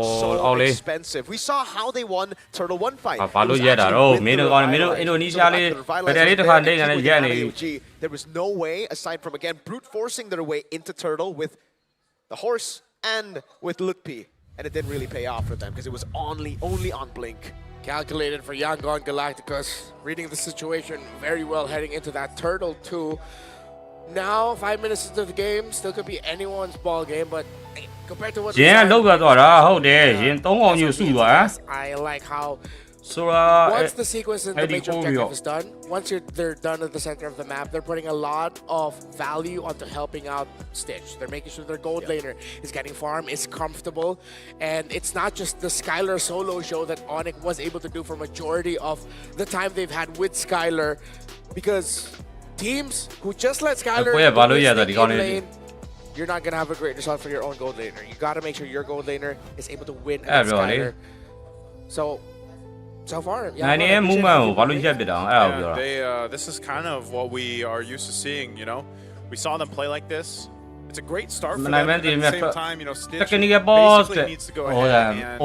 expensive. We saw how they won Turtle 1 fight. There was no way, aside from, again, brute forcing their way into Turtle with the horse and with Lukpi. And it didn't really pay off for them because it was only on Blink. Calculated for Yangon Galacticos, reading the situation very well heading into that Turtle 2. Now, 5 minutes into the game, still could be anyone's ball game, but compared to what I like how once the sequence and the major objective is done, once they're done at the center of the map, they're putting a lot of value onto helping out Stitch. They're making sure their gold laner is getting farm, is comfortable, and it's not just the Skylar solo show that Onyx was able to do for majority of the time they've had with Skylar, because teams who just let Skylar in lane, you're not going to have a great result for your own gold laner. You got to make sure your gold laner is able to win against Skylar. So far, this is kind of what we are used to seeing, you know. We saw them play like this. It's a great start for them. At the same time, you know, Stitch basically needs to go ahead and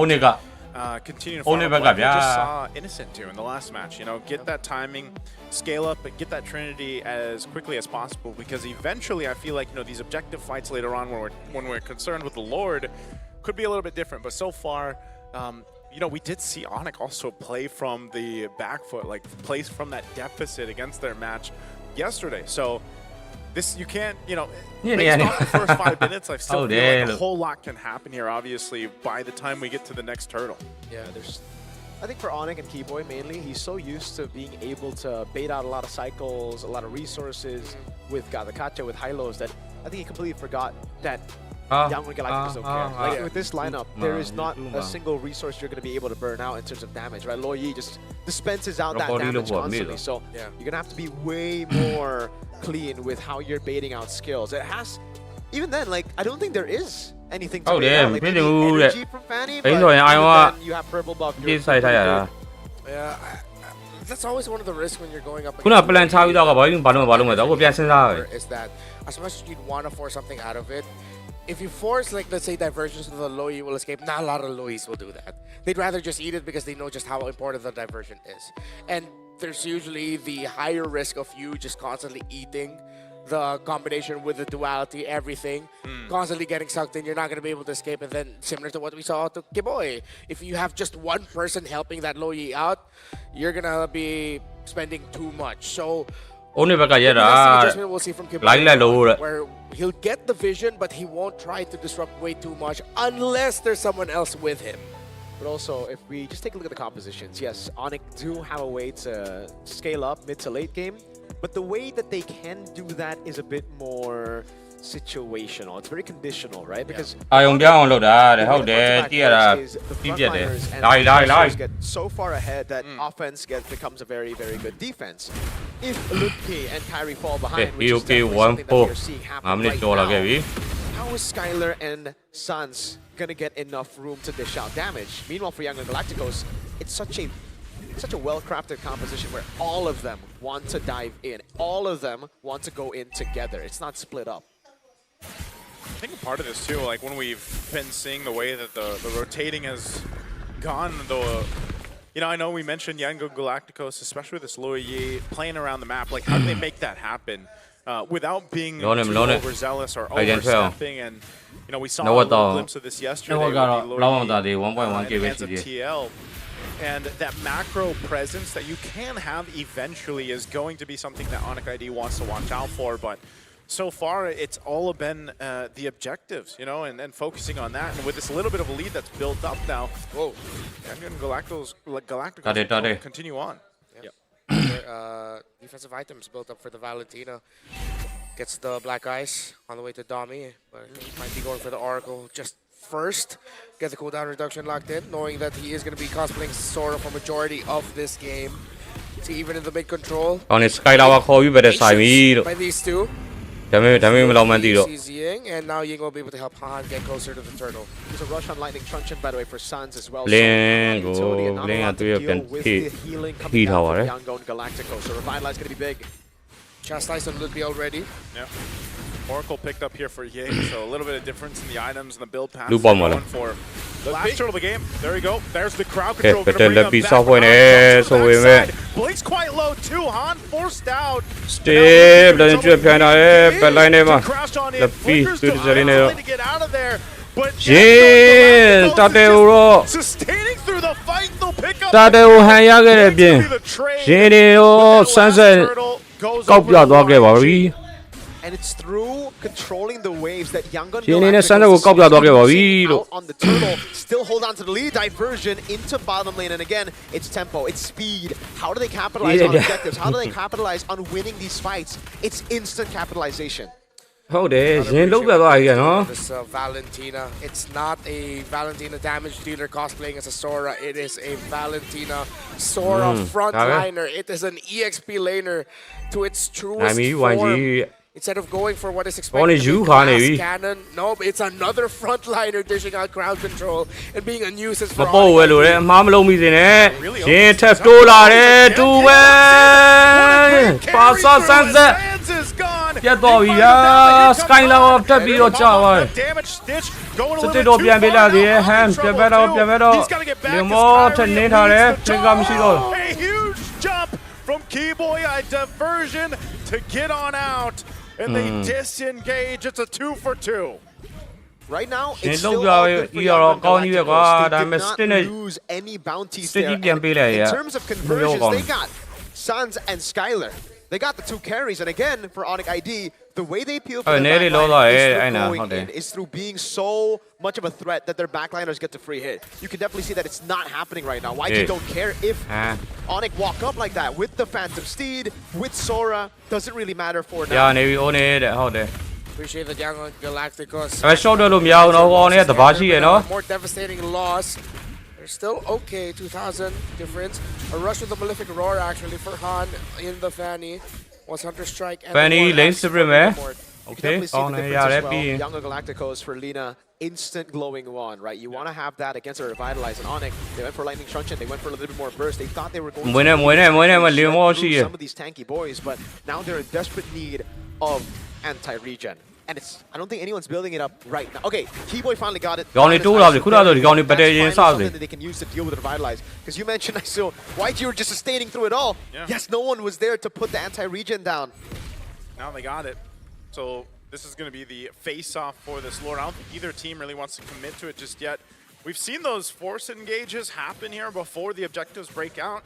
continue to follow up like we just saw Innocent do in the last match. You know, get that timing, scale up, and get that Trinity as quickly as possible, because eventually I feel like, you know, these objective fights later on when we're concerned with the Lord could be a little bit different. But so far, you know, we did see Onyx also play from the back foot, like play from that deficit against their match yesterday. So this, you can't, you know, based on the first 5 minutes, I still feel like a whole lot can happen here, obviously, by the time we get to the next Turtle. Yeah, I think for Onyx and Keyboy mainly, he's so used to being able to bait out a lot of cycles, a lot of resources with Gazakacha, with Hylos, that I think he completely forgot that Yangon Galacticos don't care. Like with this lineup, there is not a single resource you're going to be able to burn out in terms of damage, right? Lo Yi just dispenses out that damage constantly, so you're going to have to be way more clean with how you're baiting out skills. It has, even then, like, I don't think there is anything to bait out. Like, maybe energy from Fanny, but then you have purple buff. Yeah, that's always one of the risks when you're going up against is that as much as you'd want to force something out of it, if you force, like, let's say diversions so the Loi will escape, not a lot of Lois will do that. They'd rather just eat it because they know just how important the diversion is. And there's usually the higher risk of you just constantly eating the combination with the duality, everything, constantly getting sucked in. You're not going to be able to escape. And then similar to what we saw to Kiboy, if you have just one person helping that Loi out, you're going to be spending too much. So adjustment we'll see from Kiboy, where he'll get the vision, but he won't try to disrupt way too much unless there's someone else with him. But also, if we just take a look at the compositions, yes, Onyx do have a way to scale up mid to late game, but the way that they can do that is a bit more situational. It's very conditional, right? Because get so far ahead that offense becomes a very, very good defense. If Lukpi and Kyrie fall behind, which is definitely something that we're seeing happen right now, how how is Skylar and Suns gonna get enough room to dish out damage? Meanwhile, for Young and Galacticos, it's such a well-crafted composition where all of them want to dive in. All of them want to go in together. It's not split up. I think a part of this too, like when we've been seeing the way that the rotating has gone, though, you know, I know we mentioned Yango Galacticos, especially with this Lua Yi playing around the map. Like, how do they make that happen without being too overzealous or overstepping? And you know, we saw a little glimpse of this yesterday with the Lua Yi hands of TL. And that macro presence that you can have eventually is going to be something that Onyx ID wants to watch out for, but so far it's all been the objectives, you know, and focusing on that. And with this little bit of a lead that's built up now, whoa, and Galacticos continue on. Yeah. Defensive items built up for the Valentina. Gets the Black Ice on the way to Domi, but he might be going for the Oracle just first. Get the cooldown reduction locked in, knowing that he is going to be cosplaying Sora for majority of this game. See, even in the mid control. On his Skylar call you better side by these two. Sees Ying, and now Ying will be able to help Han get closer to the turtle. There's a rush on Lightning Truncheon, by the way, for Suns as well. Bling and healing coming down from Yango and Galacticos. So Revitalize going to be big. Chastise on Ludwig already. Yeah. Oracle picked up here for Ying, so a little bit of difference in the items and the build path. Going for the last turtle of the game. There we go. There's the crowd Okay, control. but then the piece of when so we went. Blake's quite low too. Han forced out. Step, doesn't you piano, but line him. The piece to the to get out of there. But yeah, Tateo. Sustaining through the fight, they'll pick up. Tateo Hayagere bien. Généraux, Sunset. Copia dog Gary. And it's through controlling the waves that Yangon out on the turtle, still hold on to the lead, diversion into bottom lane, and again, it's tempo, it's speed. How do they capitalize on objectives? How do they capitalize on winning these fights? It's instant capitalization. Oh, this Valentina. It's not a Valentina damage dealer cosplaying as a Sora. It is a Valentina Sora frontliner. It is an EXP laner to its truest form. Instead of going for what is expected to be cannon, nope, it's another frontliner dishing out crowd control and being a nuisance for from Keyboy, a diversion to get on out, and they disengage. It's a 2-for-2. Right now, it's still all good for Yangon Galacticos. They did not lose any bounties there. In terms of conversions, they got Suns and Skylar. They got the two carries, and again, for Onyx ID, the way they peel for their backline is through being so much of a threat that their backliners get to free hit. You can definitely see that it's not happening right now. YG don't care if Onyx walk up like that with the Phantom Steed, with Sora. Doesn't really matter for now. Appreciate the Young Galacticos. More devastating loss. They're still okay, 2,000 difference. A rush with the Malefic Roar actually for Han in the Fanny. Was Hunter Strike and Fanny lanes supreme. Okay, Young Galacticos for Lina, instant glowing one, right? You want to have that against a Revitalize and Onyx. They went for Lightning Truncheon, they went for a little bit more burst. They thought they were going to some of these tanky boys, but now they're in desperate need of anti-regen. And it's, I don't think anyone's building it up right now. Okay, Keyboy finally got it. Something that they can use to deal with Revitalize. Because you mentioned, I saw YG were just sustaining through it all. Yeah. Yes, no one was there to put the anti-regen down. Now they got it. So this is going to be the face-off for this lore. I don't think either team really wants to commit to it just yet. We've seen those force engages happen here before the objectives break out.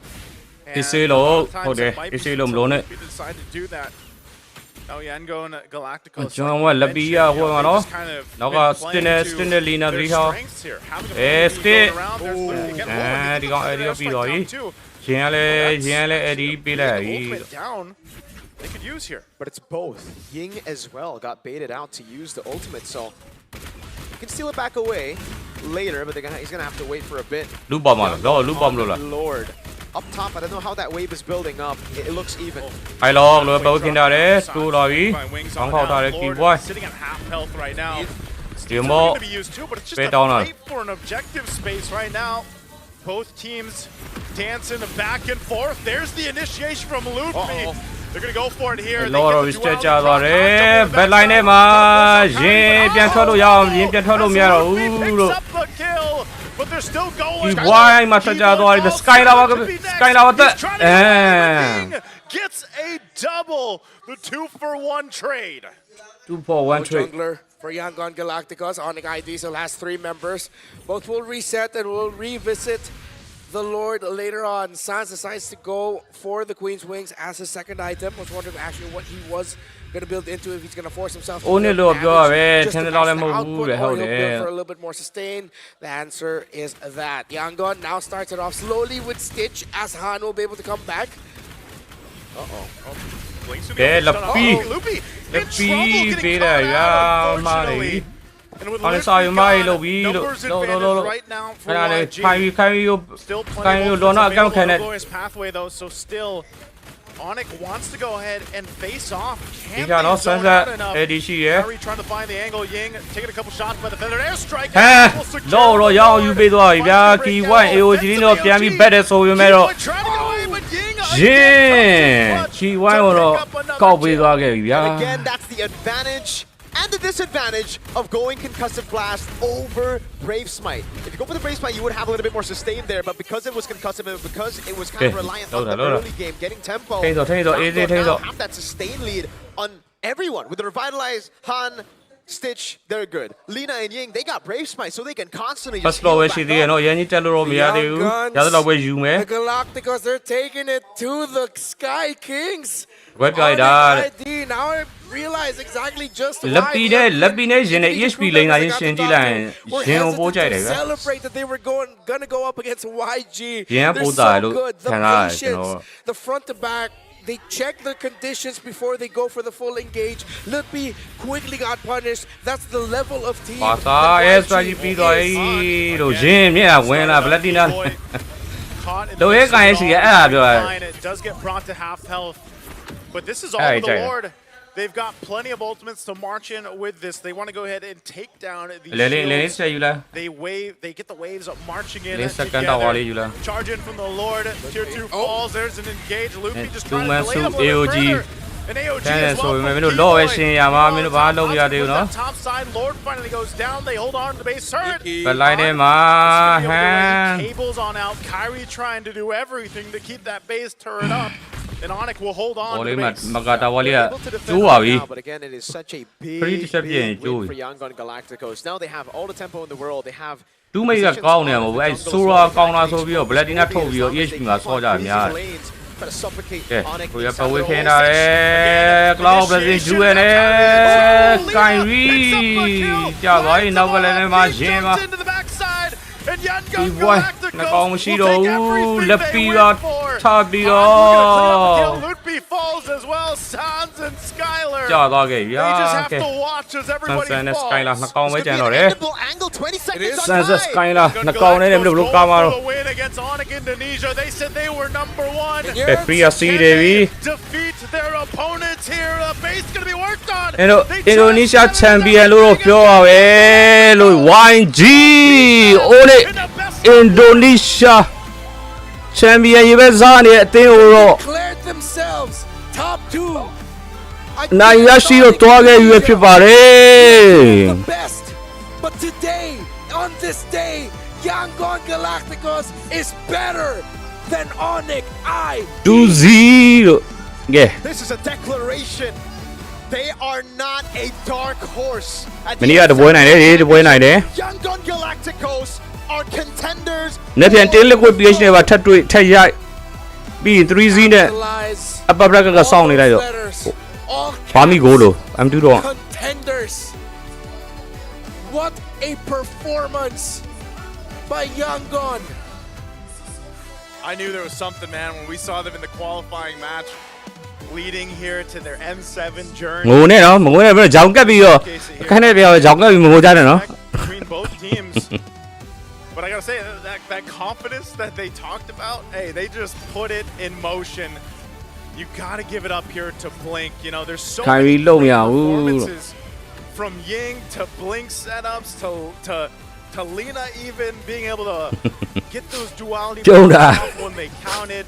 And a lot of times it might be until we decide to do that. Now Yango and Galacticos just kind of playing to their strengths here. Having a go around, there's down. They could use here. But it's both. Ying as well got baited out to use the ultimate, so you can steal it back away later, but he's gonna have to wait for a bit. Lord. Up top, I don't know how that wave is building up. It looks even. Sitting at half health right now. Still going to be used too, but it's just a fight for an objective space right now. Both teams dancing back and forth. There's the initiation from Luffy. They're going to go for it here. Lord of Stretch out of it. Bedline him. Jin picks up the kill, but they're still going. Why must I do the Skylar? Gets a double. The 2-for-1 trade. 2-for-1 trade. Jungler for Yangon Galacticos. Onyx ID still has 3 members. Both will reset and will revisit the Lord later on. Sans decides to go for the Queen's Wings as his second item. Was wondering actually what he was going to build into, if he's going to force himself to build damage just to match the output, or he'll build for a little bit more sustain. The answer is that. Yangon now starts it off slowly with Stitch as Han will be able to come back. Luffy, beta, unfortunately. And with Luffy gone, numbers advantage right now for YG. Still plenty of available to go his pathway though, so still Onyx wants to go ahead and face off. Can't they zone out enough? Harry trying to find the angle. Ying taking a couple shots by the feathered airstrike. Again, that's the advantage and the disadvantage of going Concussive Blast over Brave Smite. If you go for the Brave Smite, you would have a little bit more sustain there, but because it was concussive and because it was kind of reliant on the early game, getting tempo, now have that sustain lead on everyone. With the Revitalize, Han, Stitch, they're good. Lina and Ying, they got Brave Smite, so they can constantly just heal back up. The Galacticos, they're taking it to the Sky Kings. ID, now I realize exactly just why we're hesitant to celebrate that they were gonna go up against YG. They're so good. The patience, the front to back. They check the conditions before they go for the full engage. Lutpi quickly got punished. That's the level of team. It does get brought to half health, but this is all for the Lord. They've got plenty of ultimates to march in with this. They want to go ahead and take down the shields. They get the waves up marching in together. Charge in from the Lord. Tier 2 falls. There's an engage. Luffy just trying to delay them a little further. An AOG as well from top side. Lord finally goes down. They hold on to the base turret. Cables on out. Kyrie trying to do everything to keep that base turret up. And Onyx will hold on to the base. But again, it is such a big win for Yangon Galacticos. Now they have all the tempo in the world. They have lanes try to suffocate Onyx. Into the backside. And Yangon Galacticos will take everything they went for. Lutpi falls as well. Sans and Skylar. They just have to watch as everybody falls. Angle 20 seconds It is on Galacticos go for the win against Onyx Indonesia. They said they were number 1. Can they defeat their opponents here? The base going to be worked on. Indonesia champion YG Indonesia champion Declared themselves top 2. the best. But today, on this day, Yangon Galacticos is better than Onyx ID. 2-0. This is a declaration. They are not a dark horse. Yangon Galacticos are contenders. Contenders. What a performance by Yangon. I knew there was something, man, when we saw them in the qualifying match, leading here to their N7 journey. Between both teams. But I gotta say, that confidence that they talked about, hey, they just put it in motion. You gotta give it up here to Blink. You know, there's so many performances from Ying to Blink setups to Lena even being able to get those duality off when they counted.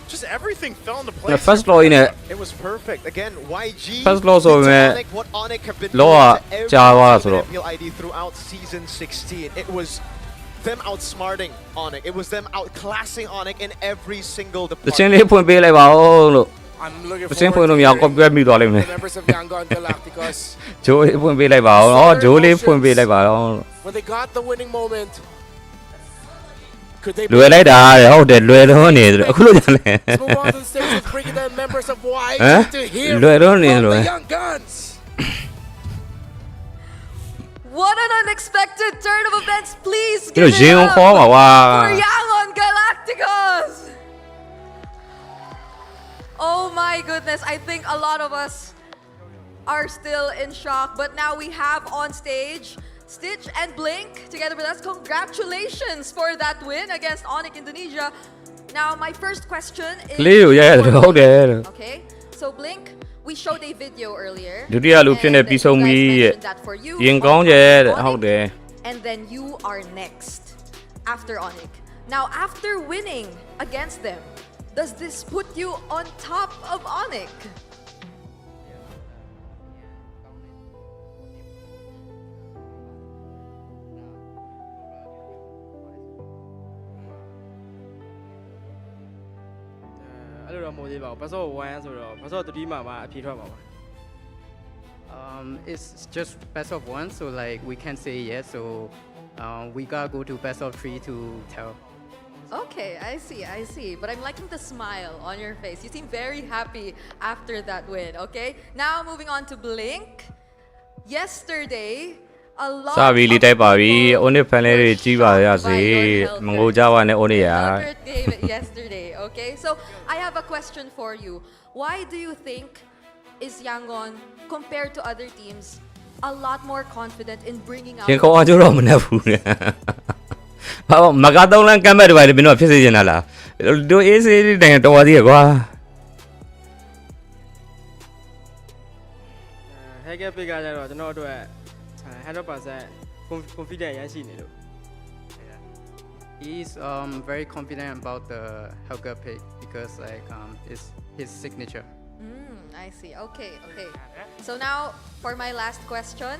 Just everything fell into place. First law in it. It was perfect. Again, YG. First law so Onyx, what Onyx have been law doing to every team in MPL ID throughout season 16. It was them outsmarting Onyx. It was them outclassing Onyx in every single department. I'm looking forward to the members of Yangon Galacticos. When they got the winning moment, could they move on to the stage with bringing the members of YG to hear from the Young Guns? What an unexpected turn of events. Please give it up for Yangon Galacticos. Oh my goodness, I think a lot of us are still in shock, but now we have on stage Stitch and Blink together with us. Congratulations for that win against Onyx Indonesia. Now my first question is okay, so Blink, we showed a video earlier and you guys mentioned that for you, Onyx, and then you are next after Onyx. Now after winning against them, does this put you on top of Onyx? It's just best of one, so like we can't say yes, so we gotta go to best of 3 to tell. Okay, I see. But I'm liking the smile on your face. You seem very happy after that win, okay? Now moving on to Blink. Yesterday, a lot of people yesterday, okay? So I have a question for you. Why do you think is Yangon, compared to other teams, a lot more confident in bringing out... Magadong camera by the Bino Physical. Do easy than to what you go. He's very confident about the Helga pick because like it's his signature. I see. Okay. So now for my last question,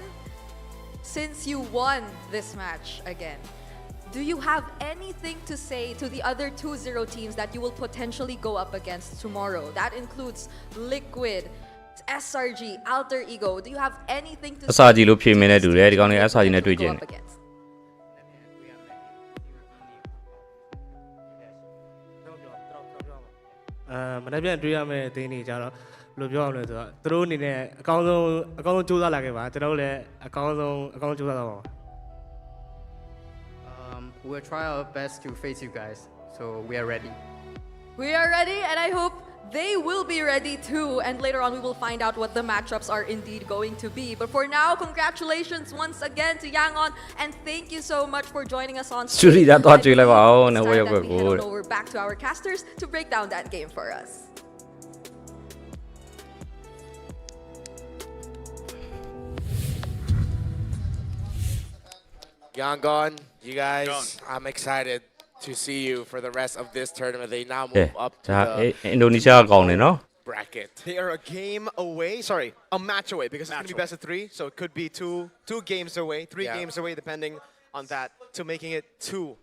since you won this match again, do you have anything to say to the other 2-0 teams that you will potentially go up against tomorrow? That includes Liquid, SRG, Alter Ego. Do you have anything to say to these teams that you will go up against? We'll try our best to face you guys, so we are ready. We are ready, and I hope they will be ready too. And later on, we will find out what the matchups are indeed going to be. But for now, congratulations once again to Yangon, and thank you so much for joining us on stage. It's time that we head on over back to our casters to break down that game for us. Yangon, you guys, I'm excited to see you for the rest of this tournament. They now move up to the Indonesia bracket. They are a match away, because it's going to be best of 3, so it could be two games away, 3 games away, depending on that, to making it to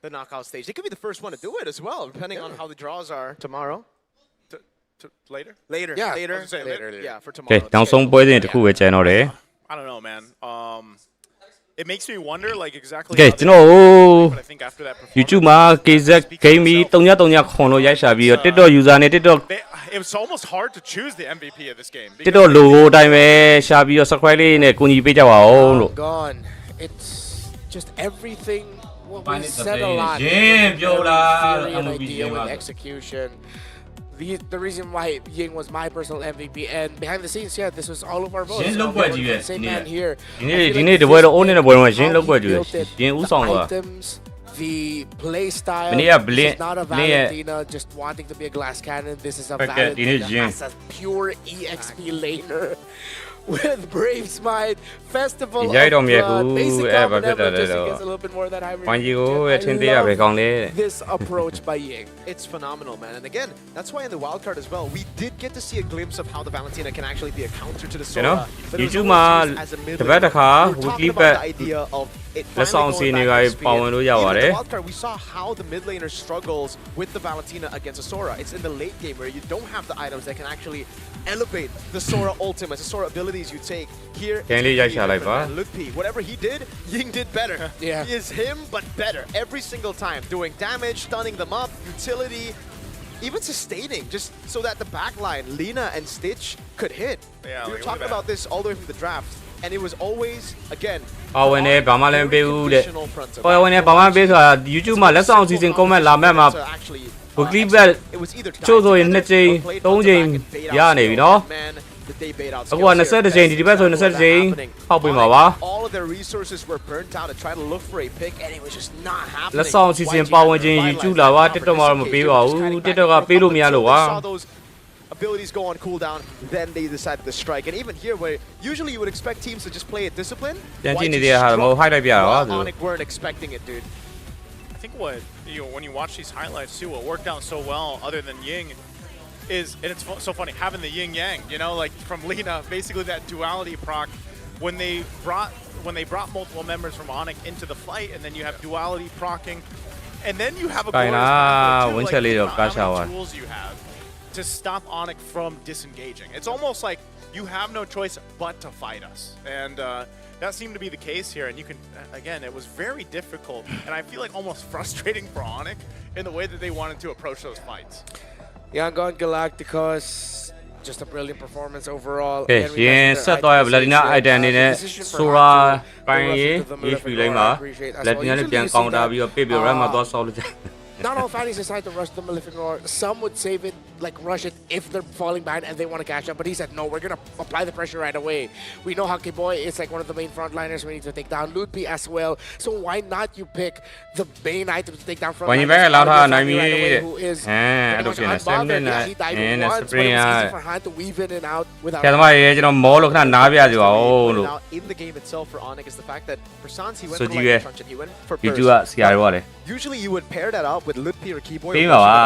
the knockout stage. They could be the first one to do it as well, depending on how the draws are tomorrow. Later? Later. Yeah, later. Yeah, for tomorrow. Okay, I don't know, man. It makes me wonder, like, exactly. Okay, you know, YouTube ma kzgaming it was almost hard to choose the MVP of this game. Gone. It's just everything. What we said a lot. An idea with execution. The reason why Ying was my personal MVP, and behind the scenes, yeah, this was all of our votes. Same man here. Items, the play style. This is not a Valentina just wanting to be a glass cannon. This is a Valentina as a pure EXP laner with Brave Smite, Festival of Enjoy Blood, them, basic yeah, combo but never, just that- in case a little bit more of that hybrid. When you go, I I think they have a love con this approach by Ying. It's phenomenal, man. And again, that's why in the wildcard as well, we did get to see a glimpse of how the Valentina can actually be a counter to the You know, Sora. But it was YouTube always ma used as a mid the laner. better car, We were talking weekly about the bet. idea of it Let's finally see going you back to guys speed. power lo ya Even in the ware. wildcard, we saw how the mid laner struggles with the Valentina against a Sora. It's in the late game where you don't have the items that can actually elevate the Sora ultimates, the Sora abilities you take. Here, it's Can you completely just different, like man. Look, P, whatever he did, Ying did better. Yeah. He is him, but better every single time. Doing damage, stunning them up, utility, even sustaining, just so that the backline, Lina and Stitch, could hit. Yeah, We were look at talking that. about this all the way from the draft, and it was always, again, အော်ဝင်နေဘာမှလည်းမပေးဘူးတဲ့ conditional front to ဟိုဝင်နေဘာမှမပေးဆိုတာ YouTube မှာလက်ဆောင် season comment လာမဲ့မှာ weekly bet ချို့ဆိုရင်2ချိန်3ချိန်ရနေပြီနော် that they bait out အခုက21ချိန်ဒီဘက်ဆို21ချိန်ပေါက်ပေးမှာပါ all of their resources were burnt out to try to look for a pick, and it was just not happening. လက်ဆောင် season ပါဝင်ခြင်း YouTube လာပါ TikTok မှာတော့မပေးပါဘူး TikTok ကပေးလို့မရလို့ပါ saw those abilities go on cooldown, then they decided to strike. And even here, where usually you would expect teams to just play it disciplined, ပြန်ကြည့်နေတဲ့ဟာမဟုတ် highlight ပြတာပါသူ Onyx weren't expecting it, dude. I think what when you watch these highlights too, what worked out so well, other than Ying, is and it's so funny having the yin yang. You know, like from Lina, basically that duality proc. When they brought multiple members from Onyx into the fight, and then you have duality procking, and then you have a glorious combo too, like, think about how many tools you have to stop Onyx from disengaging. It's almost like you have no choice but to fight us, and that seemed to be the case here. And you can, again, it was very difficult, and I feel like almost frustrating for Onyx in the way that they wanted to approach those fights. Young on Galacticos, just a brilliant performance overall. ကဲရင်ဆက်သွားရ Vladina item အနေနဲ့ Sora ပိုင်းရေး HP လိုက်မှာ Vladina နဲ့ပြန် counter ပြီးတော့ပြပြ RAM မှာသွားဆောက်လို့ Not all fans decide to rush the Maleficent Roar. Some would save it, like rush it if they're falling behind and they want to catch up. But he said, no, we're going to apply the pressure right away. We know Hockey Boy is like one of the main frontliners we need to take down. Ludpi as well. So why not you pick the main item to take down frontliners? Who is pretty much unbothered. Yeah, he died once, but it was easy for Han to weave in and out without... ကျန်သမားရေကျွန်တော်မောလို့ခဏနားပြကြပါဦးလို့ Now, in the game itself for Onyx is the fact that for Sans, he went ဆို for ကြည့် like ရဲ truncheon, he went for YouTube က burst. ဆရာတော်ကလည်း Usually you would pair that up with Ludpi or Keyboy. ပေးပါပါ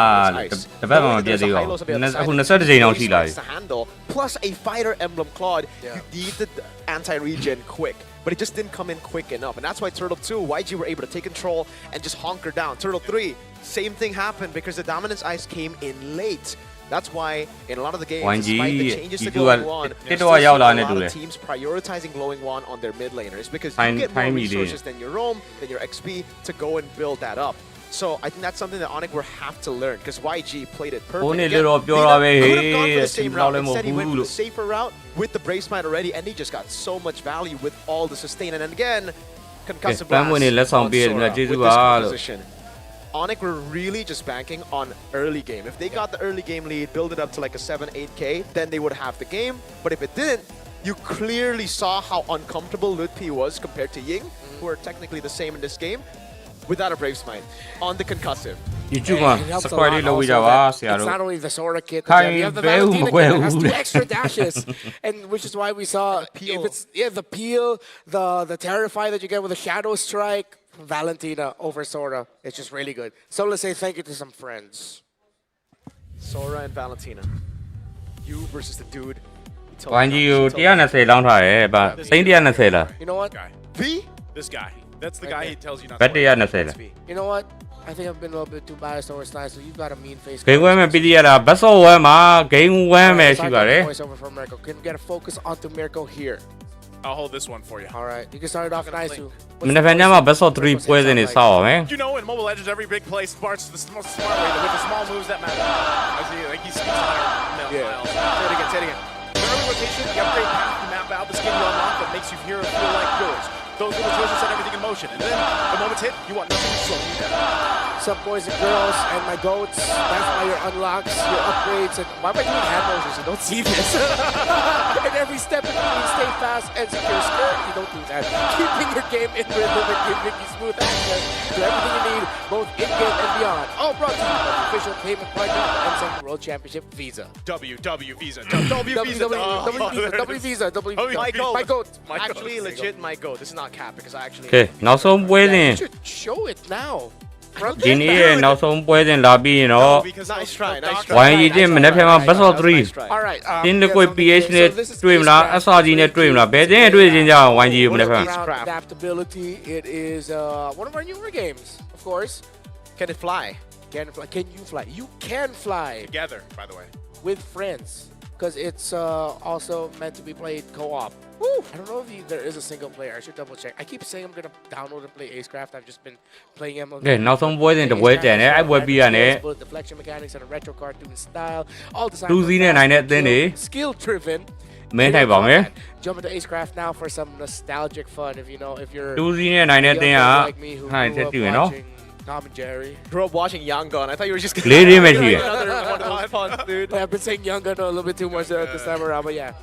တပတ်မှမပြည့်သေးပါဘူးအခု21ချိန်အောင်ရှိလာပြီ to handle, plus a fighter emblem Claude, you needed anti-regen quick. But it just didn't come in quick enough. And that's why Turtle 2, YG were able to take control and just honker down. Turtle 3, same thing happened because the Dominance Ice came in late. That's why in a lot of the games, despite the changes to Glowing Wand, there's still a lot of teams prioritizing Glowing Wand on their mid laners because you get more resources than your Roam, than your XP to go and build that up. So I think that's something that Onyx will have to learn because YG played it perfect. Again, Lina could have gone for the same route. Instead, he went for the safer route with the Brave Smite already, and he just got so much value with all the sustain. And then again, Concussive Blast on Sora with this composition. Onyx were really just banking on early game. If they got the early game lead, build it up to like a 7-8K, then they would have the game. But if it didn't, you clearly saw how uncomfortable Ludpi was compared to Ying, who are technically the same in this game, without a Brave Smite on the Concussive. YouTube မှာ subscribe လုပ်ပြီးကြပါဆရာတို့ It's not only the Sora kit, you have the Valentina kit that has 2 extra dashes, and which is why we saw if it's the peel, the Terrify that you get with the Shadow Strike, Valentina over Sora. It's just really good. So let's say thank you to some friends. Sora and Valentina. You versus the dude. ဝိုင်းကြီးကို120လောင်းထားတယ်ဗျစိမ့်120လား You know what? V? This guy. That's the guy he tells you not ဘတ် to. 120လား You know what? I think I've been a little bit too biased towards Nice, so you've got a mean face. ဂိမ်းဝဲမဲ့ပြီးရတာဘတ်ဆော့ဝဲမှာဂိမ်းဝဲမဲ့ရှိပါတယ် Voice over from Mirko. Can get a focus onto Mirko here. I'll hold this one for you. All right, you can start it off nice too. မနေ့ကညမှာဘတ်ဆော့3ပွဲစဉ်နေဆောက်အောင်မယ် You know, in Mobile Legends, every big play starts the smart way with the small moves that matter. Like he speaks miles. Say it again. Early rotation, the upgrade path, the map out, the skin you unlock that makes you feel like yours. Those little choices set everything in motion. And then the moment's hit, you want nothing to slow you down. some boys and girls and my goats. That's why your unlocks, your upgrades, and why am I doing hand motions? You don't see this. And every step in between stay fast and secure skirt. You don't do that. Keeping your game in rhythm and giving you smooth access to everything you need, both in-game and beyond. All brought to you by the official payment partner of the M7 World Championship, Visa. W Visa. W Visa. My goat. Actually, legit my goat. This is not cap because I actually. Okay, နောက်ဆုံးပွဲစဉ် You should show it now. ဒီနေ့ရဲ့နောက်ဆုံးပွဲစဉ်လာပြီးရင်တော့ Nice try, nice try. YG တင်မနေ့ဖက်မှာ best of 3 All right. တင်း liquid PH နဲ့တွေ့မလား SRG နဲ့တွေ့မလားဘယ်တင်းနဲ့တွေ့ချင်းကြအောင် YG ကိုမနေ့ဖက် Adaptability. It is one of our newer games, of course. Can it fly? Can you fly? You can fly. Together, by the way. With friends, because it's also meant to be played co-op. I don't know if there is a single player. I should double check. I keep saying I'm gonna download and play Acecraft. I've just been playing MLBB. ကဲနောက်ဆုံးပွဲစဉ်တစ်ပွဲတန်နဲ့အဲ့ပွဲပြီးရတယ် Deflection mechanics and a retro cartoon style. All designed 2 စီးနဲ့နိုင်တဲ့အသင်းတွေ skill driven. မင်းထိုက်ပါမယ် Jump into Acecraft now for some nostalgic fun. If you're 2 စီးနဲ့နိုင်တဲ့အသင်းကဟာတက်တူရနော် Tom and Jerry. Grew up watching Young Gun. I thought you were just Lady gonna Machine. another one of those puns, dude. I've been saying Young Gun a little bit too much this time around, but yeah.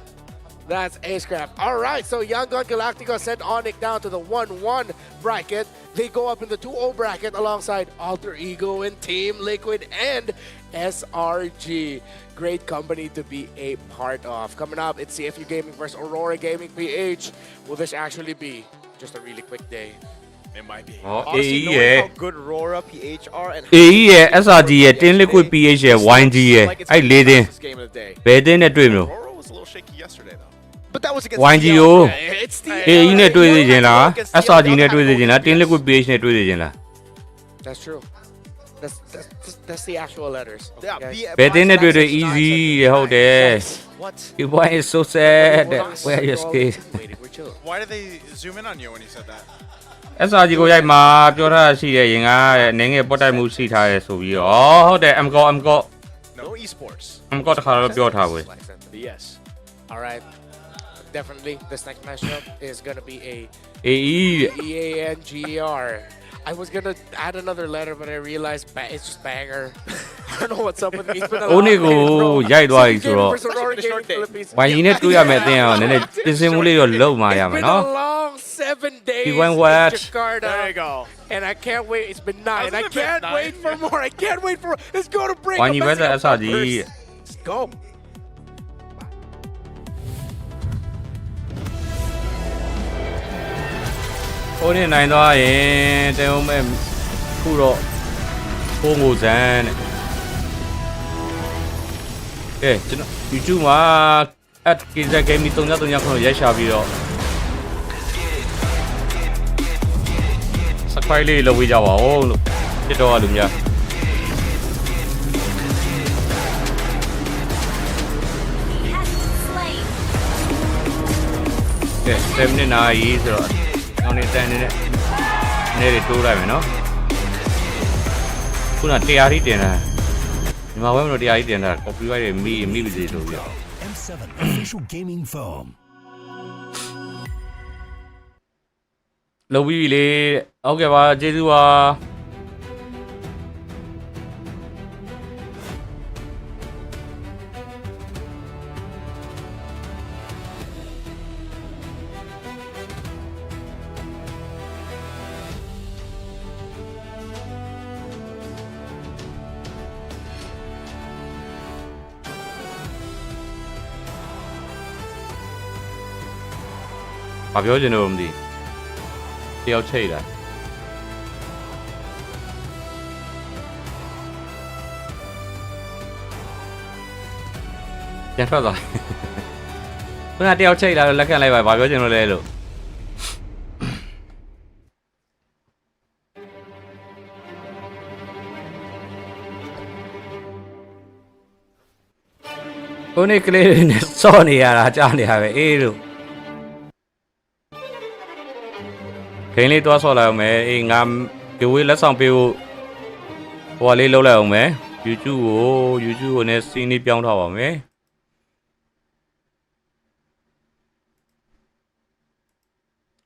That's Acecraft. All right, so Young Gun Galactica sent Onyx down to the 1-1 bracket. They go up in the 2-0 bracket alongside Alter Ego and Team Liquid and SRG. Great company to be a part of. Coming up, it's CFU Gaming versus Aurora Gaming PH. Will this actually be just a really quick day? It might be. Honestly, knowing how good Rora, PH are and AE ရဲ့ SRG ရဲ့ tin liquid PH ရဲ့ YG ရဲ့အဲ့လေးတင်းဘယ်တင်းနဲ့တွေ့မလို့ Rora was a little shaky yesterday though. But that was against YG ကို AE နဲ့တွေ့သေးခြင်းလား SRG နဲ့တွေ့သေးခြင်းလား tin liquid PH နဲ့တွေ့သေးခြင်းလား That's true. That's the actual letters.ဘယ်တင်းနဲ့တွေ့တွေ့ easy ဟုတ်တယ် Your boy is so sad where you skate Why did they zoom in on you when you said that? SRG ကိုရိုက်မှာပြောထားရှိတယ်ရင်ကနင်းငယ်ပတ်တိုက်မှုရှိထားတယ်ဆိုပြီးတော့ဟုတ်တယ် I'm got No esports. I'm got တခါတော့ပြောထားဘူး Yes. All right. Definitely, this next matchup is going to be a AE EANGER. I was going to add another letter, but I realized it's just banger. I don't know what's up with me. It's been a long day, bro. ရိုက်သွားပြီဆိုတော့ YG နဲ့တွေ့ရမယ်အသင်းအောင်နည်းနည်းပြင်ဆင်မှုလေးတော့လုပ်မှရမယ်နော် It's been a long 7 days He went in wet. Jakarta. There you go. And I can't wait. It's been 9. I can't wait for more. I can't wait for. Let's go to break. YG versus SRG Let's go. ။9နိုင်သွားရင်တဲုံမဲ့ခုတော့ပုံကိုဇန်တဲ့။ကဲကျွန်တော် YouTube မှာ @kzgaming 339ရိုက်ရှာပြီးတော့ subscribe လေးလုပ်ပေးကြပါဦးလို့ဖြစ်တော့လူများကဲ7 minute နာရီဆိုတော့နောက်နေ့တန်းနေတဲ့နေ့တွေတိုးလိုက်မယ်နော်ခုနတရားကြီးတင်တာဒီမှာဝဲမလို့တရားကြီးတင်တာ copyright တွေမိပြီဆိုပြီးတော့ M7 official gaming phone လုပ်ပြီးပြီလေဟုတ်ကဲ့ပါကျေးဇူးပါဘာပြောချင်လို့မသိတယောက်ချိတ်လာပြန်ထွက်သွားခုနတယောက်ချိတ်လာတော့လက်ခံလိုက်ပါဘာပြောချင်လို့လဲလို့ခုနကလေးနဲ့စောနေရတာကြားနေရပဲအေးလို့ခင်းလေးတွားဆော့လိုက်အောင်မယ်အေးငါဒီဝေးလက်ဆောင်ပေးဖို့ဟိုလေးလုံးလိုက်အောင်မယ် YouTube ကိုလည်းစီးနေပြောင်းထားပါမယ်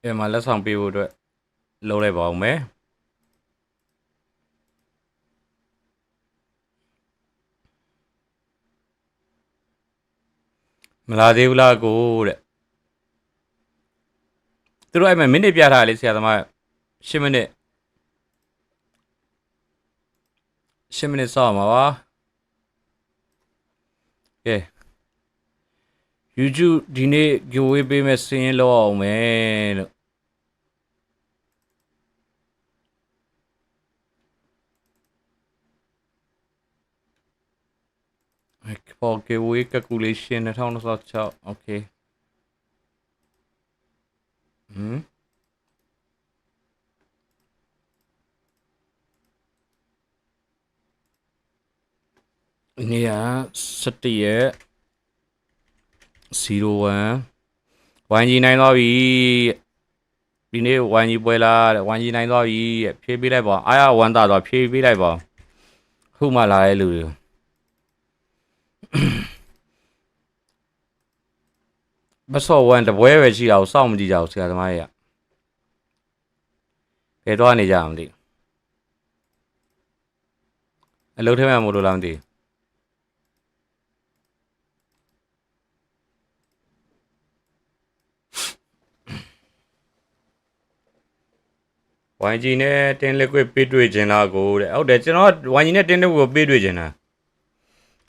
အဲ့မှာလက်ဆောင်ပေးဖို့အတွက်လုံးလိုက်ပါအောင်မယ် မလာသေးဘူးလားကိုတဲ့သူတို့အဲ့မှာမိနစ်ပြထားလေဆရာသမား10မိနစ်10မိနစ်စောင့်မှာပါကဲ YouTube ဒီနေ့ giveaway ပေးမယ်စရင်းလောက်အောင်မယ်လို့for giveaway calculation 2026 okay နေ့က17ရက်01 YG နိုင်သွားပြီဒီနေ့ YG ပွဲလားတဲ့ YG နိုင်သွားပြီဖြည့်ပေးလိုက်ပါအားရဝမ်းသာတော့ဖြည့်ပေးလိုက်ပါခုမှလာတဲ့လူတွေမစော်1တပွဲပဲရှိအောင်စောင့်မကြည့်ကြဘူးဆရာသမားကြီးကဘယ်တော့နေကြမသိအလုပ်ထဲမှာမလို့လားမသိYG နဲ့တင်းလက်ကွေပေးတွေ့ခြင်းလားကိုတဲ့ဟုတ်တယ်ကျွန်တော် YG နဲ့တင်းလက်ကိုပေးတွေ့ခြင်းလား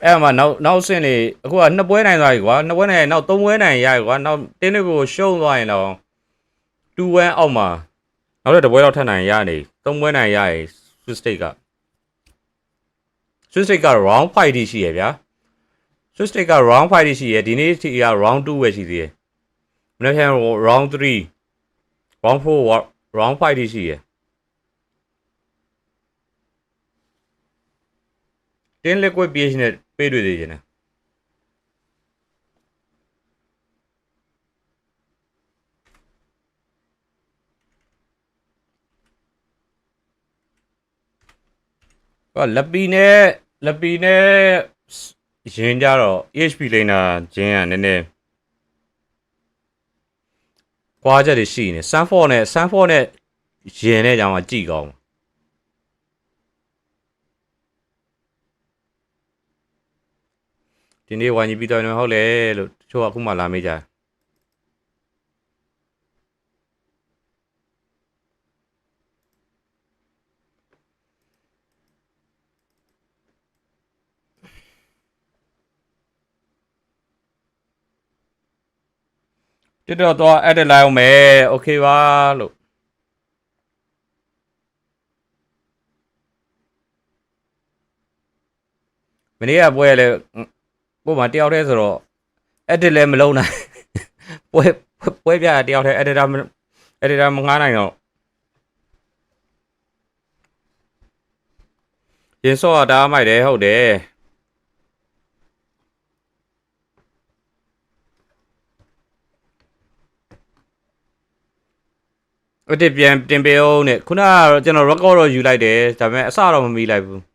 အဲ့မှာနောက်ဆင့်နေအခုက2ပွဲနိုင်သွားပြီကွာ2ပွဲနိုင်နောက်3ပွဲနိုင်ရပြီကွာနောက်တင်းလက်ကိုရှုံးသွားရင်တော့2-1အောက်မှာနောက်တစ်ပွဲတော့ထပ်နိုင်ရနေ3ပွဲနိုင်ရရ Swiss State က Swiss State က round 5တိရှိရဗျာ Swiss State က round 5တိရှိရဒီနေ့ထိက round 2ပဲရှိသေးတယ်မနေ့က round 3 round 4 round 5တိရှိရတင်းလက်ကွေပြေးနေပေးတွေ့သေးတယ်လက်ပီနဲ့ရင်ကြတော့ HP လိမ့်တာဂျင်းကနည်းနည်းကွာချက်တွေရှိနေဆန်ဖော့နဲ့ရင်နဲ့ကြောင်မှကြည့်ကောင်းဒီနေ့ဝိုင်းပြီးတော့ဟုတ်လေလို့တချို့အခုမှလာမေးကြတက်တော့အဲ့ဒါလိုက်အောင်မယ်โอเคပါလို့မနေ့ကပွဲလဲပို့မှာတယောက်တည်းဆိုတော့ edit လည်းမလုံးနိုင်ပွဲပြတယောက်တည်း editor မငားနိုင်တော့ရင်စောတားမိုက်တယ်ဟုတ်တယ်edit ပြန်တင်ပေးအောင်နဲ့ခုနကကျွန်တော် record တော့ယူလိုက်တယ်ဒါပေမဲ့အစတော့မမီလိုက်ဘူး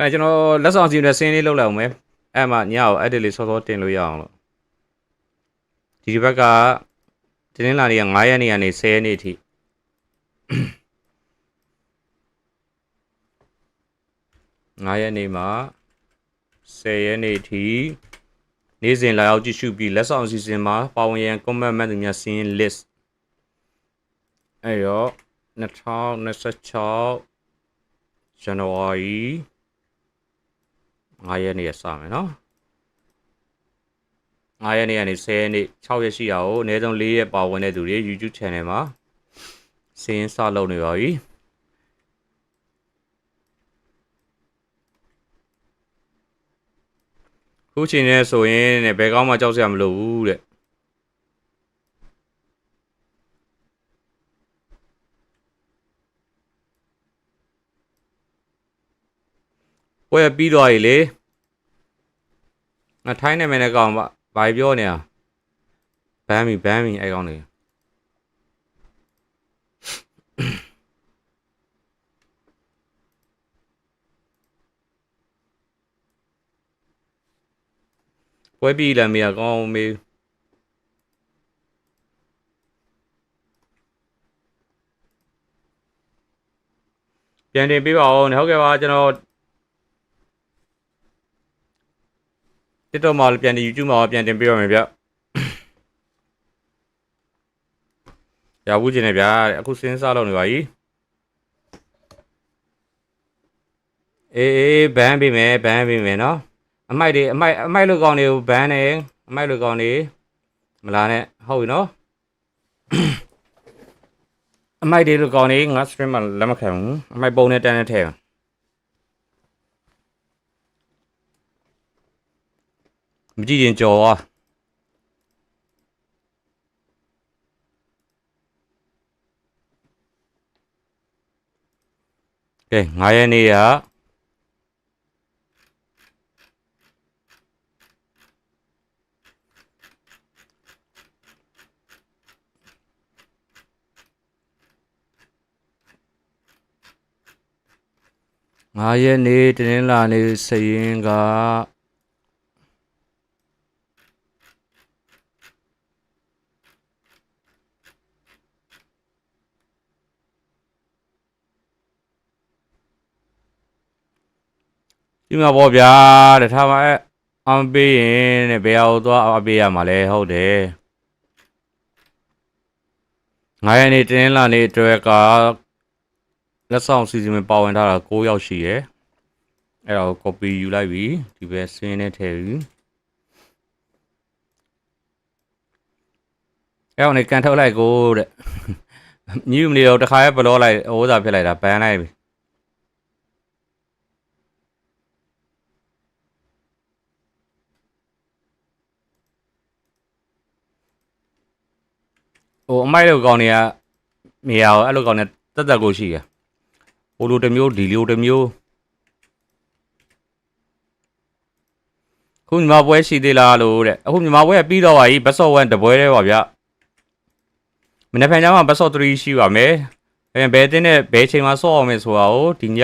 ကျွန်တော်လက်ဆောင်စီနဲ့ဆင်းလေးလုပ်လိုက်အောင်မယ်အဲ့မှာညအောင် edit လေးစောစောတင်လို့ရအောင်လို့ဒီဘက်ကတင်းလာနေက9ရက်နေကနေ10ရက်နေအထိ9ရက်နေမှာ10ရက်နေအထိနေ့စဉ်လာရောက်ကြည့်ရှုပြီးလက်ဆောင်အစီအစဉ်မှာပါဝင်ရန် comment မှတ်သူများစီးရင် list အဲ့တော့2026 January 9ရက်နေ့ရစမယ်နော်9ရက်နေ့ကနေ10ရက်နေ့6ရက်ရှိတာကိုအနည်းဆုံး4ရက်ပါဝင်တဲ့သူတွေ YouTube channel မှာစင်းစလုပ်နေပါပြီခုချိန်နဲ့ဆိုရင်ဘယ်ကောင်းမှကြောက်စရာမလိုဘူးတဲ့ပွဲပြီးသွားပြီလေငါထိုင်းနေမယ်နဲ့ကောင်ဘာပြောနေอ่ะဘမ်းပြီအဲ့ကောင်နေပွဲပြီးလည်းမရကောင်းမေး ပြန်တင်ပေးပါဦးဟုတ်ကဲ့ပါကျွန်တော် TikTok မှာပြန်တင် YouTube မှာပြန်တင်ပေးရမယ်ဗျရဘူးချင်းနေဗျာအခုစင်းစားလုပ်နေပါကြီးအေးဘန်းပေးမယ်နော်အမိုက်လို့ကောင်းနေဘူးဘန်းနေအမိုက်လို့ကောင်းနေမလားနဲ့ဟုတ်ပြီနော်အမိုက်တွေလို့ကောင်းနေငါ stream မှာလက်မခံဘူးအမိုက်ပုံနဲ့တန်းနဲ့ထဲမကြည့်ရင်ကြော်သွားကဲ9ရက်နေ့က9ရက်နေ့တင်းလာနေစရင်ကဒီမှာပေါ့ဗျာတဲ့ထားပါအောင်ပေးရင်တဲ့ဘယ်အောင်သွားအပေးရမှာလဲဟုတ်တယ်9ရက်နေ့တင်းလာနေအတွက်ကလက်ဆောင်စီစဉ်ပါဝင်ထားတာ9ယောက်ရှိရယ်အဲ့တော့ copy ယူလိုက်ပြီဒီပဲစင်းနဲ့ထည့်ပြီအဲ့အောင်နေကန်ထုတ်လိုက်ကိုတဲ့ညူမနေတော့တခါရဲဘလောလိုက်ဟိုးစာဖြစ်လိုက်တာဘန်လိုက်ပြီဟိုအမိုက်လောက်ကောင်းနေရမရအောင်အဲ့လိုကောင်းနေတက်ကိုရှိရဟိုလိုတစ်မျိုးဒီလိုတစ်မျိုးခုညီမပွဲရှိသေးလားလို့တဲ့အခုညီမပွဲပြီးတော့ပါပြီဘတ်ဆော့1တပွဲလေးပါဗျမနေ့ဖန်ကျမှဘတ်ဆော့3ရှိပါမယ်ဘယ်တင်းနဲ့ဘယ်ချိန်မှာဆော့အောင်မယ်ဆိုတာကိုဒီည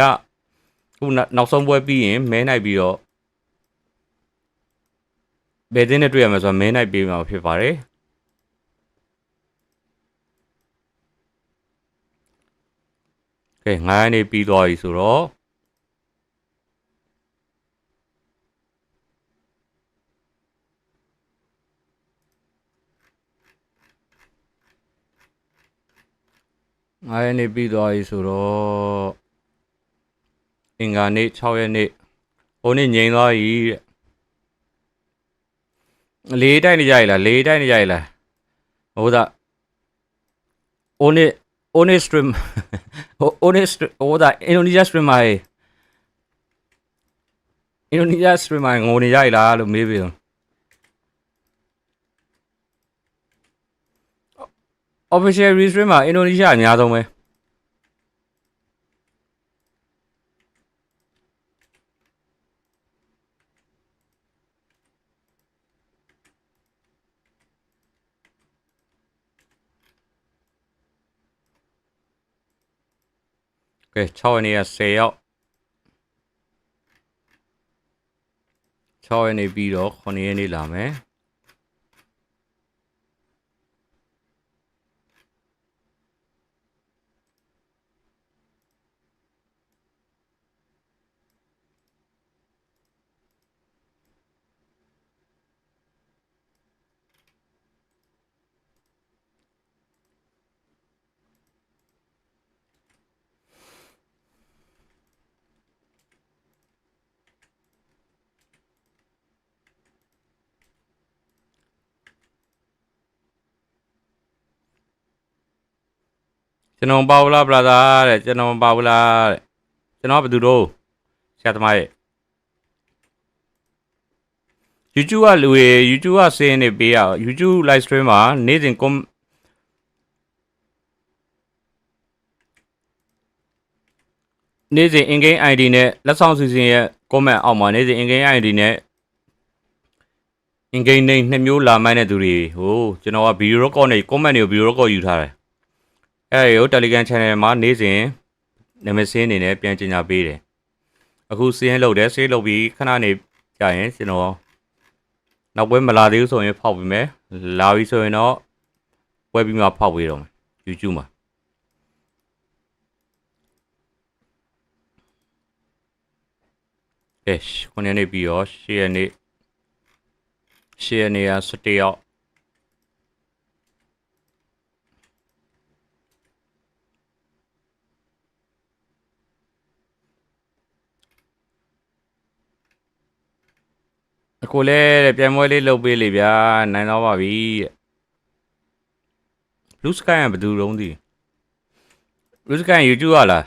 ခုနောက်ဆုံးပွဲပြီးရင်မဲနိုင်ပြီးတော့ဘယ်တင်းနဲ့တွေ့ရမယ်ဆိုတာမဲနိုင်ပြီးမှာဖြစ်ပါတယ်ကဲ9ရက်နေ့ပြီးသွားပြီဆိုတော့9ရက်နေ့ပြီးသွားပြီဆိုတော့အင်္ဂါနေ့6ရက်နေ့ဟိုနေ့ငြိမ်သွားပြီတဲ့လေးတိုက်နေကြရလားလေးတိုက်နေကြရလားဟိုဒါOnly stream Indonesia streamer Indonesia streamer ငိုနေကြလားလို့မေးပြီofficial restream မှာ Indonesia အများဆုံးပဲကဲ6ရက်နေ့က10ယောက်6ရက်နေ့ပြီးတော့9ရက်နေ့လာမယ်ကျွန်တော်ပါဘူးလား brother တဲ့ကျွန်တော်ပါဘူးလားတဲ့ကျွန်တော်ဘယ်သူတော့ဆရာသမားရဲ့ YouTube ကလူတွေ YouTube ကစင်းနေပေးရ YouTube live stream မှာနေ့စဉ်in game ID နဲ့လက်ဆောင်စီစဉ်ရဲ့ comment အောက်မှာနေ့စဉ် in game ID နဲ့ in game name နှစ်မျိုးလာမှန်းတဲ့သူတွေဟိုကျွန်တော်က video record နဲ့ comment တွေကို video record ယူထားတယ်အဲ့ရို Telegram channel မှာနေ့စဉ်နာမည်စင်းအနေနဲ့ပြန်ကြေညာပေးတယ်အခုစင်းလုပ်တယ်စင်းလုပ်ပြီးခဏနေကြာရင်ကျွန်တော်နောက်ပွဲမလာသေးဘူးဆိုရင်ဖောက်ပြီးမယ်လာပြီဆိုရင်တော့ပွဲပြီးမှဖောက်ပြီးတော့မယ် YouTube မှာ ကဲ9ရက်နေ့ပြီးရော10ရက်နေ့က17ရောက်အခုလဲပြိုင်ပွဲလေးလုပ်ပေးလေဗျာနိုင်တော့ပါပြီတဲ့ Blue Sky ကဘယ်သူတုံးသိ Blue Sky YouTube ရလား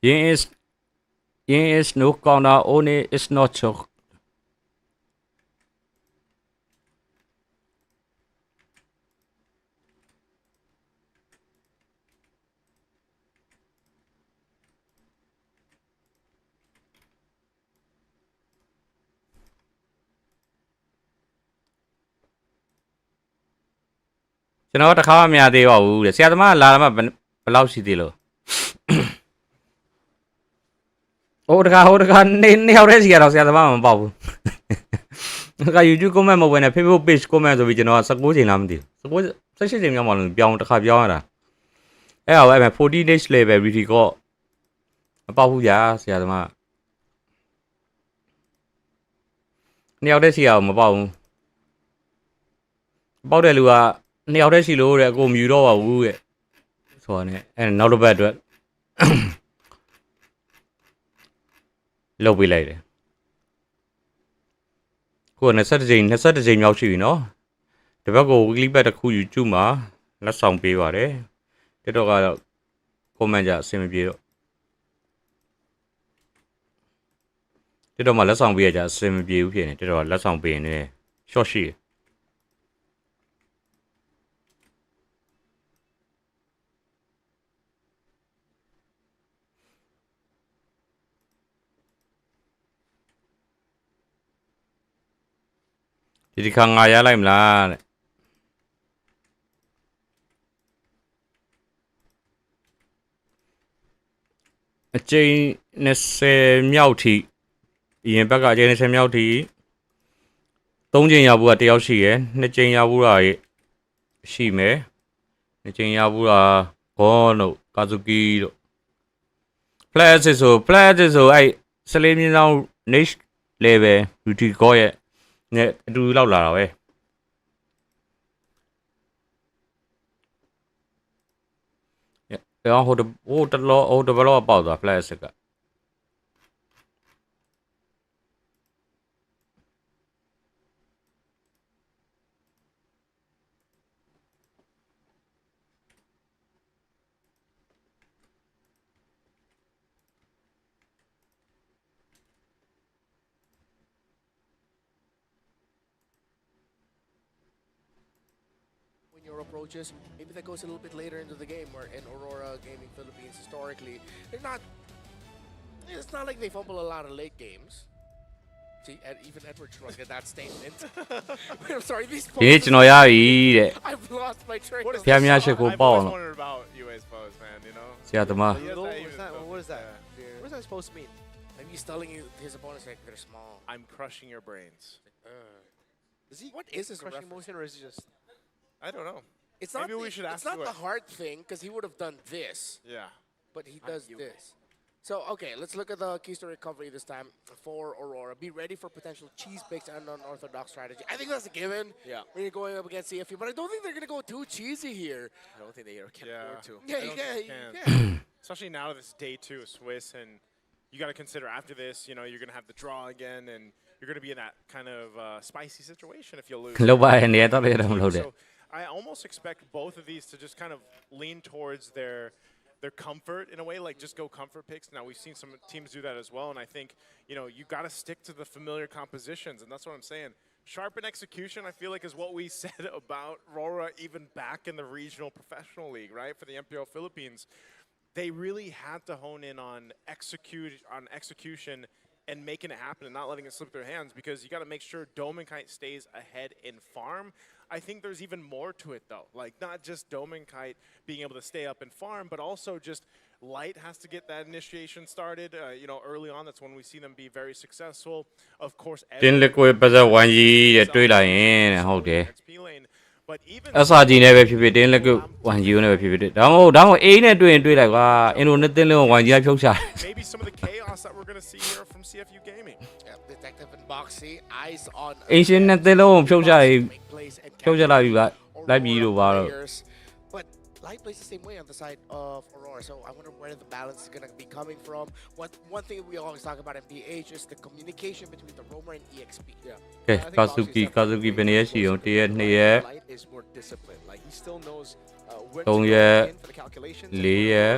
Yin is no counter only is not choke ကျွန်တော်တခါမှမရသေးပါဘူးတဲ့ဆရာသမားလာမှဘယ်လောက်ရှိသေးလို့ဟိုတခါနေရောက်တဲ့စီကတော့ဆရာသမားမပေါ့ဘူးတခါ YouTube comment မဝင်နဲ့ Facebook page comment ဆိုပြီးကျွန်တော်19ချိန်လားမသိဘူး18ချိန်မြောက်မှလို့ပြောင်းတခါပြောင်းရတာအဲ့ဒါပဲ40 days level VT ကောမပေါ့ဘူးကြာဆရာသမားနေရောက်တဲ့စီကတော့မပေါ့ဘူးပေါ့တဲ့လူက2ယောက်တည်းရှိလို့တဲ့အကိုမြူတော့ပါဘူးတဲ့ဆိုတော့ ਨੇ အဲနောက်တစ်ပတ်အတွက်လုပ်ပေးလိုက်တယ်ကို21ချိန်မြောက်ရှိပြီနော်ဒီဘက်ကို weekly bet တစ်ခု YouTube မှာလက်ဆောင်ပေးပါတယ် TikTok ကတော့ comment ကြအဆင်မပြေတော့ TikTok မှာလက်ဆောင်ပေးရကြအဆင်မပြေဘူးဖြစ်နေ TikTok ကလက်ဆောင်ပေးနေ short ရှိဒီခါငါရလိုက်မလားတဲ့အချိန်20မြောက်ထိအရင်ဘက်ကအချိန်20မြောက်ထိ3ချိန်ရဘူးကတယောက်ရှိရယ်2ချိန်ရဘူးကရှိမယ်2ချိန်ရဘူးကဂွန်တို့ကာဇူကီတို့ flash ဆိုအဲ့14မြင်းဆောင် niche level beauty ကောရဲ့နဲ့အတူလောက်လာတာပဲဟိုတလောပေါက်သွား flash ကapproaches. Maybe that goes a little bit later into the game, where in Aurora Gaming Philippines historically, it's not like they fumble a lot of late games. See, and even Edward Shrug at that statement. I'm sorry, these poses. I've lost my train. I've always wondered about UA's pose, man, you know? What is that? What is that supposed to mean? Maybe he's telling his opponents like they're small. I'm crushing your brains. What is this crushing motion, or is it just... I don't know. It's not, it's not the hard thing, because he would have done this. Yeah. But he does this. So, okay, let's look at the keys to recovery this time for Aurora. Be ready for potential cheese bakes and unorthodox strategy. I think that's a given when you're going up against CFU, but I don't think they're going to go too cheesy here. I don't think they can afford to. Yeah. Especially now that it's day 2 of Swiss, and you got to consider after this, you know, you're going to have the draw again, and you're going to be in that kind of spicy situation if you lose. So I almost expect both of these to just kind of lean towards their comfort in a way, like just go comfort picks. Now we've seen some teams do that as well, and I think, you know, you got to stick to the familiar compositions, and that's what I'm saying. Sharpen execution, I feel like, is what we said about Aurora even back in the regional professional league, right? For the MPL Philippines, they really had to hone in on execution and making it happen and not letting it slip through their hands, because you got to make sure Dome and Kite stays ahead in farm. I think there's even more to it, though. Like, not just Dome and Kite being able to stay up and farm, but also just Light has to get that initiation started. You know, early on, that's when we see them be very successful. Of course, But even SRG နဲ့ပဲဖြစ်ဖြစ်တင်းလက်က 1G နဲ့ပဲဖြစ်ဖြစ်ဒါမှမဟုတ် A နဲ့တွေ့ရင်တွေ့လိုက်ကွာအင်ဒိုနဲ့တင်းလုံး 1G ဖြုတ်ချတယ် maybe some of the chaos that we're going to see here from CFU Gaming. Yeah, Detective and Boxy, eyes on. Ancient နဲ့တင်းလုံးဖြုတ်ချရေးဖြုတ်ချလိုက်ပြီလိုက်ပြီးတော့ပါတော့ But Light plays the same way on the side of Aurora, so I wonder where the balance is going to be coming from. One thing we always talk about MPH is the communication between the Roamer and EXP. Yeah. Okay, Kazuki ဘယ်နေရရှိအောင်တရက်နှစ်ရက် Light is more disciplined. Like he still knows when 3 toရက် go in for the calculations. 4ရက်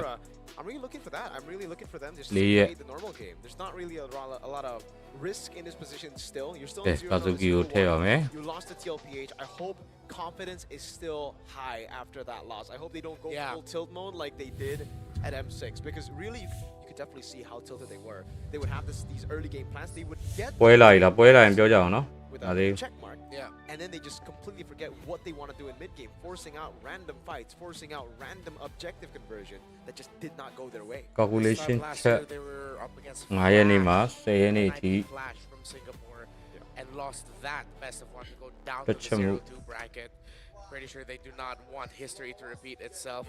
I'm really looking for that. I'm really looking for them just to 4 play ရက် the normal game. There's not really a lot of risk in this position still. You're still ကဲ in 0-0, Kazuki ကိုထည့်ရမယ် You lost to TLPH. I hope confidence is still high after that loss. I hope they don't go full tilt mode like they did at M6 because really you could definitely see how tilted they were. They would have these early game plans. They would get ပွဲလာပြီလားပွဲလာရင်ပြောကြအောင်နော် with ဒါ a လေး check mark. Yeah. And then they just completely forget what they want to do in mid game, forcing out random fights, forcing out random objective conversion that just did not go their way. calculation Last check year they were up against 9ရက်နေ့မှာ10ရက်နေ့အထိ Flash from Singapore and lost that best of one to go down to But the 0-2 bracket. Pretty sure they do not want history to repeat itself.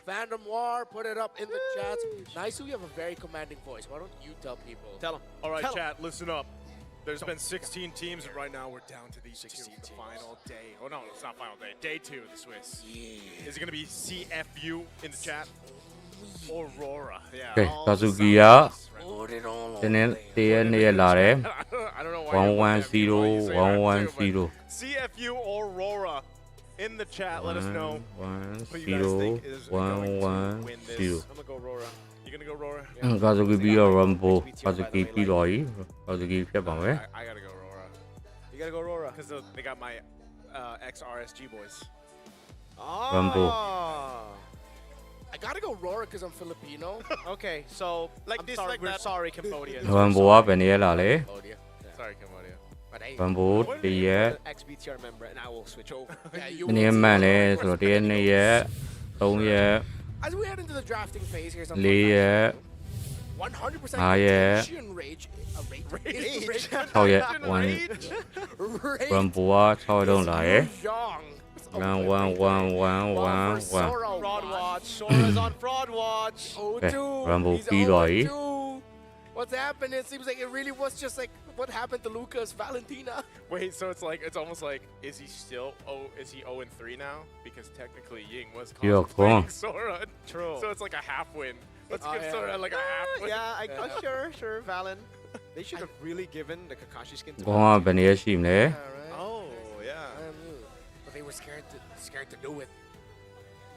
Fandom War, put it up in the chat. Nice, you have a very commanding voice. Why don't you tell people? Tell them. All right, chat, listen up. There's been 16 teams, and right now we're down to these 16 the final day. Oh, no, it's not final day. Day 2 of the Swiss. Yeah. Is it going to be CFU in the chat? Aurora. Yeah. Okay, all Kazuki the က Put it all တင်းတင်းတရက်နှစ်ရက်လာတယ် I don't know why you're 110 CFU Aurora in the chat. Let us know who you 110 guys think is going to win this. 110 I'm gonna go Aurora. You're going to go Aurora? Kazuki ပြီးတော့ Rumble Kazuki ပြီးတော့ပြီ Kazuki ဖြစ်ပါမယ် I gotta go Aurora. You gotta go Aurora. Because they got my ex-RSG boys. Rumble I gotta go Aurora because I'm Filipino. Okay, so Like I'm this, sorry, like we're that. sorry, Cambodia. Rumble ကဘယ်နေရလာလဲ Cambodia. Sorry, Cambodia. But hey, Rumble တရက် XBTR member, and I will switch over. yeah, you ဘယ်နေမှန်လဲဆိုတော့တရက်နှစ်ရက်3ရက် As we head into the drafting phase, here's 4ရက် 100% yeah. Asian rage. Rage. 6ရက်1 Rumble က6လုံးလာရယ် Young. 1 Fraud watch. Sora's on fraud watch. Okay, O2. Rumble He'sပြီးသွားပြီ O2. What's happened? It seems like it really was just like what happened to Lucas Valentina. Wait, so it's almost like, is he 0-3 now? Because technically Ying was You're playing gone. Sora. True. So it's like a half win. Let's give yeah. Sora like a half win. Yeah, sure, Valen. They should have really given the Kakashi skin to ဘောကဘယ်နေရရှိမလဲ Oh, yeah. But they were scared to do it.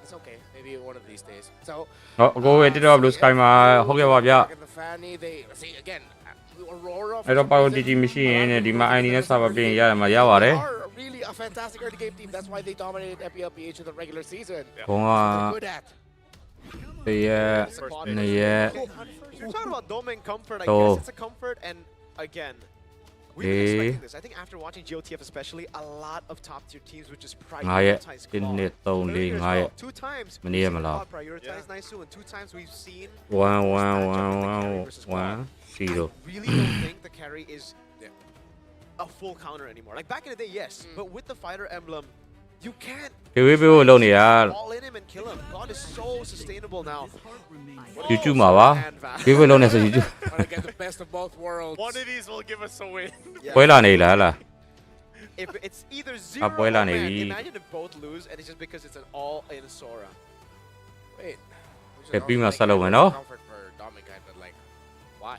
It's okay. Maybe one of these days. So ဟောအကိုဝေတက်တော့ Blue Sky မှာဟုတ်ကဲ့ပါဗျ look at the Fanny. They see again. Aurora. အဲ့တော့ပါကိုတီတီမရှိရင်ဒီမှာ ID နဲ့ server ပြင်ရမှာရပါတယ် are really a fantastic early game team. That's why they dominated MPLPH in the regular season. ဘောက They're good at. တရက်နှစ်ရက် You're talking about Dome and Comfort. I So- guess it's a comfort, and again, we were Eh. expecting this. I think after watching GOTF especially, a lot of top tier teams would just 9ရက် prioritize 1 Claude. 2 3 4 Earlier as 5ရက် well. 2 times မနေ့ကမ we've seen လား Claude prioritize Naisu, and 2 times we've seen 1 1 this matchup 1 of the 1 carry versus Claude. 1 0 I really don't think the carry is a full counter anymore. Like back in the day, yes, but with the fighter emblem, you can't ဒီဝေးပေးဖို့လုပ်နေရ all in him and kill him. God is so sustainable now. YouTube မှာပါဒီဝေးလုံးနေဆို YouTube Wanna get the best of both worlds. One of these will give us a win. ပွဲလာနေလားလား If it's either 0 or Abuela man, Navy. imagine if both lose and it's just because it's an all-in Sora. Wait. Okay, Prima Salomon, no? Comfort for Dominic, but like, why?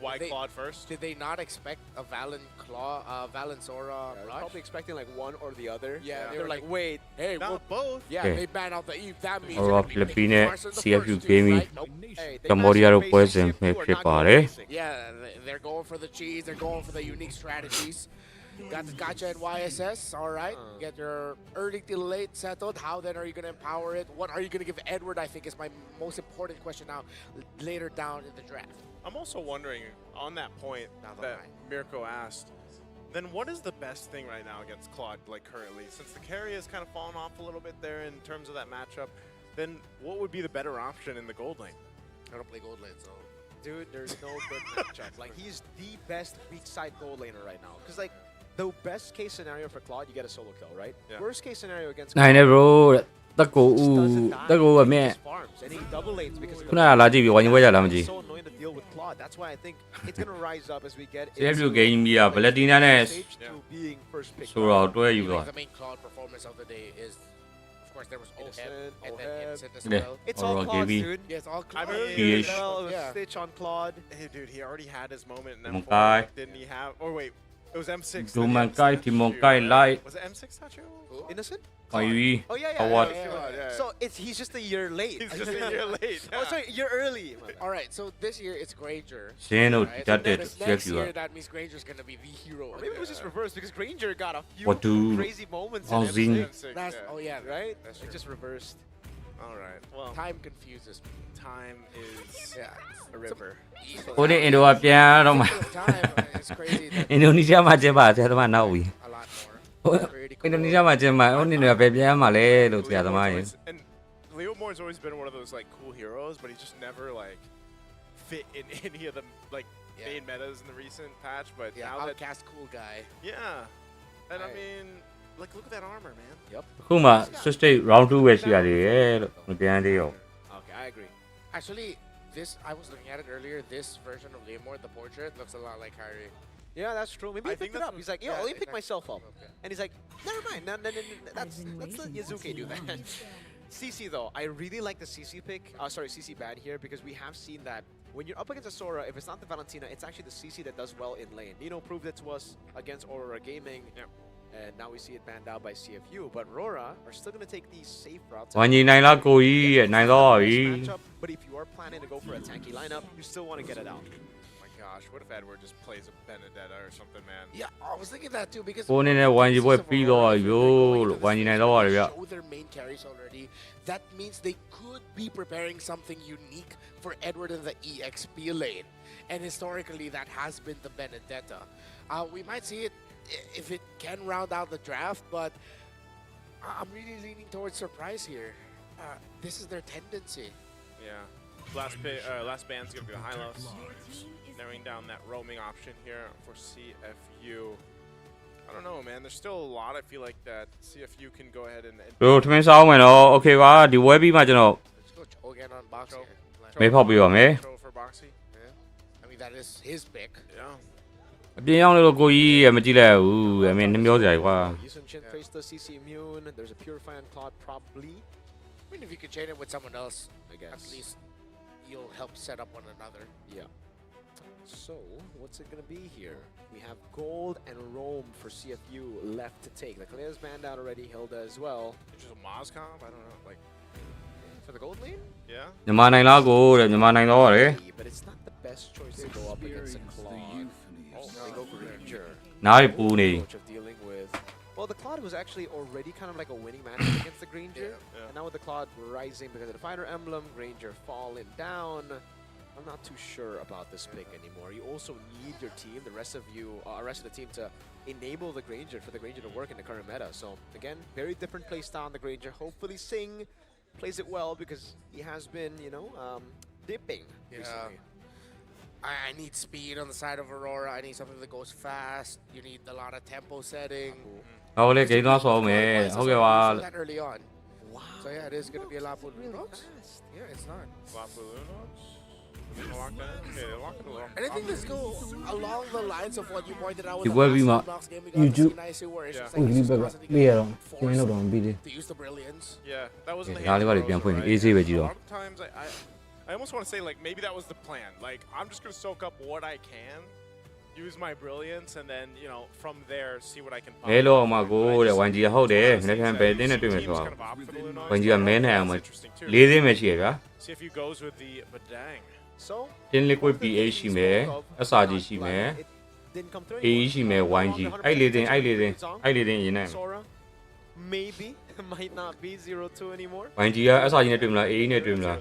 Why Did they- Claude first? Did they not expect a Valen Sora They're rush? probably expecting like one or the other. Yeah, they They're were like, wait, Hey, Not we'll- both. yeah, Okay. they ban out the Eve. That means Aurora they're gonna be Philippine, making Mars in the CFU first two, Gaming. right? Nope. hey, they Cambodia matched တို့ပွဲ their စဉ် faces, ပဲ you are ဖြစ် not ပါ going တယ် basic. Yeah, they're going for the cheese. They're going for the unique strategies. Got the gotcha and YSS. All right, get your early till late settled. How then are you going to empower it? What are you going to give Edward? I think is my most important question now. Later down in the draft. I'm also wondering, on that point Down the that line. Mirko asked, then what is the best thing right now against Claude, like currently? Since the carry has kind of fallen off a little bit there in terms of that matchup, then what would be the better option in the gold lane? I don't play gold lane, so. Dude, there's no good matchup. Like, he's the best weak side gold laner right now. Because, like, the best case scenario for Claude, you get a solo kill, right? Yeah. Worst case scenario against နိုင်တယ် bro တက်ကိုတက်ကိုအမြင့် farms, and he double lanes because ခုနကလာကြည့်ပြီးဝိုင်းပွဲကြလားမကြည့် so annoying to deal with Claude. That's why I think it's gonna rise up as we get CFU game ကြီးက Valentina နဲ့ to being first pick. ဆိုတော့တွဲယူသွား The main Claude performance of the day is, of course, there was Oheb and then Oheb. Innocent as Yeah. well. It's all Claude, dude. Yeah, it's all I Claude. mean, PH. yeah. Stitch on Claude. Hey, dude, he already had his moment in Timon M4. Kai. Didn't he have? Or wait, it was M6. that Timon he Kai, M6 Timon you, Kai right? Light. Was it M6 Tacho? Innocent? ပါယူကြီး Oh yeah, Howard. Yeah. So he's just a year late. He's just a year late. Oh, sorry, year early. All right, so this year it's Granger. ရှင်းတို့ Right? တတ်တဲ့ Next CFU year က that means Granger's gonna be the hero. Or maybe it was just reversed because Granger got a few What do crazy moments in Housing? M6. That's oh yeah, Right? That's It true. just reversed. All right. Well, Time confuses me. time is Yeah, a river. ဟိုနေ့အင်ဒိုကပြန်တော့မှ Time is crazy. အင်ဒိုနီးရှားမှာကျင်းပါဆရာသမားနောက်ပြီ A lot more. အင်ဒိုနီးရှားမှာကျင်းပါဟိုနေ့ကပဲပြန်မှာလဲလို့ဆရာသမားရင် And Leo Moore's always been one of those like cool heroes, but he just never like fit in any of the like main metas in the recent patch. But Yeah, now that outcast cool guy. yeah, and I mean, like look at that armor, man. Yep. ခုမှ sustain round 2ပဲရှိရသေးတယ်လို့မပြန်သေးရော Okay, I agree. Actually, this I was looking at it earlier. This version of Leomord, the portrait, looks a lot like Kyrie. Yeah, that's true. Maybe I he think picked it that's up. He's like, yo, yeah, let me pick exactly. myself up. And he's like, never mind. No, let's let Yazuke do that. CC though, I really like the CC pick. Sorry, CC bad here because we have seen that when you're up against a Sora, if it's not the Valentina, it's actually the CC that does well in lane. Nino proved it to us against Aurora Gaming. And now we see it banned out by CFU. But Aurora are still going to take these safe routes. ဝိုင်းကြီးနိုင်လားကိုကြီးရဲ့နိုင်တော့ပြီ But if you are planning to go for a tanky lineup, you still want to get it out. Oh my gosh, what if Edward just plays a Benedetta or something, man? Yeah, I was thinking that too because ကိုနေနဲ့ဝိုင်းကြီးပွဲပြီးတော့ရိုးလို့ဝိုင်းကြီးနိုင်တော့ရတယ်ဗျ show their main carries already. That means they could be preparing something unique for Edward in the EXP lane. And historically, that has been the Benedetta. We might see it if it can round out the draft, but I'm really leaning towards surprise here. This is their tendency. Yeah. Last band's gonna be the Hylos. Narrowing down that roaming option here for CFU. I don't know, man. There's still a lot. I feel like that CFU can go ahead and တို့ထမင်းစားအောင်မယ်နော်โอเคပါဒီဝဲပြီးမှကျွန်တော် Let's go Cho again on box here. မေးဖောက်ပြီးပါမယ် throw for Boxy. Yeah. I mean, that is his pick. Yeah. အပြင်ရောက်လို့ကိုကြီးရမကြည့်လိုက်ဘူးအမေနှမျောစရာကွာ Yusun Chin praised the CC immune. There's a Purify on Claude probably. I mean, if you could chain it with someone else, I guess. at least you'll help set up one another. Yeah. So, what's it gonna be here? We have Gold and Rome for CFU left to take. Like, Lea's banned out already, Hilda as well. It's just a Moz comp? I don't know. Like, for the gold lane? Yeah. မြန်မာနိုင်လားကိုတဲ့မြန်မာနိုင်တော့ရတယ် But it's not the best choice to go up against a Claude. Oh, they go for Ranger. နားရပူနေ Approach of dealing with. Well, the Claude was actually already kind of like a winning matchup against the Granger. And now with the Claude rising because of the Fighter Emblem, Granger falling down. I'm not too sure about this pick anymore. You also need your team, the rest of the team, to enable the Granger for the Granger to work in the current meta. So again, very different playstyle on the Granger. Hopefully, Singh plays it well because he has been, dipping recently. I need speed on the side of Aurora. I need something that goes fast. You need a lot of tempo setting. ဟောလေဂိမ်းသွားဆောင်းမယ်ဟုတ်ကဲ့ပါ That early on. Wow. So yeah, it is going to be a lot of Lunox. Yeah, it's not. Lot of Lunox? Okay, they're locking it up. And I think this goes along the lines of what you pointed out withဒီ the ပွဲပြီးမှ last Lunox game we got YouTube to see nicely where it's just ဥ like ပဒေ he's ဘက်က constantly ပြေးရတော့ forced ကျင်းတော့တော့ပြီးတယ် to use the brilliance. Yeah, that wasn't the ဒါလေးပါလေးပြန်ဖွင့်အေးဆေးပဲကြည့် A တော့ lot of times I almost want to say like maybe that was the plan. Like I'm just gonna soak up what I can, use my brilliance, and then from there see what I can. မဲလို့အောင်မကိုတဲ့ဝိုင်းကြီးဟုတ်တယ်လက်ခံပဲတင်းနဲ့တွေ့မယ်ဆိုတော့ဝိုင်းကြီးကမဲနိုင်အောင်မလေးသိမ်းပဲရှိရဗျာ See if he goes with the Badang. So တင်း liquid PH ရှိမယ် SRG ရှိမယ် AE ရှိမယ် YG အဲ့လေးသိမ်းရင်နိုင် Sora, maybe might not be 0-2 anymore. YG က SRG နဲ့တွေ့မလား AE နဲ့တွေ့မလား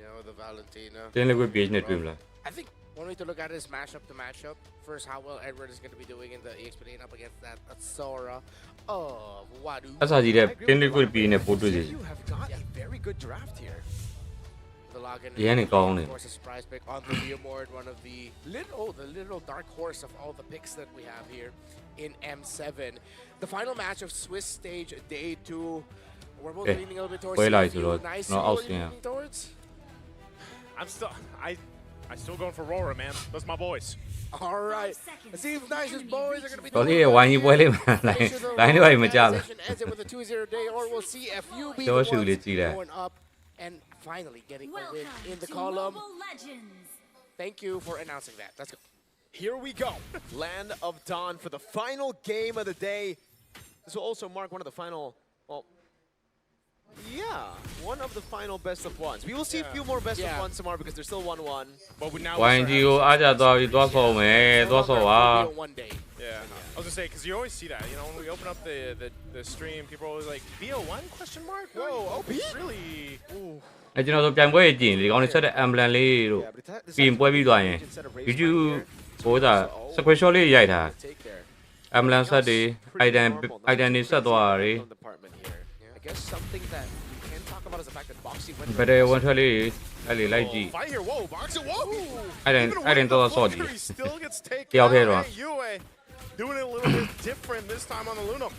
Yeah, with the Valentina. တင်း liquid PH နဲ့တွေ့မလား I think one way to look at it is matchup to matchup. First, how well Edward is going to be doing in the EXP lane up against that Sora of Wadu. SRG တဲ့တင်း liquid PH နဲ့ပို့တွေ့စီ You have got a very good draft here. the login. Yeah, and of course, a surprise pick on the leaderboard. One of the little dark horse of all the picks that we have here in M7. The final match of Swiss stage day 2. We're both leaning a little bit towards CFU. Nice. Leaning towards. I'm still going for Aurora, man. That's my boys. All right. Let's see if Nice's boys are going to be. တော်လေးဝိုင်းကြီးပွဲလေးမှာလိုင်းတွေမကြလား Ends it with a 2-0 day, or we'll see FU be ကျော် the ရှူလေး ones ကြည့်လိုက် going up and finally getting a win in the column. Thank you for announcing that. Let's go. Here we go. Land of Dawn for the final game of the day. This will also mark one of the final, well, yeah, one of the final best of ones. We will see a few more best of ones tomorrow because there's still 1-1. But we now ဝိုင်းကြီးကိုအားကြသွားပြီးသွားဆော်မယ်သွားဆော်ပါ Yeah, I was gonna say because you always see that. You know, when we open up the stream, people are always like BO1 question mark. Whoa, OP really? Ooh. အဲကျွန်တော်တို့ပြန်ပွဲကြည့်ရင်ဒီကောင်းလေးဆက်တဲ့ ambulance လေးတို့ပြင်ပွဲပြီးသွားရင် YouTube ဟိုဒါ screenshot လေးရိုက်ထား ambulance ဆက်တွေ item တွေဆက်သွားတာတွေ I guess something that we can talk about is the fact that Boxy went ဘယ်တဲ့ဝန်ထွက်လေးအဲ့လေးလိုက်ကြည့် Fight here, whoa, Boxy, whoa! အဲ့တင်တော့ဆော့ကြည့် Still gets taken တယောက်ထဲတော့ Yue doing it a little bit different this time on the Lunox.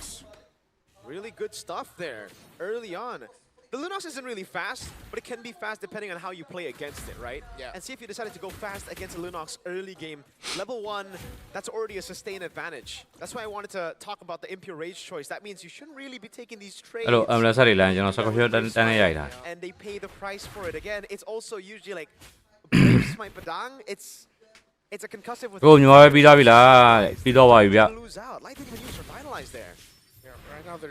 Really good stuff there early on. The Lunox isn't really fast, but it can be fast depending on how you play against it, right? Yeah. And see if you decided to go fast against a Lunox early game. Level 1, that's already a sustained advantage. That's why I wanted to talk about the Impure Rage choice. That means you shouldn't really be taking these trades. အဲ့လို ambulance တွေလာရင်ကျွန်တော် screenshot တန်းနဲ့ရိုက်ထား And they pay the price for it. Again, it's also usually like Brave Smite Padang. It's a concussive with ကိုညီမပဲပြီးသားပြီလားပြီးတော့ပါပြီဗျ lose out. Light didn't even use Revitalize there. Yeah, right now they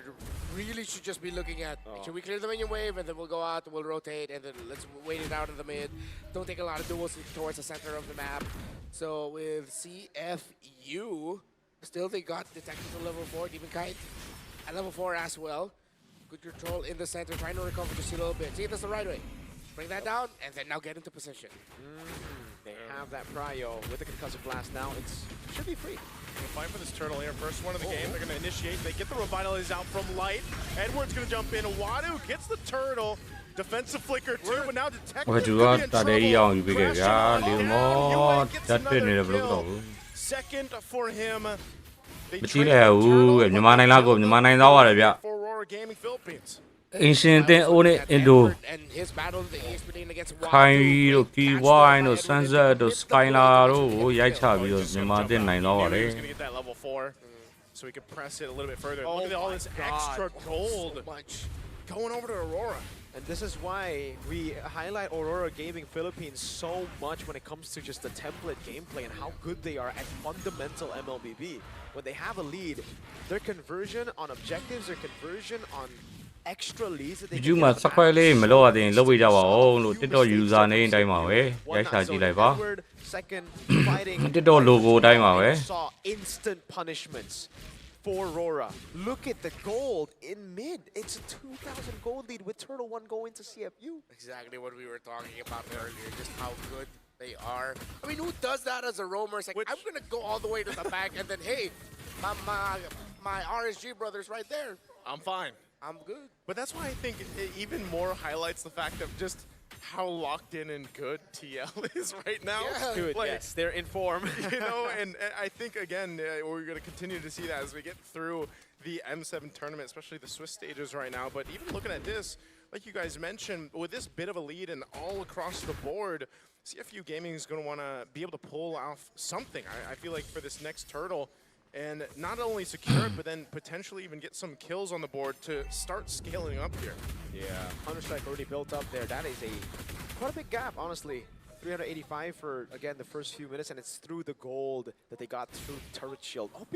really should just be looking at should we clear the minion wave and then we'll go out, we'll rotate, and then let's wait it out in the mid. Don't take a lot of duels towards the center of the map. So with CFU, still they got detected to level 4, Demon Kite at level 4 as well. Good control in the center, trying to recover just a little bit. See if that's the right way. Bring that down, and then now get into position. They have that prio with the concussive blast now. It should be free. Gonna fight for this turtle here. First one of the game. They're gonna initiate. They get the Revitalize out from Light. Edward's gonna jump in. Wadu gets the turtle. Defensive flicker too, but now detected. ဟိုသူကတာတဲ့ကြီးအောင်ယူပေးခဲ့ဗျာလီမောဓာတ်တက်နေတယ်ဘယ်လိုတော့ဘူး Second for him. မကြည့်လဲဘူးမြန်မာနိုင်ငံလားကိုမြန်မာနိုင်ငံသားရတယ်ဗျ For Aurora Gaming Philippines. အင်ရှင်တင်အိုးနဲ့အင်ဒို And his battle that he's putting against ခိုင်တို့ P1 တို့ Sunset တို့ Skylar တို့ကိုရိုက်ချပြီးတော့မြန်မာတင်နိုင်တော့ပါတယ် He's gonna get that level 4, so he can press it a little bit further. Look at all this extra gold going over to Aurora. And this is why we highlight Aurora Gaming Philippines so much when it comes to just the template gameplay and how good they are at fundamental MLBB. When they have a lead, their conversion on objectives, their conversion on extra leads that they YouTube မှာ subscribe လေးမလုပ်ရသေးရင်လုပ်ပေးကြပါဦးလို့ TikTok user နေအတိုင်းပါပဲရိုက်ချကြည့်လိုက်ပါ second fighting TikTok logo အတိုင်းပါပဲ saw instant punishments for Aurora. Look at the gold in mid. It's a 2,000 gold lead with Turtle 1 going to CFU. Exactly what we were talking about earlier, just how good they are. I mean, who does that as a roamer? It's like, I'm going to go all the way to the back, and then, hey, my RSG brother's right there. I'm fine. I'm good. But that's why I think it even more highlights the fact of just how locked in and good TL is right now. Yeah. Dude, like, yes, they're in form. You know, and I think, again, we're going to continue to see that as we get through the M7 tournament, especially the Swiss stages right now. But even looking at this, like you guys mentioned, with this bit of a lead and all across the board, CFU Gaming is going to want to be able to pull off something. I feel like for this next turtle, and not only secure it, but then potentially even get some kills on the board to start scaling up here. Yeah, Counter-Strike already built up there. That is quite a big gap, honestly. 385 for, again, the first few minutes, and it's through the gold that they got through Turret Shield. OP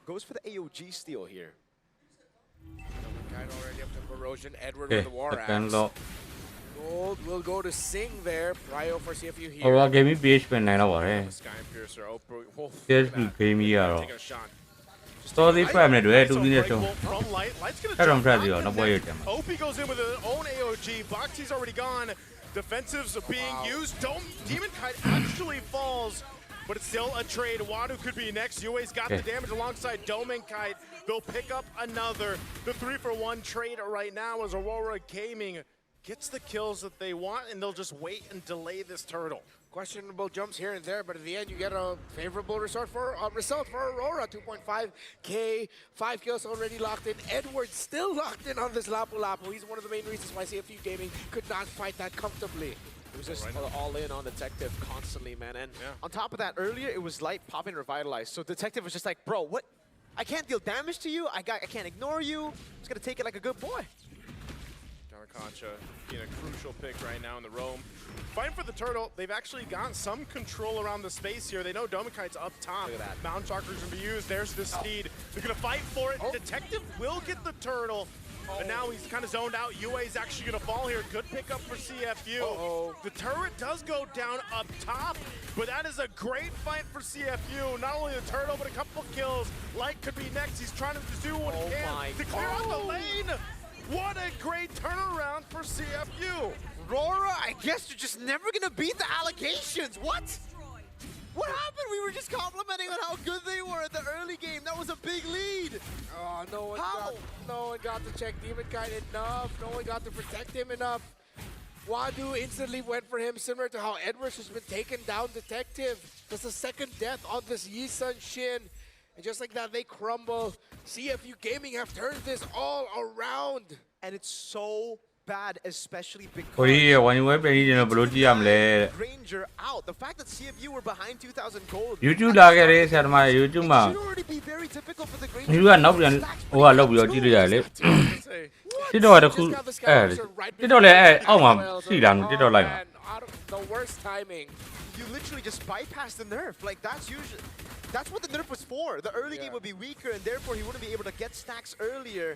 goes for the AOG steal here. Kind already up to Corrosion. Edward with the War Axe. Gold will go to Sing there. Prio for CFU here. Aurora Gaming PH ပဲနိုင်တော့ပါတယ် Sky Piercer, CFU Gaming ရတော့ Story frame နဲ့တွေ့တူပြီးနေတော့ From Light. Light's gonna အဲ့တော့ jump ဖက် out. ပြီးတော့နောက်ပွဲရတယ်မှာ OP goes in with his own AOG. Boxy's already gone. Defensives are being used. Demon Kite actually falls, but it's still a trade. Wadu could be next. Yue's got the damage alongside Domen Kite. They'll pick up another. The 3-for-1 trade right now as Aurora Gaming gets the kills that they want, and they'll just wait and delay this turtle. Questionable jumps here and there, but in the end, you get a favorable result for Aurora. 2.5K, 5 kills already locked in. Edward still locked in on this Lapu Lapu. He's one of the main reasons why CFU Gaming could not fight that comfortably. It was just all in on Detective constantly, man. And on top of that, earlier it was Light popping Revitalize. So Detective was just like, bro, what? I can't deal damage to you. I can't ignore you. I'm just gonna take it like a good boy. Concha being a crucial pick right now in the roam. Fighting for the turtle, they've actually got some control around the space here. They know Domikite's up top. Look at that. Mountain Chakra's gonna be used. There's the speed. They're gonna fight for it. Detective will get the turtle. But now he's kind of zoned out. UA's actually gonna fall here. Good pickup for CFU. The turret does go down up top, but that is a great fight for CFU. Not only the turtle, but a couple kills. Light could be next. He's trying to do what he can to clear out the lane. What a great turnaround for CFU. Aurora, I guess you're just never gonna beat the allegations. What? What happened? We were just complimenting on how good they were at the early game. That was a big lead. Oh, no one got to check Demon Kite enough. No one got to protect him enough. Wadu instantly went for him, similar to how Edwards has been taken down Detective. That's the second death on this Yi-Sun Shin. And just like that, they crumble. CFU Gaming have turned this all around. And it's so bad, especially because Ranger out. The fact that CFU were behind 2,000 gold. YouTube လာခဲ့တယ်ဆရာသမား YouTube မှာ You ကနောက်ပြန်ဟိုကလောက်ပြီးတော့ကြည့်လို့ရတယ်လေ TikTok တခုအဲ့ TikTok လည်းအဲ့အောက်မှာရှိလာလို့ TikTok လိုက်မှာ The worst timing. You literally just bypass the nerf. Like that's what the nerf was for. The early game would be weaker, and therefore he wouldn't be able to get stacks earlier.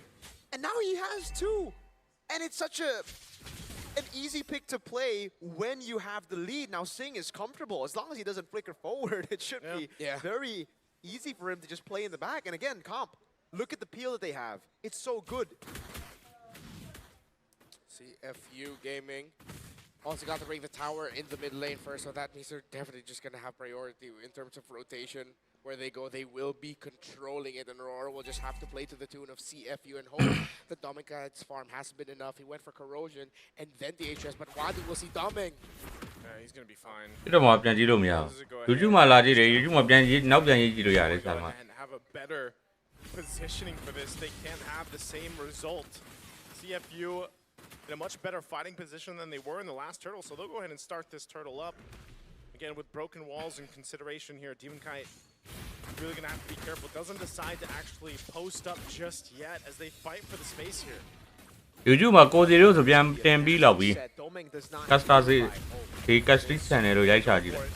And now he has two. And it's such an easy pick to play when you have the lead. Now Singh is comfortable. As long as he doesn't flicker forward, it should be very easy for him to just play in the back. And again, Comp, look at the peel that they have. It's so good. CFU Gaming also got to bring the tower in the mid lane first, so that means they're definitely just going to have priority in terms of rotation. Where they go, they will be controlling it, and Aurora will just have to play to the tune of CFU and hope that Domikite's farm hasn't been enough. He went for Corrosion and then the HS, but Wadu will see Doming. He's going to be fine. ဒီတော့မှပြန်ကြည့်လို့မရဘူး YouTube မှာလာကြည့်တယ် YouTube မှာပြန်ကြည့်နောက်ပြန်ကြည့်လို့ရတယ်ဆရာသမား And have a better positioning for this. They can't have the same result. CFU in a much better fighting position than they were in the last turtle, so they'll go ahead and start this turtle up. Again, with broken walls in consideration here, Demon Kite really gonna have to be careful. Doesn't decide to actually post up just yet as they fight for the space here. YouTube မှာကိုစီတို့ဆိုပြန်တင်ပြီးလောက်ပြီး Caster ဒီ Caster channel ကိုရိုက်ချကြည့်လိုက်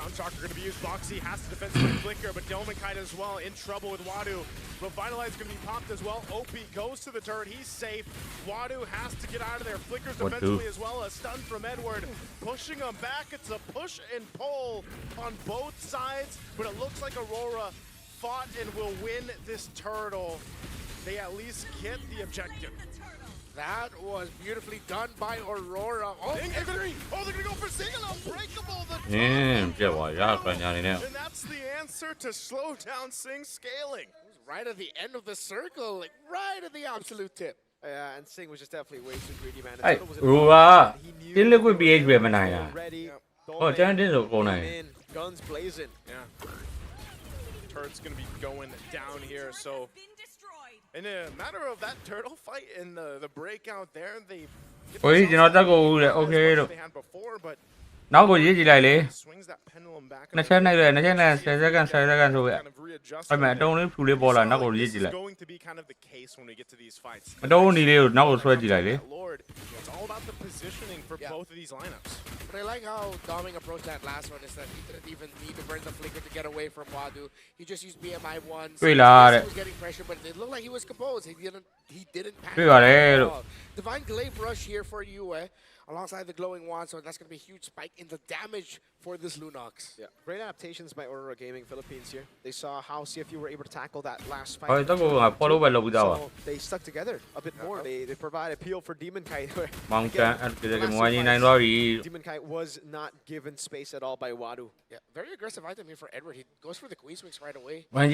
Mountain Chakra going to be used. Boxy has to defensively flicker, but Domikite as well in trouble with Wadu. Revitalize going to be popped as well. OP goes to the turret. He's safe. Wadu has to get out of there. Flickers defensively as well. A stun from Edward. Pushing him back. It's a push and pull on both sides, but it looks like Aurora fought and will win this turtle. They at least get the objective. That was beautifully done by Aurora. Oh, they're gonna go for single unbreakable. And that's the answer to slow down Singh scaling. Right at the end of the circle, like right at the absolute tip. Yeah, and Singh was just definitely way too greedy, man. Hey, Rua, still liquid PH về bên này à? Oh, chắc đến rồi cô này. Guns blazing. Yeah. Turret's gonna be going down here, so. In a matter of that turtle fight and the breakout there, they Ôi, chỉ nói ta cô là ok rồi. Nó có gì lại đi? Nó xem này rồi, nó xem này, sẽ ra gan rồi vậy. Ôi mẹ, đâu nó phụ lấy bò là nó có gì lại? Đâu đi đi, nó có xoay gì lại đi? It's all about the positioning for both of these lineups. But I like how Doming approached that last one is that he didn't even need to burn the flicker to get away from Wadu. He just used BMI once. He was getting pressure, but it looked like he was composed. He didn't panic at all. Divine Glaive rush here for you, alongside the glowing wand, so that's going to be a huge spike in the damage for this Lunox. Yeah, great adaptations by Aurora Gaming Philippines here. They saw how CFU were able to tackle that last fight. So they stuck together a bit more. They provide appeal for Demon Kite. Demon Kite was not given space at all by Wadu. Yeah, very aggressive item here for Edward. He goes for the Queen Swings right away. So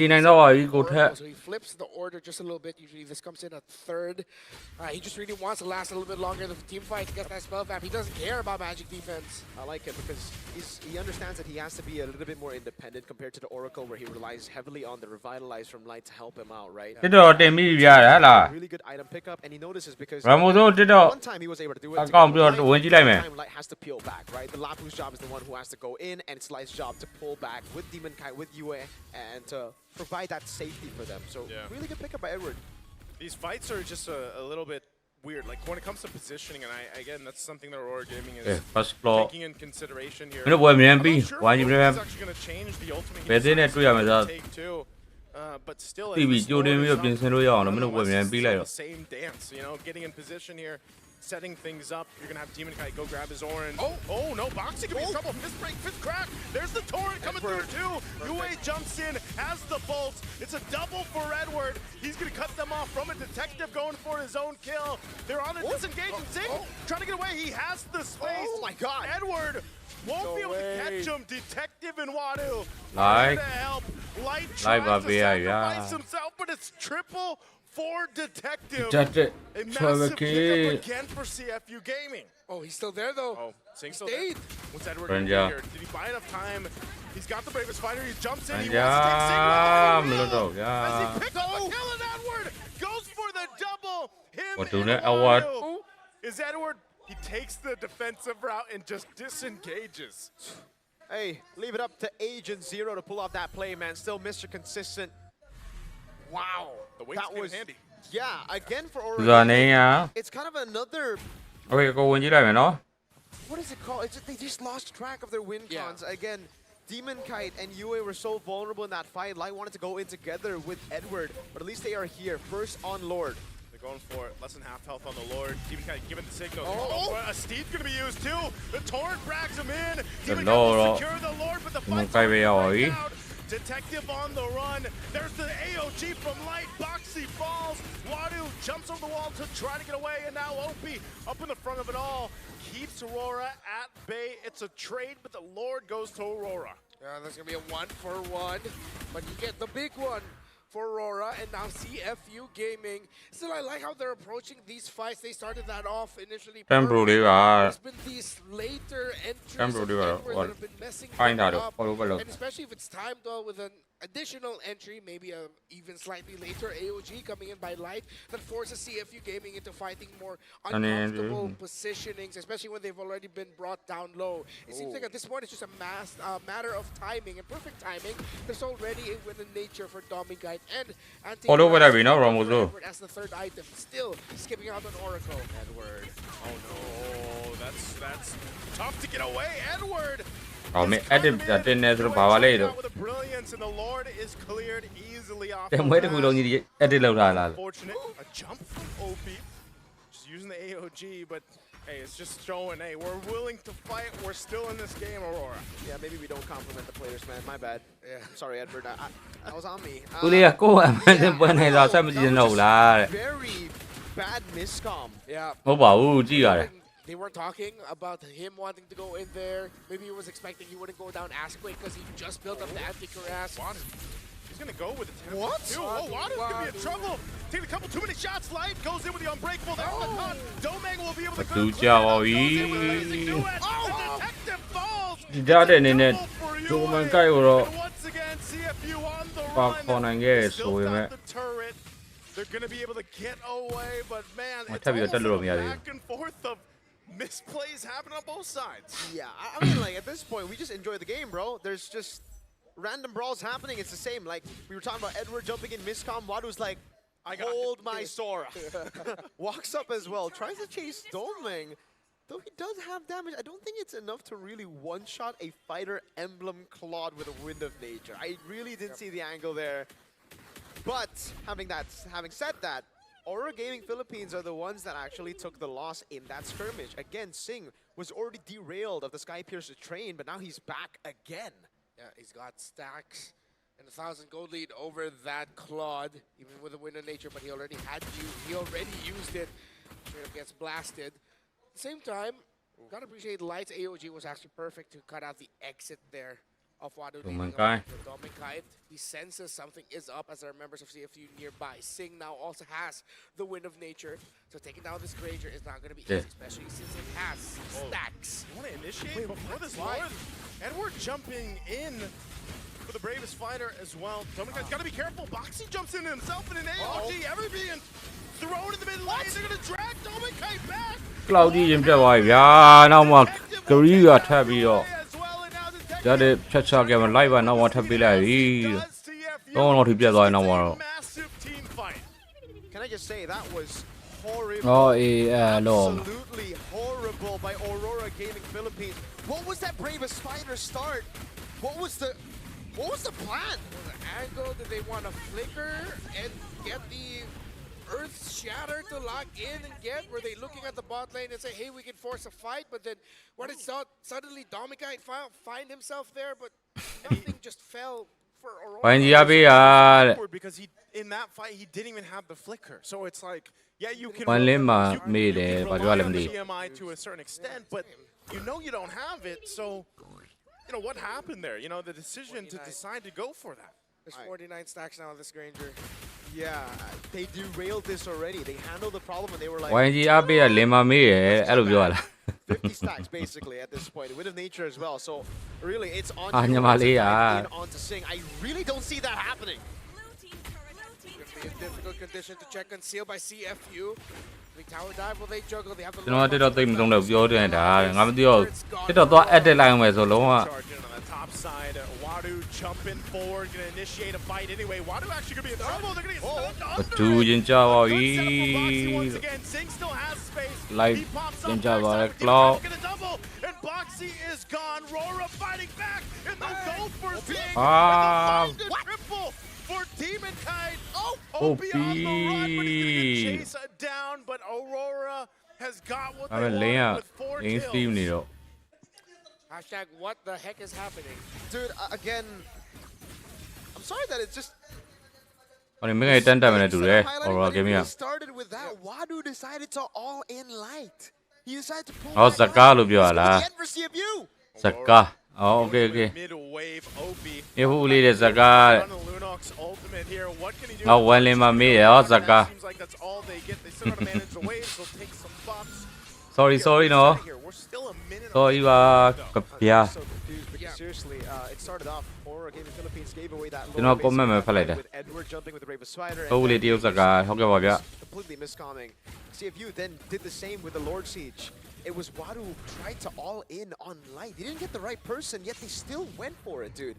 he flips the order just a little bit. Usually this comes in at third. He just really wants to last a little bit longer. The team fight gets that spell vamp. He doesn't care about magic defense. I like it because he understands that he has to be a little bit more independent compared to the Oracle, where he relies heavily on the Revitalize from Light to help him out, right? Really good item pickup, and he notices because one time he was able to do it. Time Light has to peel back, right? The Lapu's job is the one who has to go in, and it's Light's job to pull back with Demon Kite, with Yue, and to provide that safety for them. So really good pickup by Edward. These fights are just a little bit weird. Like when it comes to positioning, and again, that's something that Aurora Gaming is taking in consideration here. I'm not sure if it's actually going to change the ultimate take too. But still, it's the same dance. You know, getting in position here, setting things up. You're gonna have Demon Kite go grab his orange. Oh no, Boxy could be in trouble. Fist break, fist crack. There's the torrent coming through too. Yue jumps in, has the bolt. It's a double for Edward. He's gonna cut them off from a detective going for his own kill. They're on a disengaging Zing, trying to get away. He has the space. Oh my God! Edward won't be able to catch him. Detective and Wadu Like to help. Light tries to sacrifice himself, but it's triple for Detective. A massive pickup again for CFU Gaming. Oh, he's still there though. Oh, Sing's still stayed. there. What's Edward gonna do here? Did he buy enough time? He's got the bravest fighter. He jumps in. He wants to take Sing with the real. As he picks up a kill, and Edward goes for the double. Him and Wadu. Is Edward? He takes the defensive route and just disengages. Hey, leave it up to Agent Zero to pull off that play, man. Still Mr. Consistent. Wow. The wings that was handy. Yeah, again for Aurora. It's kind of another. What is it called? They just lost track of their win cons. Again, Demon Kite and Yue were so vulnerable in that fight. Light wanted to go in together with Edward, but at least they are here. First on Lord. They're going for it. Less than half health on the Lord. Demon Kite giving the signal. A Steed's going to be used too. The Torrent brags him in. Demon Kite will secure the Lord, but the fight's already out. Detective on the run. There's the AOG from Light. Boxy falls. Wadu jumps over the wall to try to get away, and now Opie up in the front of it all keeps Aurora at bay. It's a trade, but the Lord goes to Aurora. Yeah, there's gonna be a 1-for-1, but you get the big one for Aurora, and now CFU Gaming. Still, I like how they're approaching these fights. They started that off initially. There's been these later entries that have been messing up, and especially if it's timed with an additional entry, maybe a even slightly later AOG coming in by Light, that forces CFU Gaming into fighting more uncomfortable positionings, especially when they've already been brought down low. It seems like at this point it's just a matter of timing, and perfect timing. There's already a win in nature for Domingite and Edward as the third item. Still skipping out on Oracle. Edward. Oh no, that's tough to get away. Edward. With a brilliance, and the Lord is cleared easily off. Unfortunate. A jump from OP. Just using the AOG, but hey, it's just showing, hey, we're willing to fight. We're still in this game, Aurora. Yeah, maybe we don't compliment the players, man. My bad. Yeah. Sorry, Edward. That was on me. Very bad miscom. Yeah. They weren't talking about him wanting to go in there. Maybe he was expecting he wouldn't go down as quick because he just built up the anti-harass. He's going to go with the 10. What? Wadu's going to be in trouble. Taking a couple too many shots. Light goes in with the unbreakable. There's the cut. Domang will be able to go. The detective falls. And once again, CFU on the run. They still got the turret. They're going to be able to get away, but man, it's almost a back and forth of misplays happen on both sides. Yeah, I mean, like, at this point, we just enjoy the game, bro. There's just random brawls happening. It's the same. Like, we were talking about Edward jumping in miscom. Wadu's like, hold my Sora. Walks up as well. Tries to chase Domang. Though he does have damage, I don't think it's enough to really one-shot a fighter emblem Claude with a Wind of Nature. I really didn't see the angle there. But having said that, Aurora Gaming Philippines are the ones that actually took the loss in that skirmish. Again, Sing was already derailed of the Skypiercer train, but now he's back again. Yeah, he's got stacks and 1,000 gold lead over that Claude, even with the Wind of Nature, but he already used it. Straight up gets blasted. At the same time, gotta appreciate Light's AOG was actually perfect to cut out the exit there of Wadu. Dominkite, he senses something is up as there are members of CFU nearby. Sing now also has the Wind of Nature, so taking down this Granger is not going to be easy, especially since it has stacks. You want to initiate before this Lord? Edward jumping in for the bravest fighter as well. Dominkite's got to be careful. Boxy jumps in himself in an AOG. Everything thrown in the mid lane. They're going to drag Dominkite back. Cloudy ရင်ပြတ်သွားပြီဗျာနောက်မှဂရီးကထပ်ပြီးတော့ဒါတဲ့ဖြတ်ချခဲ့မှာ live ကနောက်မှထပ်ပေးလိုက်ပြီတော့ထိပြတ်သွားရင်နောက်မှတော့ Can I just say that was horrible. Absolutely horrible by Aurora Gaming Philippines. What was that bravest fighter start? What was the plan? The angle, did they want to flicker and get the Earth Shatter to lock in and get? Were they looking at the bot lane and say, hey, we can force a fight? But then what it saw, suddenly Dominkite find himself there, but nothing just fell for Aurora. Because in that fight, he didn't even have the flicker. So it's like, yeah, you can TMI to a certain extent, but you know you don't have it. So, you know, what happened there? You know, the decision to decide to go for that. There's 49 stacks now on this Granger. Yeah, they derailed this already. They handled the problem and they were like 50 stacks basically at this point. Wind of Nature as well. So really it's on to Sing. I really don't see that happening. It's going to be a difficult condition to check conceal by CFU. Big tower dive, will they juggle? They have the ကျွန်တော်တက်တော့သိမတုံးတော့ပြောတယ်ဒါငါမသိတော့တက်တော့သွား edit လိုက်အောင်ပဲဆိုလုံးဝ Top side, Wadu jumping forward, gonna initiate a fight anyway. Wadu actually gonna be in trouble. They're gonna get stunned under. Once again, Sing still has space. He pops up next time, gonna double, and Boxy is gone. Rora fighting back, and they'll go for Sing. And the triple for Demon Kite. OP on the run, but he's gonna get chased down. But Aurora has got what they want with 4 kills. Hashtag what the heck is happening? Dude, again, I'm sorry that it's just... Aurora Gaming started with that. Wadu decided to all in light. He decided to pull Zaka လို့ပြောလား Zaka okay Mid-wave OP. ဒီဟိုလေးတဲ့ Zaka နောက်ဝမ်းလင်းမမေးရ Zaka Seems like that's all they get. They still gotta manage the waves. They'll take some buffs. sorry no sorry ပါဗျာ Seriously, it started off. Aurora Gaming Philippines gave away that ကျွန်တော် comment မှာဖတ်လိုက်တယ် with Edward jumping with the Bravest Spider. ဟိုလေးတရုပ် Zaka ဟုတ်ကဲ့ပါဗျာ Completely miscomming. CFU then did the same with the Lord Siege. It was Wadu tried to all in on light. They didn't get the right person, yet they still went for it, dude.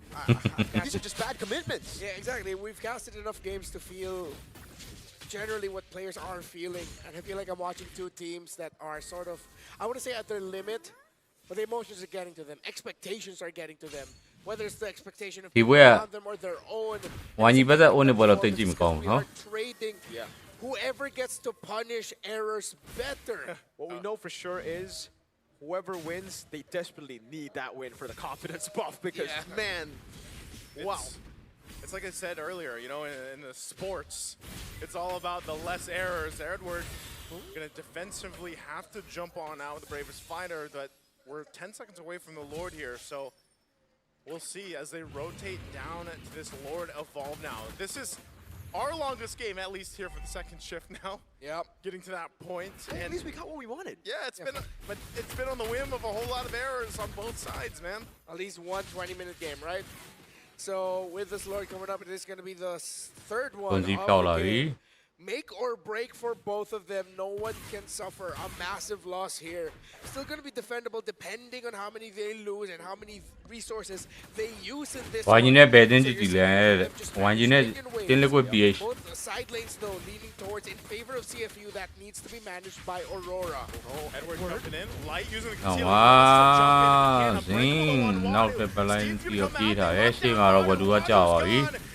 These are just bad commitments. Yeah, exactly. We've casted enough games to feel generally what players are feeling, and I feel like I'm watching two teams that are sort of, I want to say at their limit, but the emotions are getting to them. Expectations are getting to them. Whether it's the expectation of people around them or their own. We are trading. Whoever gets to punish errors better. What we know for sure is whoever wins, they desperately need that win for the confidence buff because, man, wow. It's like I said earlier, you know, in the sports, it's all about the less errors. Edward going to defensively have to jump on out with the bravest fighter, but we're 10 seconds away from the Lord here, so we'll see as they rotate down to this Lord evolve now. This is our longest game, at least here for the second shift now. Yep. Getting to that point. And at least we got what we wanted. Yeah, but it's been on the whim of a whole lot of errors on both sides, man. At least one 20-minute game, right? So with this Lord coming up, it is going to be the third one of the game. Make or break for both of them. No one can suffer a massive loss here. Still going to be defendable depending on how many they lose and how many resources they use in this one. Both side lanes though leaning towards in favor of CFU that needs to be managed by Aurora. Edward jumping in, Light using the conceal.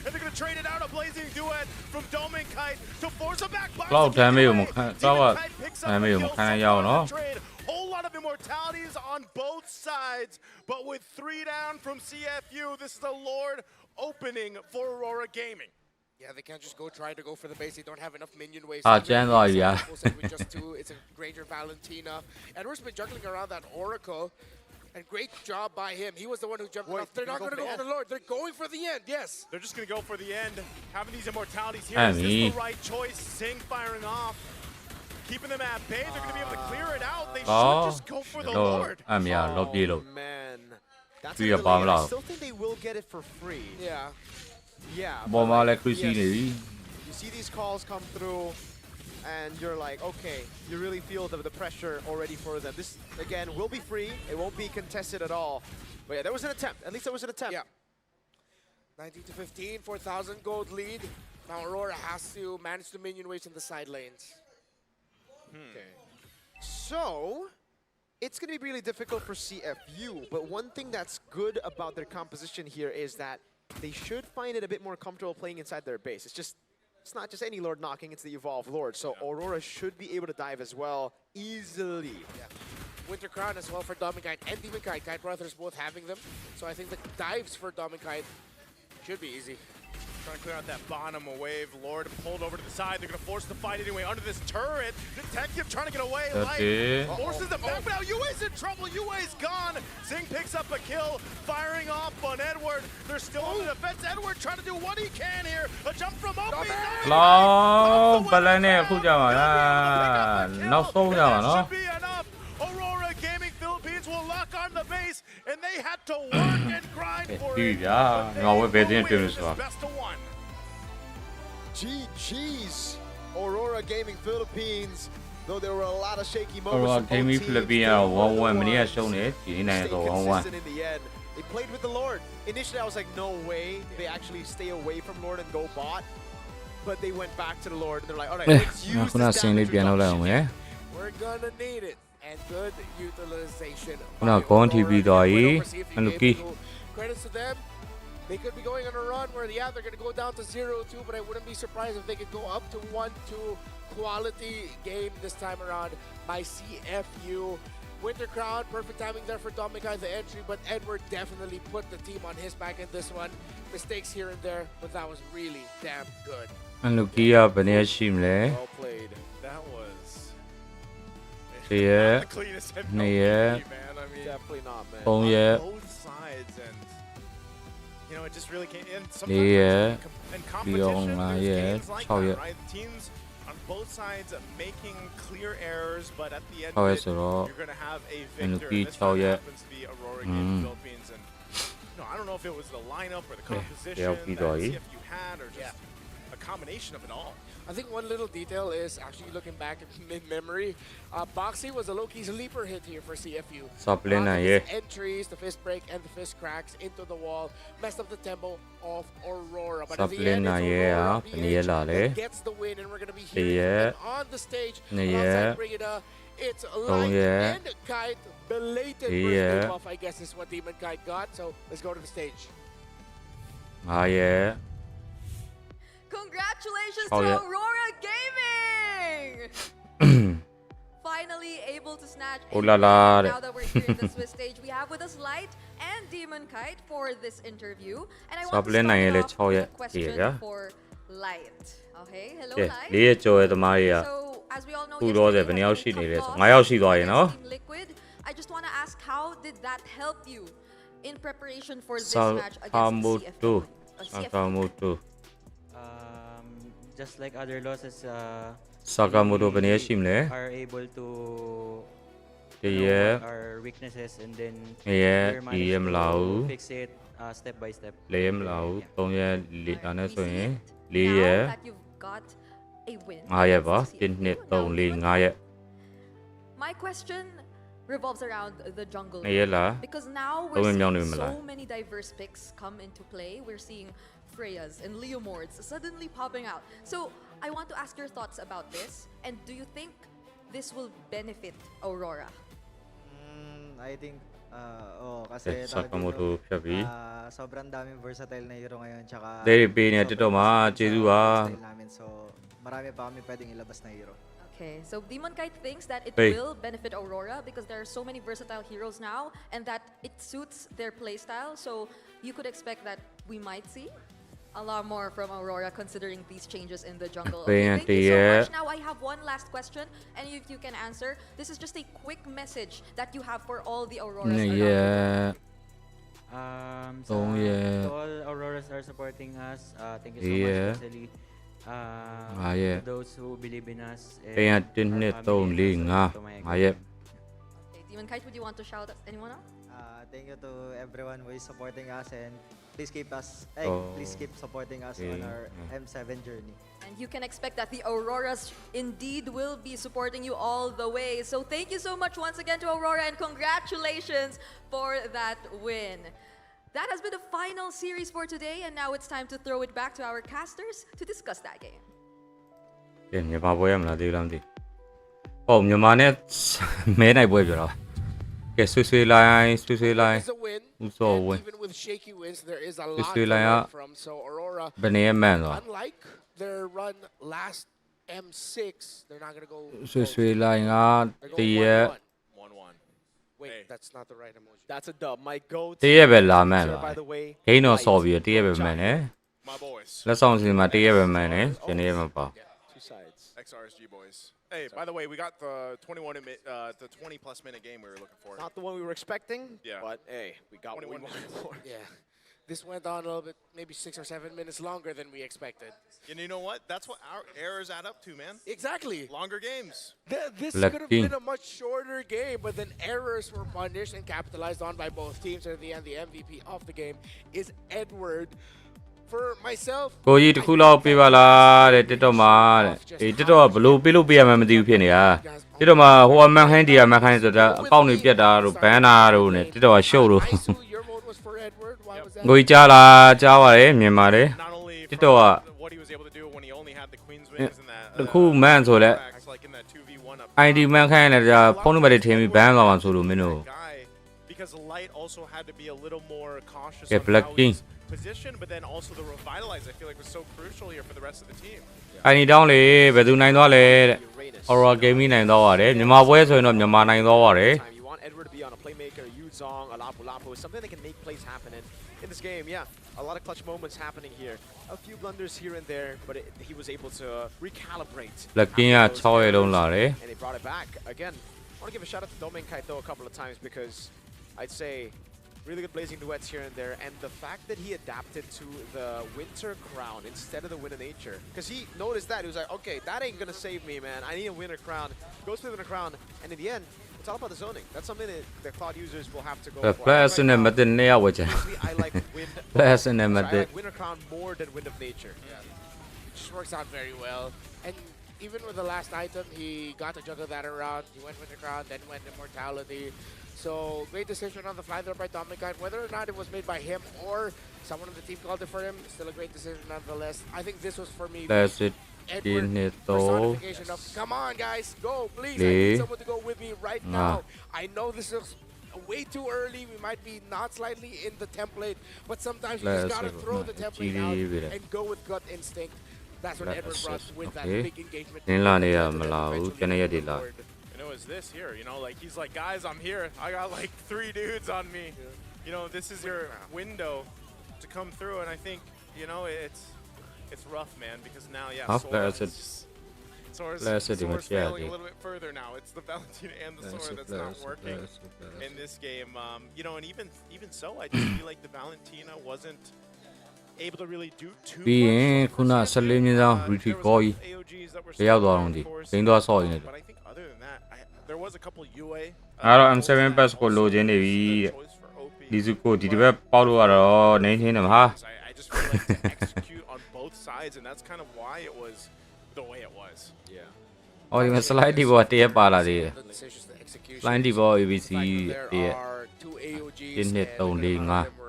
And they're going to trade it out, a blazing duet from Dominkite to force a back box. Whole lot of immortalities on both sides, but with 3 down from CFU, this is a Lord opening for Aurora Gaming. Yeah, they can't just try to go for the base. They don't have enough minion waves. Ah, yeah. With just 2, it's a Granger Valentina. Edward's been juggling around that Oracle, and great job by him. He was the one who jumped off. They're not going to go for the Lord. They're going for the end, yes. They're just going to go for the end. Having these immortalities here, is this the right choice? Sing firing off. Keeping them at bay, they're going to be able to clear it out. They should just go for the Lord. Oh, man. That's a delay. I still think they will get it for free. Yeah. Yeah. You see these calls come through, and you're like, okay, you really feel the pressure already for them. This, again, will be free. It won't be contested at all. But yeah, there was an attempt. At least there was an attempt. Yeah. 19-15, 4,000 gold lead. Now Aurora has to manage the minion waves in the side lanes. Okay. So, it's going to be really difficult for CFU, but one thing that's good about their composition here is that they should find it a bit more comfortable playing inside their base. It's not just any Lord knocking, it's the Evolved Lord. So Aurora should be able to dive as well easily. Yeah. Winter Crown as well for Dominkite and Demonkite. Kite Brothers both having them. So I think the dives for Dominkite should be easy. Trying to clear out that bottom wave. Lord pulled over to the side. They're going to force the fight anyway under this turret. Detective trying to get away. Light forces them back. Now UA's in trouble. UA's gone. Zing picks up a kill. Firing off on Edward. They're still on the defense. Edward trying to do what he can here. A jump from Opie. Should be enough. Aurora Gaming Philippines will lock on the base, and they had to work and grind for it. Best of 1. GG's Aurora Gaming Philippines. Though there were a lot of shaky moments. Aurora Gaming Philippines 1-1 မနေ့ကရှုံးတယ်ဒီနေ့နိုင်တော့ 1-1 in the end. They played with the Lord. Initially I was like, no way they actually stay away from Lord and go bot. But they went back to the Lord and they're like, all right, let's use this damage reduction. We're gonna need it. And good utilization. Credits to them. They could be going on a run where, yeah, they're going to go down to 0-2, but I wouldn't be surprised if they could go up to 1-2. Quality game this time around by CFU. Winter Crown, perfect timing there for Dominkite, the entry, but Edward definitely put the team on his back in this one. Mistakes here and there, but that was really damn good. Well played. That was... Yeah. The cleanest Yeah. man. I mean, definitely not, man. Oh yeah. Both sides, and you know, it just really came in. Sometimes in competition, there's games like that, right? Teams on both sides making clear errors, but at the end of it, you're going to have a victor. And this one happens to be Aurora Gaming Philippines, and no, I don't know if it was the lineup or the composition that CFU had, or just a combination of it all. I think one little detail is actually looking back at mid-memory. Boxy was a low-key sleeper hit here for CFU. Entries, the fist break, and the fist cracks into the wall messed up the tempo of Aurora. But at the end, it's Aurora BH that gets the win, and we're going to be here on the stage. Alongside Brigida, it's Light and Kite. Belated birthday buff, I guess, is what Demonkite got. So let's go to the stage. Congratulations to Aurora Gaming! Finally able to snatch now that we're here in the Swiss stage. We have with us Light and Demonkite for this interview. And I want to start off with a question for Light. Okay, hello Light. So as we all know, Liquid. I just want to ask, how did that help you in preparation for this match against CFU? Just like other losses, we are able to know our weaknesses and then fix it step by step. Now that you've got a win, my question revolves around the jungle because now we're seeing so many diverse picks come into play. We're seeing Freyas and Leomords suddenly popping out. So I want to ask your thoughts about this, and do you think this will benefit Aurora? I think kasi sobrang daming versatile na hero ngayon, tsaka namin, so marami pa kami pwedeng ilabas na hero. Okay, so Demon Kite thinks that it Hey. will benefit Aurora because there are so many versatile heroes now and that it suits their playstyle. So you could expect that we might see a lot more from Aurora considering these changes in the jungle. Okay, thank you so much. Now I have one last question, and if you can answer, this is just a quick message that you have for all the Auroras around the world. So to all Auroras are supporting us. Thank you so much, especially to those who believe in us. And our family and also to my Okay, Demon Kite, would you want to shout at anyone else? Thank you to everyone who is supporting us, and please keep supporting us on our M7 journey. And you can expect that the Auroras indeed will be supporting you all the way. So thank you so much once again to Aurora, and congratulations for that win. That has been the final series for today, and now it's time to throw it back to our casters to discuss that game.မြန်မာပွဲရမလားသေးလားမသိဟုတ်မြန်မာနဲ့မဲနိုင်ပွဲပြောတာကဲဆွေးဆွေးလိုက်ဦးစောဝင်း Even with shaky wins, there is a ဆွေး lot ဆွေးလိုက် to က learn from. So Aurora, ဘယ်နေမှန်သွား unlike their run last M6, they're not gonna go. ဆွေးဆွေးလိုက်ကတည့်ရ Wait, that's not the right emoji. That's a dub. My go-to တည့်ရပဲလာမှန်သွား by the way. ဂိမ်းတော့ဆော့ပြီးတည့်ရပဲမှန်တယ်လက်ဆောင်စီမှာတည့်ရပဲမှန်တယ်ကျန်နေမှာပါ Two sides. XRSG boys. Hey, by the way, we got the 20 plus minute game we were looking for. Not the one we were expecting. Yeah. But hey, we got what we wanted for. Yeah. This went on a little bit, maybe 6 or 7 minutes longer than we expected. And you know what? That's what our errors add up to, man. Exactly. Longer games. This could have been a much shorter game, but then errors were punished and capitalized on by both teams. And at the end, the MVP of the game is Edward. For myself, ကိုကြီးတစ်ခုလောက်ပေးပါလားတဲ့ TikTok မှာတဲ့အေး TikTok ကဘလို့ပေးလို့ပေးရမှမသိဘူးဖြစ်နေတာ TikTok မှာဟိုအမှန်ခိုင်းတရားမှန်ခိုင်းဆိုတာအကောင့်တွေပြတ်တာတို့ဘန်နာတို့နဲ့ TikTok ကရှုပ်လို့ကိုကြီးကြားလားကြားပါတယ်မြင်ပါတယ် TikTok ကတစ်ခုမှန်ဆိုလဲ ID မှန်ခိုင်းရတယ်ဖုန်းနံပါတ်တွေထည့်ပြီးဘန်သွားမှာဆိုလို့မင်းတို့ Because Light also had to be a little more cautious Yeah, of Black how King. he's positioned, but then also the revitalize I feel like was so crucial here for the rest of the team. ID တောင်းလေဘယ်သူနိုင်သွားလဲတဲ့ Aurora Gaming နိုင်သွားပါတယ်မြန်မာပွဲဆိုရင်တော့မြန်မာနိုင်သွားပါတယ် You want Edward to be on a playmaker, Yuzong, Alapu is something that can make plays happen in this game. Yeah, a lot of clutch moments happening here. A few blunders here and there, but he was able to recalibrate. Black King က6ရက်လုံးလာတယ် And he brought it back. Again, I want to give a shout out to Domain Kaito a couple of times because I'd say really good blazing duets here and there, and the fact that he adapted to the Winter Crown instead of the Winter Nature, because he noticed that he was like, okay, that ain't gonna save me, man. I need a Winter Crown. Goes for the Winter Crown, and in the end, it's all about the zoning. That's something that the Cloud users will have to go for. Players in the method 2ယောက်ဝယ်ချင် I like Wind. Players in the I method like Winter Crown more than Wind of Nature. it just works out very well. And even with the last item, he got to juggle that around. He went with the crown, then went Immortality. So great decision on the fly there by Dominican. Whether or not it was made by him or someone on the team called it for him, still a great decision nonetheless. I think this was for me. That's it Edward personification of, come on guys, go please. I need someone to go with me right now. I know this is way too early. We might be not slightly in the template, but sometimes you just gotta throw the template out and go with gut instinct. That's what Edward brought with that big engagement. နင်းလာနေရမလားဘူးကျန်တဲ့ရက်တွေလာ And it was this here, you know, like he's like, guys, I'm here. I got like 3 dudes on me. You know, this is your window to come through, and I think, you know, it's rough, man, because now, Sora's failing a little bit further now. It's the Valentina and the Sora that's not working in this game. You know, and even so, I just feel like the Valentina wasn't able to really do too much. ပြီးရင်ခုန14မြင်းဆောင် retreat ကောကြီးတယောက်သွားအောင်ဒီဂိမ်းသွားဆော့ရင်းတယ် But I think other than that, there was a couple UA. အဲ့တော့ M7 pass ကိုလိုချင်နေပြီတဲ့ဒီစုကိုဒီတစ်ပတ်ပေါက်လို့ကတော့နေချင်းတယ်မဟာ I just feel like to execute on both sides, and that's kind of why it was the way it was. Yeah. အော်ဒီမှာ slide ဒီပေါ်တရက်ပါလာသေးတယ် slide ဒီပေါ် ABC တရက်ဒီနှစ်3 4 5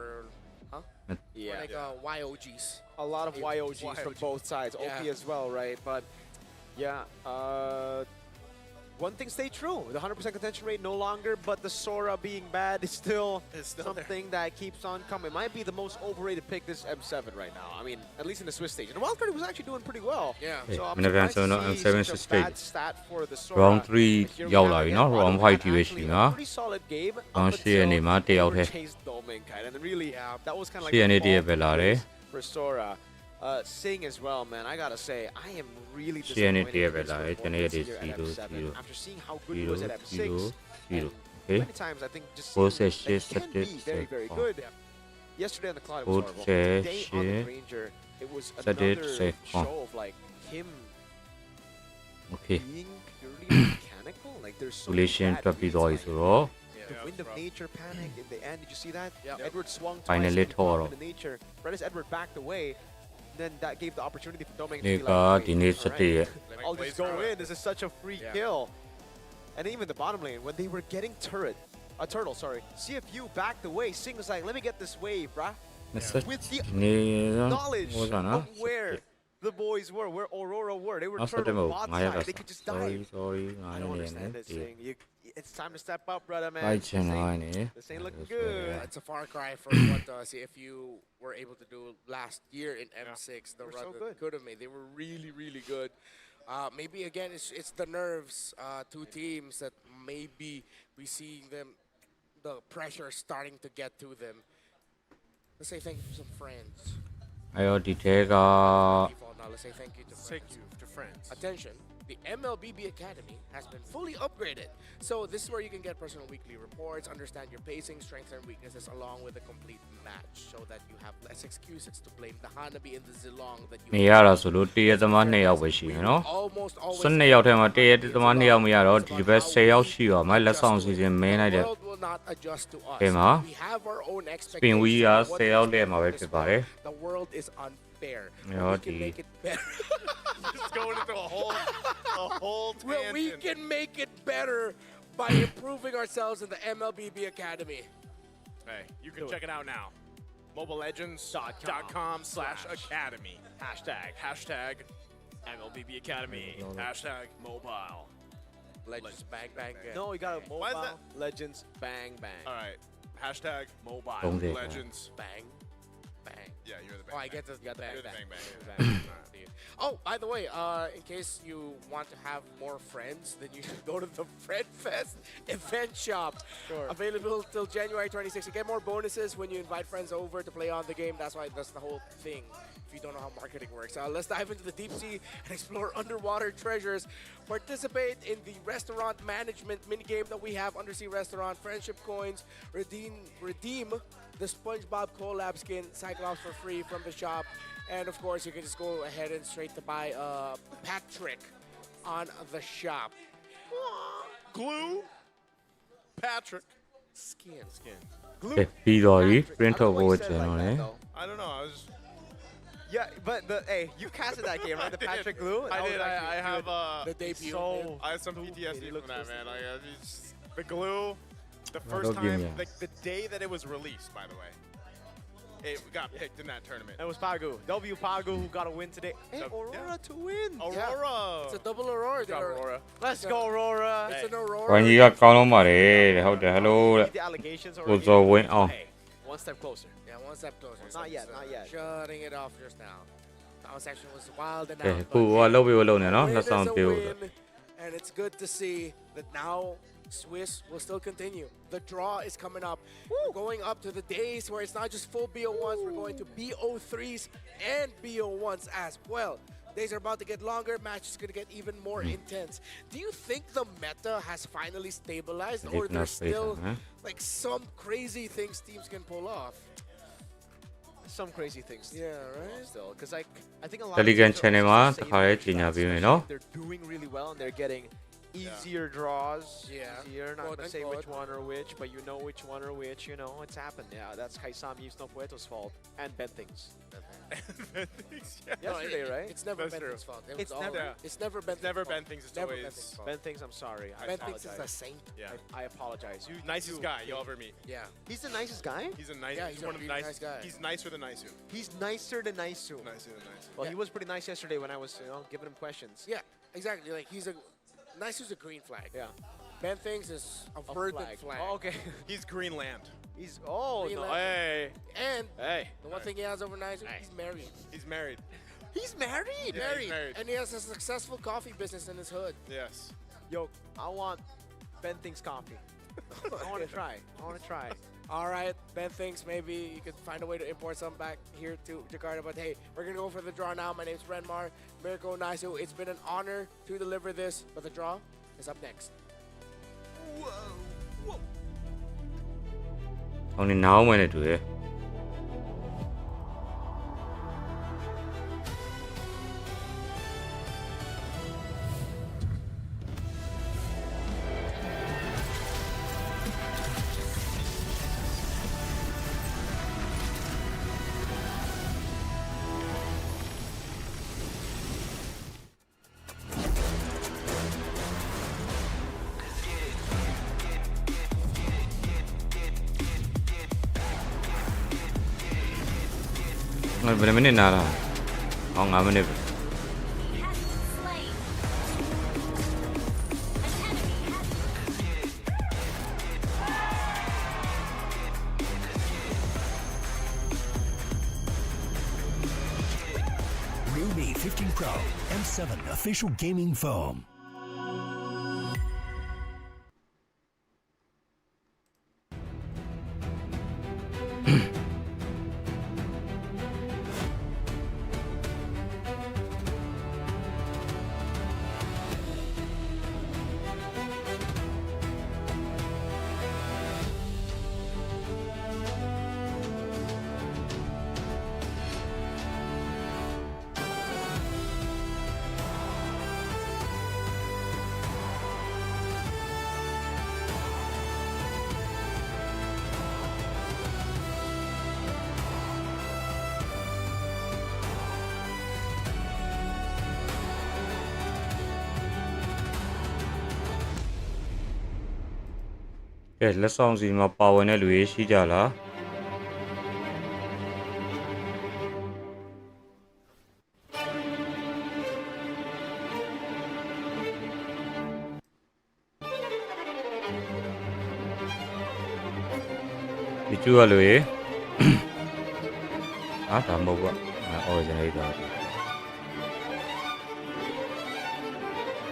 Yeah. Like YOGs. A lot of YOGs from both sides. OP as well, right? But yeah, one thing stayed true. The 100% contention rate no longer, but the Sora being bad is still something that keeps on coming. It might be the most overrated pick this M7 right now. I mean, at least in the Swiss stage. And Wildcard was actually doing pretty well. Yeah. So I'm Minavans surprised to see M7 such a stage. bad stat for the Sora. Round 3 ရောက်လာပြီเนาะ round 5 ကြီးပဲရှိမှာ Pretty solid game. round 8ရက်နေမှာတယောက်ထဲ Chased Domain kind and really that was kind of like 8ရက်နေတရက်ပဲလာတယ် for Sora. Sing as well, man. I gotta say, I am really 8ရက်နေ disappointed တရက်ပဲ with လာတယ် his ကျန်တဲ့ရက်တွေ performance this year at M7. After seeing how good he was at M6, 0 okay many times I think just 48 can be very, very good. Yesterday on the cloud, it was horrible. 48 Today on the Ranger, it was another show of like him okay being purely mechanical. Like there's so many relation bad တက်ပြီး reads သွားပြီ by ဆို him.တော့ The wind of nature panic in the end. Did you see that? Yeah. Edward swung twice Finally and he bumped Toro. into nature. Right as Edward backed away, then that gave the opportunity for Domain to ဒီ be က like, ဒီနေ့ "Wait, 7 ရက် alright, I'll just go in. This is such a free kill." And even the bottom lane, when they were getting turtle, sorry, CFU backed away. Sing was like, "Let me get this wave, bruh." With the နေ knowledge ဟောတာနော် of where the boys were, where Aurora were. They were နောက်ဆက်တ turtle မဟုတ် bot 9ရက် side. က They could just sorry dive. sorry 9 I ရက် don't နေ understand နေ this thing. It's time to step up, brother, man. ပိုက်ချင်လာနေ This ain't looking good. It's a far cry from what CFU were able to do last year in M6. The run that could have made. They were really, really good. Maybe again, it's the nerves. Two teams that maybe we seeing them, the pressure starting to get to them. Let's say thank you to some friends. အဲ့တော့ဒီထဲက Now let's say thank you to friends. Thank you to friends. Attention, the MLBB Academy has been fully upgraded. So this is where you can get personal weekly reports, understand your pacing, strengths, and weaknesses along with a complete match so that you have less excuses to blame the Hanabi and the Zilong that you နေရတာဆိုလို့တရက်သမား2ယောက်ပဲရှိမယ်နော် almost always 12ယောက်ထဲမှာတရက်သမား2ယောက်မရတော့ဒီဘက်10ယောက်ရှိရောမိုက်လက်ဆောင်စီစဉ်မင်းလိုက်တဲ့ world will not adjust to us. ဒီမှာ We have our own ပင်ဝီက expectations. of what 10ယောက်လဲမှာပဲဖြစ်ပါတယ် The world is unfair. Yeah, We can make it better. Just going into a whole Well, we tangent. can make it better by improving ourselves in the MLBB Academy. Hey, you can check it out now. MobileLegends.com/academy. Hashtag MLBB Academy. Hashtag mobile. Legends bang bang bang. No, we got a Why is mobile Legends bang bang. All right. Hashtag mobile Don't they, legends. Bang bang. Yeah, you're the bang. Oh, I get the You're bang the bang. bang bang. Oh, by the way, in case you want to have more friends, then you should go to the Friend Fest event shop. Sure. Available till January 26th. You get more bonuses when you invite friends over to play on the game. That's the whole thing. If you don't know how marketing works. Let's dive into the deep sea and explore underwater treasures. Participate in the restaurant management minigame that we have, Undersea Restaurant, friendship coins, redeem the SpongeBob collab skin, Cyclops for free from the shop. And of course, you can just go ahead and straight to buy Patrick on the shop. Glue. Patrick. Skin. Glue. ပြီးတော့ပြီ Patrick. print I don't know why over you said it ကျွန် like တော် that, လည်း though. I don't know. I was. Yeah, but hey, you casted that game, right? The I did. Patrick Glue. I That was did. actually I have good. The debut. So I have some PTSD it from looks that, so man. The glue. The No, first don't give time, me that. like the day that it was released, by the way. It got picked in that tournament. It was Pagu. W Pagu who got a win today. Hey, Aurora to win. Aurora. It's a double Aurora. Good job, Aurora. Let's go, Aurora. It's an Aurora. ဝန်ကြီးကကောင်းလုံးပါတယ်တဲ့ဟုတ်တယ် hello တဲ့ The allegations are ကိုစောဝင်းအောင် Hey, one step closer. Yeah, one step closer. Not yet, not yet. Shutting it off just now. Our section was wild and ကဲ out. ကိုကလှုပ်ပြီးလှုပ်နေနော် Win လက် is ဆောင် a ပြေဖို့ win, and it's good to see that now Swiss will still continue. The draw is coming up. We're going up to the days where it's not just full BO1s, we're going to BO3s and BO1s as well. Days are about to get longer, match is going to get even more intense. Do you think the meta has finally stabilized, or there's still like some crazy things teams can pull off? Some crazy things. Yeah, right? Still, because I think a lot Telegram of channel မှာတစ်ခါလေးကြီးညာပေးမယ်နော် they're doing really well and they're getting easier draws. Yeah. Easier, not Quote gonna say which unquote. one or which, but you know which one or which, you know, it's happened. Yeah, that's Kaisam Yves Nopueto's fault. And Ben Things. Yesterday, No, right? It's never That's Benthing's true. fault. It's never- It's never Benthing's Never fault. Ben Things. It's Never always Benthing's fault. Ben Things, I'm sorry. I Benthing's is a apologize. saint. Yeah. I apologize. You Nicest you- guy you'll ever meet. Yeah. He's the nicest guy? He's a nice. Yeah, he's he's a one of the really nicest. nice guy. He's nicer than Nisu. He's nicer than Naisu. Nicer than Nisu. Well, Yeah. he was pretty nice yesterday when I was, giving him questions. Yeah, exactly. Like he's a Nice is a green flag. Yeah. Ben Things is a verdant flag. Oh, okay. He's Greenland. He's no. Hey. And the one thing he has over Nice, he's married. He's married. He's married. Yeah, he's married. And he has a successful coffee business in his hood. Yes. Yo, I want Ben Things coffee. I want to try. All right, Ben thinks maybe you could find a way to import some back here to Jakarta. But hey, we're going to go for the draw now. My name's Renmar, Mirko Naisu. It's been an honor to deliver this, but the draw is up next. Whoa. Only now when it do it. Berapa minit nak lah? Oh, 5 minit. Ruby 15 Pro M7 official gaming foam. Okay, let's song si ma power နဲ့လူရေးရှိကြလားဒီကျူကလူရေးဒါမဟုတ်ဘူးအော်ဂျင်နေတာ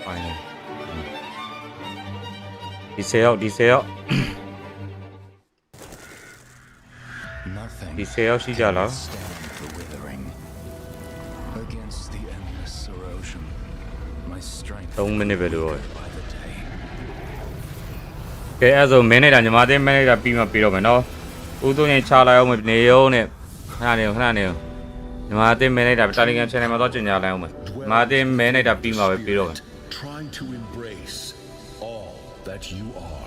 ဖိုင်ဒီ10ရောက်ဒီ10ရောက်ရှိကြလား 3 minute ပဲလို့ကဲအဲ့ဆိုမင်းနေတာညီမသိမင်းနေတာပြီးမှပြီးတော့မယ်နော်ဦးသွင်းရင်ချလိုက်အောင်မနေရုံနဲ့ခဏနေညီမသိမင်းနေတာတာလီဂန် channel မှာတော့ကျင်ညာလိုက်အောင်မယ်ညီမသိမင်းနေတာပြီးမှပဲပြီးတော့မယ် Trying to embrace all that you are.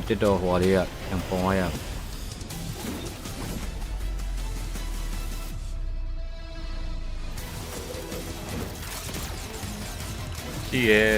တစ်တော့ဟိုလေးကပြန်ပုံရရရှိရဲ့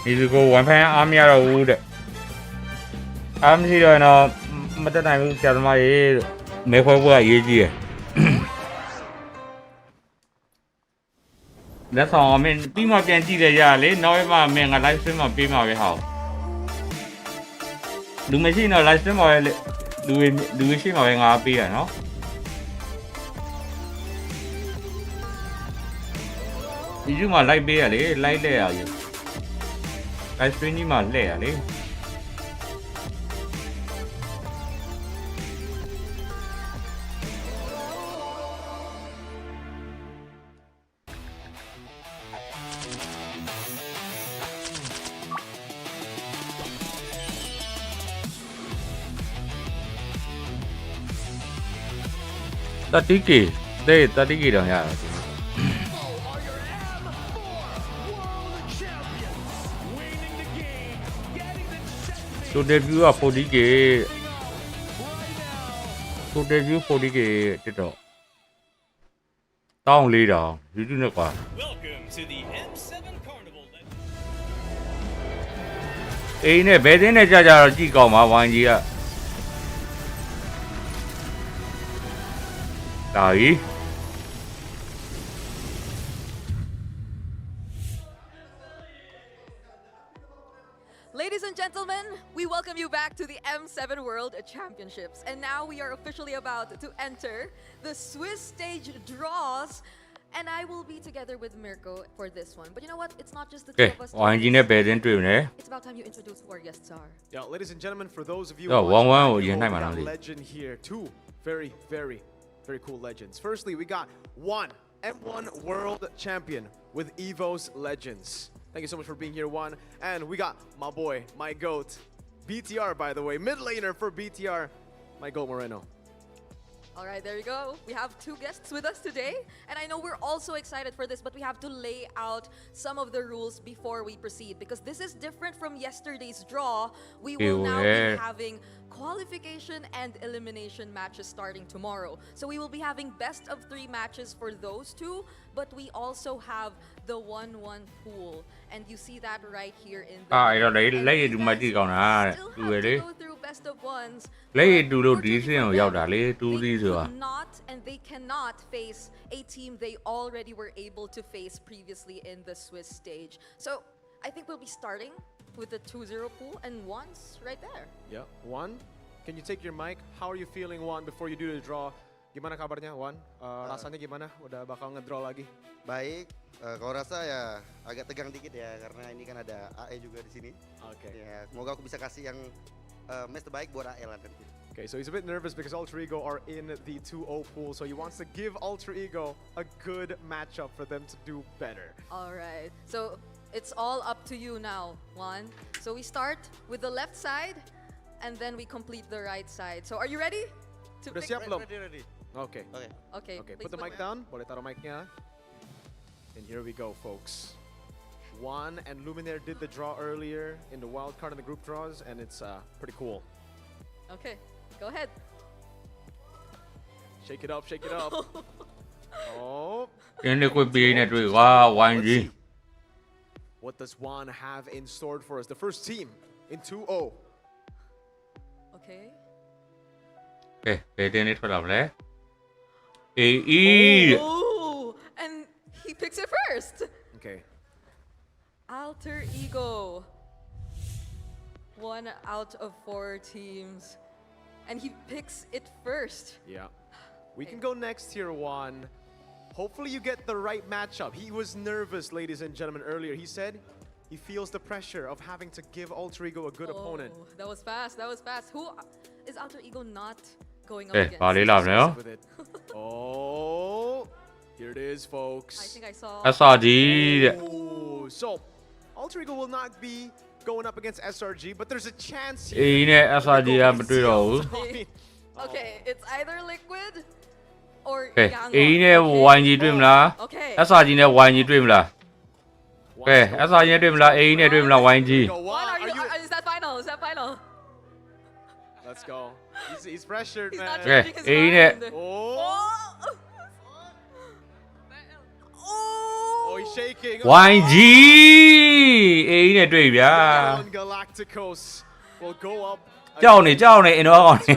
ဒီစကို1ဖန်အားမရတော့ဘူးတဲ့အားမရှိတော့ရင်တော့မတက်နိုင်ဘူးဆရာသမားရေမဲခွဲဖို့ကအရေးကြီးတယ် လက်ဆောင်အမင်းပြီးမှပြန်ကြည့်လေရလေနောက်ရမှအမင်းငါ live stream မှာပေးမှာပဲဟောလူမရှိတော့ live stream မှာပဲလူရှိမှာပဲငါပေးရနော်ဒီကျမှ live ပေးရလေ live လဲရယူ live stream ကြီးမှာလဲရလေ 30k 30k တောင်ရတာ So debut က 40k So debut 40k တက်တော့1400 YouTube နဲ့ကွာ Welcome to the M7 Carnival. အေးနဲ့ဘယ်တင်းနဲ့ကြာတော့ကြည့်ကောင်းပါဝိုင်းကြီးကဒါကြီး Ladies and gentlemen, we welcome you back to the M7 World Championships. And now we are officially about to enter the Swiss stage draws. And I will be together with Mirko for this one. But you know what? It's not just the two of us. It's about time you introduce who our guests are. Yeah, ladies and gentlemen, for those of you who are legend here, two very cool legends. Firstly, we got one M1 World Champion with Evo's Legends. Thank you so much for being here, Juan. And we got my boy, my GOAT, BTR, by the way, mid laner for BTR, my GOAT Moreno. All right, there you go. We have two guests with us today. And I know we're all so excited for this, but we have to lay out some of the rules before we proceed. Because this is different from yesterday's draw. We will now be having qualification and elimination matches starting tomorrow. So we will be having best of 3 matches for those two. But we also have the 1-1 pool. And you see that right here in the... I don't know. Best of ones. They do not and they cannot face a team they already were able to face previously in the Swiss stage. So I think we'll be starting with the 2-0 pool and Juan's right there. Yeah, Juan, can you take your mic? How are you feeling, Juan, before you do the draw? Gimana kabarnya, Juan? Rasanya gimana? Udah bakal ngedraw lagi? Baik. Kalau rasa ya agak tegang dikit ya karena ini kan ada AE juga di sini. Oke. Ya, semoga aku bisa kasih yang match terbaik buat AE lah nanti. Okay, so he's a bit nervous because Alter Ego are in the 2-0 pool, so he wants to give Alter Ego a good matchup for them to do better. All right. So it's all up to you now, Juan. So we start with the left side and then we complete the right side. So are you ready? Udah siap belum? Ready. Okay. Okay. Put the mic down. Boleh taruh mic-nya. And here we go, folks. Juan and Luminaire did the draw earlier in the wild card and the group draws, and it's pretty cool. Okay, go ahead. Shake it up, shake it up. Oh. What does Juan have in store for us? The first team in 2-0. Okay. Oh, and he picks it first. Okay. Alter Ego. 1 out of 4 teams. And he picks it first. Yeah. We can go next here, Juan. Hopefully you get the right matchup. He was nervous, ladies and gentlemen, earlier. He said he feels the pressure of having to give Alter Ego a good opponent. That was fast. That was fast. Who is Alter Ego not going up against? Oh, here it is, folks. I think I saw SRG. Ooh, so Alter Ego will not be going up against SRG, but there's a chance here. Okay, it's either Liquid or Yangon. Okay. SRG နဲ့ YG တွေ့မလား Okay, SRG နဲ့တွေ့မလား AE နဲ့တွေ့မလား YG Is that final? Is that final? Let's go. He's pressured, man. Okay, AE နဲ့ Oh, he's shaking. YG AE နဲ့တွေ့ဗျာ Galacticos will go up. ကြောက်နေအင်တော့အောင်နေ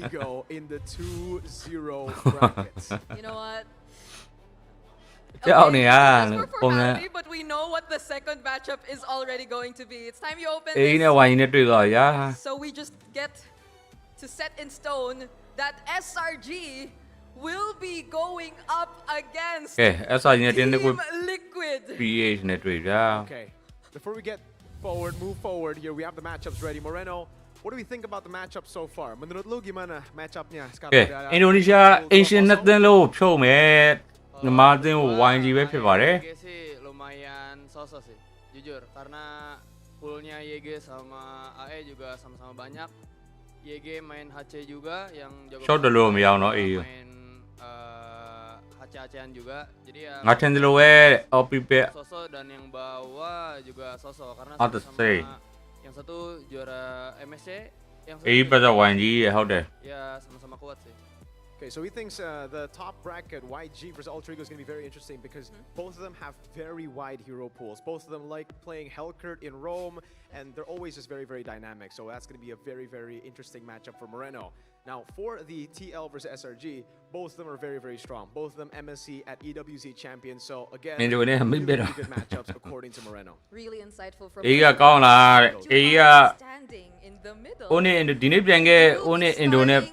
Ego in the 2-0 bracket. You know what? Chứ ông này à, For ông formality, but we know what the second matchup is already going to be. It's time you open ý this. này hoài nhìnတွေ့rồi á. So we just get to set in stone that SRG will be going up against Okay, SRG này trên Team Liquid. PH nàyတွေ့ra. Okay, before we get move forward here, we have the matchups ready. Moreno, what do we think about the matchup so far? Menurut lu gimana matchupnya sekarang? Okay, Indonesia Asian natin lo show me natin YG web pare. YG sih lumayan sosok sih, jujur. Karena poolnya YG sama AE juga sama-sama banyak. YG main HC juga yang jago. Show dulu miao no iyo. Main HC-HCan juga. Jadi ya. Ngaten dulu OPP. Sosok dan yang bawah juga sosok karena sama yang satu juara MSC, yang satu pada YG how deh. Ya sama-sama kuat sih. Okay, so he thinks the top bracket, YG versus Ultra Ego, is going to be very interesting because both of them have very wide hero pools. Both of them like playing Hellcurt in Rome, and they're always just very, very dynamic. So that's going to be a very, very interesting matchup for Moreno. Now, for the TL versus SRG, both of them are very, very strong. Both of them MSC at EWZ champions. So again, really, really good matchups according to Moreno. Really insightful from Iya kau lah, iya. standing in the middle. One Indo dini biangge, one Indonesia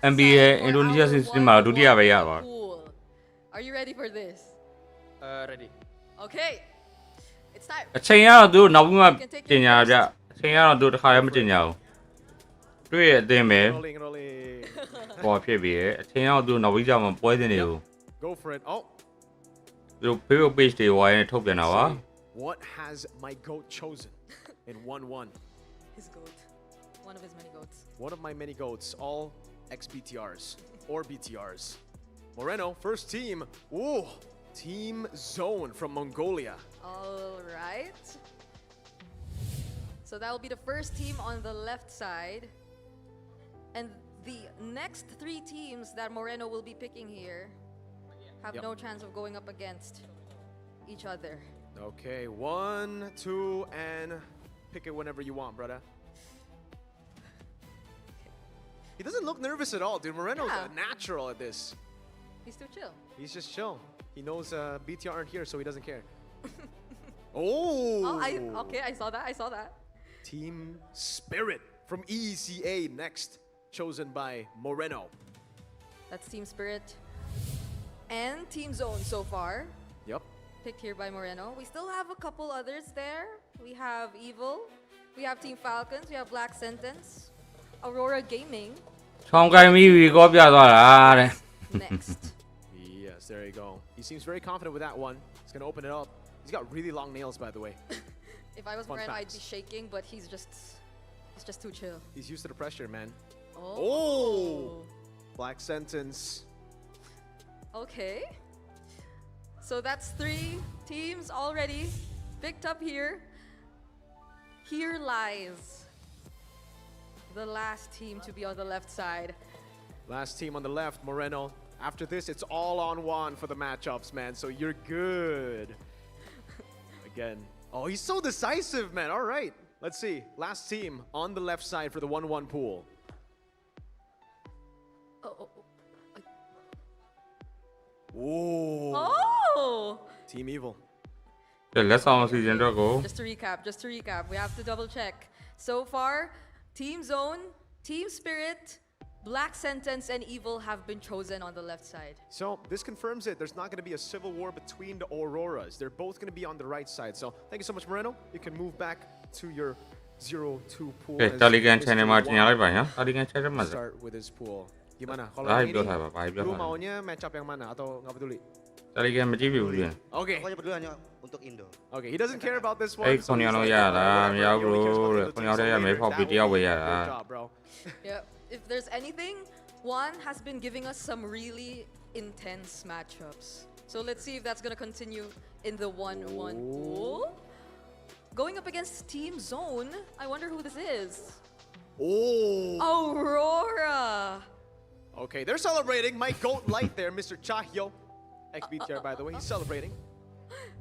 NBA Indonesia sistem malu dia apa ya pak? Are you ready for this? Ready. Okay, it's time. Saya tu nak buat jenis apa? Saya tu kaya macam jenis. Tu demi. Wah, PB. Saya tu nak buat macam apa ni tu? Go for it. Oh. Tu PB base tu wah top je nawa. What has my goat chosen in 1-1? His goat. One of his many goats. One of my many goats, all ex-BTRs or BTRs. Moreno, first team. Ooh, Team Zone from Mongolia. All right. So that will be the first team on the left side. And the next three teams that Moreno will be picking here have no chance of going up against each other. Okay, 1, 2, and pick it whenever you want, brother. He doesn't look nervous at all, dude. Moreno's natural at this. He's too chill. He's just chill. He knows BTR aren't here, so he doesn't care. Oh! Okay, I saw that. Team Spirit from ECA next, chosen by Moreno. That's Team Spirit and Team Zone so far. Yep. Picked here by Moreno. We still have a couple others there. We have Evil. We have Team Falcons. We have Black Sentence. Aurora Gaming. Next. Yes, there you go. He seems very confident with that one. He's going to open it up. He's got really long nails, by the way. If I was Moreno, I'd be shaking, but he's just too chill. He's used to the pressure, man. Oh. Black Sentence. Okay. So that's 3 teams already picked up here. Here lies the last team to be on the left side. Last team on the left, Moreno. After this, it's all on one for the matchups, man. So you're good. Again. Oh, he's so decisive, man. All right. Let's see. Last team on the left side for the 1-1 pool. Oh! Team Evil. Let's all see go. Just to recap, we have to double check. So far, Team Zone, Team Spirit, Black Sentence, and Evil have been chosen on the left side. So this confirms it. There's not going to be a civil war between the Auroras. They're both going to be on the right side. So thank you so much, Moreno. You can move back to your 0-2 pool. Okay, Start with his pool. Gimana? Kalau ini, lu maunya match up yang mana atau nggak peduli? Okay. Pokoknya berdua hanya untuk Indo. Okay, he doesn't care about this one. Yeah, if there's anything, Juan has been giving us some really intense matchups. So let's see if that's going to continue in the 1-1 pool. Going up against Team Zone, I wonder who this is. Oh! Aurora! Okay, they're celebrating. My goat light there, Mr. Chahyo. Ex-BTR, by the way. He's celebrating.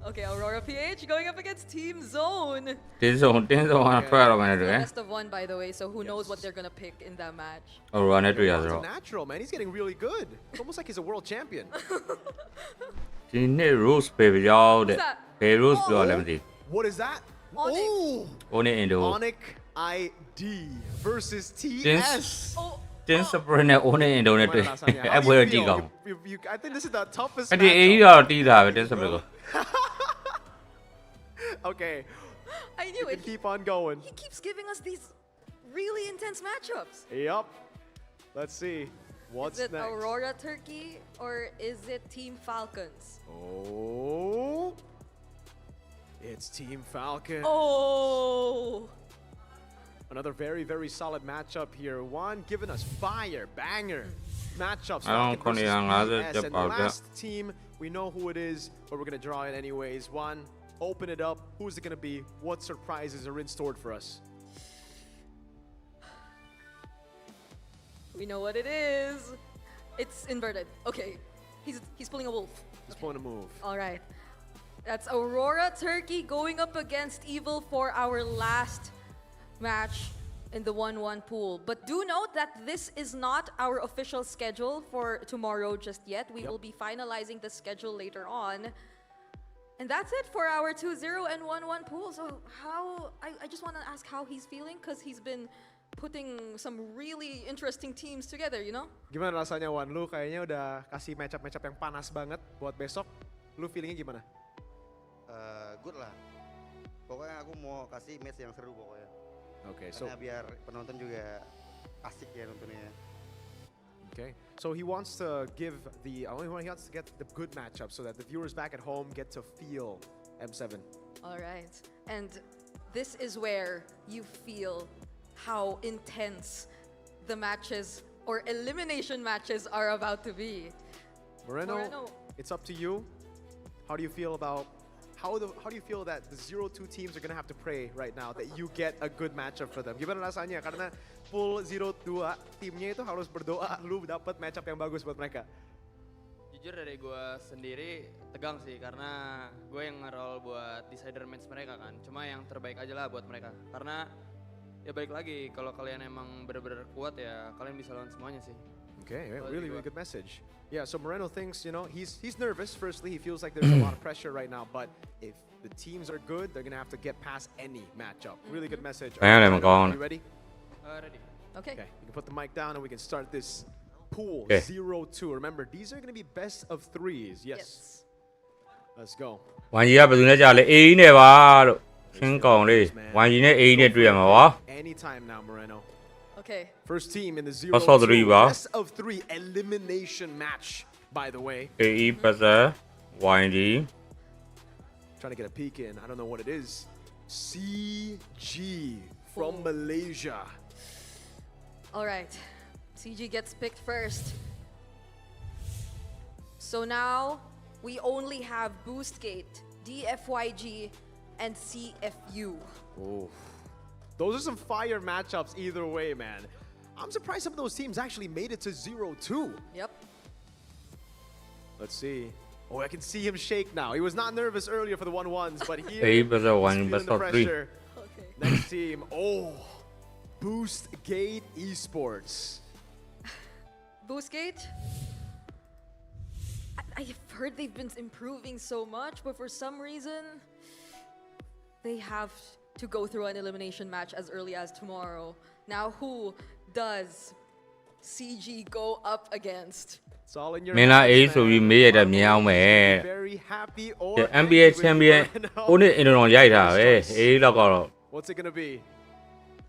Okay, Aurora PH going up against Team Zone. Best of 1, by the way, so who knows what they're going to pick in that match. He's natural, man. He's getting really good. It's almost like he's a world champion. ဒီနေ့ Rose ပဲပြောတဲ့ that? ဘယ် Rose ပြောလဲမသိ What is that? Onyx. Oh! Onyx Indo Onyx ID versus TS. Tin Spring နဲ့ Onyx Indo နဲ့တွေ့ How do အဲ့ you ပွဲ feel? တီးကောင်း I think this is the toughest အဲ့ဒီ matchup. အေးတော့တီးတာပဲ Tin Spring ကို Okay. I knew You it. can keep on going. He keeps giving us these really intense matchups. Yep. Let's see. What's Is it next? Aurora Turkey or is it Team Falcons? Oh. It's Team Falcon. Oh. Another very, very solid matchup here. One giving us fire, banger matchups. I don't Falcon versus know. PS. And the last team, we know who it is, but we're going to draw it anyways. One, open it up. Who's it going to be? What surprises are in store for us? We know what it is. It's inverted. Okay. He's pulling a wolf. He's pulling a move. All right. That's Aurora Turkey going up against Evil for our last match in the 1-1 pool. But do note that this is not our official schedule for tomorrow just yet. We will be finalizing the schedule later on. And that's it for our 2-0 and 1-1 pool. So I just want to ask how he's feeling because he's been putting some really interesting teams together, you know? Gimana rasanya Wan? Lu kayaknya udah kasih matchup-matchup yang panas banget buat besok. Lu feelingnya gimana? Good lah. Pokoknya aku mau kasih match yang seru pokoknya. Okay, karena biar penonton juga asik ya nontonnya. Okay, so he wants to give he wants to get the good matchup so that the viewers back at home get to feel M7. All right, and this is where you feel how intense the matches or elimination matches are about to be. Moreno, it's up to you. How do you feel about how do you feel that the 0-2 teams are gonna have to pray right now that you get a good matchup for them? Gimana rasanya? Karena full 0-2 timnya itu harus berdoa lu dapat matchup yang bagus buat mereka. Jujur dari gue sendiri tegang sih karena gue yang nge-roll buat decider match mereka kan. Cuma yang terbaik aja lah buat mereka. Karena ya balik lagi kalau kalian emang bener-bener kuat ya kalian bisa lawan semuanya sih. Okay, really good message. Yeah, so Moreno thinks, he's nervous. Firstly, he feels like there's a lot of pressure right now, but if the teams are good, they're going to have to get past any matchup. Really good message. Are you ready? Ready. Okay. You can put the mic down and we can start this pool 0-2. Remember, these are going to be best of threes. Yes. Let's go. 1ကြီးကဘယ်သူနဲ့ကြာလဲ A နဲ့ပါလို့ရှင်းကောင်လေး1ကြီးနဲ့ A နဲ့တွေ့ရမှာပါ Anytime now, Moreno. Okay. First team in the 0-2 best of 3 elimination match, by the way. AE versus YG. Trying to get a peek in. I don't know what it is. CG from Malaysia. All right. CG gets picked first. So now we only have Boostgate, DFYG, and CFU. Oh. Those are some fire matchups either way, man. I'm surprised some of those teams actually made it to 0-2. Yep. Let's see. Oh, I can see him shake now. He was not nervous earlier for the 1-1s, but here he's feeling the pressure. Okay. Next team. Oh, Boostgate Esports. Boostgate? I've heard they've been improving so much, but for some reason, they have to go through an elimination match as early as tomorrow. Now, who does CG go up against? It's all in your hands, man. ဆိုပြီးမေးရတဲ့မြင်အောင်မယ် Very happy or NBA champion ဦးနဲ့အင်ဒရိုရိုက်တာပဲအေးတော့ကတော့ What's it going to be?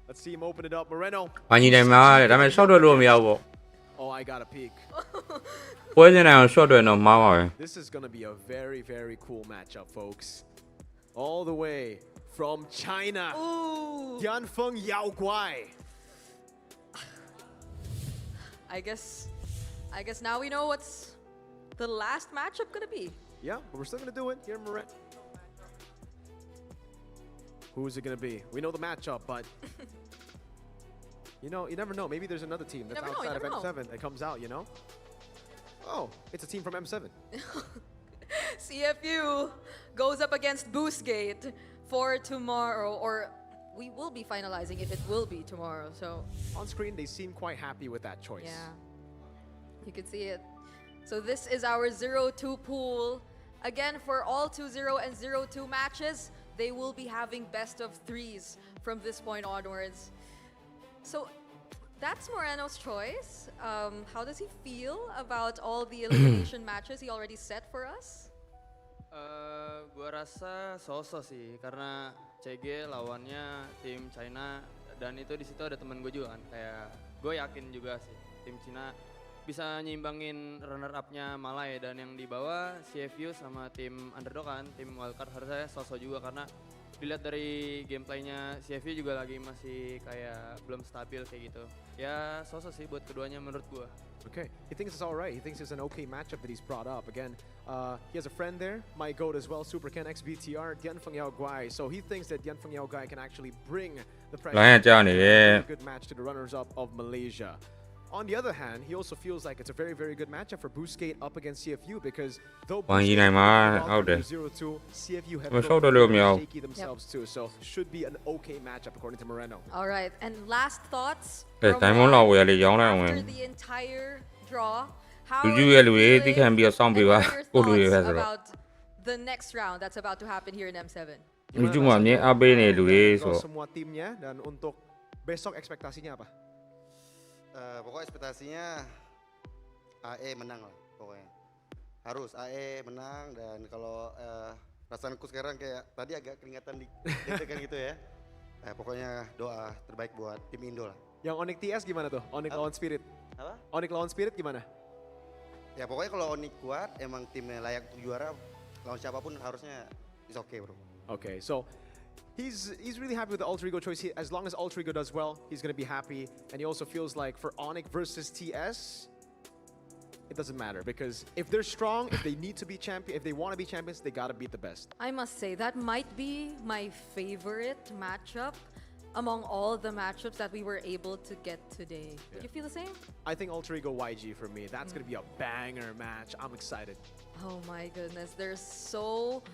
Let's see him open it up. Moreno. ဘာညီနိုင်မှာတဲ့ဒါပေမဲ့ shot တွေ့လို့မရဘူးပေါ့ Oh, I got a peek. ပွဲစဉ်တိုင်းအောင် shot တွေ့တော့မှားပါပဲ This is going to be a very, very cool matchup, folks. All the way from China. Yanfeng Yaoguai. I guess now we know what's the last matchup gonna be. Yeah, but we're still gonna do it here, Moret. Who's it gonna be? We know the matchup, but you never know. Maybe there's another team that's outside of M7 that comes out. Oh, it's a team from M7. CFU goes up against Boostgate for tomorrow, or we will be finalizing if it will be tomorrow. So on screen, they seem quite happy with that choice. Yeah, you can see it. So this is our 0-2 pool Again, for all 2-0 and 0-2 matches, they will be having best of 3s from this point onwards. So that's Moreno's choice. How does he feel about all the elimination matches he already set for us? Gua rasa sosok sih, karena CG lawannya tim China dan itu di situ ada teman gue juga kan. Kayak gue yakin juga sih tim Cina bisa nyimbangin runner up-nya Malay, dan yang di bawah CFU sama tim underdog kan, tim wildcard harusnya sosok juga karena dilihat dari gameplaynya CFU juga lagi masih kayak belum stabil kayak gitu. Ya sosok sih buat keduanya menurut gua. Okay, he thinks it's all right. He thinks it's an okay matchup that he's brought up. Again, he has a friend there, my goat as well, Super Ken XBTR, Dian Feng Yao Guai. So he thinks that Dian Feng Yao Guai can actually bring the pressure. A good match to the runners-up of Malaysia. On the other hand, he also feels like it's a very, very good matchup for Boostgate up against CFU because though Boostgate 0-2, CFU have shaky themselves too, so should be an okay matchup according to Moreno. All right, and last thoughts from after the entire draw. How are you feeling? What are your thoughts about the next round that's about to happen here in M7? Semua timnya dan untuk besok ekspektasinya apa? Pokoknya ekspektasinya AE menang lah pokoknya. Harus AE menang, dan kalau perasaanku sekarang kayak tadi agak keringatan deg-degan gitu ya. Pokoknya doa terbaik buat tim Indo lah. Yang Onyx TS gimana tuh? Onyx lawan Spirit. Apa? Onyx lawan Spirit gimana? Ya pokoknya kalau Onyx kuat, emang timnya layak untuk juara, lawan siapapun harusnya is okay bro. Okay, so he's really happy with the Alter Ego choice. As long as Alter Ego does well, he's going to be happy. And he also feels like for Onyx versus TS, it doesn't matter. Because if they're strong, if they need to be champion, if they want to be champions, they got to beat the best. I must say, that might be my favorite matchup among all the matchups that we were able to get today. Would you feel the same? I think Alter Ego YG for me. That's going to be a banger match. I'm excited. Oh my goodness. There's so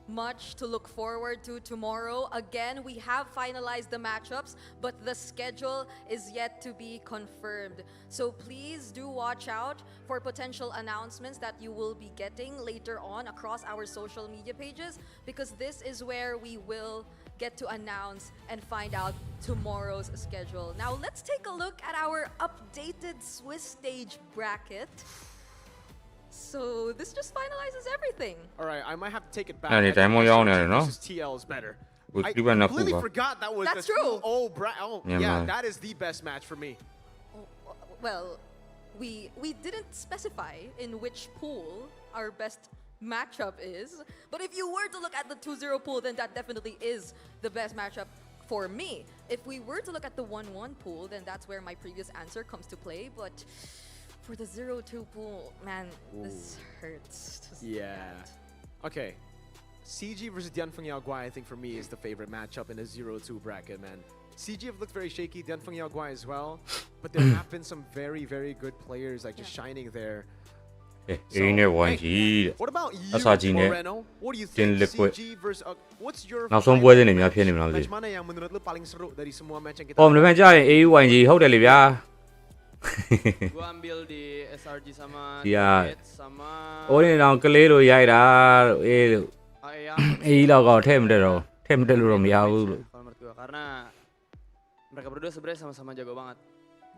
much to look forward to tomorrow. Again, we have finalized the matchups, but the schedule is yet to be confirmed. So please do watch out for potential announcements that you will be getting later on across our social media pages, because this is where we will get to announce and find out tomorrow's schedule. Now let's take a look at our updated Swiss stage bracket. So this just finalizes everything. All right, I might have to take it back. TL is better. I completely forgot that was That's true. Yeah, that is the best match for me. Well, we didn't specify in which pool our best matchup is, but if you were to look at the 2-0 pool, then that definitely is the best matchup for me. If we were to look at the 1-1 pool, then that's where my previous answer comes to play, but for the 0-2 pool, man, this hurts. Okay. CG versus Dianfeng Yao Guai, I think for me is the favorite matchup in the 0-2 bracket, man. CG have looked very shaky, Dianfeng Yao Guai as well, but there have been some very, very good players like just shining there. What about you, Moreno? What do you think? CG versus what's your match mana yang menurut lu paling seru dari semua match yang kita? Gua ambil di SRG sama sama karena mereka berdua sebenarnya sama-sama jago banget.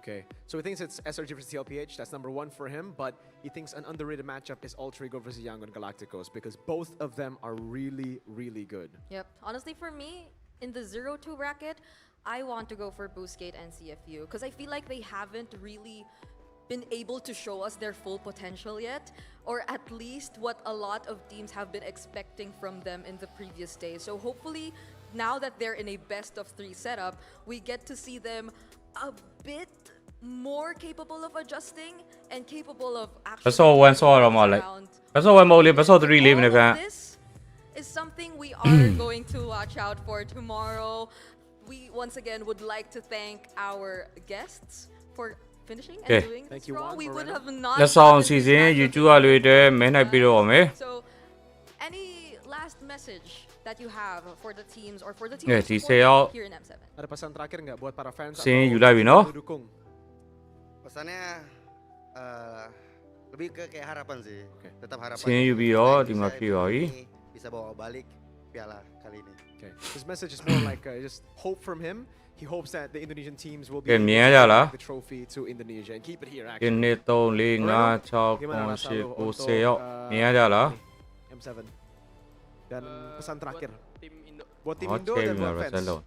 Okay, so he thinks it's SRG versus TLPH. That's number 1 for him, but he thinks an underrated matchup is Alter Ego versus Yangon Galacticos because both of them are really, really good. Yep. Honestly, for me, in the 0-2 bracket, I want to go for Boostgate and CFU because I feel like they haven't really been able to show us their full potential yet, or at least what a lot of teams have been expecting from them in the previous days. So hopefully, now that they're in a best-of-3 setup, we get to see them a bit more capable of adjusting and capable of actually this is something we are going to watch out for tomorrow. We once again would like to thank our guests for finishing and doing this draw. We would have not So any last message that you have for the teams or for the teams here in M7? Ada pesan terakhir nggak buat para fans Sini you live, you know? Pesannya Lebih ke kayak harapan sih. Tetap harapan. ဆင်းယူပြီးတော့ဒီမှာဖြစ်ပါပြီ bisa bawa balik piala kali ini. Okay. His message is more like just hope from him. He hopes that the Indonesian teams will be Okay, able to မြင်ရလား take the trophy to Indonesia and keep it here 1 actually. 2 3 4 5 6 Gimana 7 Mas Aldo 8 untuk, 9 10 မြင်ရကြလား M7 dan pesan terakhir tim Indo. buat tim ဟော Indo ချဲ dan ပြီးမှာ buat ပဲ fans. ဆက်လုံး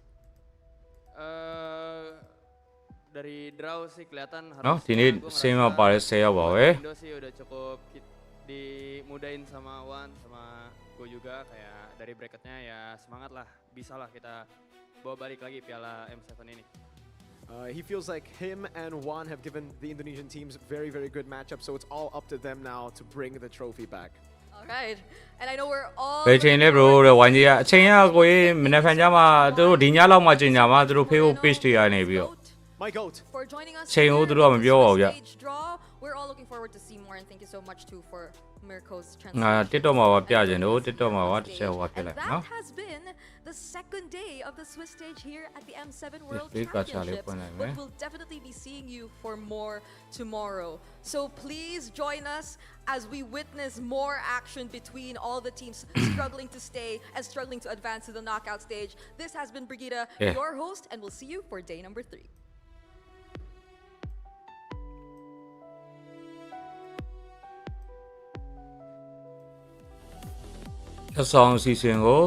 Dari draw sih kelihatan နော် harus ဒီနေ့ဆင်းမှာပါတဲ့10ယောက်ပါပဲ Indo sih udah cukup dimudahin sama Wan sama gue juga kayak dari bracketnya ya semangat lah bisa lah kita bawa balik lagi piala M7 ini. He feels like him and Juan have given the Indonesian teams very, very good matchup, so it's all up to them now to bring the trophy back. All right, and I know we're all. ဘယ်ချိန်လဲ bro တဲ့ဝိုင်းကြီးကအချိန်ကကိုကြီးမနေ့ဖန်ကြမှာသူတို့ဒီညလောက်မှချိန်ကြမှာသူတို့ Facebook page တွေကနေပြီးတော့ My goat. For joining us ချိန်ကိုသူတို့ကမပြောပါဘူးဗျ stage draw. We're all looking forward to see more, and thank you so much too for Mirko's ငါ translation. TikTok မှာပါပြခြင်းတို့ TikTok မှာပါတစ်ချက်ဟောပြလိုက် That နော် has been the second day of the Swiss stage here at the M7 World big gotcha, Championships, like, when I- but we'll definitely be seeing you for more tomorrow. So please join us as we witness more action between all the teams struggling to stay and struggling to advance to the knockout stage. This has been Brigida, Yeah. your host, and we'll see you for day number 3. ။အဆောင်အစီအစဉ်ကို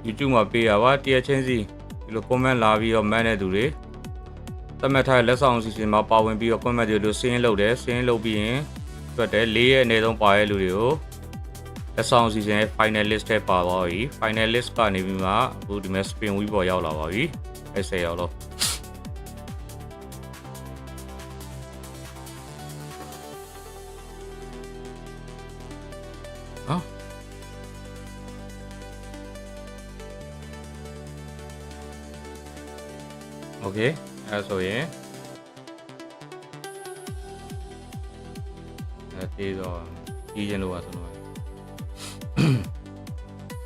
YouTube မှာပေးရပါတရချင်းစီဒီလို comment လာပြီးတော့မှန်းတဲ့သူတွေသတ်မှတ်ထားတဲ့လက်ဆောင်အစီအစဉ်မှာပါဝင်ပြီးတော့ comment တွေလို့စင်းလုပ်တယ်စင်းလုပ်ပြီးရင်တွက်တယ်၄ရက်အနည်းဆုံးပါတဲ့လူတွေကိုလက်ဆောင်အစီအစဉ်ရဲ့ finalist ထဲပါသွားပြီ finalist ကနေပြီးမှအခုဒီမဲ့ spin wheel ပေါ်ရောက်လာပါပြီအဲ10ရောက်လို့ဟမ် Okay အဲဆိုရင်တေးတော့ကြီးရင်လို့ပါဆိုတော့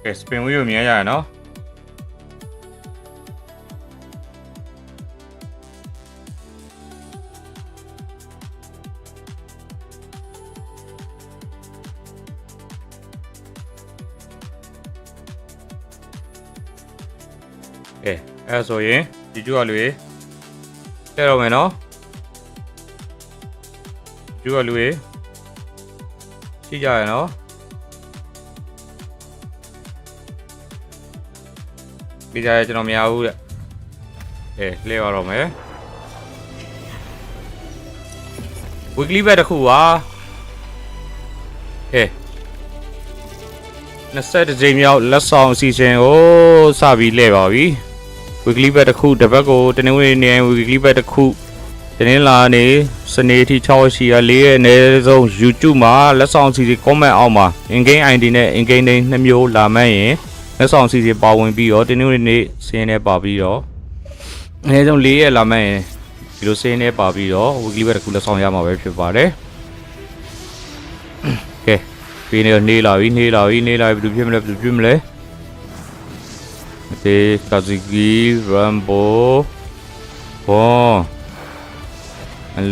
ကဲ spin wheel ကိုမြင်ရရနော်ကဲအဲဆိုရင်ဒီကျူကလူတွေတဲ့တော့မယ်နော်ကျူကလူတွေရှိကြရနော်ပြီးကြရကျွန်တော်မရဘူးတဲ့လှည့်ရတော့မယ် weekly bet တစ်ခုပါ20ကြိမ်မြောက်လက်ဆောင်အစီအစဉ်ကိုစပြီးလှည့်ပါပြီ weekly bet တစ်ခုတစ်ပတ်ကိုတနင်္ဂနွေနေ့ weekly bet တစ်ခုတနင်္လာနေ့စနေအထိ6ရှိရ4ရက်အနည်းဆုံး YouTube မှာလက်ဆောင်အစီအစဉ် comment အောက်မှာ in game ID နဲ့ in game name 2မျိုးလာမှန်းရင်လက်ဆောင်အစီအစဉ်ပါဝင်ပြီးတော့တနင်္ဂနွေနေ့စင်းနဲ့ပါပြီးတော့အနည်းဆုံး4ရက်လာမှန်းရင်ဒီလိုစင်းနဲ့ပါပြီးတော့ weekly bet တစ်ခုလက်ဆောင်ရမှာပဲဖြစ်ပါတယ်ကဲပြီးနေလာပြီဘယ်လိုဖြစ်မလဲkzgaming Rambo Bon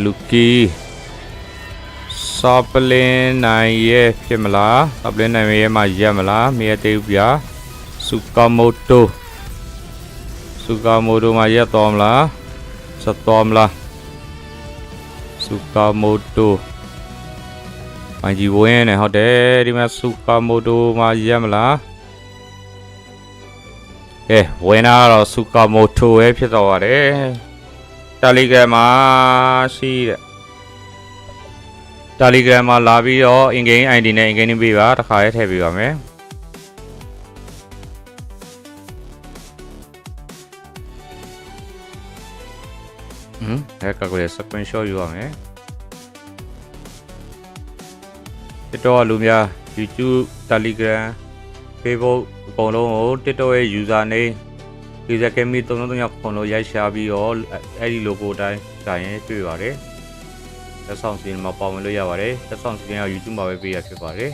Lucky စာပလင်းနိုင်ရဲ့ဖြစ်မလားစာပလင်းနိုင်ရဲ့မှာရက်မလားမရသေးဘူးဗျာဆူကာမိုတိုမှာရက်တော်မလားဆက်တော်မလားဆူကာမိုတိုမိုင်းကြီးဝင်းနဲ့ဟုတ်တယ်ဒီမှာဆူကာမိုတိုမှာရက်မလားဝင်လာတော့ဆူကာမိုတိုပဲဖြစ်သွားပါတယ်Telegram မှာရှိတဲ့ Telegram မှာလာပြီးတော့ in game ID နဲ့ in game name ပေးပါတစ်ခါရဲထည့်ပေးပါမယ်ကကွယ် screenshot ယူရမယ်TikTok လူများ YouTube Telegram Facebook အကုန်လုံးကို TikTok ရဲ့ user name kzgaming 339ခုလို့ရိုက်ရှာပြီးတော့အဲ့ဒီ logo အတိုင်းကြာရင်တွေ့ပါတယ်လက်ဆောင်စီမှာပါဝင်လို့ရပါတယ်လက်ဆောင်စီက YouTube မှာပဲပေးရဖြစ်ပါတယ်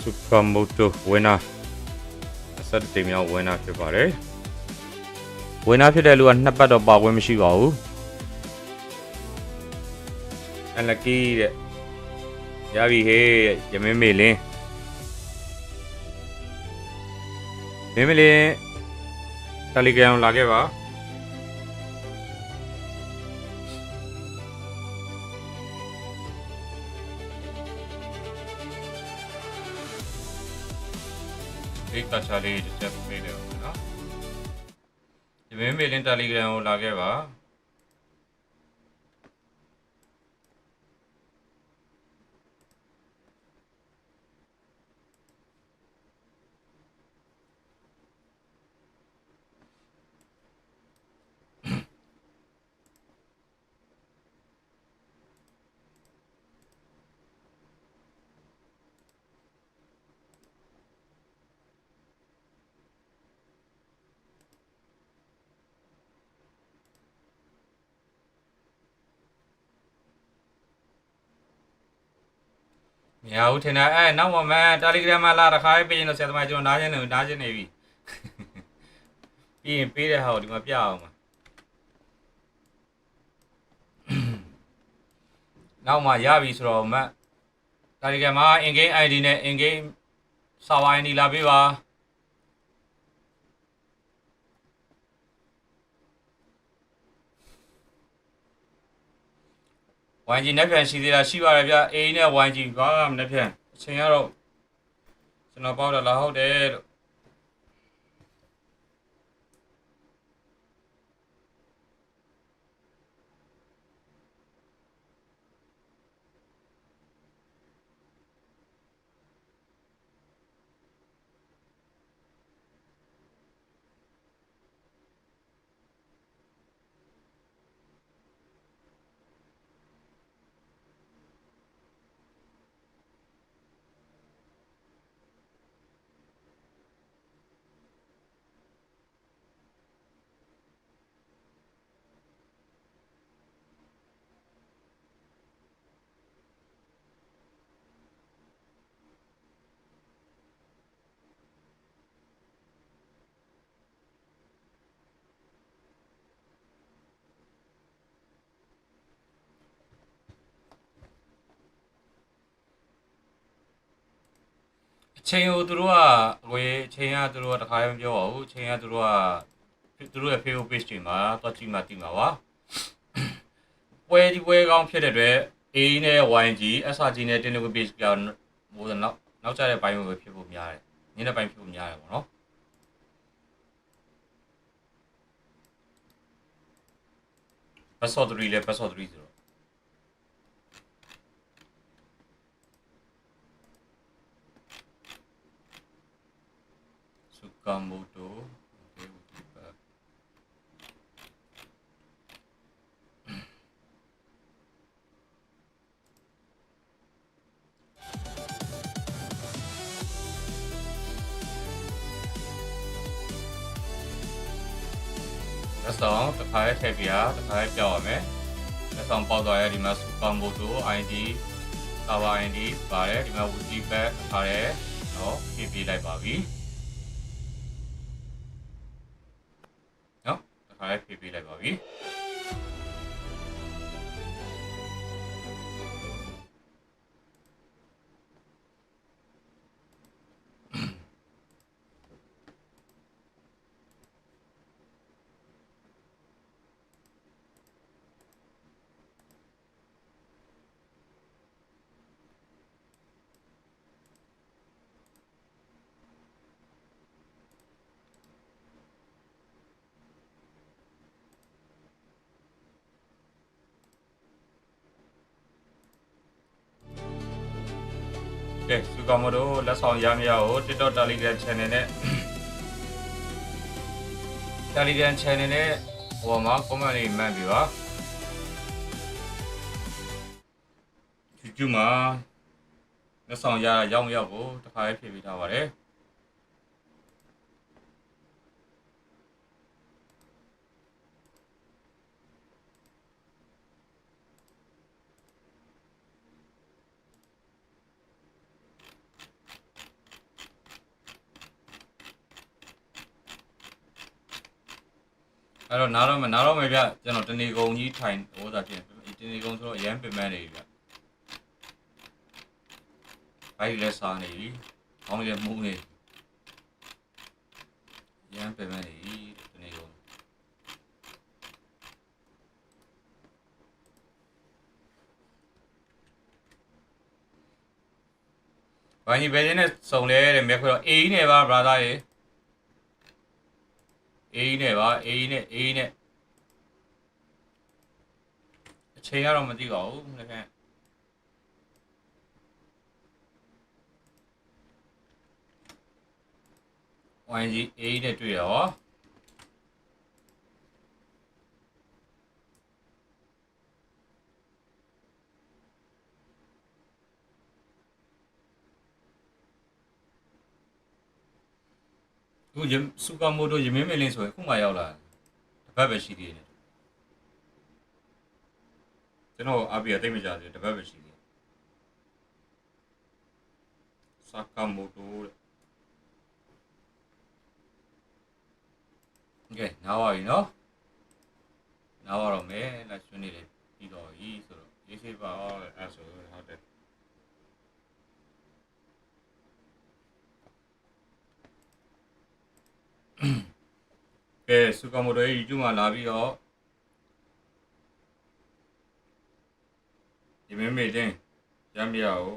Sukamoto winner ဆက်တင်မြောက် winner ဖြစ်ပါတယ် winner ဖြစ်တဲ့လူကနှစ်ပတ်တော့ပါဝင်မရှိပါဘူး unlucky တဲ့ရပြီဟေးရမင်းမေလင်းမင်းမေလင်း Telegram လာခဲ့ပါဒီကချာလေးတစ်ချက်ပေးတယ်နော်ဒီမင်းမေလင်း Telegram ကိုလာခဲ့ပါ မရဘူးထင်တယ်နောက်မှမ Telegram မှာလာတခါပေးရင်တော့ဆရာသမားကျွန်တော်နားချင်းနေပြီပြီးရင်ပေးတဲ့ဟာကိုဒီမှာပြအောင်ပါနောက်မှရပြီဆိုတော့မ Telegram မှာ in game ID နဲ့ in game server ID လာပေးပါYG နဲ့ပြန်ရှိသေးတာရှိပါတယ်ဗျ A နဲ့ YG ဘာမှမနဲ့ပြန်အချိန်ကတော့ကျွန်တော်ပေါက်တာလာဟုတ်တယ်လို့ချိန်ကိုသူတို့ကဝေးချိန်ကသူတို့ကတခါမှမပြောပါဘူးချိန်ကသူတို့ရဲ့ Facebook page တွေမှာတော့ကြည့်မှသိမှာပါပွဲကောင်းဖြစ်တဲ့အတွက် A နဲ့ YG SRG နဲ့ Telegram page ကမိုးနောက်ကျတဲ့ဘိုင်းမှာပဲဖြစ်ဖို့များတယ်ညနေပိုင်းဖြစ်ဖို့များတယ်ပေါ့နော်Best of 3 လေ Best of 3ဆိုတော့Sukamoto Let's go တခါလေးထည့်ပြတခါလေးပြောက်ရမယ် Let's go ပေါက်သွားရဒီမှာ Sukamoto ID server ID ပါတယ်ဒီမှာ wiki pack တခါလေးနော်ပြလိုက်ပါပြီနော်တခါလေးပြလိုက်ပါပြီSukamoto လက်ဆောင်ရမရကို TikTok Telegram channel နဲ့ Telegram channel နဲ့ဟိုမှာ comment လေးမှတ်ပြပါ YouTube မှာလက်ဆောင်ရရောက်မရောက်ကိုတခါလေးဖြည့်ပေးထားပါတယ် အဲ့တော့နားတော့မယ်ဗျကျွန်တော်တနေကုန်ကြီးထိုင်ဟိုစားဖြစ်တနေကုန်ဆိုတော့အရန်ပင်ပန်းနေပြီဗျဘိုက်လည်းစားနေပြီခေါင်းလည်းမှုနေရန်ပင်ပန်းနေပြီတနေကုန်ဘာကြီးပဲနဲ့စုံလဲတဲ့မြက်ခွေတော့အေးနေပါ brother ရေအေးနေပါအေးနဲ့အချိန်ကတော့မသိပါဘူးလက်ခံဝိုင်းကြီးအေးနဲ့တွေ့ရောအခုစူကာမိုတိုရမင်းမင်းလင်းဆိုရင်ခုမှရောက်လာတပတ်ပဲရှိသေးတယ်ကျွန်တော်အပြည့်အသိမကြသေးတပတ်ပဲရှိသေးစကာမိုတိုโอเคနားပါပြီနော်နားပါတော့မယ်လက်ဆွနေတယ်ပြီးတော့ဤဆိုတော့ရေးစေးပါအဲ့ဆိုဟုတ်တယ်ကဲစူကာမိုတိုရဲ့ YouTube မှာလာပြီးတော့ဒီမင်းမေတင်ရမ်းပြအောင်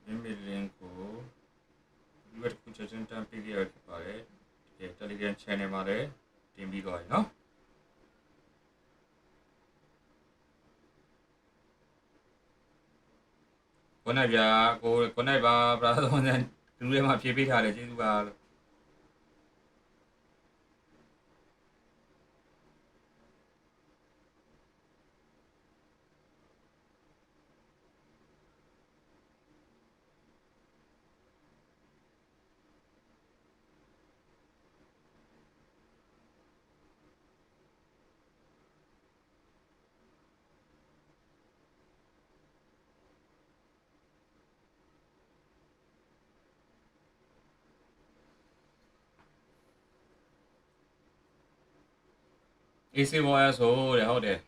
မင်းမေလင်းကိုဒီဘက်ကိုချက်ချင်းတန်းပေးရဖြစ်ပါတယ်ဒီ Telegram channel မှာလည်းတင်ပြီးတော့ရနော်ကိုနိုင်ဗျာကိုနိုင်ပါပရာသောနဲ့လူတွေမှာဖြည့်ပေးထားတယ်ကျေးဇူးပါလို့အေးစေးဘောရဆိုတဲ့ဟုတ်တယ်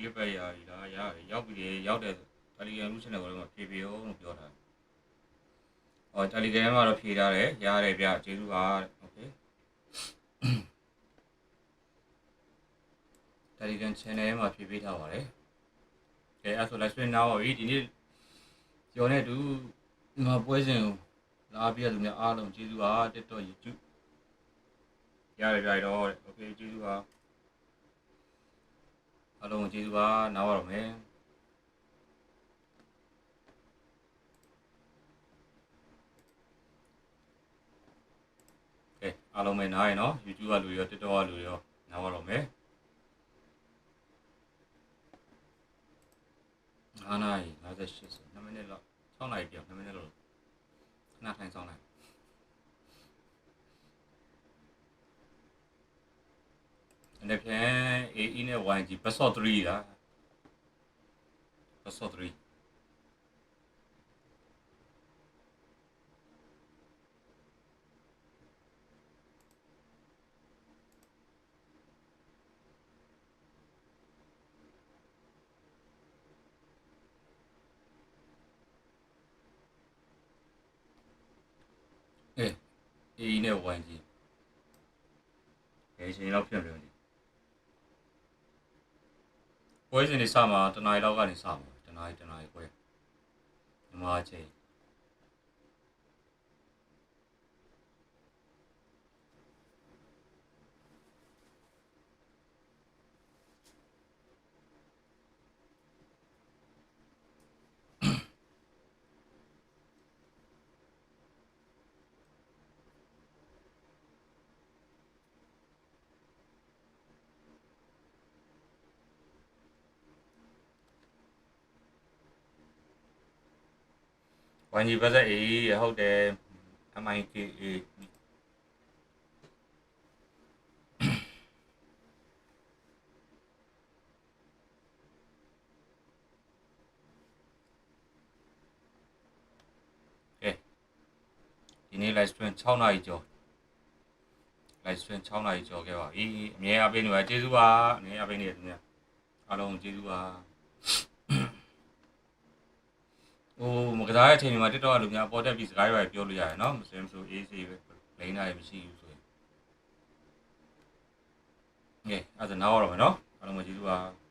ဒီပဲရည်လားရောက်ပြီရောက်တယ် Telegram လူချင်းတွေကိုလည်းဖြေပြအောင်လို့ပြောတာဟော Telegram မှာတော့ဖြေထားတယ်ရတယ်ဗျကျေးဇူးပါโอเค Telegram channel မှာဖြေပေးထားပါတယ်ကဲအဲ့ဆို live stream နားပါပြီဒီနေ့ကျော်နဲ့တူဒီမှာပွဲစဉ်ကိုလာပြရသူများအားလုံးကျေးဇူးပါ TikTok YouTube ရတယ်ဗျတော့โอเคကျေးဇူးပါအားလုံးကျေးဇူးပါနားပါတော့မယ်ကဲအားလုံးပဲနားရနော် YouTube ကလူရော TikTok ကလူရောနားပါတော့မယ်9နာရီ58ဆို2မိနစ်လောက်6နာရီပြော2မိနစ်လောက်ခဏထိုင်ဆောင်လိုက်အဲ့ဖြင့် AE နဲ့ YG best of 3လား best of 3AE နဲ့ YG ဘယ်ချိန်လောက်ဖြစ်မလဲပွဲစဉ်နေစမှာတနားရီလောက်ကနေစမှာတနားရီပွဲညီမချင်း YG ဘက်ဆက်အေးဟုတ်တယ် MIKA ဒီနေ့ live stream 6နာရီကျော် live stream 6နာရီကျော်ခဲ့ပါပြီအမြဲအားပေးနေပါကျေးဇူးပါအမြဲအားပေးနေတယ်ခင်ဗျာအားလုံးကျေးဇူးပါဟိုမကစားတဲ့အချိန်မှာ TikTok ကလူများပေါ်တက်ပြီးစကားရွာပြောလို့ရတယ်နော်မစင်ဆိုအေးစေးပဲလိမ့်တာလည်းမရှိဘူးဆိုရင်ကဲအဲ့ဒါနောက်ရတော့မယ်နော်အားလုံးကျေးဇူးပါ